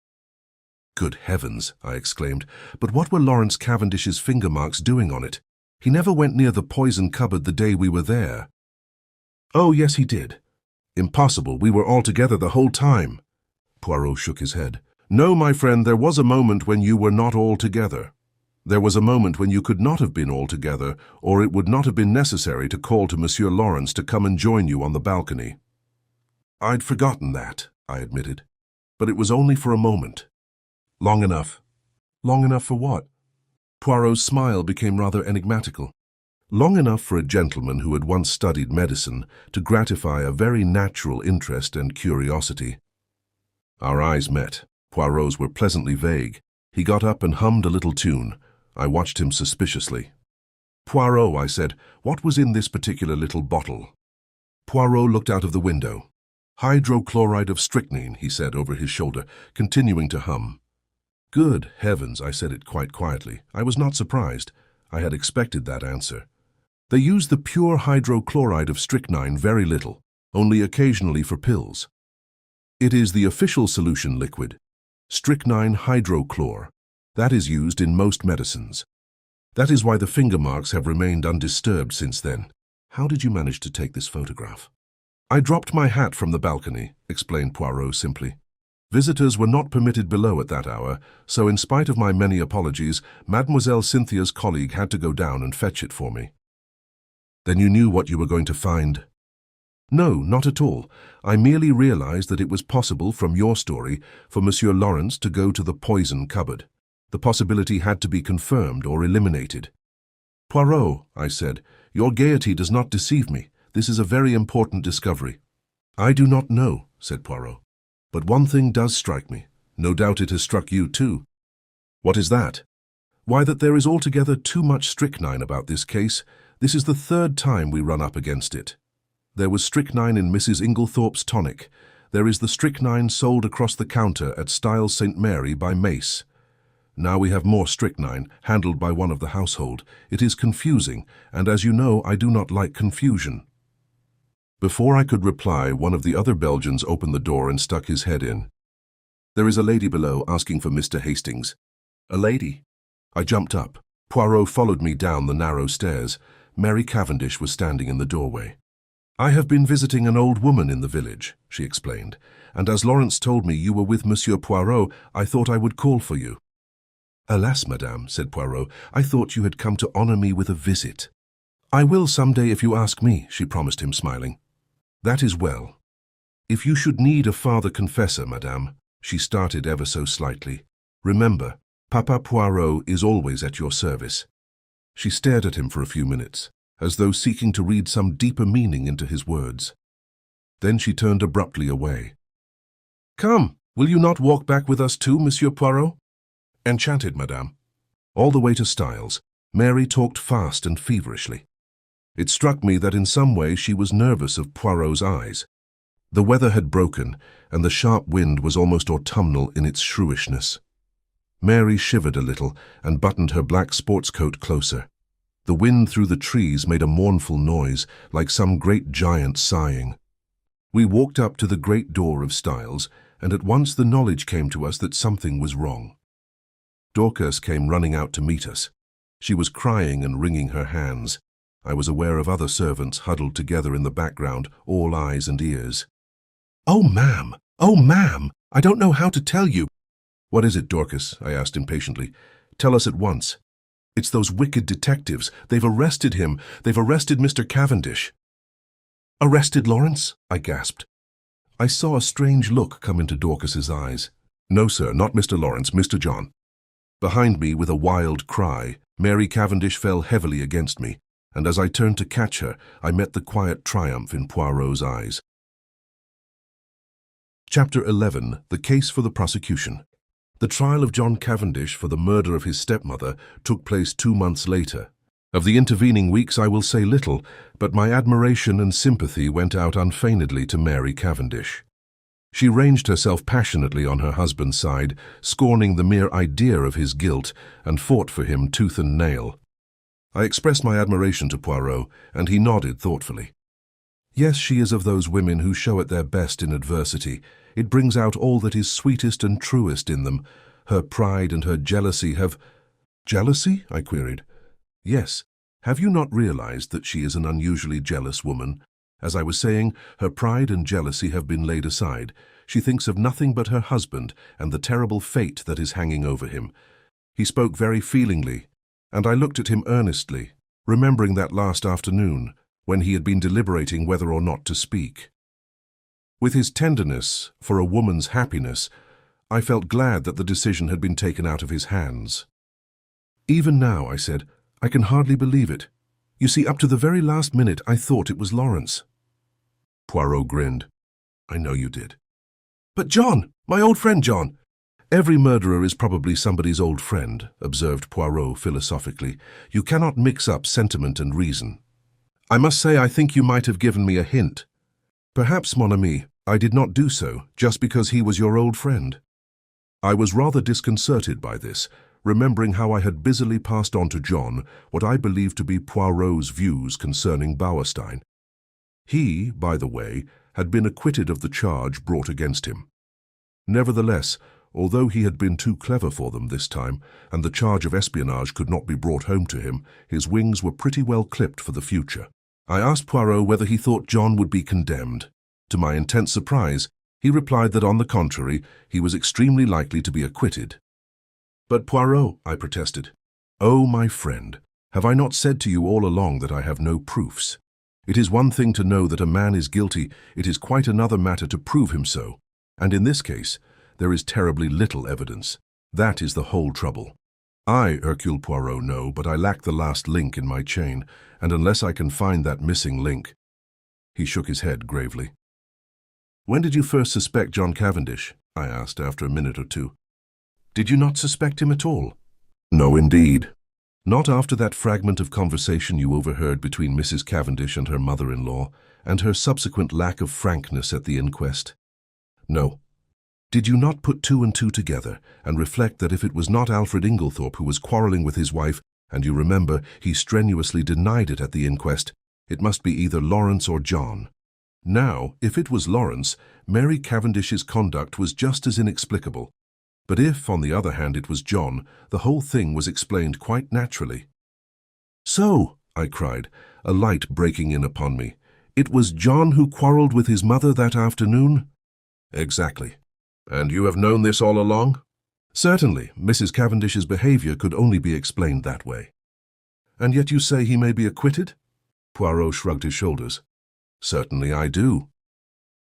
Good heavens, I exclaimed, but what were Lawrence Cavendish's finger marks doing on it? He never went near the poison cupboard the day we were there. Oh, yes, he did. Impossible, we were all together the whole time. Poirot shook his head. No, my friend, there was a moment when you were not all together. There was a moment when you could not have been all together, or it would not have been necessary to call to Monsieur Lawrence to come and join you on the balcony. I'd forgotten that, I admitted, but it was only for a moment. Long enough. Long enough for what? Poirot's smile became rather enigmatical. Long enough for a gentleman who had once studied medicine to gratify a very natural interest and curiosity. Our eyes met. Poirot's were pleasantly vague. He got up and hummed a little tune. I watched him suspiciously. Poirot, I said, what was in this particular little bottle? Poirot looked out of the window. Hydrochloride of strychnine, he said over his shoulder, continuing to hum. Good heavens, I said it quite quietly. I was not surprised. I had expected that answer. They use the pure hydrochloride of strychnine very little, only occasionally for pills. It is the official solution liquid, strychnine hydrochlor. That is used in most medicines. That is why the finger marks have remained undisturbed since then. How did you manage to take this photograph? I dropped my hat from the balcony, explained Poirot simply. Visitors were not permitted below at that hour, so in spite of my many apologies, Mademoiselle Cynthia's colleague had to go down and fetch it for me. Then you knew what you were going to find? No, not at all. I merely realized that it was possible from your story for Monsieur Lawrence to go to the poison cupboard. The possibility had to be confirmed or eliminated. Poirot, I said, your gaiety does not deceive me. This is a very important discovery. I do not know, said Poirot. But one thing does strike me. No doubt it has struck you too. What is that? Why, that there is altogether too much strychnine about this case. This is the third time we run up against it. There was strychnine in Mrs. Inglethorp's tonic. There is the strychnine sold across the counter at Styles St. Mary by Mace. Now we have more strychnine, handled by one of the household. It is confusing, and as you know, I do not like confusion. Before I could reply, one of the other Belgians opened the door and stuck his head in. There is a lady below asking for Mr. Hastings. A lady? I jumped up. Poirot followed me down the narrow stairs. Mary Cavendish was standing in the doorway. I have been visiting an old woman in the village, she explained, and as Lawrence told me you were with Monsieur Poirot, I thought I would call for you. Alas, madame, said Poirot, I thought you had come to honor me with a visit. I will some day if you ask me, she promised him, smiling. That is well. If you should need a father confessor, madame, she started ever so slightly. Remember, Papa Poirot is always at your service. She stared at him for a few minutes, as though seeking to read some deeper meaning into his words. Then she turned abruptly away. Come, will you not walk back with us too, Monsieur Poirot? Enchanted, madame. All the way to Styles, Mary talked fast and feverishly. It struck me that in some way she was nervous of Poirot's eyes. The weather had broken, and the sharp wind was almost autumnal in its shrewishness. Mary shivered a little and buttoned her black sports coat closer. The wind through the trees made a mournful noise, like some great giant sighing. We walked up to the great door of Styles, and at once the knowledge came to us that something was wrong. Dorcas came running out to meet us. She was crying and wringing her hands. I was aware of other servants huddled together in the background, all eyes and ears. Oh, ma'am! Oh, ma'am! I don't know how to tell you. What is it, Dorcas? I asked impatiently. Tell us at once. It's those wicked detectives. They've arrested him. They've arrested Mr. Cavendish. Arrested Lawrence? I gasped. I saw a strange look come into Dorcas's eyes. No, sir, not Mr. Lawrence, Mr. John. Behind me, with a wild cry, Mary Cavendish fell heavily against me, and as I turned to catch her, I met the quiet triumph in Poirot's eyes. Chapter 11. The Case for the Prosecution. The trial of John Cavendish for the murder of his stepmother took place 2 months later. Of the intervening weeks I will say little, but my admiration and sympathy went out unfeignedly to Mary Cavendish. She ranged herself passionately on her husband's side, scorning the mere idea of his guilt, and fought for him tooth and nail. I expressed my admiration to Poirot, and he nodded thoughtfully. Yes, she is of those women who show at their best in adversity. It brings out all that is sweetest and truest in them. Her pride and her jealousy have— Jealousy? I queried. Yes. Have you not realized that she is an unusually jealous woman? As I was saying, her pride and jealousy have been laid aside. She thinks of nothing but her husband and the terrible fate that is hanging over him. He spoke very feelingly, and I looked at him earnestly, remembering that last afternoon, when he had been deliberating whether or not to speak. With his tenderness for a woman's happiness, I felt glad that the decision had been taken out of his hands. Even now, I said, I can hardly believe it. You see, up to the very last minute, I thought it was Lawrence. Poirot grinned. I know you did. But John, my old friend John. Every murderer is probably somebody's old friend, observed Poirot philosophically. You cannot mix up sentiment and reason. I must say I think you might have given me a hint. Perhaps, mon ami, I did not do so, just because he was your old friend. I was rather disconcerted by this, remembering how I had busily passed on to John what I believed to be Poirot's views concerning Bauerstein. He, by the way, had been acquitted of the charge brought against him. Nevertheless, Although he had been too clever for them this time, and the charge of espionage could not be brought home to him, his wings were pretty well clipped for the future. I asked Poirot whether he thought John would be condemned. To my intense surprise, he replied that on the contrary, he was extremely likely to be acquitted. "But Poirot," I protested. "Oh, my friend, have I not said to you all along that I have no proofs? It is one thing to know that a man is guilty, it is quite another matter to prove him so. And in this case, there is terribly little evidence. That is the whole trouble. I, Hercule Poirot, know, but I lack the last link in my chain, and unless I can find that missing link—" He shook his head gravely. "When did you first suspect John Cavendish?" I asked after a minute or two. "Did you not suspect him at all?" "No, indeed. Not after that fragment of conversation you overheard between Mrs. Cavendish and her mother-in-law, and her subsequent lack of frankness at the inquest. No. Did you not put two and two together, and reflect that if it was not Alfred Inglethorp who was quarrelling with his wife, and you remember he strenuously denied it at the inquest, it must be either Lawrence or John? Now, if it was Lawrence, Mary Cavendish's conduct was just as inexplicable. But if, on the other hand, it was John, the whole thing was explained quite naturally." "So," I cried, a light breaking in upon me, "it was John who quarrelled with his mother that afternoon?" "Exactly. And you have known this all along?" "Certainly. Mrs. Cavendish's behaviour could only be explained that way." "And yet you say he may be acquitted?" Poirot shrugged his shoulders. "Certainly I do.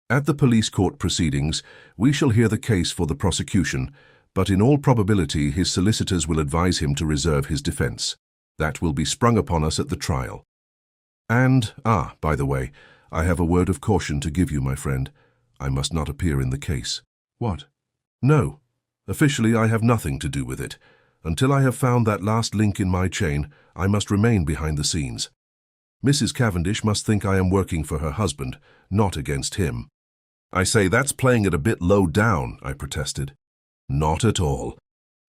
At the police court proceedings, we shall hear the case for the prosecution, but in all probability his solicitors will advise him to reserve his defence. That will be sprung upon us at the trial. And, by the way, I have a word of caution to give you, my friend. I must not appear in the case." "What?" "No. Officially, I have nothing to do with it. Until I have found that last link in my chain, I must remain behind the scenes. Mrs. Cavendish must think I am working for her husband, not against him." "I say, that's playing it a bit low down," I protested. "Not at all.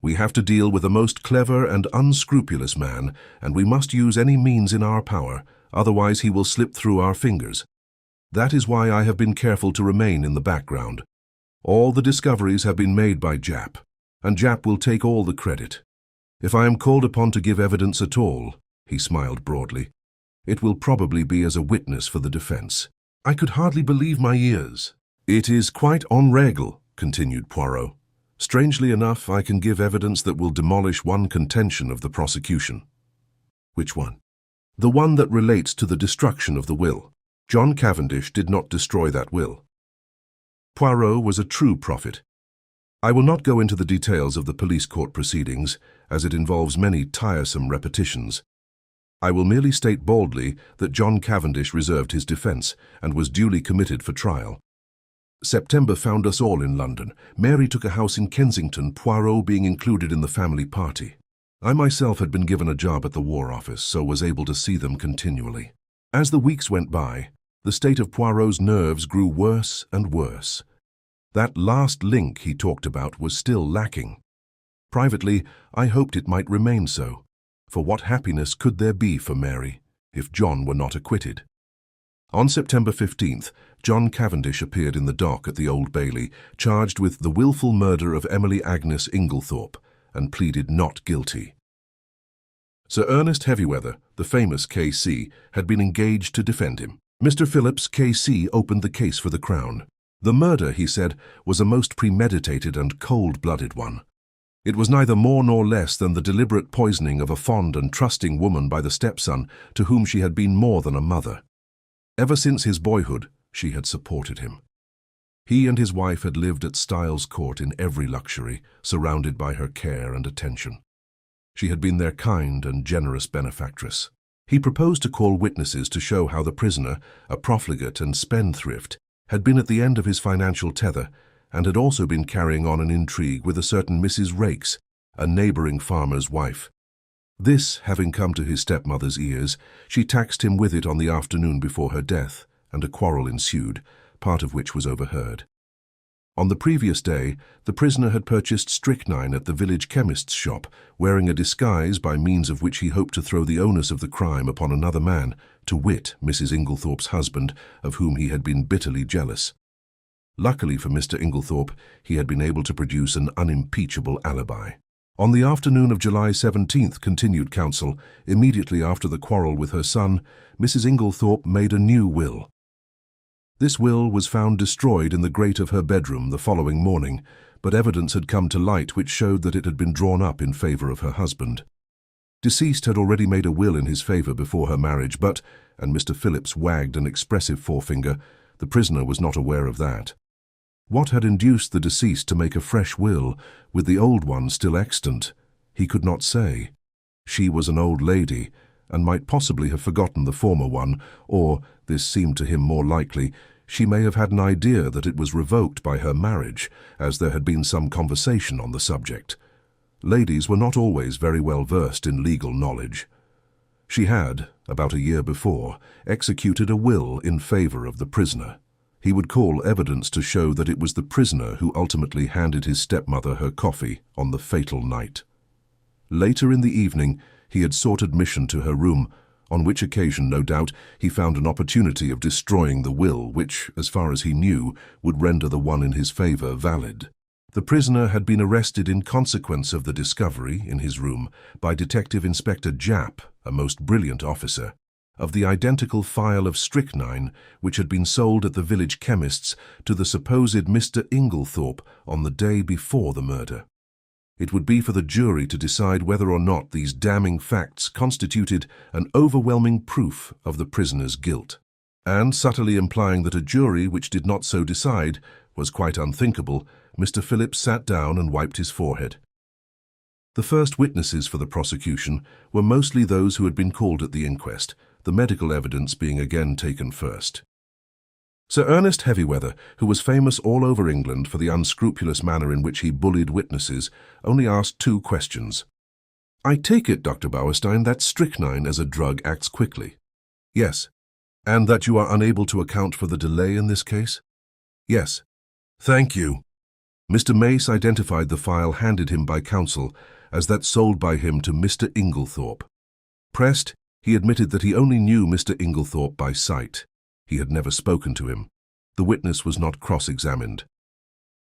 We have to deal with a most clever and unscrupulous man, and we must use any means in our power, otherwise he will slip through our fingers. That is why I have been careful to remain in the background. All the discoveries have been made by Jap, and Jap will take all the credit. If I am called upon to give evidence at all," he smiled broadly, "it will probably be as a witness for the defence." I could hardly believe my ears. "It is quite en règle," continued Poirot. "Strangely enough, I can give evidence that will demolish one contention of the prosecution." "Which one?" "The one that relates to the destruction of the will. John Cavendish did not destroy that will." Poirot was a true prophet. I will not go into the details of the police court proceedings, as it involves many tiresome repetitions. I will merely state boldly that John Cavendish reserved his defence and was duly committed for trial. September found us all in London. Mary took a house in Kensington, Poirot being included in the family party. I myself had been given a job at the War Office, so was able to see them continually. As the weeks went by, the state of Poirot's nerves grew worse and worse. That last link he talked about was still lacking. Privately, I hoped it might remain so, for what happiness could there be for Mary if John were not acquitted? On September 15th, John Cavendish appeared in the dock at the Old Bailey, charged with the wilful murder of Emily Agnes Inglethorp, and pleaded not guilty. Sir Ernest Heavyweather, the famous K.C., had been engaged to defend him. Mr. Phillips, K.C., opened the case for the Crown. The murder, he said, was a most premeditated and cold-blooded one. It was neither more nor less than the deliberate poisoning of a fond and trusting woman by the stepson to whom she had been more than a mother. Ever since his boyhood, she had supported him. He and his wife had lived at Styles Court in every luxury, surrounded by her care and attention. She had been their kind and generous benefactress. He proposed to call witnesses to show how the prisoner, a profligate and spendthrift, had been at the end of his financial tether, and had also been carrying on an intrigue with a certain Mrs. Raikes, a neighbouring farmer's wife. This having come to his stepmother's ears, she taxed him with it on the afternoon before her death, and a quarrel ensued, part of which was overheard. On the previous day, the prisoner had purchased strychnine at the village chemist's shop, wearing a disguise by means of which he hoped to throw the onus of the crime upon another man, to wit, Mrs. Inglethorp's husband, of whom he had been bitterly jealous. Luckily for Mr. Inglethorp, he had been able to produce an unimpeachable alibi. On the afternoon of July 17th, continued counsel, immediately after the quarrel with her son, Mrs. Inglethorp made a new will. This will was found destroyed in the grate of her bedroom the following morning, but evidence had come to light which showed that it had been drawn up in favor of her husband. Deceased had already made a will in his favor before her marriage, but, and Mr. Phillips wagged an expressive forefinger, the prisoner was not aware of that. What had induced the deceased to make a fresh will, with the old one still extant, he could not say. She was an old lady, and might possibly have forgotten the former one, or, this seemed to him more likely, she may have had an idea that it was revoked by her marriage, as there had been some conversation on the subject. Ladies were not always very well versed in legal knowledge. She had, about a year before, executed a will in favor of the prisoner. He would call evidence to show that it was the prisoner who ultimately handed his stepmother her coffee on the fatal night. Later in the evening, he had sought admission to her room, on which occasion, no doubt, he found an opportunity of destroying the will which, as far as he knew, would render the one in his favor valid. The prisoner had been arrested in consequence of the discovery, in his room, by Detective Inspector Japp, a most brilliant officer, of the identical phial of strychnine which had been sold at the village chemist's to the supposed Mr. Inglethorp on the day before the murder. It would be for the jury to decide whether or not these damning facts constituted an overwhelming proof of the prisoner's guilt, and subtly implying that a jury which did not so decide was quite unthinkable, Mr. Phillips sat down and wiped his forehead. The first witnesses for the prosecution were mostly those who had been called at the inquest, the medical evidence being again taken first. Sir Ernest Heavyweather, who was famous all over England for the unscrupulous manner in which he bullied witnesses, only asked 2 questions. "I take it, Dr. Bauerstein, that strychnine as a drug acts quickly?" "Yes." "And that you are unable to account for the delay in this case?" "Yes." "Thank you." Mr. Mace identified the phial handed him by counsel as that sold by him to Mr. Inglethorp. Pressed, he admitted that he only knew Mr. Inglethorp by sight. He had never spoken to him. The witness was not cross-examined.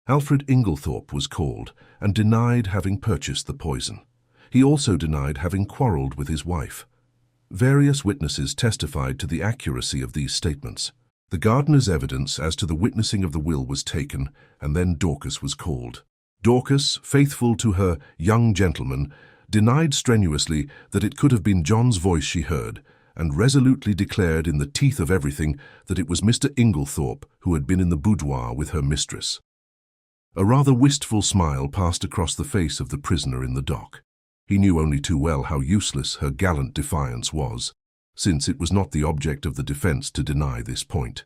Alfred Inglethorp was called and denied having purchased the poison. He also denied having quarreled with his wife. Various witnesses testified to the accuracy of these statements. The gardener's evidence as to the witnessing of the will was taken, and then Dorcas was called. Dorcas, faithful to her young gentleman, denied strenuously that it could have been John's voice she heard, and resolutely declared in the teeth of everything that it was Mr. Inglethorp who had been in the boudoir with her mistress. A rather wistful smile passed across the face of the prisoner in the dock. He knew only too well how useless her gallant defiance was, since it was not the object of the defence to deny this point.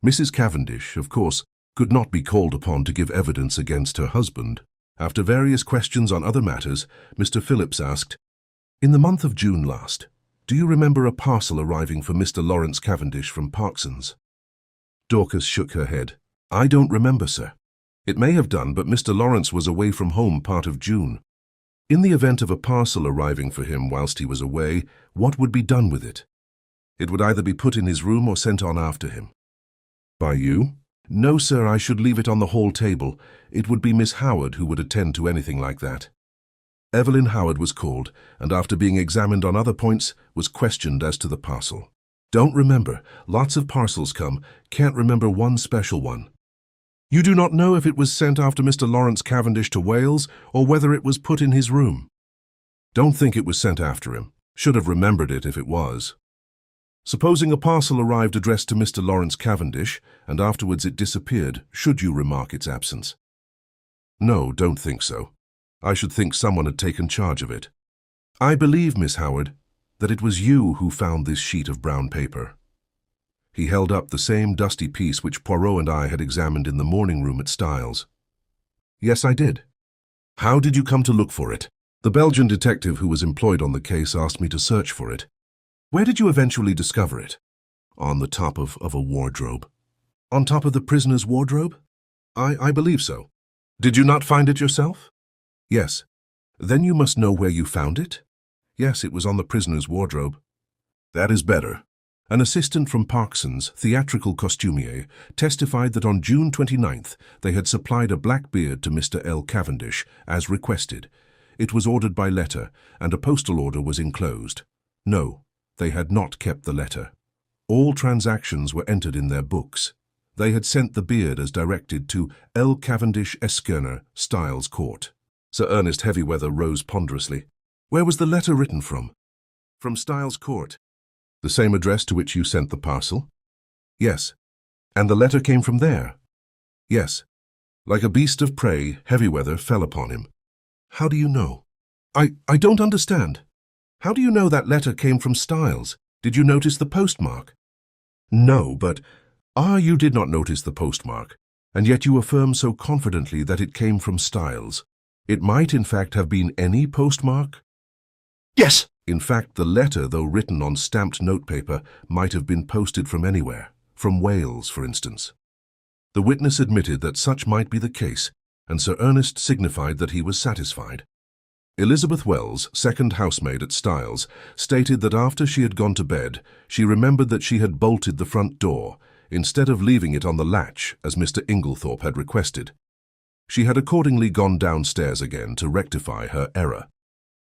Mrs. Cavendish, of course, could not be called upon to give evidence against her husband. After various questions on other matters, Mr. Phillips asked, "In the month of June last, do you remember a parcel arriving for Mr. Lawrence Cavendish from Parkson's?" Dorcas shook her head. "I don't remember, sir. It may have done, but Mr. Lawrence was away from home part of June. In the event of a parcel arriving for him whilst he was away, what would be done with it? It would either be put in his room or sent on after him." "By you?" "No, sir, I should leave it on the hall table. It would be Miss Howard who would attend to anything like that." Evelyn Howard was called, and after being examined on other points, was questioned as to the parcel. "Don't remember. Lots of parcels come. Can't remember one special one." "You do not know if it was sent after Mr. Lawrence Cavendish to Wales, or whether it was put in his room?" "Don't think it was sent after him. Should have remembered it if it was." "Supposing a parcel arrived addressed to Mr. Lawrence Cavendish, and afterwards it disappeared, should you remark its absence?" "No, don't think so. I should think someone had taken charge of it." "I believe, Miss Howard, that it was you who found this sheet of brown paper." He held up the same dusty piece which Poirot and I had examined in the morning room at Styles. "Yes, I did." "How did you come to look for it?" "The Belgian detective who was employed on the case asked me to search for it." "Where did you eventually discover it?" "On the top of a wardrobe." "On top of the prisoner's wardrobe?" I believe so." "Did you not find it yourself?" "Yes." "Then you must know where you found it?" "Yes, it was on the prisoner's wardrobe." "That is better. An assistant from Parkson's, theatrical costumier, testified that on June 29th they had supplied a black beard to Mr. L. Cavendish, as requested. It was ordered by letter, and a postal order was enclosed. No, they had not kept the letter. All transactions were entered in their books. They had sent the beard as directed to L. Cavendish, Esquerner, Styles Court. Sir Ernest Heavyweather rose ponderously. Where was the letter written from? From Styles Court. The same address to which you sent the parcel? Yes. And the letter came from there? Yes. Like a beast of prey, Heavyweather fell upon him. How do you know? I don't understand. How do you know that letter came from Styles? Did you notice the postmark? No, but... you did not notice the postmark, and yet you affirm so confidently that it came from Styles. It might, in fact, have been any postmark? Yes. In fact, the letter, though written on stamped notepaper, might have been posted from anywhere, from Wales, for instance. The witness admitted that such might be the case, and Sir Ernest signified that he was satisfied. Elizabeth Wells, second housemaid at Styles, stated that after she had gone to bed, she remembered that she had bolted the front door, instead of leaving it on the latch, as Mr. Inglethorp had requested. She had accordingly gone downstairs again to rectify her error.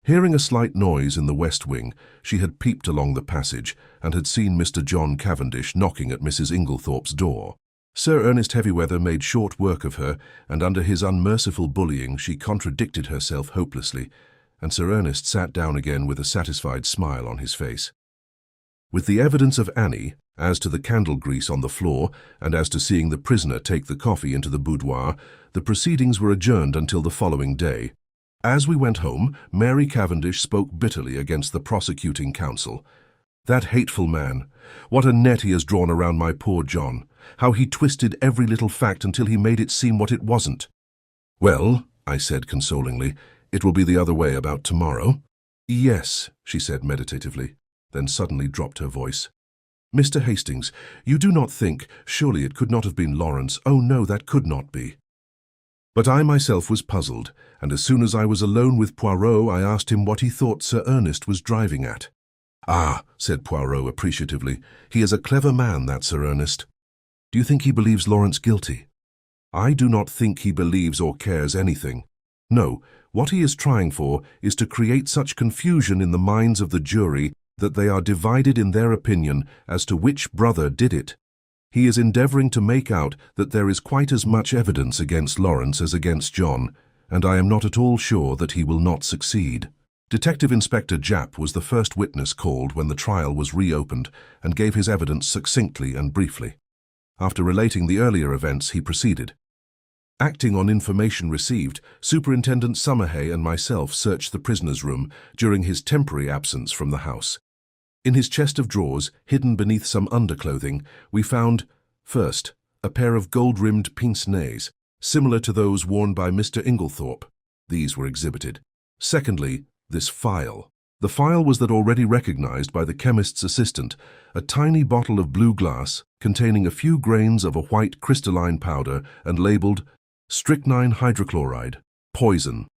Hearing a slight noise in the west wing, she had peeped along the passage and had seen Mr. John Cavendish knocking at Mrs. Inglethorp's door. Sir Ernest Heavyweather made short work of her, and under his unmerciful bullying she contradicted herself hopelessly, and Sir Ernest sat down again with a satisfied smile on his face. With the evidence of Annie, as to the candle grease on the floor, and as to seeing the prisoner take the coffee into the boudoir, the proceedings were adjourned until the following day. As we went home, Mary Cavendish spoke bitterly against the prosecuting counsel. That hateful man! What a net he has drawn around my poor John! How he twisted every little fact until he made it seem what it wasn't. Well, I said consolingly, it will be the other way about tomorrow. Yes, she said meditatively, then suddenly dropped her voice. Mr. Hastings, you do not think, surely it could not have been Lawrence. Oh no, that could not be. But I myself was puzzled, and as soon as I was alone with Poirot, I asked him what he thought Sir Ernest was driving at. Ah, said Poirot appreciatively, he is a clever man, that Sir Ernest. Do you think he believes Lawrence guilty? I do not think he believes or cares anything. No, what he is trying for is to create such confusion in the minds of the jury that they are divided in their opinion as to which brother did it. He is endeavouring to make out that there is quite as much evidence against Lawrence as against John, and I am not at all sure that he will not succeed. Detective Inspector Japp was the first witness called when the trial was reopened and gave his evidence succinctly and briefly. After relating the earlier events, he proceeded. Acting on information received, Superintendent Summerhay and myself searched the prisoner's room during his temporary absence from the house. In his chest of drawers, hidden beneath some underclothing, we found, first, a pair of gold-rimmed pince-nez, similar to those worn by Mr. Inglethorp. These were exhibited. Secondly, this phial. The phial was that already recognized by the chemist's assistant, a tiny bottle of blue glass containing a few grains of a white crystalline powder and labeled Strychnine hydrochloride, poison.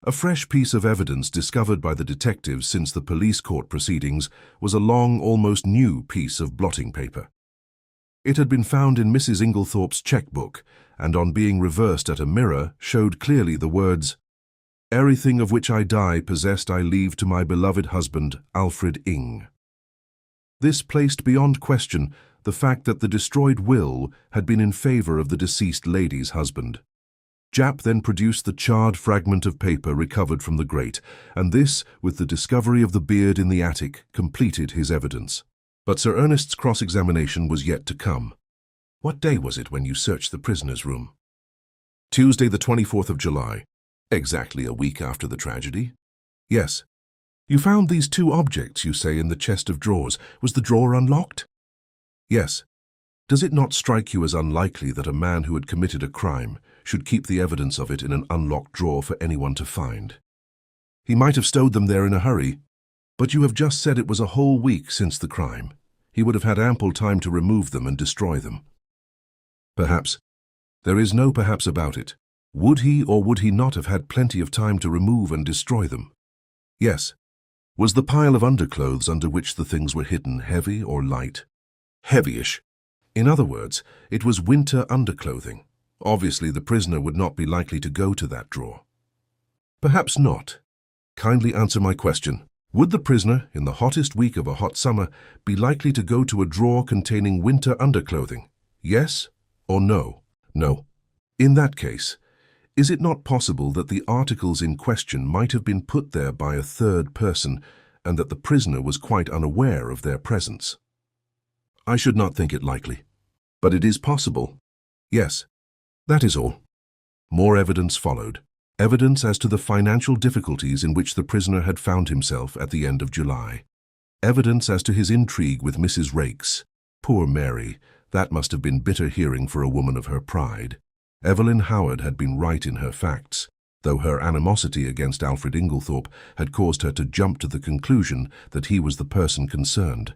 A fresh piece of evidence discovered by the detectives since the police court proceedings was a long, almost new piece of blotting paper. It had been found in Mrs. Inglethorp's checkbook, and on being reversed at a mirror showed clearly the words, "Everything of which I die possessed I leave to my beloved husband, Alfred Ing." This placed beyond question the fact that the destroyed will had been in favour of the deceased lady's husband. Japp then produced the charred fragment of paper recovered from the grate, and this, with the discovery of the beard in the attic, completed his evidence. But Sir Ernest's cross-examination was yet to come. What day was it when you searched the prisoner's room? Tuesday, the 24th of July. Exactly a week after the tragedy? Yes. You found these two objects, you say, in the chest of drawers. Was the drawer unlocked? Yes. Does it not strike you as unlikely that a man who had committed a crime should keep the evidence of it in an unlocked drawer for anyone to find? He might have stowed them there in a hurry, but you have just said it was a whole week since the crime. He would have had ample time to remove them and destroy them. Perhaps. There is no perhaps about it. Would he or would he not have had plenty of time to remove and destroy them? Yes. Was the pile of underclothes under which the things were hidden heavy or light? Heavyish. In other words, it was winter underclothing. Obviously, the prisoner would not be likely to go to that drawer. Perhaps not. Kindly answer my question. Would the prisoner, in the hottest week of a hot summer, be likely to go to a drawer containing winter underclothing? Yes or no? No. In that case, is it not possible that the articles in question might have been put there by a third person and that the prisoner was quite unaware of their presence? I should not think it likely. But it is possible. Yes, that is all. More evidence followed. Evidence as to the financial difficulties in which the prisoner had found himself at the end of July. Evidence as to his intrigue with Mrs. Raikes. Poor Mary, that must have been bitter hearing for a woman of her pride. Evelyn Howard had been right in her facts, though her animosity against Alfred Inglethorp had caused her to jump to the conclusion that he was the person concerned.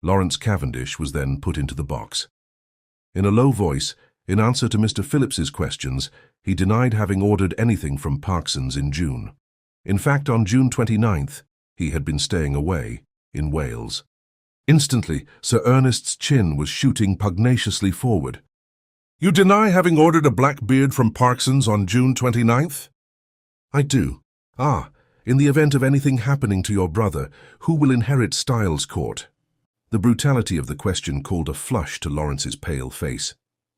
Lawrence Cavendish was then put into the box. In a low voice, in answer to Mr. Phillips's questions, he denied having ordered anything from Parkson's in June. In fact, on June 29th, he had been staying away, in Wales. Instantly, Sir Ernest's chin was shooting pugnaciously forward. You deny having ordered a black beard from Parkson's on June 29th? I do. Ah, in the event of anything happening to your brother, who will inherit Styles Court? The brutality of the question called a flush to Lawrence's pale face.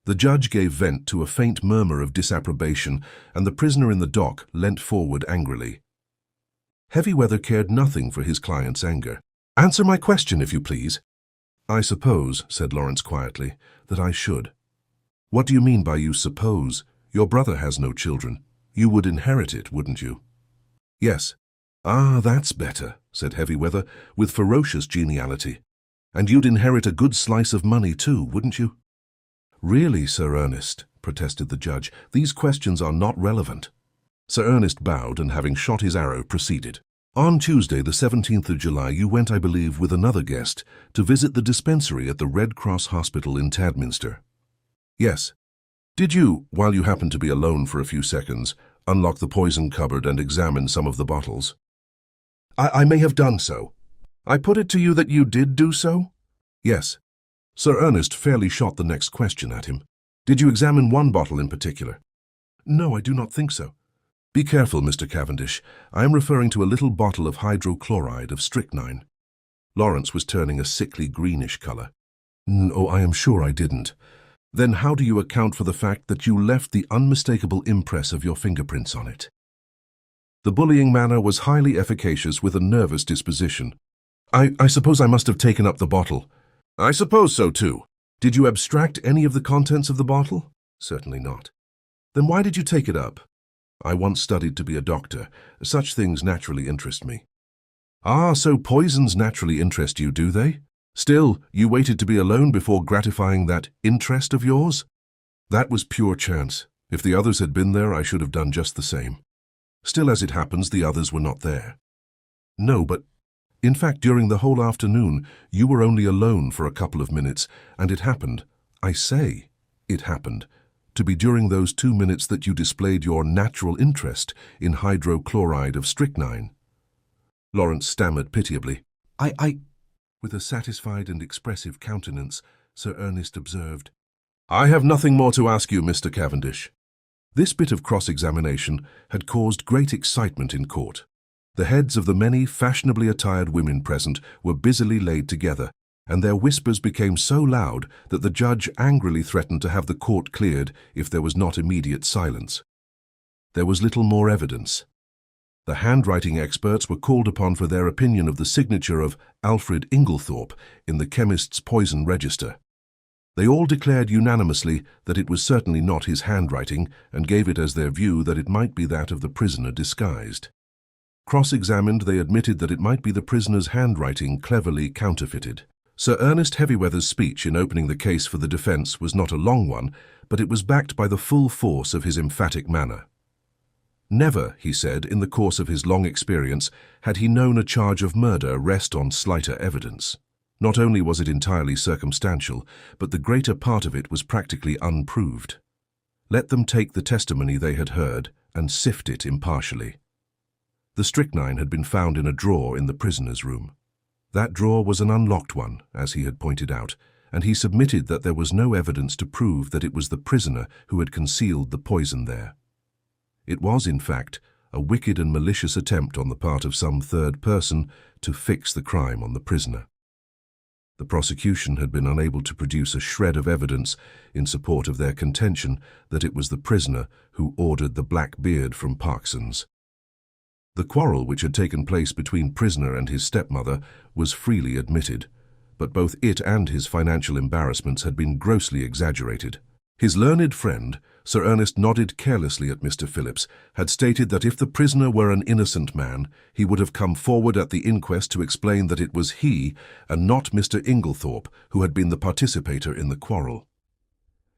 The judge gave vent to a faint murmur of disapprobation, and the prisoner in the dock leant forward angrily. Heavyweather cared nothing for his client's anger. Answer my question, if you please. I suppose, said Lawrence quietly, that I should. What do you mean by you suppose? Your brother has no children. You would inherit it, wouldn't you? Yes. Ah, that's better, said Heavyweather, with ferocious geniality. And you'd inherit a good slice of money too, wouldn't you? Really, Sir Ernest, protested the judge, these questions are not relevant. Sir Ernest bowed and, having shot his arrow, proceeded. On Tuesday, the 17th of July, you went, I believe, with another guest, to visit the dispensary at the Red Cross Hospital in Tadminster. Yes. Did you, while you happened to be alone for a few seconds, unlock the poison cupboard and examine some of the bottles? I may have done so. I put it to you that you did do so? Yes. Sir Ernest fairly shot the next question at him. Did you examine one bottle in particular? No, I do not think so. Be careful, Mr. Cavendish. I am referring to a little bottle of hydrochloride of strychnine. Lawrence was turning a sickly greenish color. No, I am sure I didn't. Then how do you account for the fact that you left the unmistakable impress of your fingerprints on it? The bullying manner was highly efficacious with a nervous disposition. I suppose I must have taken up the bottle. I suppose so, too. Did you abstract any of the contents of the bottle? Certainly not. Then why did you take it up? I once studied to be a doctor. Such things naturally interest me. Ah, so poisons naturally interest you, do they? Still, you waited to be alone before gratifying that interest of yours? That was pure chance. If the others had been there, I should have done just the same. Still, as it happens, the others were not there. No, but in fact, during the whole afternoon, you were only alone for a couple of minutes, and it happened, I say, it happened, to be during those 2 minutes that you displayed your natural interest in hydrochloride of strychnine. Lawrence stammered pitiably. With a satisfied and expressive countenance, Sir Ernest observed, I have nothing more to ask you, Mr. Cavendish. This bit of cross-examination had caused great excitement in court. The heads of the many fashionably attired women present were busily laid together, and their whispers became so loud that the judge angrily threatened to have the court cleared if there was not immediate silence. There was little more evidence. The handwriting experts were called upon for their opinion of the signature of Alfred Inglethorp in the chemist's poison register. They all declared unanimously that it was certainly not his handwriting and gave it as their view that it might be that of the prisoner disguised. Cross-examined, they admitted that it might be the prisoner's handwriting cleverly counterfeited. Sir Ernest Heavyweather's speech in opening the case for the defence was not a long one, but it was backed by the full force of his emphatic manner. Never, he said, in the course of his long experience, had he known a charge of murder rest on slighter evidence. Not only was it entirely circumstantial, but the greater part of it was practically unproved. Let them take the testimony they had heard and sift it impartially. The strychnine had been found in a drawer in the prisoner's room. That drawer was an unlocked one, as he had pointed out, and he submitted that there was no evidence to prove that it was the prisoner who had concealed the poison there. It was, in fact, a wicked and malicious attempt on the part of some third person to fix the crime on the prisoner. The prosecution had been unable to produce a shred of evidence in support of their contention that it was the prisoner who ordered the black beard from Parkson's. The quarrel which had taken place between prisoner and his stepmother was freely admitted, but both it and his financial embarrassments had been grossly exaggerated. His learned friend, Sir Ernest, nodded carelessly at Mr. Phillips, had stated that if the prisoner were an innocent man, he would have come forward at the inquest to explain that it was he, and not Mr. Inglethorp, who had been the participator in the quarrel.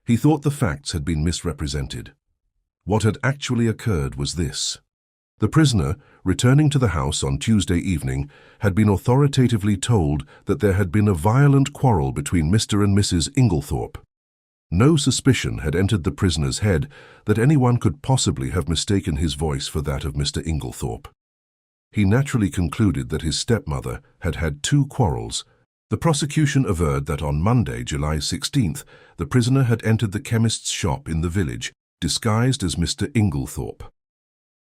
He thought the facts had been misrepresented. What had actually occurred was this. The prisoner, returning to the house on Tuesday evening, had been authoritatively told that there had been a violent quarrel between Mr. and Mrs. Inglethorp. No suspicion had entered the prisoner's head that anyone could possibly have mistaken his voice for that of Mr. Inglethorp. He naturally concluded that his stepmother had had two quarrels. The prosecution averred that on Monday, July 16th, the prisoner had entered the chemist's shop in the village, disguised as Mr. Inglethorp.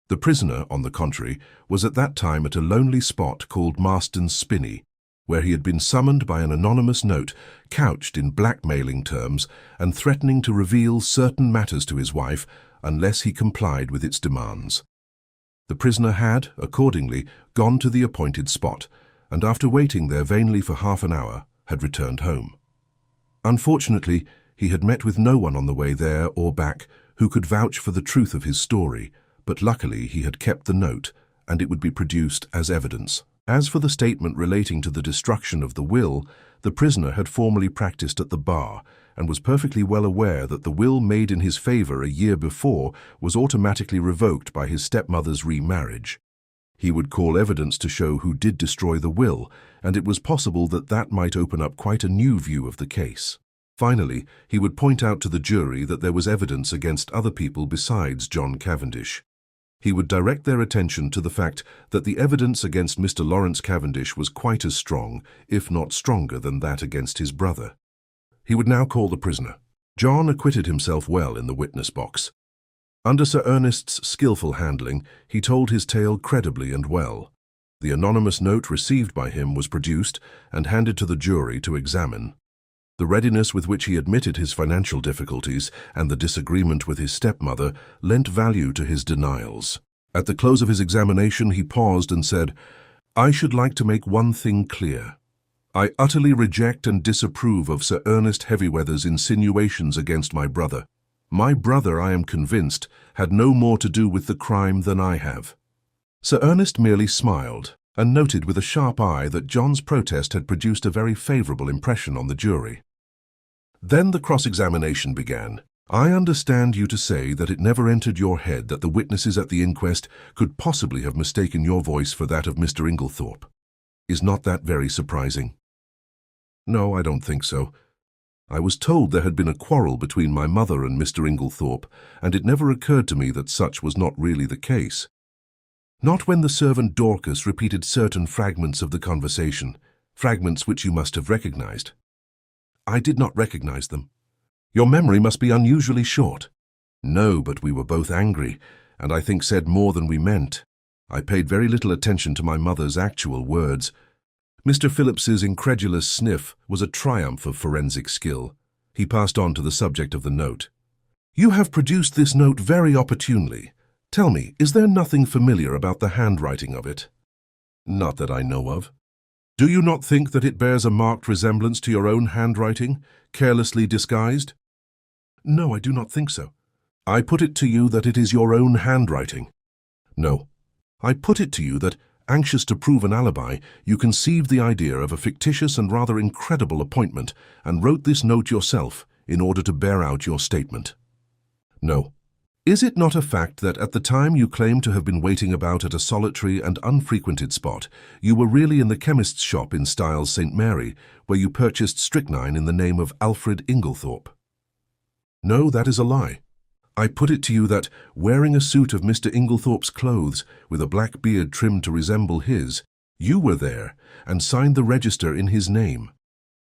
The prisoner, on the contrary, was at that time at a lonely spot called Marston's Spinney, where he had been summoned by an anonymous note couched in blackmailing terms and threatening to reveal certain matters to his wife unless he complied with its demands. The prisoner had, accordingly, gone to the appointed spot, and after waiting there vainly for half an hour, had returned home. Unfortunately, he had met with no one on the way there or back who could vouch for the truth of his story, but luckily he had kept the note, and it would be produced as evidence. As for the statement relating to the destruction of the will, the prisoner had formerly practiced at the bar and was perfectly well aware that the will made in his favor a year before was automatically revoked by his stepmother's remarriage. He would call evidence to show who did destroy the will, and it was possible that that might open up quite a new view of the case. Finally, he would point out to the jury that there was evidence against other people besides John Cavendish. He would direct their attention to the fact that the evidence against Mr. Lawrence Cavendish was quite as strong, if not stronger, than that against his brother. He would now call the prisoner. John acquitted himself well in the witness box. Under Sir Ernest's skillful handling, he told his tale credibly and well. The anonymous note received by him was produced and handed to the jury to examine. The readiness with which he admitted his financial difficulties and the disagreement with his stepmother lent value to his denials. At the close of his examination, he paused and said, "I should like to make one thing clear. I utterly reject and disapprove of Sir Ernest Heavyweather's insinuations against my brother. My brother, I am convinced, had no more to do with the crime than I have." Sir Ernest merely smiled and noted with a sharp eye that John's protest had produced a very favorable impression on the jury. Then the cross-examination began. "I understand you to say that it never entered your head that the witnesses at the inquest could possibly have mistaken your voice for that of Mr. Inglethorp. Is not that very surprising?" "No, I don't think so. I was told there had been a quarrel between my mother and Mr. Inglethorp, and it never occurred to me that such was not really the case. Not when the servant Dorcas repeated certain fragments of the conversation, fragments which you must have recognized." "I did not recognize them." "Your memory must be unusually short." "No, but we were both angry, and I think said more than we meant. I paid very little attention to my mother's actual words." Mr. Phillips's incredulous sniff was a triumph of forensic skill. He passed on to the subject of the note. "You have produced this note very opportunely. Tell me, is there nothing familiar about the handwriting of it?" "Not that I know of." "Do you not think that it bears a marked resemblance to your own handwriting, carelessly disguised?" "No, I do not think so." "I put it to you that it is your own handwriting." "No. I put it to you that, anxious to prove an alibi, you conceived the idea of a fictitious and rather incredible appointment and wrote this note yourself in order to bear out your statement." "No." "Is it not a fact that at the time you claim to have been waiting about at a solitary and unfrequented spot, you were really in the chemist's shop in Styles St. Mary, where you purchased strychnine in the name of Alfred Inglethorp?" "No, that is a lie." I put it to you that, wearing a suit of Mr. Inglethorp's clothes, with a black beard trimmed to resemble his, you were there and signed the register in his name.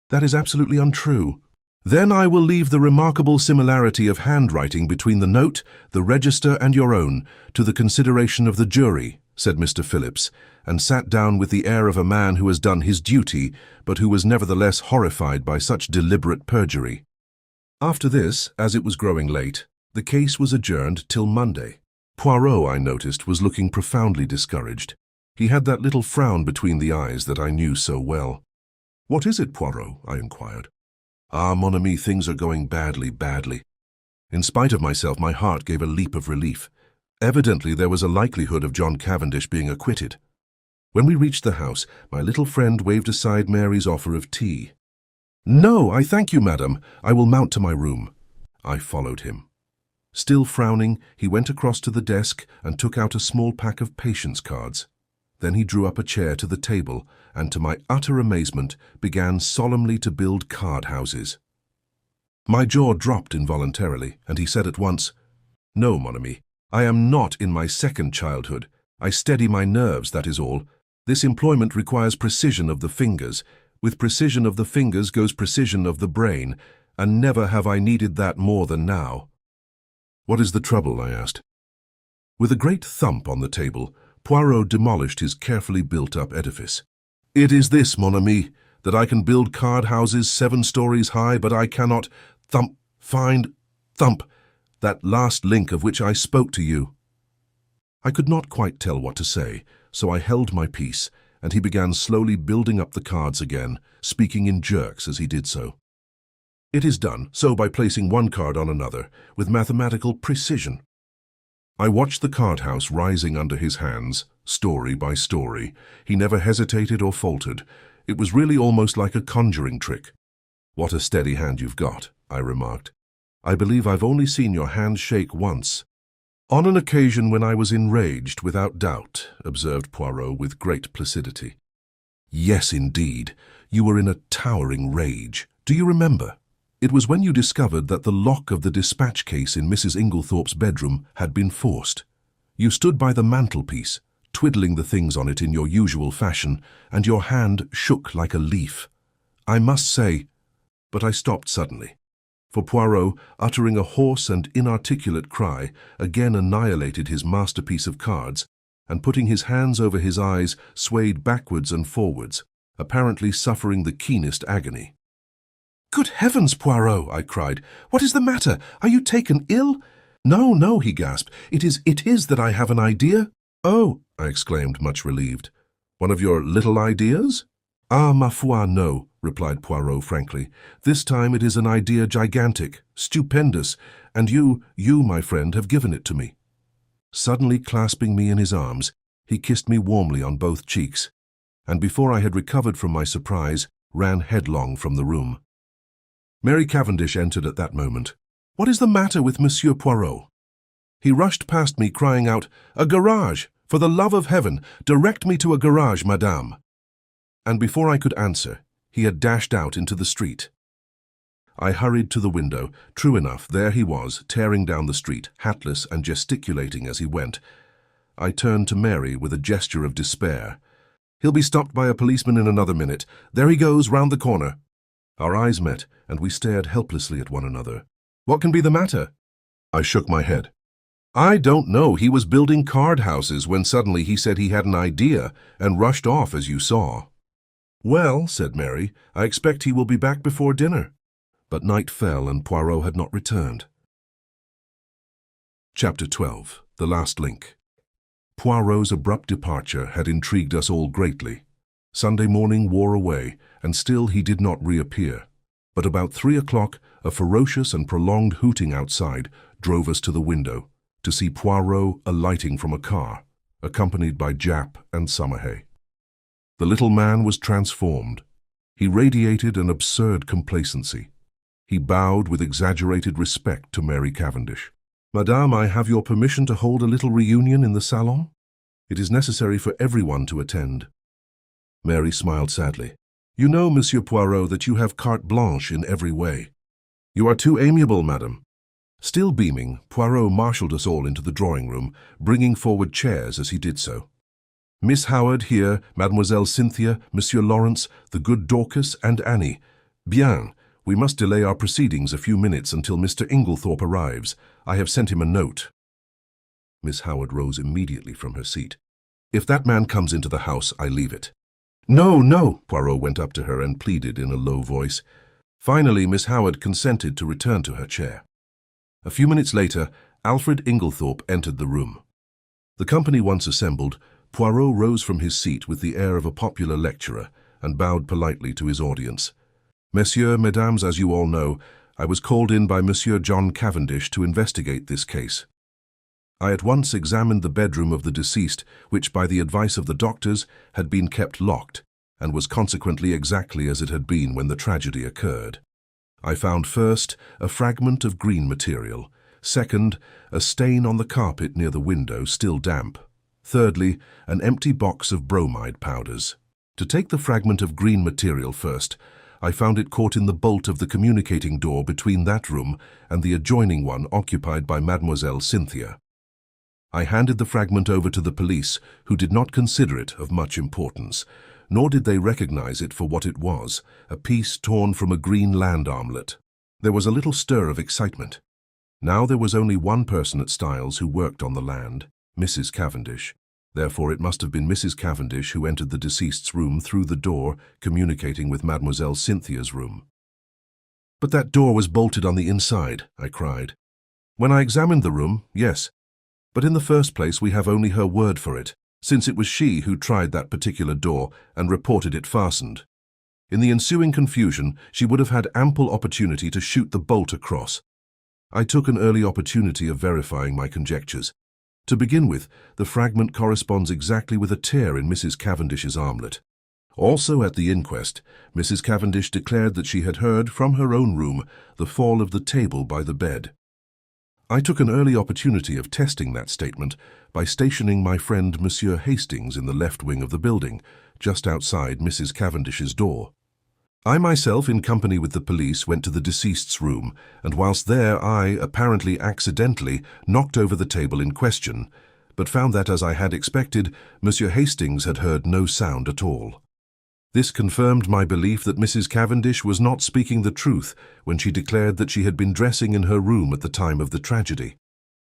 That is absolutely untrue. Then I will leave the remarkable similarity of handwriting between the note, the register, and your own to the consideration of the jury, said Mr. Phillips, and sat down with the air of a man who has done his duty, but who was nevertheless horrified by such deliberate perjury. After this, as it was growing late, the case was adjourned till Monday. Poirot, I noticed, was looking profoundly discouraged. He had that little frown between the eyes that I knew so well. "What is it, Poirot?" I inquired. "Ah, mon ami, things are going badly. In spite of myself, my heart gave a leap of relief. Evidently there was a likelihood of John Cavendish being acquitted. When we reached the house, my little friend waved aside Mary's offer of tea. "No, I thank you, madam. I will mount to my room." I followed him. Still frowning, he went across to the desk and took out a small pack of patience cards. Then he drew up a chair to the table and, to my utter amazement, began solemnly to build card houses. My jaw dropped involuntarily, and he said at once, "No, mon ami, I am not in my second childhood. I steady my nerves, that is all. This employment requires precision of the fingers. With precision of the fingers goes precision of the brain, and never have I needed that more than now." "What is the trouble?" I asked. With a great thump on the table, Poirot demolished his carefully built-up edifice. "It is this, mon ami, that I can build card houses 7 stories high, but I cannot find that last link of which I spoke to you." I could not quite tell what to say, so I held my peace, and he began slowly building up the cards again, speaking in jerks as he did so. It is done so by placing one card on another, with mathematical precision. I watched the card house rising under his hands, story by story. He never hesitated or faltered. It was really almost like a conjuring trick. "What a steady hand you've got," I remarked. "I believe I've only seen your hand shake once." "On an occasion when I was enraged, without doubt," observed Poirot with great placidity. "Yes, indeed. You were in a towering rage. Do you remember? It was when you discovered that the lock of the dispatch case in Mrs. Inglethorp's bedroom had been forced. You stood by the mantelpiece, twiddling the things on it in your usual fashion, and your hand shook like a leaf. I must say—" But I stopped suddenly, for Poirot, uttering a hoarse and inarticulate cry, again annihilated his masterpiece of cards, and putting his hands over his eyes, swayed backwards and forwards, apparently suffering the keenest agony. "Good heavens, Poirot!" I cried. "What is the matter? Are you taken ill?" No, he gasped. It is that I have an idea." "Oh," I exclaimed, much relieved. "One of your little ideas?" "Ah, ma foi, no," replied Poirot frankly. "This time it is an idea gigantic, stupendous, and you, my friend, have given it to me." Suddenly clasping me in his arms, he kissed me warmly on both cheeks, and before I had recovered from my surprise, ran headlong from the room. Mary Cavendish entered at that moment. "What is the matter with Monsieur Poirot?" He rushed past me, crying out, "A garage! For the love of heaven, direct me to a garage, madame!" And before I could answer, he had dashed out into the street. I hurried to the window. True enough, there he was, tearing down the street, hatless and gesticulating as he went. I turned to Mary with a gesture of despair. "He'll be stopped by a policeman in another minute. There he goes, round the corner." Our eyes met, and we stared helplessly at one another. "What can be the matter?" I shook my head. "I don't know. He was building card houses when suddenly he said he had an idea and rushed off, as you saw." "Well," said Mary, "I expect he will be back before dinner." But night fell and Poirot had not returned. Chapter 12. The Last Link. Poirot's abrupt departure had intrigued us all greatly. Sunday morning wore away, and still he did not reappear. But about 3 o'clock, a ferocious and prolonged hooting outside drove us to the window, to see Poirot alighting from a car, accompanied by Japp and Summerhay. The little man was transformed. He radiated an absurd complacency. He bowed with exaggerated respect to Mary Cavendish. "Madame, I have your permission to hold a little reunion in the salon? It is necessary for everyone to attend." Mary smiled sadly. "You know, Monsieur Poirot, that you have carte blanche in every way." "You are too amiable, madame." Still beaming, Poirot marshalled us all into the drawing-room, bringing forward chairs as he did so. Miss Howard here, Mademoiselle Cynthia, Monsieur Lawrence, the good Dorcas, and Annie. Bien, we must delay our proceedings a few minutes until Mr. Inglethorp arrives. I have sent him a note. Miss Howard rose immediately from her seat. If that man comes into the house, I leave it. No, no, Poirot went up to her and pleaded in a low voice. Finally, Miss Howard consented to return to her chair. A few minutes later, Alfred Inglethorp entered the room. The company once assembled, Poirot rose from his seat with the air of a popular lecturer and bowed politely to his audience. Messieurs, mesdames, as you all know, I was called in by Monsieur John Cavendish to investigate this case. I at once examined the bedroom of the deceased, which, by the advice of the doctors, had been kept locked, and was consequently exactly as it had been when the tragedy occurred. I found first a fragment of green material, second, a stain on the carpet near the window, still damp, thirdly, an empty box of bromide powders. To take the fragment of green material first, I found it caught in the bolt of the communicating door between that room and the adjoining one occupied by Mademoiselle Cynthia. I handed the fragment over to the police, who did not consider it of much importance, nor did they recognize it for what it was, a piece torn from a green land armlet. There was a little stir of excitement. Now there was only one person at Styles who worked on the land, Mrs. Cavendish. Therefore it must have been Mrs. Cavendish who entered the deceased's room through the door communicating with Mademoiselle Cynthia's room. But that door was bolted on the inside, I cried. When I examined the room, yes. But in the first place we have only her word for it, since it was she who tried that particular door and reported it fastened. In the ensuing confusion, she would have had ample opportunity to shoot the bolt across. I took an early opportunity of verifying my conjectures. To begin with, the fragment corresponds exactly with a tear in Mrs. Cavendish's armlet. Also at the inquest, Mrs. Cavendish declared that she had heard from her own room the fall of the table by the bed. I took an early opportunity of testing that statement by stationing my friend Monsieur Hastings in the left wing of the building, just outside Mrs. Cavendish's door. I myself, in company with the police, went to the deceased's room, and whilst there I, apparently accidentally, knocked over the table in question, but found that, as I had expected, Monsieur Hastings had heard no sound at all. This confirmed my belief that Mrs. Cavendish was not speaking the truth when she declared that she had been dressing in her room at the time of the tragedy.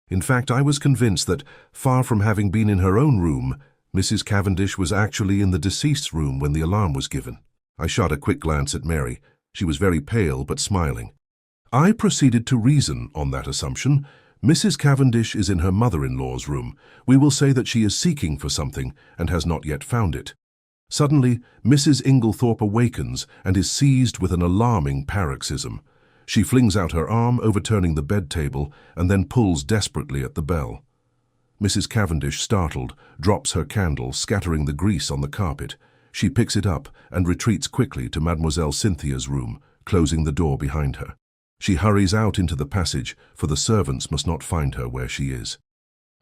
In fact, I was convinced that, far from having been in her own room, Mrs. Cavendish was actually in the deceased's room when the alarm was given. I shot a quick glance at Mary. She was very pale but smiling. I proceeded to reason on that assumption. Mrs. Cavendish is in her mother-in-law's room. We will say that she is seeking for something and has not yet found it. Suddenly, Mrs. Inglethorp awakens and is seized with an alarming paroxysm. She flings out her arm, overturning the bed table, and then pulls desperately at the bell. Mrs. Cavendish, startled, drops her candle, scattering the grease on the carpet. She picks it up and retreats quickly to Mademoiselle Cynthia's room, closing the door behind her. She hurries out into the passage, for the servants must not find her where she is.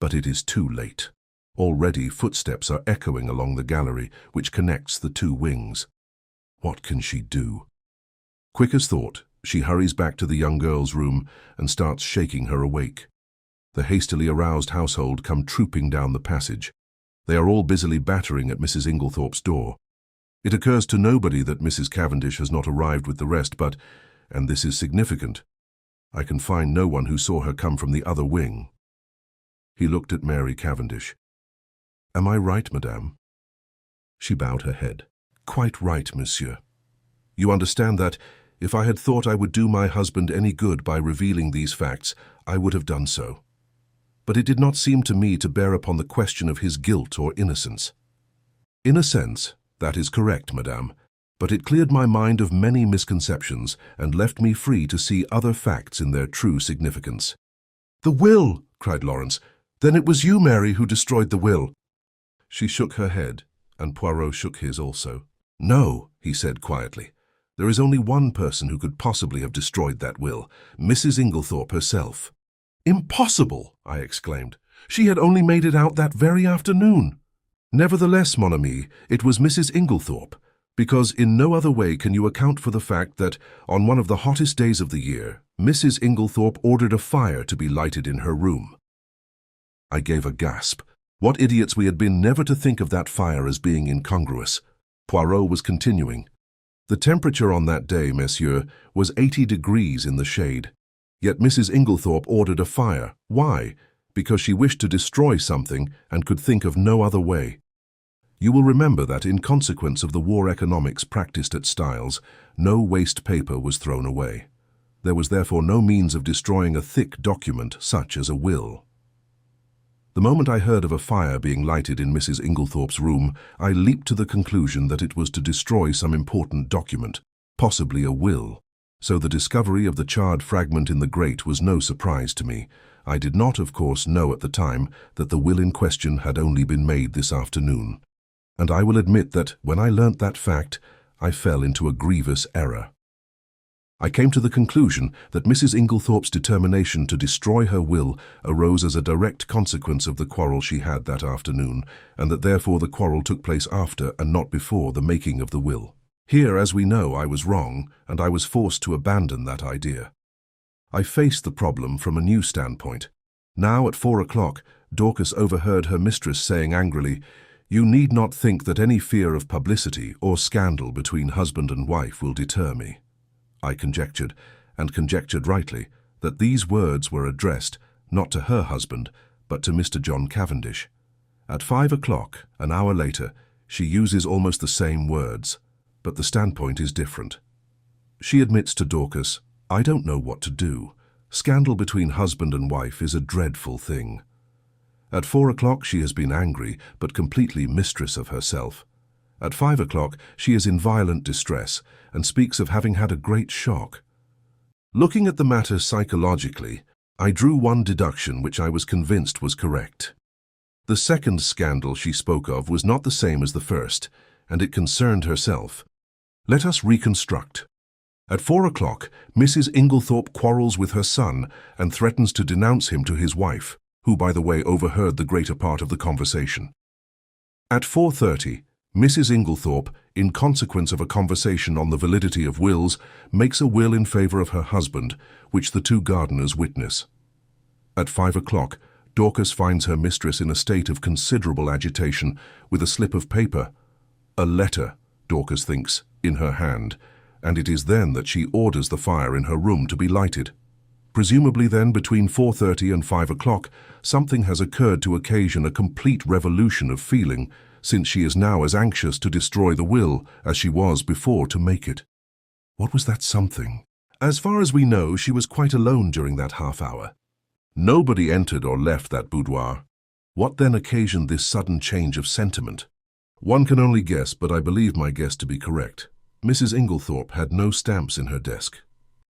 But it is too late. Already footsteps are echoing along the gallery which connects the two wings. What can she do? Quick as thought, she hurries back to the young girl's room and starts shaking her awake. The hastily aroused household come trooping down the passage. They are all busily battering at Mrs. Inglethorp's door. It occurs to nobody that Mrs. Cavendish has not arrived with the rest, but, and this is significant, I can find no one who saw her come from the other wing. He looked at Mary Cavendish. Am I right, madame? She bowed her head. Quite right, monsieur. You understand that, if I had thought I would do my husband any good by revealing these facts, I would have done so. But it did not seem to me to bear upon the question of his guilt or innocence. In a sense, that is correct, madame, but it cleared my mind of many misconceptions and left me free to see other facts in their true significance. The will! Cried Lawrence. Then it was you, Mary, who destroyed the will. She shook her head, and Poirot shook his also. No, he said quietly. There is only one person who could possibly have destroyed that will, Mrs. Inglethorp herself. Impossible, I exclaimed. She had only made it out that very afternoon. Nevertheless, mon ami, it was Mrs. Inglethorp. Because in no other way can you account for the fact that, on one of the hottest days of the year, Mrs. Inglethorp ordered a fire to be lighted in her room. I gave a gasp. What idiots we had been never to think of that fire as being incongruous. Poirot was continuing. The temperature on that day, monsieur, was 80 degrees in the shade. Yet Mrs. Inglethorp ordered a fire. Why? Because she wished to destroy something and could think of no other way. You will remember that in consequence of the war economics practiced at Styles, no waste paper was thrown away. There was therefore no means of destroying a thick document such as a will. The moment I heard of a fire being lighted in Mrs. Inglethorp's room, I leaped to the conclusion that it was to destroy some important document, possibly a will. So the discovery of the charred fragment in the grate was no surprise to me. I did not, of course, know at the time that the will in question had only been made this afternoon. And I will admit that, when I learnt that fact, I fell into a grievous error. I came to the conclusion that Mrs. Inglethorp's determination to destroy her will arose as a direct consequence of the quarrel she had that afternoon, and that therefore the quarrel took place after and not before the making of the will. Here, as we know, I was wrong, and I was forced to abandon that idea. I faced the problem from a new standpoint. Now, at 4 o'clock, Dorcas overheard her mistress saying angrily, "You need not think that any fear of publicity or scandal between husband and wife will deter me." I conjectured, and conjectured rightly, that these words were addressed not to her husband, but to Mr. John Cavendish. At 5 o'clock, an hour later, she uses almost the same words, but the standpoint is different. She admits to Dorcas, "I don't know what to do. Scandal between husband and wife is a dreadful thing." At 4 o'clock she has been angry, but completely mistress of herself. At 5 o'clock she is in violent distress, and speaks of having had a great shock. Looking at the matter psychologically, I drew one deduction which I was convinced was correct. The second scandal she spoke of was not the same as the first, and it concerned herself. Let us reconstruct. At 4 o'clock, Mrs. Inglethorp quarrels with her son and threatens to denounce him to his wife, who, by the way, overheard the greater part of the conversation. At 4:30, Mrs. Inglethorp, in consequence of a conversation on the validity of wills, makes a will in favor of her husband, which the two gardeners witness. At 5 o'clock, Dorcas finds her mistress in a state of considerable agitation, with a slip of paper, a letter, Dorcas thinks, in her hand, and it is then that she orders the fire in her room to be lighted. Presumably then, between 4:30 and 5 o'clock, something has occurred to occasion a complete revolution of feeling, since she is now as anxious to destroy the will as she was before to make it. What was that something? As far as we know, she was quite alone during that half-hour. Nobody entered or left that boudoir. What then occasioned this sudden change of sentiment? One can only guess, but I believe my guess to be correct. Mrs. Inglethorp had no stamps in her desk.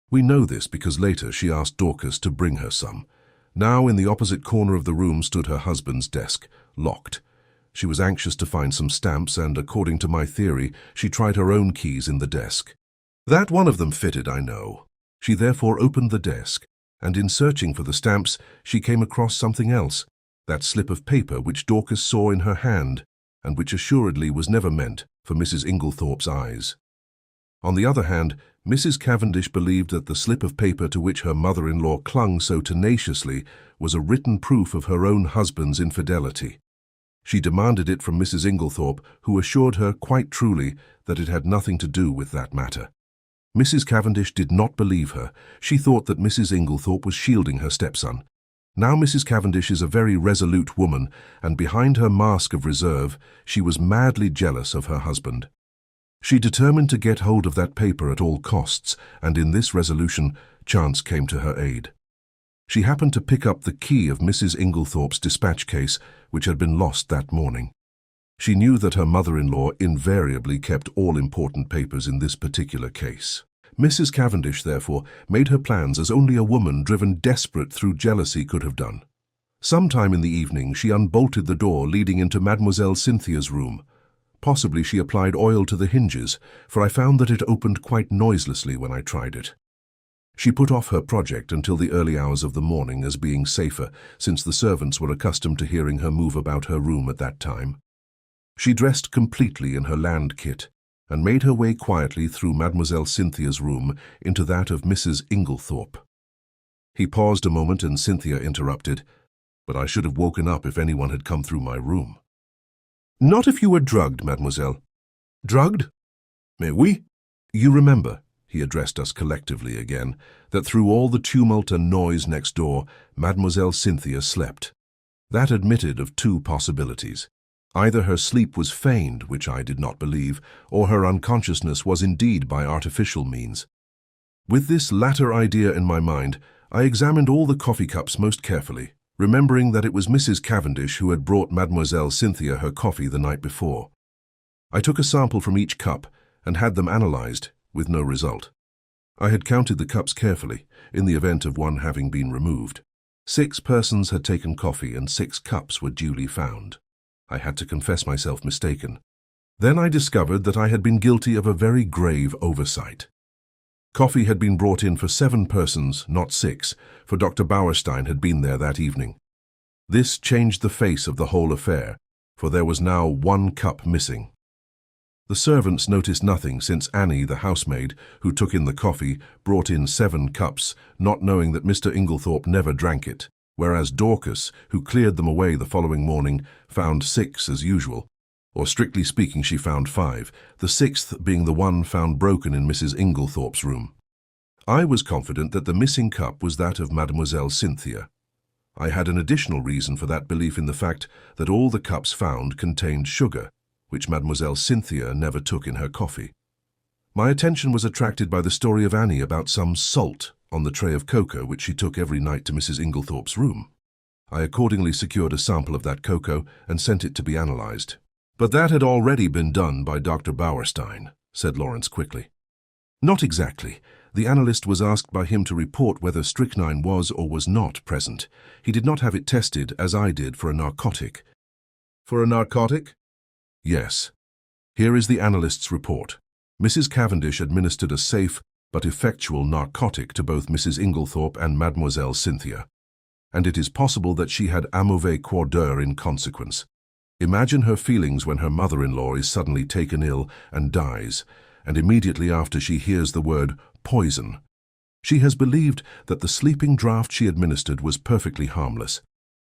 We know this because later she asked Dorcas to bring her some. Now in the opposite corner of the room stood her husband's desk, locked. She was anxious to find some stamps and, according to my theory, she tried her own keys in the desk. That one of them fitted, I know. She therefore opened the desk, and in searching for the stamps, she came across something else, that slip of paper which Dorcas saw in her hand, and which assuredly was never meant for Mrs. Inglethorp's eyes. On the other hand, Mrs. Cavendish believed that the slip of paper to which her mother-in-law clung so tenaciously was a written proof of her own husband's infidelity. She demanded it from Mrs. Inglethorp, who assured her quite truly that it had nothing to do with that matter. Mrs. Cavendish did not believe her. She thought that Mrs. Inglethorp was shielding her stepson. Now Mrs. Cavendish is a very resolute woman, and behind her mask of reserve, she was madly jealous of her husband. She determined to get hold of that paper at all costs, and in this resolution, chance came to her aid. She happened to pick up the key of Mrs. Inglethorp's dispatch case, which had been lost that morning. She knew that her mother-in-law invariably kept all important papers in this particular case. Mrs. Cavendish, therefore, made her plans as only a woman driven desperate through jealousy could have done. Sometime in the evening she unbolted the door leading into Mademoiselle Cynthia's room. Possibly she applied oil to the hinges, for I found that it opened quite noiselessly when I tried it. She put off her project until the early hours of the morning as being safer, since the servants were accustomed to hearing her move about her room at that time. She dressed completely in her land kit, and made her way quietly through Mademoiselle Cynthia's room into that of Mrs. Inglethorp. He paused a moment and Cynthia interrupted, "But I should have woken up if anyone had come through my room." "Not if you were drugged, mademoiselle." "Drugged? Mais oui." "You remember," he addressed us collectively again, "that through all the tumult and noise next door, Mademoiselle Cynthia slept. That admitted of two possibilities. Either her sleep was feigned, which I did not believe, or her unconsciousness was indeed by artificial means. With this latter idea in my mind, I examined all the coffee cups most carefully, remembering that it was Mrs. Cavendish who had brought Mademoiselle Cynthia her coffee the night before. I took a sample from each cup and had them analyzed, with no result. I had counted the cups carefully, in the event of one having been removed. 6 persons had taken coffee and 6 cups were duly found. I had to confess myself mistaken. Then I discovered that I had been guilty of a very grave oversight. Coffee had been brought in for 7 persons, not 6, for Dr. Bauerstein had been there that evening. This changed the face of the whole affair, for there was now 1 cup missing. The servants noticed nothing since Annie, the housemaid, who took in the coffee, brought in 7 cups, not knowing that Mr. Inglethorp never drank it, whereas Dorcas, who cleared them away the following morning, found 6 as usual. Or strictly speaking, she found 5, the 6th being the one found broken in Mrs. Inglethorp's room. I was confident that the missing cup was that of Mademoiselle Cynthia. I had an additional reason for that belief in the fact that all the cups found contained sugar, which Mademoiselle Cynthia never took in her coffee. My attention was attracted by the story of Annie about some salt on the tray of cocoa which she took every night to Mrs. Inglethorp's room. I accordingly secured a sample of that cocoa and sent it to be analyzed. "But that had already been done by Dr. Bauerstein," said Lawrence quickly. "Not exactly. The analyst was asked by him to report whether strychnine was or was not present. He did not have it tested, as I did, for a narcotic." "For a narcotic?" "Yes. Here is the analyst's report. Mrs. Cavendish administered a safe but effectual narcotic to both Mrs. Inglethorp and Mademoiselle Cynthia, and it is possible that she had a mauvais quart d'heure in consequence. Imagine her feelings when her mother-in-law is suddenly taken ill and dies, and immediately after she hears the word poison. She has believed that the sleeping draught she administered was perfectly harmless,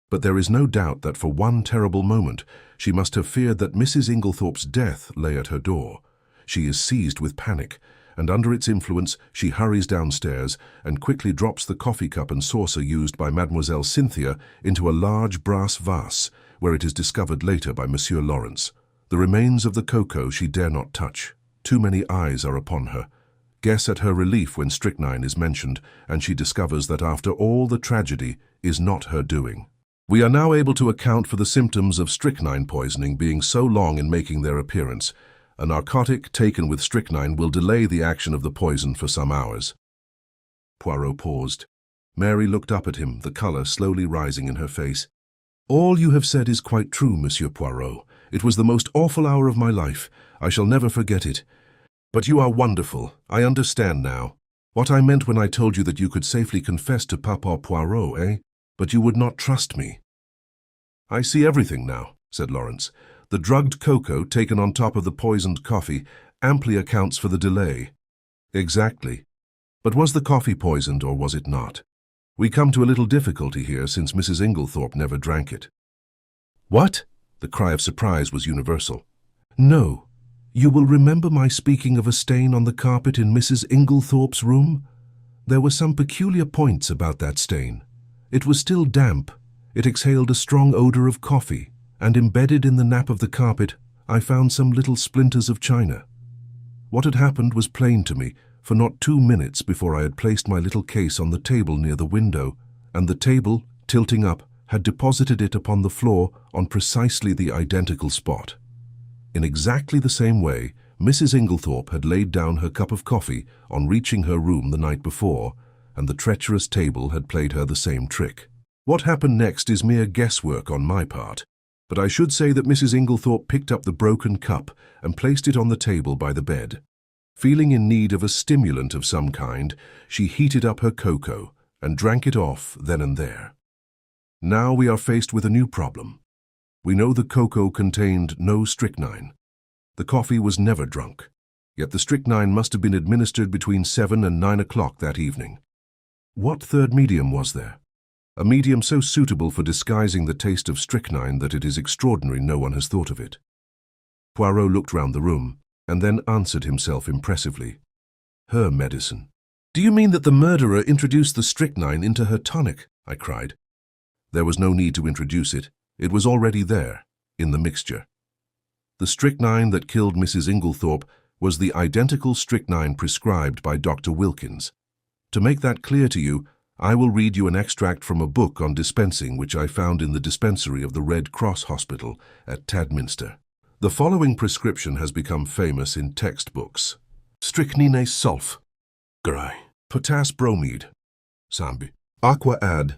but there is no doubt that for one terrible moment she must have feared that Mrs. Inglethorp's death lay at her door. She is seized with panic, and under its influence she hurries downstairs and quickly drops the coffee cup and saucer used by Mademoiselle Cynthia into a large brass vase, where it is discovered later by Monsieur Lawrence. The remains of the cocoa she dare not touch. Too many eyes are upon her. Guess at her relief when strychnine is mentioned, and she discovers that after all the tragedy is not her doing. We are now able to account for the symptoms of strychnine poisoning being so long in making their appearance. A narcotic taken with strychnine will delay the action of the poison for some hours." Poirot paused. Mary looked up at him, the color slowly rising in her face. "All you have said is quite true, Monsieur Poirot. It was the most awful hour of my life. I shall never forget it. But you are wonderful. I understand now. What I meant when I told you that you could safely confess to Papa Poirot, eh? But you would not trust me." "I see everything now," said Lawrence. "The drugged cocoa taken on top of the poisoned coffee amply accounts for the delay." "Exactly. But was the coffee poisoned or was it not? We come to a little difficulty here since Mrs. Inglethorp never drank it." "What?" The cry of surprise was universal. "No. You will remember my speaking of a stain on the carpet in Mrs. Inglethorp's room? There were some peculiar points about that stain. It was still damp. It exhaled a strong odor of coffee, and embedded in the nap of the carpet, I found some little splinters of china. What had happened was plain to me, for not 2 minutes before I had placed my little case on the table near the window, and the table, tilting up, had deposited it upon the floor on precisely the identical spot. In exactly the same way, Mrs. Inglethorp had laid down her cup of coffee on reaching her room the night before, and the treacherous table had played her the same trick. What happened next is mere guesswork on my part, but I should say that Mrs. Inglethorp picked up the broken cup and placed it on the table by the bed. Feeling in need of a stimulant of some kind, she heated up her cocoa and drank it off then and there. Now we are faced with a new problem. We know the cocoa contained no strychnine. The coffee was never drunk. Yet the strychnine must have been administered between 7 and 9 o'clock that evening. What third medium was there? A medium so suitable for disguising the taste of strychnine that it is extraordinary no one has thought of it. Poirot looked round the room, and then answered himself impressively. Her medicine. Do you mean that the murderer introduced the strychnine into her tonic? I cried. There was no need to introduce it. It was already there, in the mixture. The strychnine that killed Mrs. Inglethorp was the identical strychnine prescribed by Dr. Wilkins. To make that clear to you, I will read you an extract from a book on dispensing which I found in the dispensary of the Red Cross Hospital at Tadminster. The following prescription has become famous in textbooks. Strychnine sulph. Grai. Potass bromide. Sambi. Aqua ad.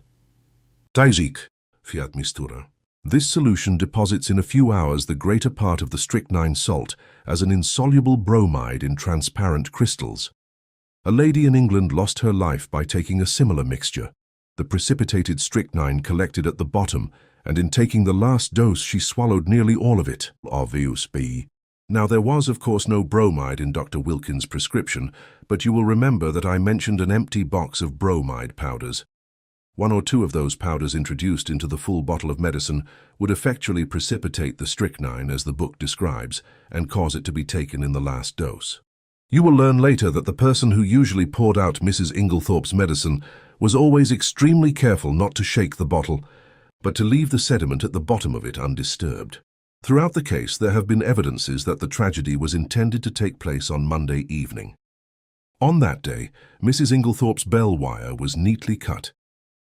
Dizic. Fiat mistura. This solution deposits in a few hours the greater part of the strychnine salt as an insoluble bromide in transparent crystals. A lady in England lost her life by taking a similar mixture. The precipitated strychnine collected at the bottom, and in taking the last dose she swallowed nearly all of it. Obvious B. Now there was of course no bromide in Dr. Wilkins' prescription, but you will remember that I mentioned an empty box of bromide powders. 1 or 2 of those powders introduced into the full bottle of medicine would effectually precipitate the strychnine as the book describes and cause it to be taken in the last dose. You will learn later that the person who usually poured out Mrs. Inglethorpe's medicine was always extremely careful not to shake the bottle, but to leave the sediment at the bottom of it undisturbed. Throughout the case, there have been evidences that the tragedy was intended to take place on Monday evening. On that day, Mrs. Inglethorpe's bell wire was neatly cut,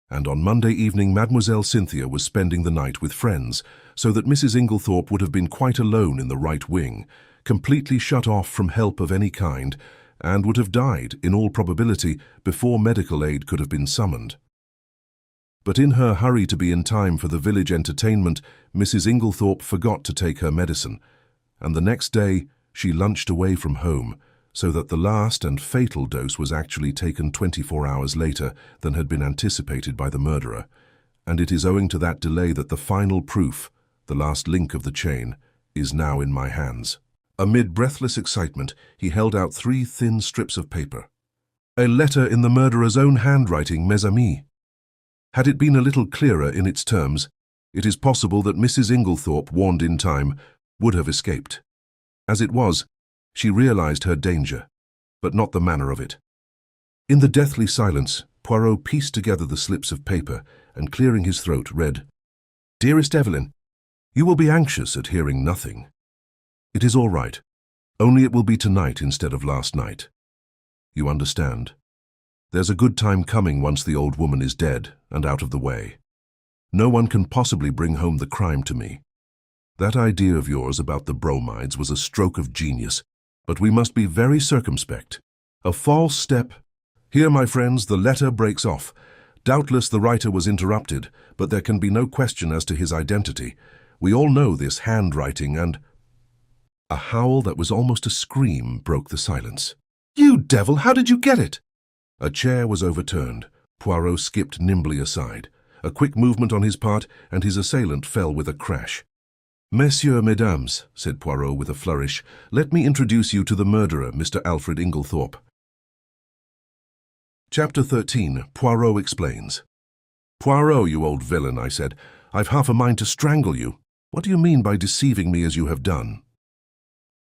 and on Monday evening Mademoiselle Cynthia was spending the night with friends, so that Mrs. Inglethorpe would have been quite alone in the right wing, completely shut off from help of any kind, and would have died, in all probability, before medical aid could have been summoned. But in her hurry to be in time for the village entertainment, Mrs. Inglethorpe forgot to take her medicine, and the next day she lunched away from home, so that the last and fatal dose was actually taken 24 hours later than had been anticipated by the murderer, and it is owing to that delay that the final proof, the last link of the chain, is now in my hands. Amid breathless excitement, he held out 3 thin strips of paper. A letter in the murderer's own handwriting, mes amis. Had it been a little clearer in its terms, it is possible that Mrs. Inglethorpe, warned in time, would have escaped. As it was, she realized her danger, but not the manner of it. In the deathly silence, Poirot pieced together the slips of paper and, clearing his throat, read, Dearest Evelyn, you will be anxious at hearing nothing. It is all right, only it will be tonight instead of last night. You understand. There's a good time coming once the old woman is dead and out of the way. No one can possibly bring home the crime to me. That idea of yours about the bromides was a stroke of genius, but we must be very circumspect. A false step. Here, my friends, the letter breaks off. Doubtless the writer was interrupted, but there can be no question as to his identity. We all know this handwriting and... A howl that was almost a scream broke the silence. You devil, how did you get it? A chair was overturned. Poirot skipped nimbly aside. A quick movement on his part, and his assailant fell with a crash. Messieurs, mesdames, said Poirot with a flourish, let me introduce you to the murderer, Mr. Alfred Inglethorpe. Chapter 13. Poirot Explains. Poirot, you old villain, I said, I've half a mind to strangle you. What do you mean by deceiving me as you have done?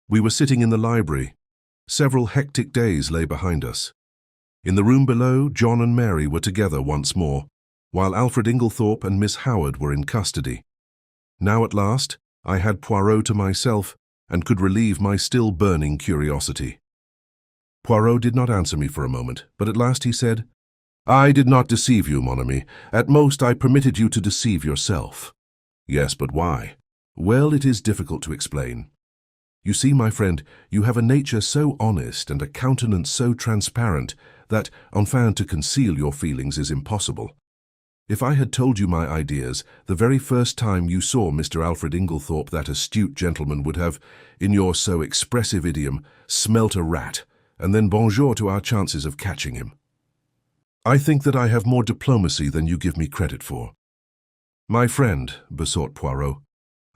We were sitting in the library. Several hectic days lay behind us. In the room below, John and Mary were together once more, while Alfred Inglethorpe and Miss Howard were in custody. Now at last, I had Poirot to myself and could relieve my still burning curiosity. Poirot did not answer me for a moment, but at last he said, I did not deceive you, mon ami. At most, I permitted you to deceive yourself. Yes, but why? Well, it is difficult to explain. You see, my friend, you have a nature so honest and a countenance so transparent that, enfin, to conceal your feelings is impossible. If I had told you my ideas, the very first time you saw Mr. Alfred Inglethorpe, that astute gentleman would have, in your so expressive idiom, smelt a rat, and then bonjour to our chances of catching him. I think that I have more diplomacy than you give me credit for. My friend, besought Poirot,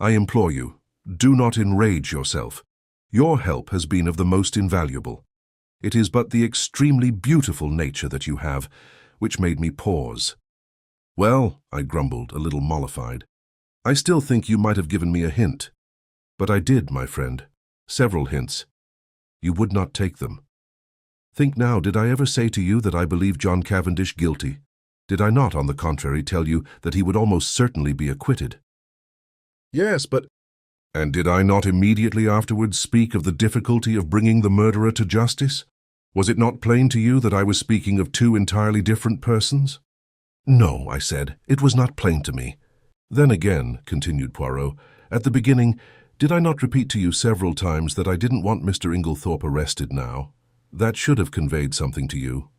I implore you, do not enrage yourself. Your help has been of the most invaluable. It is but the extremely beautiful nature that you have, which made me pause. Well, I grumbled, a little mollified. I still think you might have given me a hint. But I did, my friend. Several hints. You would not take them. Think now, did I ever say to you that I believe John Cavendish guilty? Did I not, on the contrary, tell you that he would almost certainly be acquitted? Yes, but... And did I not immediately afterwards speak of the difficulty of bringing the murderer to justice? Was it not plain to you that I was speaking of two entirely different persons? No, I said, it was not plain to me. Then again, continued Poirot, at the beginning, did I not repeat to you several times that I didn't want Mr. Inglethorp arrested now? That should have conveyed something to you.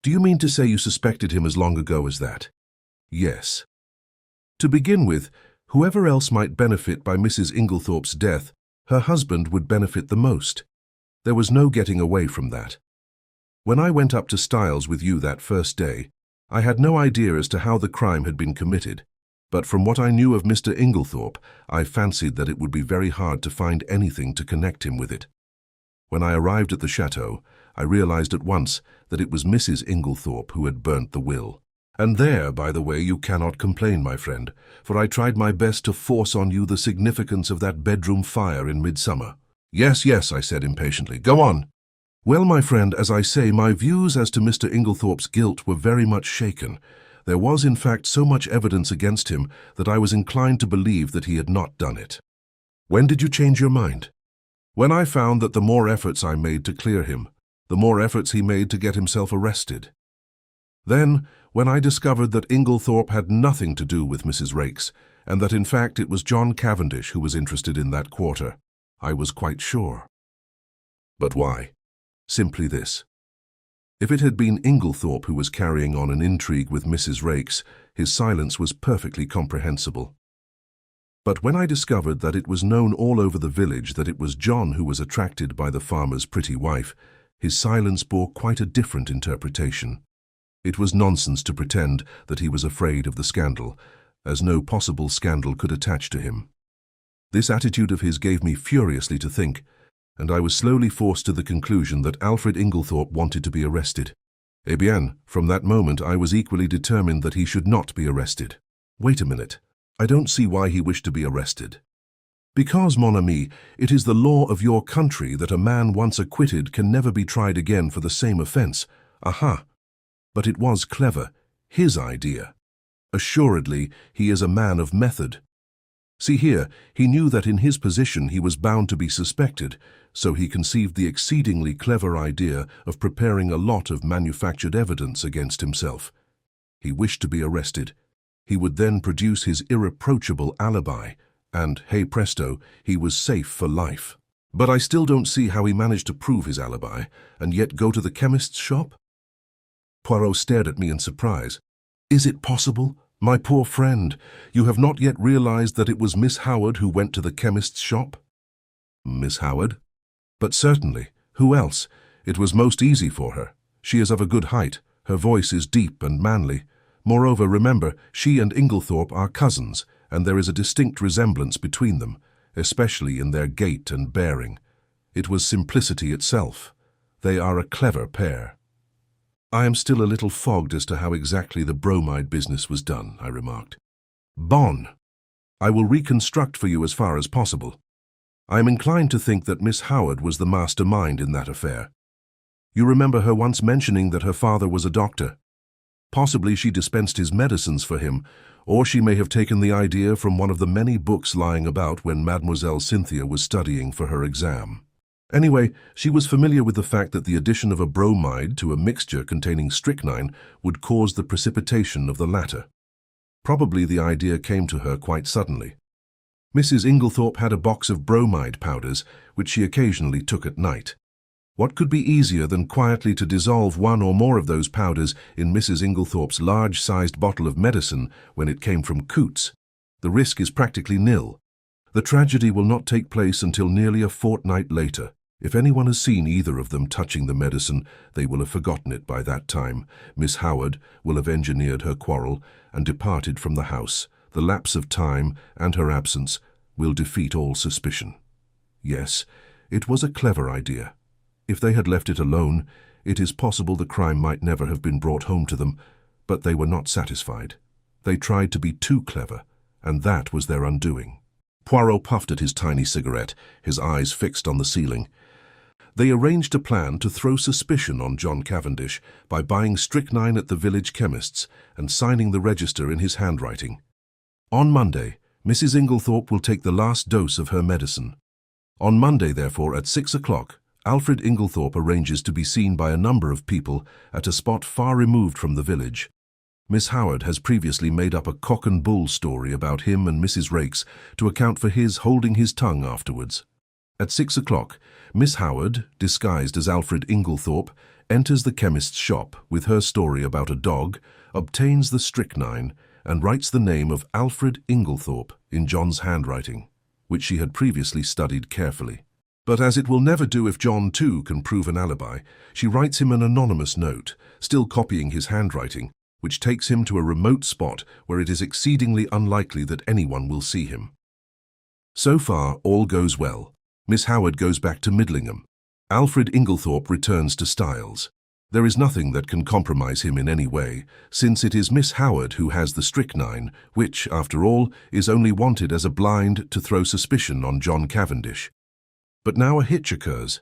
Do you mean to say you suspected him as long ago as that? Yes. To begin with, whoever else might benefit by Mrs. Inglethorp's death, her husband would benefit the most. There was no getting away from that. When I went up to Styles with you that first day, I had no idea as to how the crime had been committed, but from what I knew of Mr. Inglethorp, I fancied that it would be very hard to find anything to connect him with it. When I arrived at the chateau, I realized at once that it was Mrs. Inglethorp who had burnt the will. And there, by the way, you cannot complain, my friend, for I tried my best to force on you the significance of that bedroom fire in midsummer. Yes, yes, I said impatiently. Go on. Well, my friend, as I say, my views as to Mr. Inglethorp's guilt were very much shaken. There was, in fact, so much evidence against him that I was inclined to believe that he had not done it. When did you change your mind? When I found that the more efforts I made to clear him, the more efforts he made to get himself arrested. Then, when I discovered that Inglethorp had nothing to do with Mrs. Raikes, and that in fact it was John Cavendish who was interested in that quarter, I was quite sure. But why? Simply this. If it had been Inglethorp who was carrying on an intrigue with Mrs. Raikes, his silence was perfectly comprehensible. But when I discovered that it was known all over the village that it was John who was attracted by the farmer's pretty wife, his silence bore quite a different interpretation. It was nonsense to pretend that he was afraid of the scandal, as no possible scandal could attach to him. This attitude of his gave me furiously to think, and I was slowly forced to the conclusion that Alfred Inglethorp wanted to be arrested. Eh bien, from that moment I was equally determined that he should not be arrested. Wait a minute. I don't see why he wished to be arrested. Because, mon ami, it is the law of your country that a man once acquitted can never be tried again for the same offense. Aha! But it was clever, his idea. Assuredly, he is a man of method. See here, he knew that in his position he was bound to be suspected, so he conceived the exceedingly clever idea of preparing a lot of manufactured evidence against himself. He wished to be arrested. He would then produce his irreproachable alibi, and, hey presto, he was safe for life. But I still don't see how he managed to prove his alibi, and yet go to the chemist's shop? Poirot stared at me in surprise. Is it possible? My poor friend, you have not yet realized that it was Miss Howard who went to the chemist's shop? Miss Howard? But certainly. Who else? It was most easy for her. She is of a good height. Her voice is deep and manly. Moreover, remember, she and Inglethorp are cousins, and there is a distinct resemblance between them, especially in their gait and bearing. It was simplicity itself. They are a clever pair. I am still a little fogged as to how exactly the bromide business was done, I remarked. Bon! I will reconstruct for you as far as possible. I am inclined to think that Miss Howard was the mastermind in that affair. You remember her once mentioning that her father was a doctor. Possibly she dispensed his medicines for him, or she may have taken the idea from one of the many books lying about when Mademoiselle Cynthia was studying for her exam. Anyway, she was familiar with the fact that the addition of a bromide to a mixture containing strychnine would cause the precipitation of the latter. Probably the idea came to her quite suddenly. Mrs. Inglethorp had a box of bromide powders, which she occasionally took at night. What could be easier than quietly to dissolve one or more of those powders in Mrs. Inglethorp's large-sized bottle of medicine when it came from Coots? The risk is practically nil. The tragedy will not take place until nearly a fortnight later. If anyone has seen either of them touching the medicine, they will have forgotten it by that time. Miss Howard will have engineered her quarrel and departed from the house. The lapse of time and her absence will defeat all suspicion. Yes, It was a clever idea. If they had left it alone, it is possible the crime might never have been brought home to them, but they were not satisfied. They tried to be too clever, and that was their undoing. Poirot puffed at his tiny cigarette, his eyes fixed on the ceiling. They arranged a plan to throw suspicion on John Cavendish by buying strychnine at the village chemist's and signing the register in his handwriting. On Monday, Mrs. Inglethorp will take the last dose of her medicine. On Monday, therefore, at 6 o'clock, Alfred Inglethorp arranges to be seen by a number of people at a spot far removed from the village. Miss Howard has previously made up a cock and bull story about him and Mrs. Raikes to account for his holding his tongue afterwards. At 6 o'clock, Miss Howard, disguised as Alfred Inglethorp, enters the chemist's shop with her story about a dog, obtains the strychnine, and writes the name of Alfred Inglethorp in John's handwriting, which she had previously studied carefully. But as it will never do if John, too, can prove an alibi, she writes him an anonymous note, still copying his handwriting, which takes him to a remote spot where it is exceedingly unlikely that anyone will see him. So far, all goes well. Miss Howard goes back to Midlingham. Alfred Inglethorp returns to Styles. There is nothing that can compromise him in any way, since it is Miss Howard who has the strychnine, which, after all, is only wanted as a blind to throw suspicion on John Cavendish. But now a hitch occurs.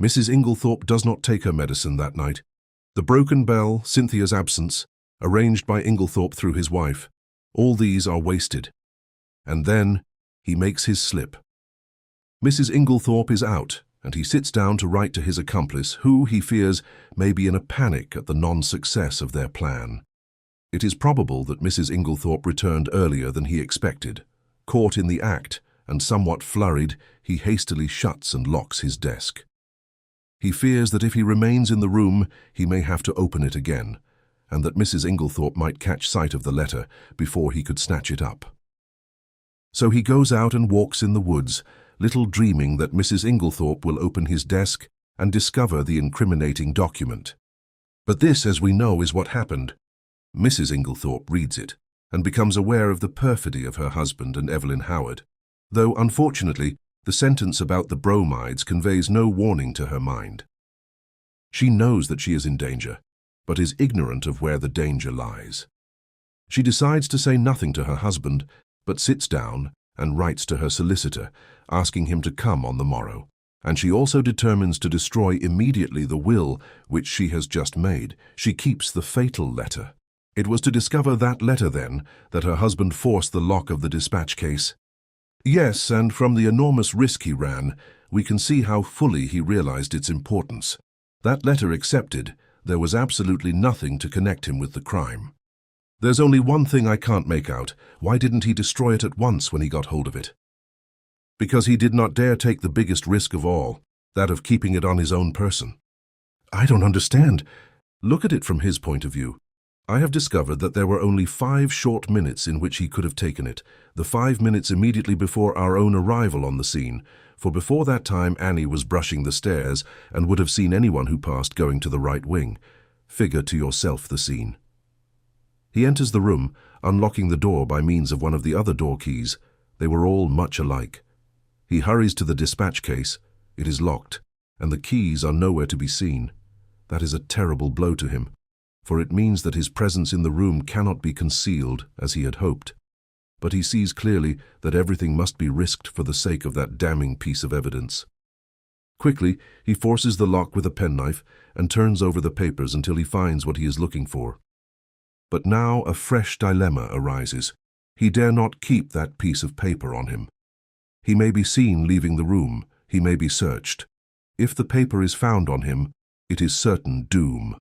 Mrs. Inglethorp does not take her medicine that night. The broken bell, Cynthia's absence, arranged by Inglethorp through his wife, all these are wasted. And then he makes his slip. Mrs. Inglethorp is out, and he sits down to write to his accomplice, who, he fears, may be in a panic at the non-success of their plan. It is probable that Mrs. Inglethorp returned earlier than he expected. Caught in the act, and somewhat flurried, he hastily shuts and locks his desk. He fears that if he remains in the room, he may have to open it again, and that Mrs. Inglethorp might catch sight of the letter before he could snatch it up. So he goes out and walks in the woods, little dreaming that Mrs. Inglethorp will open his desk and discover the incriminating document. But this, as we know, is what happened. Mrs. Inglethorp reads it and becomes aware of the perfidy of her husband and Evelyn Howard, though, unfortunately, the sentence about the bromides conveys no warning to her mind. She knows that she is in danger, but is ignorant of where the danger lies. She decides to say nothing to her husband, but sits down and writes to her solicitor, asking him to come on the morrow, and she also determines to destroy immediately the will which she has just made. She keeps the fatal letter. It was to discover that letter, then, that her husband forced the lock of the dispatch case. Yes, and from the enormous risk he ran, we can see how fully he realized its importance. That letter accepted, there was absolutely nothing to connect him with the crime. There's only one thing I can't make out. Why didn't he destroy it at once when he got hold of it? Because he did not dare take the biggest risk of all, that of keeping it on his own person. I don't understand. Look at it from his point of view. I have discovered that there were only 5 short minutes in which he could have taken it, the 5 minutes immediately before our own arrival on the scene, for before that time Annie was brushing the stairs and would have seen anyone who passed going to the right wing. Figure to yourself the scene. He enters the room, unlocking the door by means of one of the other door keys. They were all much alike. He hurries to the dispatch case. It is locked, and the keys are nowhere to be seen. That is a terrible blow to him, for it means that his presence in the room cannot be concealed as he had hoped. But he sees clearly that everything must be risked for the sake of that damning piece of evidence. Quickly, he forces the lock with a penknife and turns over the papers until he finds what he is looking for. But now a fresh dilemma arises. He dare not keep that piece of paper on him. He may be seen leaving the room. He may be searched. If the paper is found on him, it is certain doom.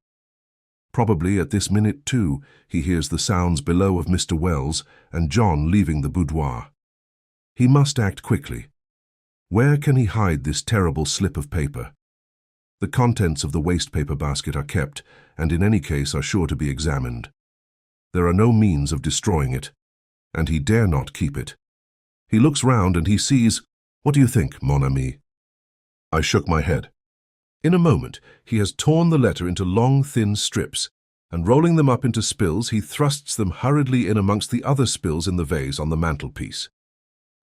Probably at this minute, too, he hears the sounds below of Mr. Wells and John leaving the boudoir. He must act quickly. Where can he hide this terrible slip of paper? The contents of the waste-paper basket are kept, and in any case are sure to be examined. There are no means of destroying it, and he dare not keep it. He looks round and he sees— What do you think, mon ami? I shook my head. In a moment, he has torn the letter into long, thin strips, and rolling them up into spills, he thrusts them hurriedly in amongst the other spills in the vase on the mantelpiece.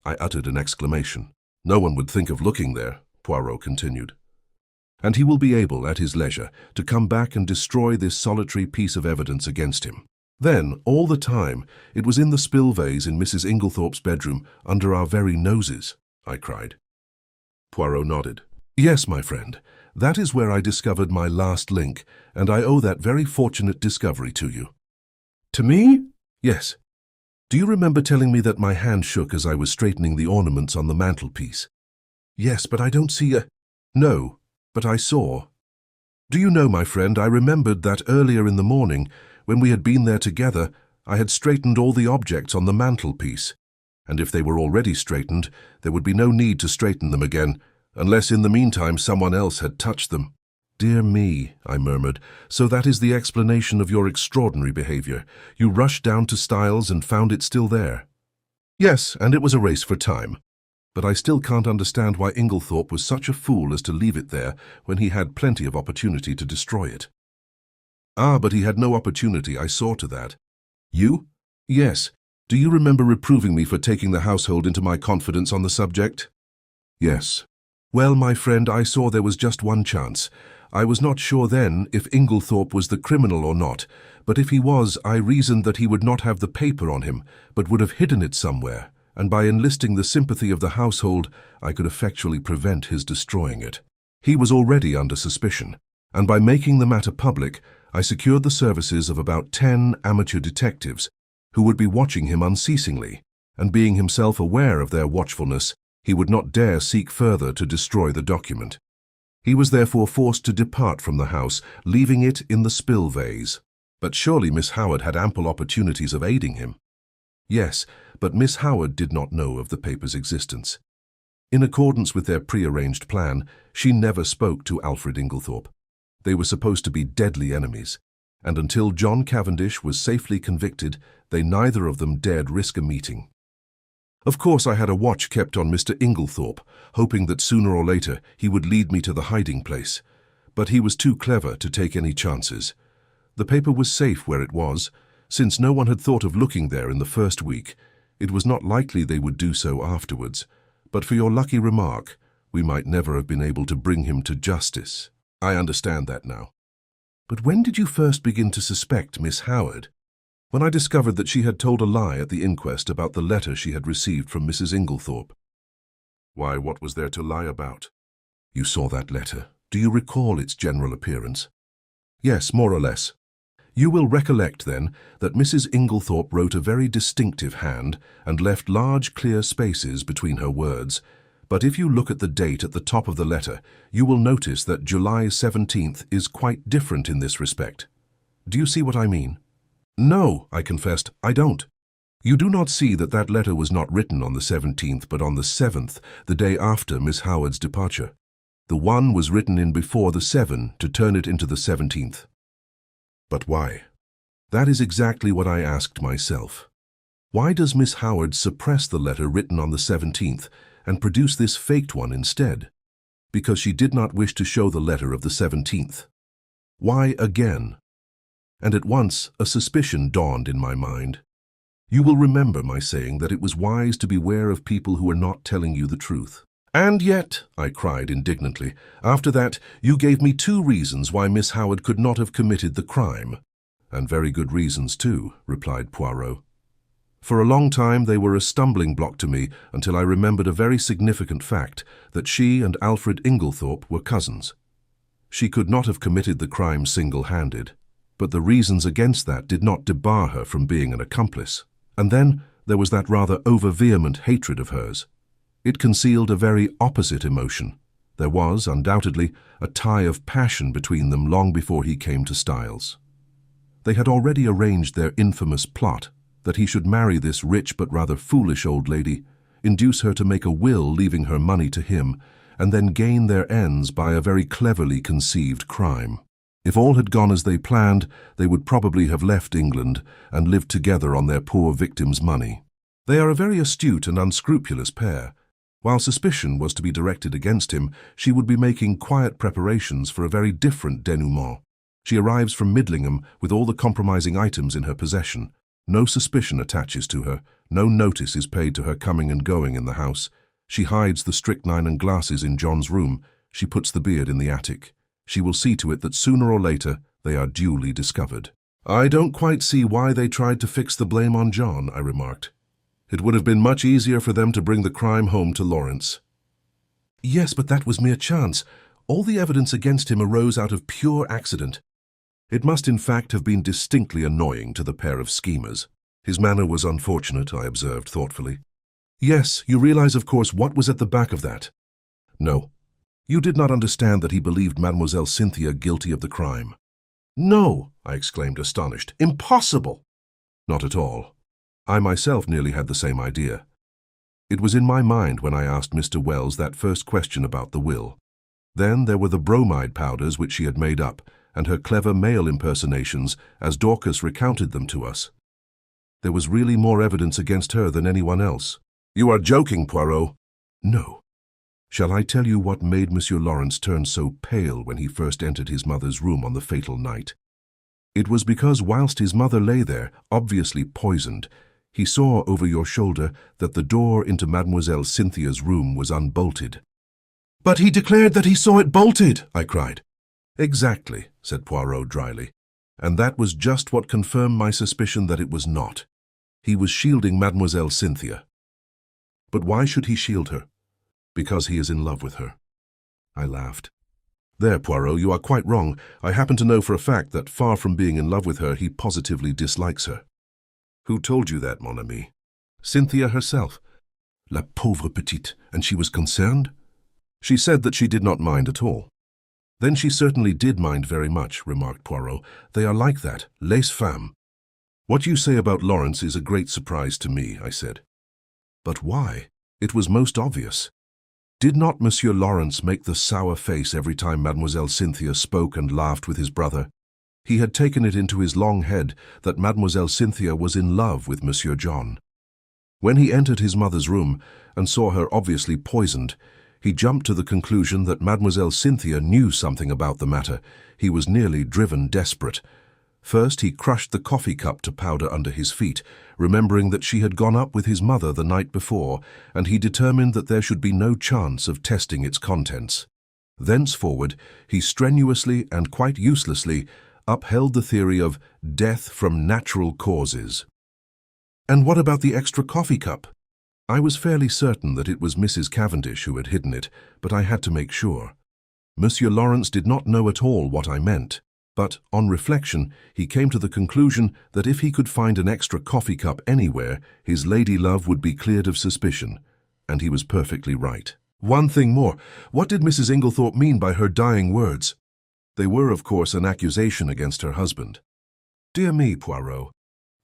I uttered an exclamation. No one would think of looking there, Poirot continued. And he will be able, at his leisure, to come back and destroy this solitary piece of evidence against him. Then, all the time, it was in the spill vase in Mrs. Inglethorpe's bedroom, under our very noses, I cried. Poirot nodded. Yes, my friend, that is where I discovered my last link, and I owe that very fortunate discovery to you. To me? Yes. Do you remember telling me that my hand shook as I was straightening the ornaments on the mantelpiece? Yes, but I don't see a... No, but I saw. Do you know, my friend, I remembered that earlier in the morning, when we had been there together, I had straightened all the objects on the mantelpiece, and if they were already straightened, there would be no need to straighten them again, unless in the meantime someone else had touched them. Dear me, I murmured, so that is the explanation of your extraordinary behavior. You rushed down to Styles and found it still there. Yes, and it was a race for time. But I still can't understand why Inglethorpe was such a fool as to leave it there when he had plenty of opportunity to destroy it. Ah, but he had no opportunity, I saw to that. You? Yes. Do you remember reproving me for taking the household into my confidence on the subject? Yes. Well, my friend, I saw there was just one chance. I was not sure then if Inglethorpe was the criminal or not, but if he was, I reasoned that he would not have the paper on him, but would have hidden it somewhere, and by enlisting the sympathy of the household, I could effectually prevent his destroying it. He was already under suspicion, and by making the matter public, I secured the services of about 10 amateur detectives, who would be watching him unceasingly, and being himself aware of their watchfulness, he would not dare seek further to destroy the document. He was therefore forced to depart from the house, leaving it in the spill vase. But surely Miss Howard had ample opportunities of aiding him. Yes, but Miss Howard did not know of the paper's existence. In accordance with their prearranged plan, she never spoke to Alfred Inglethorpe. They were supposed to be deadly enemies, and until John Cavendish was safely convicted, they neither of them dared risk a meeting. Of course, I had a watch kept on Mr. Inglethorpe, hoping that sooner or later he would lead me to the hiding place, but he was too clever to take any chances. The paper was safe where it was. Since no one had thought of looking there in the first week, it was not likely they would do so afterwards. But for your lucky remark, we might never have been able to bring him to justice. I understand that now. But when did you first begin to suspect Miss Howard? When I discovered that she had told a lie at the inquest about the letter she had received from Mrs. Inglethorpe. Why, what was there to lie about? You saw that letter. Do you recall its general appearance? Yes, more or less. You will recollect, then, that Mrs. Inglethorpe wrote a very distinctive hand and left large clear spaces between her words. But if you look at the date at the top of the letter, you will notice that July 17th is quite different in this respect. Do you see what I mean? No, I confessed, I don't. You do not see that that letter was not written on the 17th, but on the 7th, the day after Miss Howard's departure. The 1 was written in before the 7 to turn it into the 17th. But why? That is exactly what I asked myself. Why does Miss Howard suppress the letter written on the 17th and produce this faked one instead? Because she did not wish to show the letter of the 17th. Why again? And at once a suspicion dawned in my mind. You will remember my saying that it was wise to beware of people who are not telling you the truth. And yet, I cried indignantly, after that you gave me 2 reasons why Miss Howard could not have committed the crime. And very good reasons too, replied Poirot. For a long time they were a stumbling block to me until I remembered a very significant fact, that she and Alfred Inglethorpe were cousins. She could not have committed the crime single-handed. But the reasons against that did not debar her from being an accomplice. And then there was that rather over-vehement hatred of hers. It concealed a very opposite emotion. There was, undoubtedly, a tie of passion between them long before he came to Styles. They had already arranged their infamous plot, that he should marry this rich but rather foolish old lady, induce her to make a will leaving her money to him, and then gain their ends by a very cleverly conceived crime. If all had gone as they planned, they would probably have left England and lived together on their poor victim's money. They are a very astute and unscrupulous pair. While suspicion was to be directed against him, she would be making quiet preparations for a very different denouement. She arrives from Midlingham with all the compromising items in her possession. No suspicion attaches to her, no notice is paid to her coming and going in the house. She hides the strychnine and glasses in John's room. She puts the beard in the attic. She will see to it that sooner or later they are duly discovered. I don't quite see why they tried to fix the blame on John, I remarked. It would have been much easier for them to bring the crime home to Lawrence. Yes, but that was mere chance. All the evidence against him arose out of pure accident. It must in fact have been distinctly annoying to the pair of schemers. His manner was unfortunate, I observed thoughtfully. Yes, you realize, of course, what was at the back of that. No. You did not understand that he believed Mademoiselle Cynthia guilty of the crime. No, I exclaimed, astonished. Impossible! Not at all. I myself nearly had the same idea. It was in my mind when I asked Mr. Wells that first question about the will. Then there were the bromide powders which she had made up, and her clever male impersonations as Dorcas recounted them to us. There was really more evidence against her than anyone else. You are joking, Poirot. No. Shall I tell you what made Monsieur Lawrence turn so pale when he first entered his mother's room on the fatal night? It was because whilst his mother lay there, obviously poisoned, he saw over your shoulder that the door into Mademoiselle Cynthia's room was unbolted. But he declared that he saw it bolted, I cried. Exactly, said Poirot dryly, and that was just what confirmed my suspicion that it was not. He was shielding Mademoiselle Cynthia. But why should he shield her? Because he is in love with her. I laughed. There, Poirot, you are quite wrong. I happen to know for a fact that far from being in love with her, he positively dislikes her. Who told you that, mon ami? Cynthia herself. La pauvre petite, and she was concerned? She said that she did not mind at all. Then she certainly did mind very much, remarked Poirot. They are like that, les femmes. What you say about Lawrence is a great surprise to me, I said. But why? It was most obvious. Did not Monsieur Lawrence make the sour face every time Mademoiselle Cynthia spoke and laughed with his brother? He had taken it into his long head that Mademoiselle Cynthia was in love with Monsieur John. When he entered his mother's room and saw her obviously poisoned, he jumped to the conclusion that Mademoiselle Cynthia knew something about the matter. He was nearly driven desperate. First, he crushed the coffee cup to powder under his feet, remembering that she had gone up with his mother the night before, and he determined that there should be no chance of testing its contents. Thenceforward, he strenuously and quite uselessly upheld the theory of death from natural causes. And what about the extra coffee cup? I was fairly certain that it was Mrs. Cavendish who had hidden it, but I had to make sure. Monsieur Lawrence did not know at all what I meant. But, on reflection, he came to the conclusion that if he could find an extra coffee cup anywhere, his lady love would be cleared of suspicion. And he was perfectly right. One thing more. What did Mrs. Inglethorp mean by her dying words? They were, of course, an accusation against her husband. Dear me, Poirot,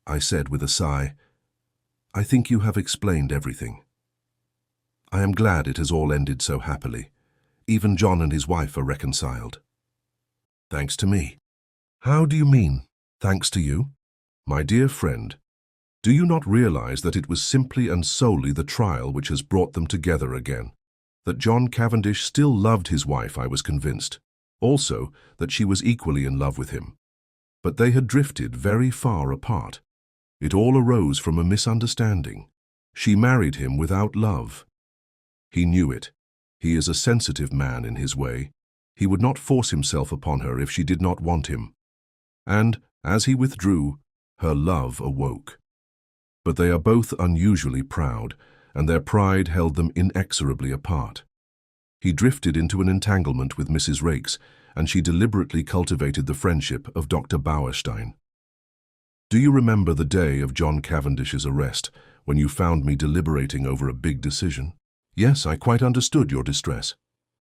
I said with a sigh, I think you have explained everything. I am glad it has all ended so happily. Even John and his wife are reconciled. Thanks to me. How do you mean, thanks to you? My dear friend, do you not realize that it was simply and solely the trial which has brought them together again? That John Cavendish still loved his wife, I was convinced. Also, that she was equally in love with him. But they had drifted very far apart. It all arose from a misunderstanding. She married him without love. He knew it. He is a sensitive man in his way. He would not force himself upon her if she did not want him. And, as he withdrew, her love awoke. But they are both unusually proud, and their pride held them inexorably apart. He drifted into an entanglement with Mrs. Raikes, and she deliberately cultivated the friendship of Dr. Bauerstein. Do you remember the day of John Cavendish's arrest, when you found me deliberating over a big decision? Yes, I quite understood your distress.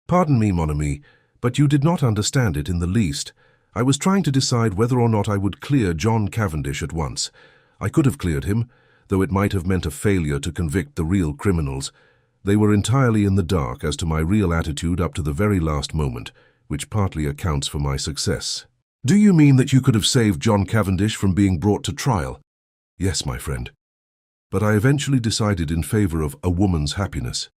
Pardon me, mon ami, but you did not understand it in the least. I was trying to decide whether or not I would clear John Cavendish at once. I could have cleared him, though it might have meant a failure to convict the real criminals. They were entirely in the dark as to my real attitude up to the very last moment, which partly accounts for my success. Do you mean that you could have saved John Cavendish from being brought to trial? Yes, my friend. But I eventually decided in favor of a woman's happiness.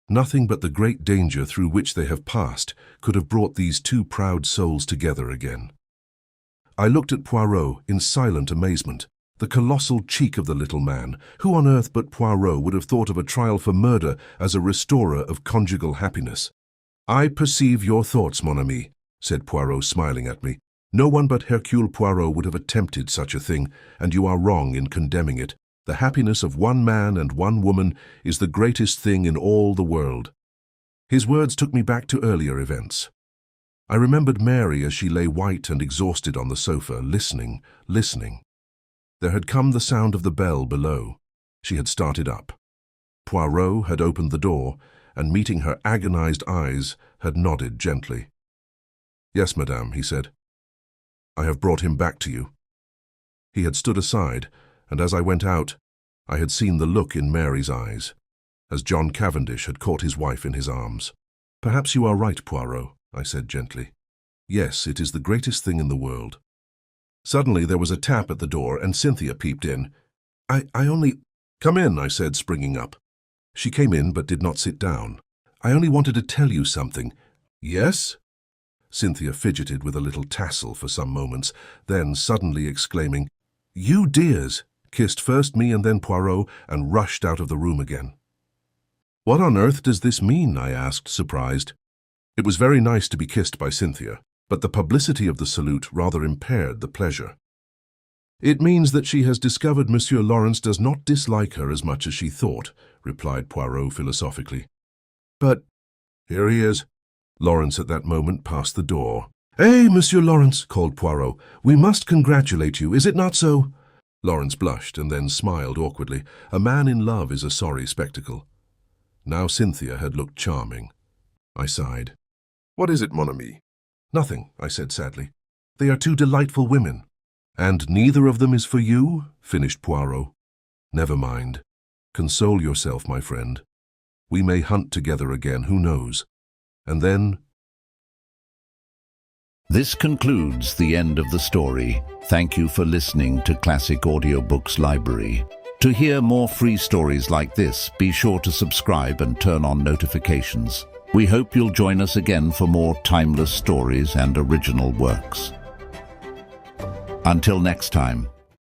Nothing but the great danger through which they have passed could have brought these two proud souls together again. I looked at Poirot in silent amazement. The colossal cheek of the little man. Who on earth but Poirot would have thought of a trial for murder as a restorer of conjugal happiness? "I perceive your thoughts, mon ami," said Poirot, smiling at me. "No one but Hercule Poirot would have attempted such a thing, and you are wrong in condemning it. The happiness of one man and one woman is the greatest thing in all the world." His words took me back to earlier events. I remembered Mary as she lay white and exhausted on the sofa, listening. There had come the sound of the bell below. She had started up. Poirot had opened the door, and meeting her agonized eyes, had nodded gently. "Yes, madame," he said. "I have brought him back to you." He had stood aside, and as I went out, I had seen the look in Mary's eyes, as John Cavendish had caught his wife in his arms. "Perhaps you are right, Poirot," I said gently. "Yes, it is the greatest thing in the world." Suddenly there was a tap at the door, and Cynthia peeped in. I only— "Come in," I said, springing up. She came in but did not sit down. "I only wanted to tell you something." "Yes?" Cynthia fidgeted with a little tassel for some moments, then suddenly exclaiming, "You dears!" kissed first me and then Poirot, and rushed out of the room again. "What on earth does this mean?" I asked, surprised. It was very nice to be kissed by Cynthia, but the publicity of the salute rather impaired the pleasure. "It means that she has discovered Monsieur Lawrence does not dislike her as much as she thought," replied Poirot philosophically. "But— Here he is." Lawrence at that moment passed the door. "Eh, Monsieur Lawrence," called Poirot. "We must congratulate you, is it not so?" Lawrence blushed and then smiled awkwardly. A man in love is a sorry spectacle. Now Cynthia had looked charming. I sighed. "What is it, mon ami?" "Nothing," I said sadly. "They are two delightful women." "And neither of them is for you?" finished Poirot. "Never mind. Console yourself, my friend. We may hunt together again, who knows? And then—" This concludes the end of the story. Thank you for listening to Classic Audiobooks Library. To hear more free stories like this, be sure to subscribe and turn on notifications. We hope you'll join us again for more timeless stories and original works. Until next time.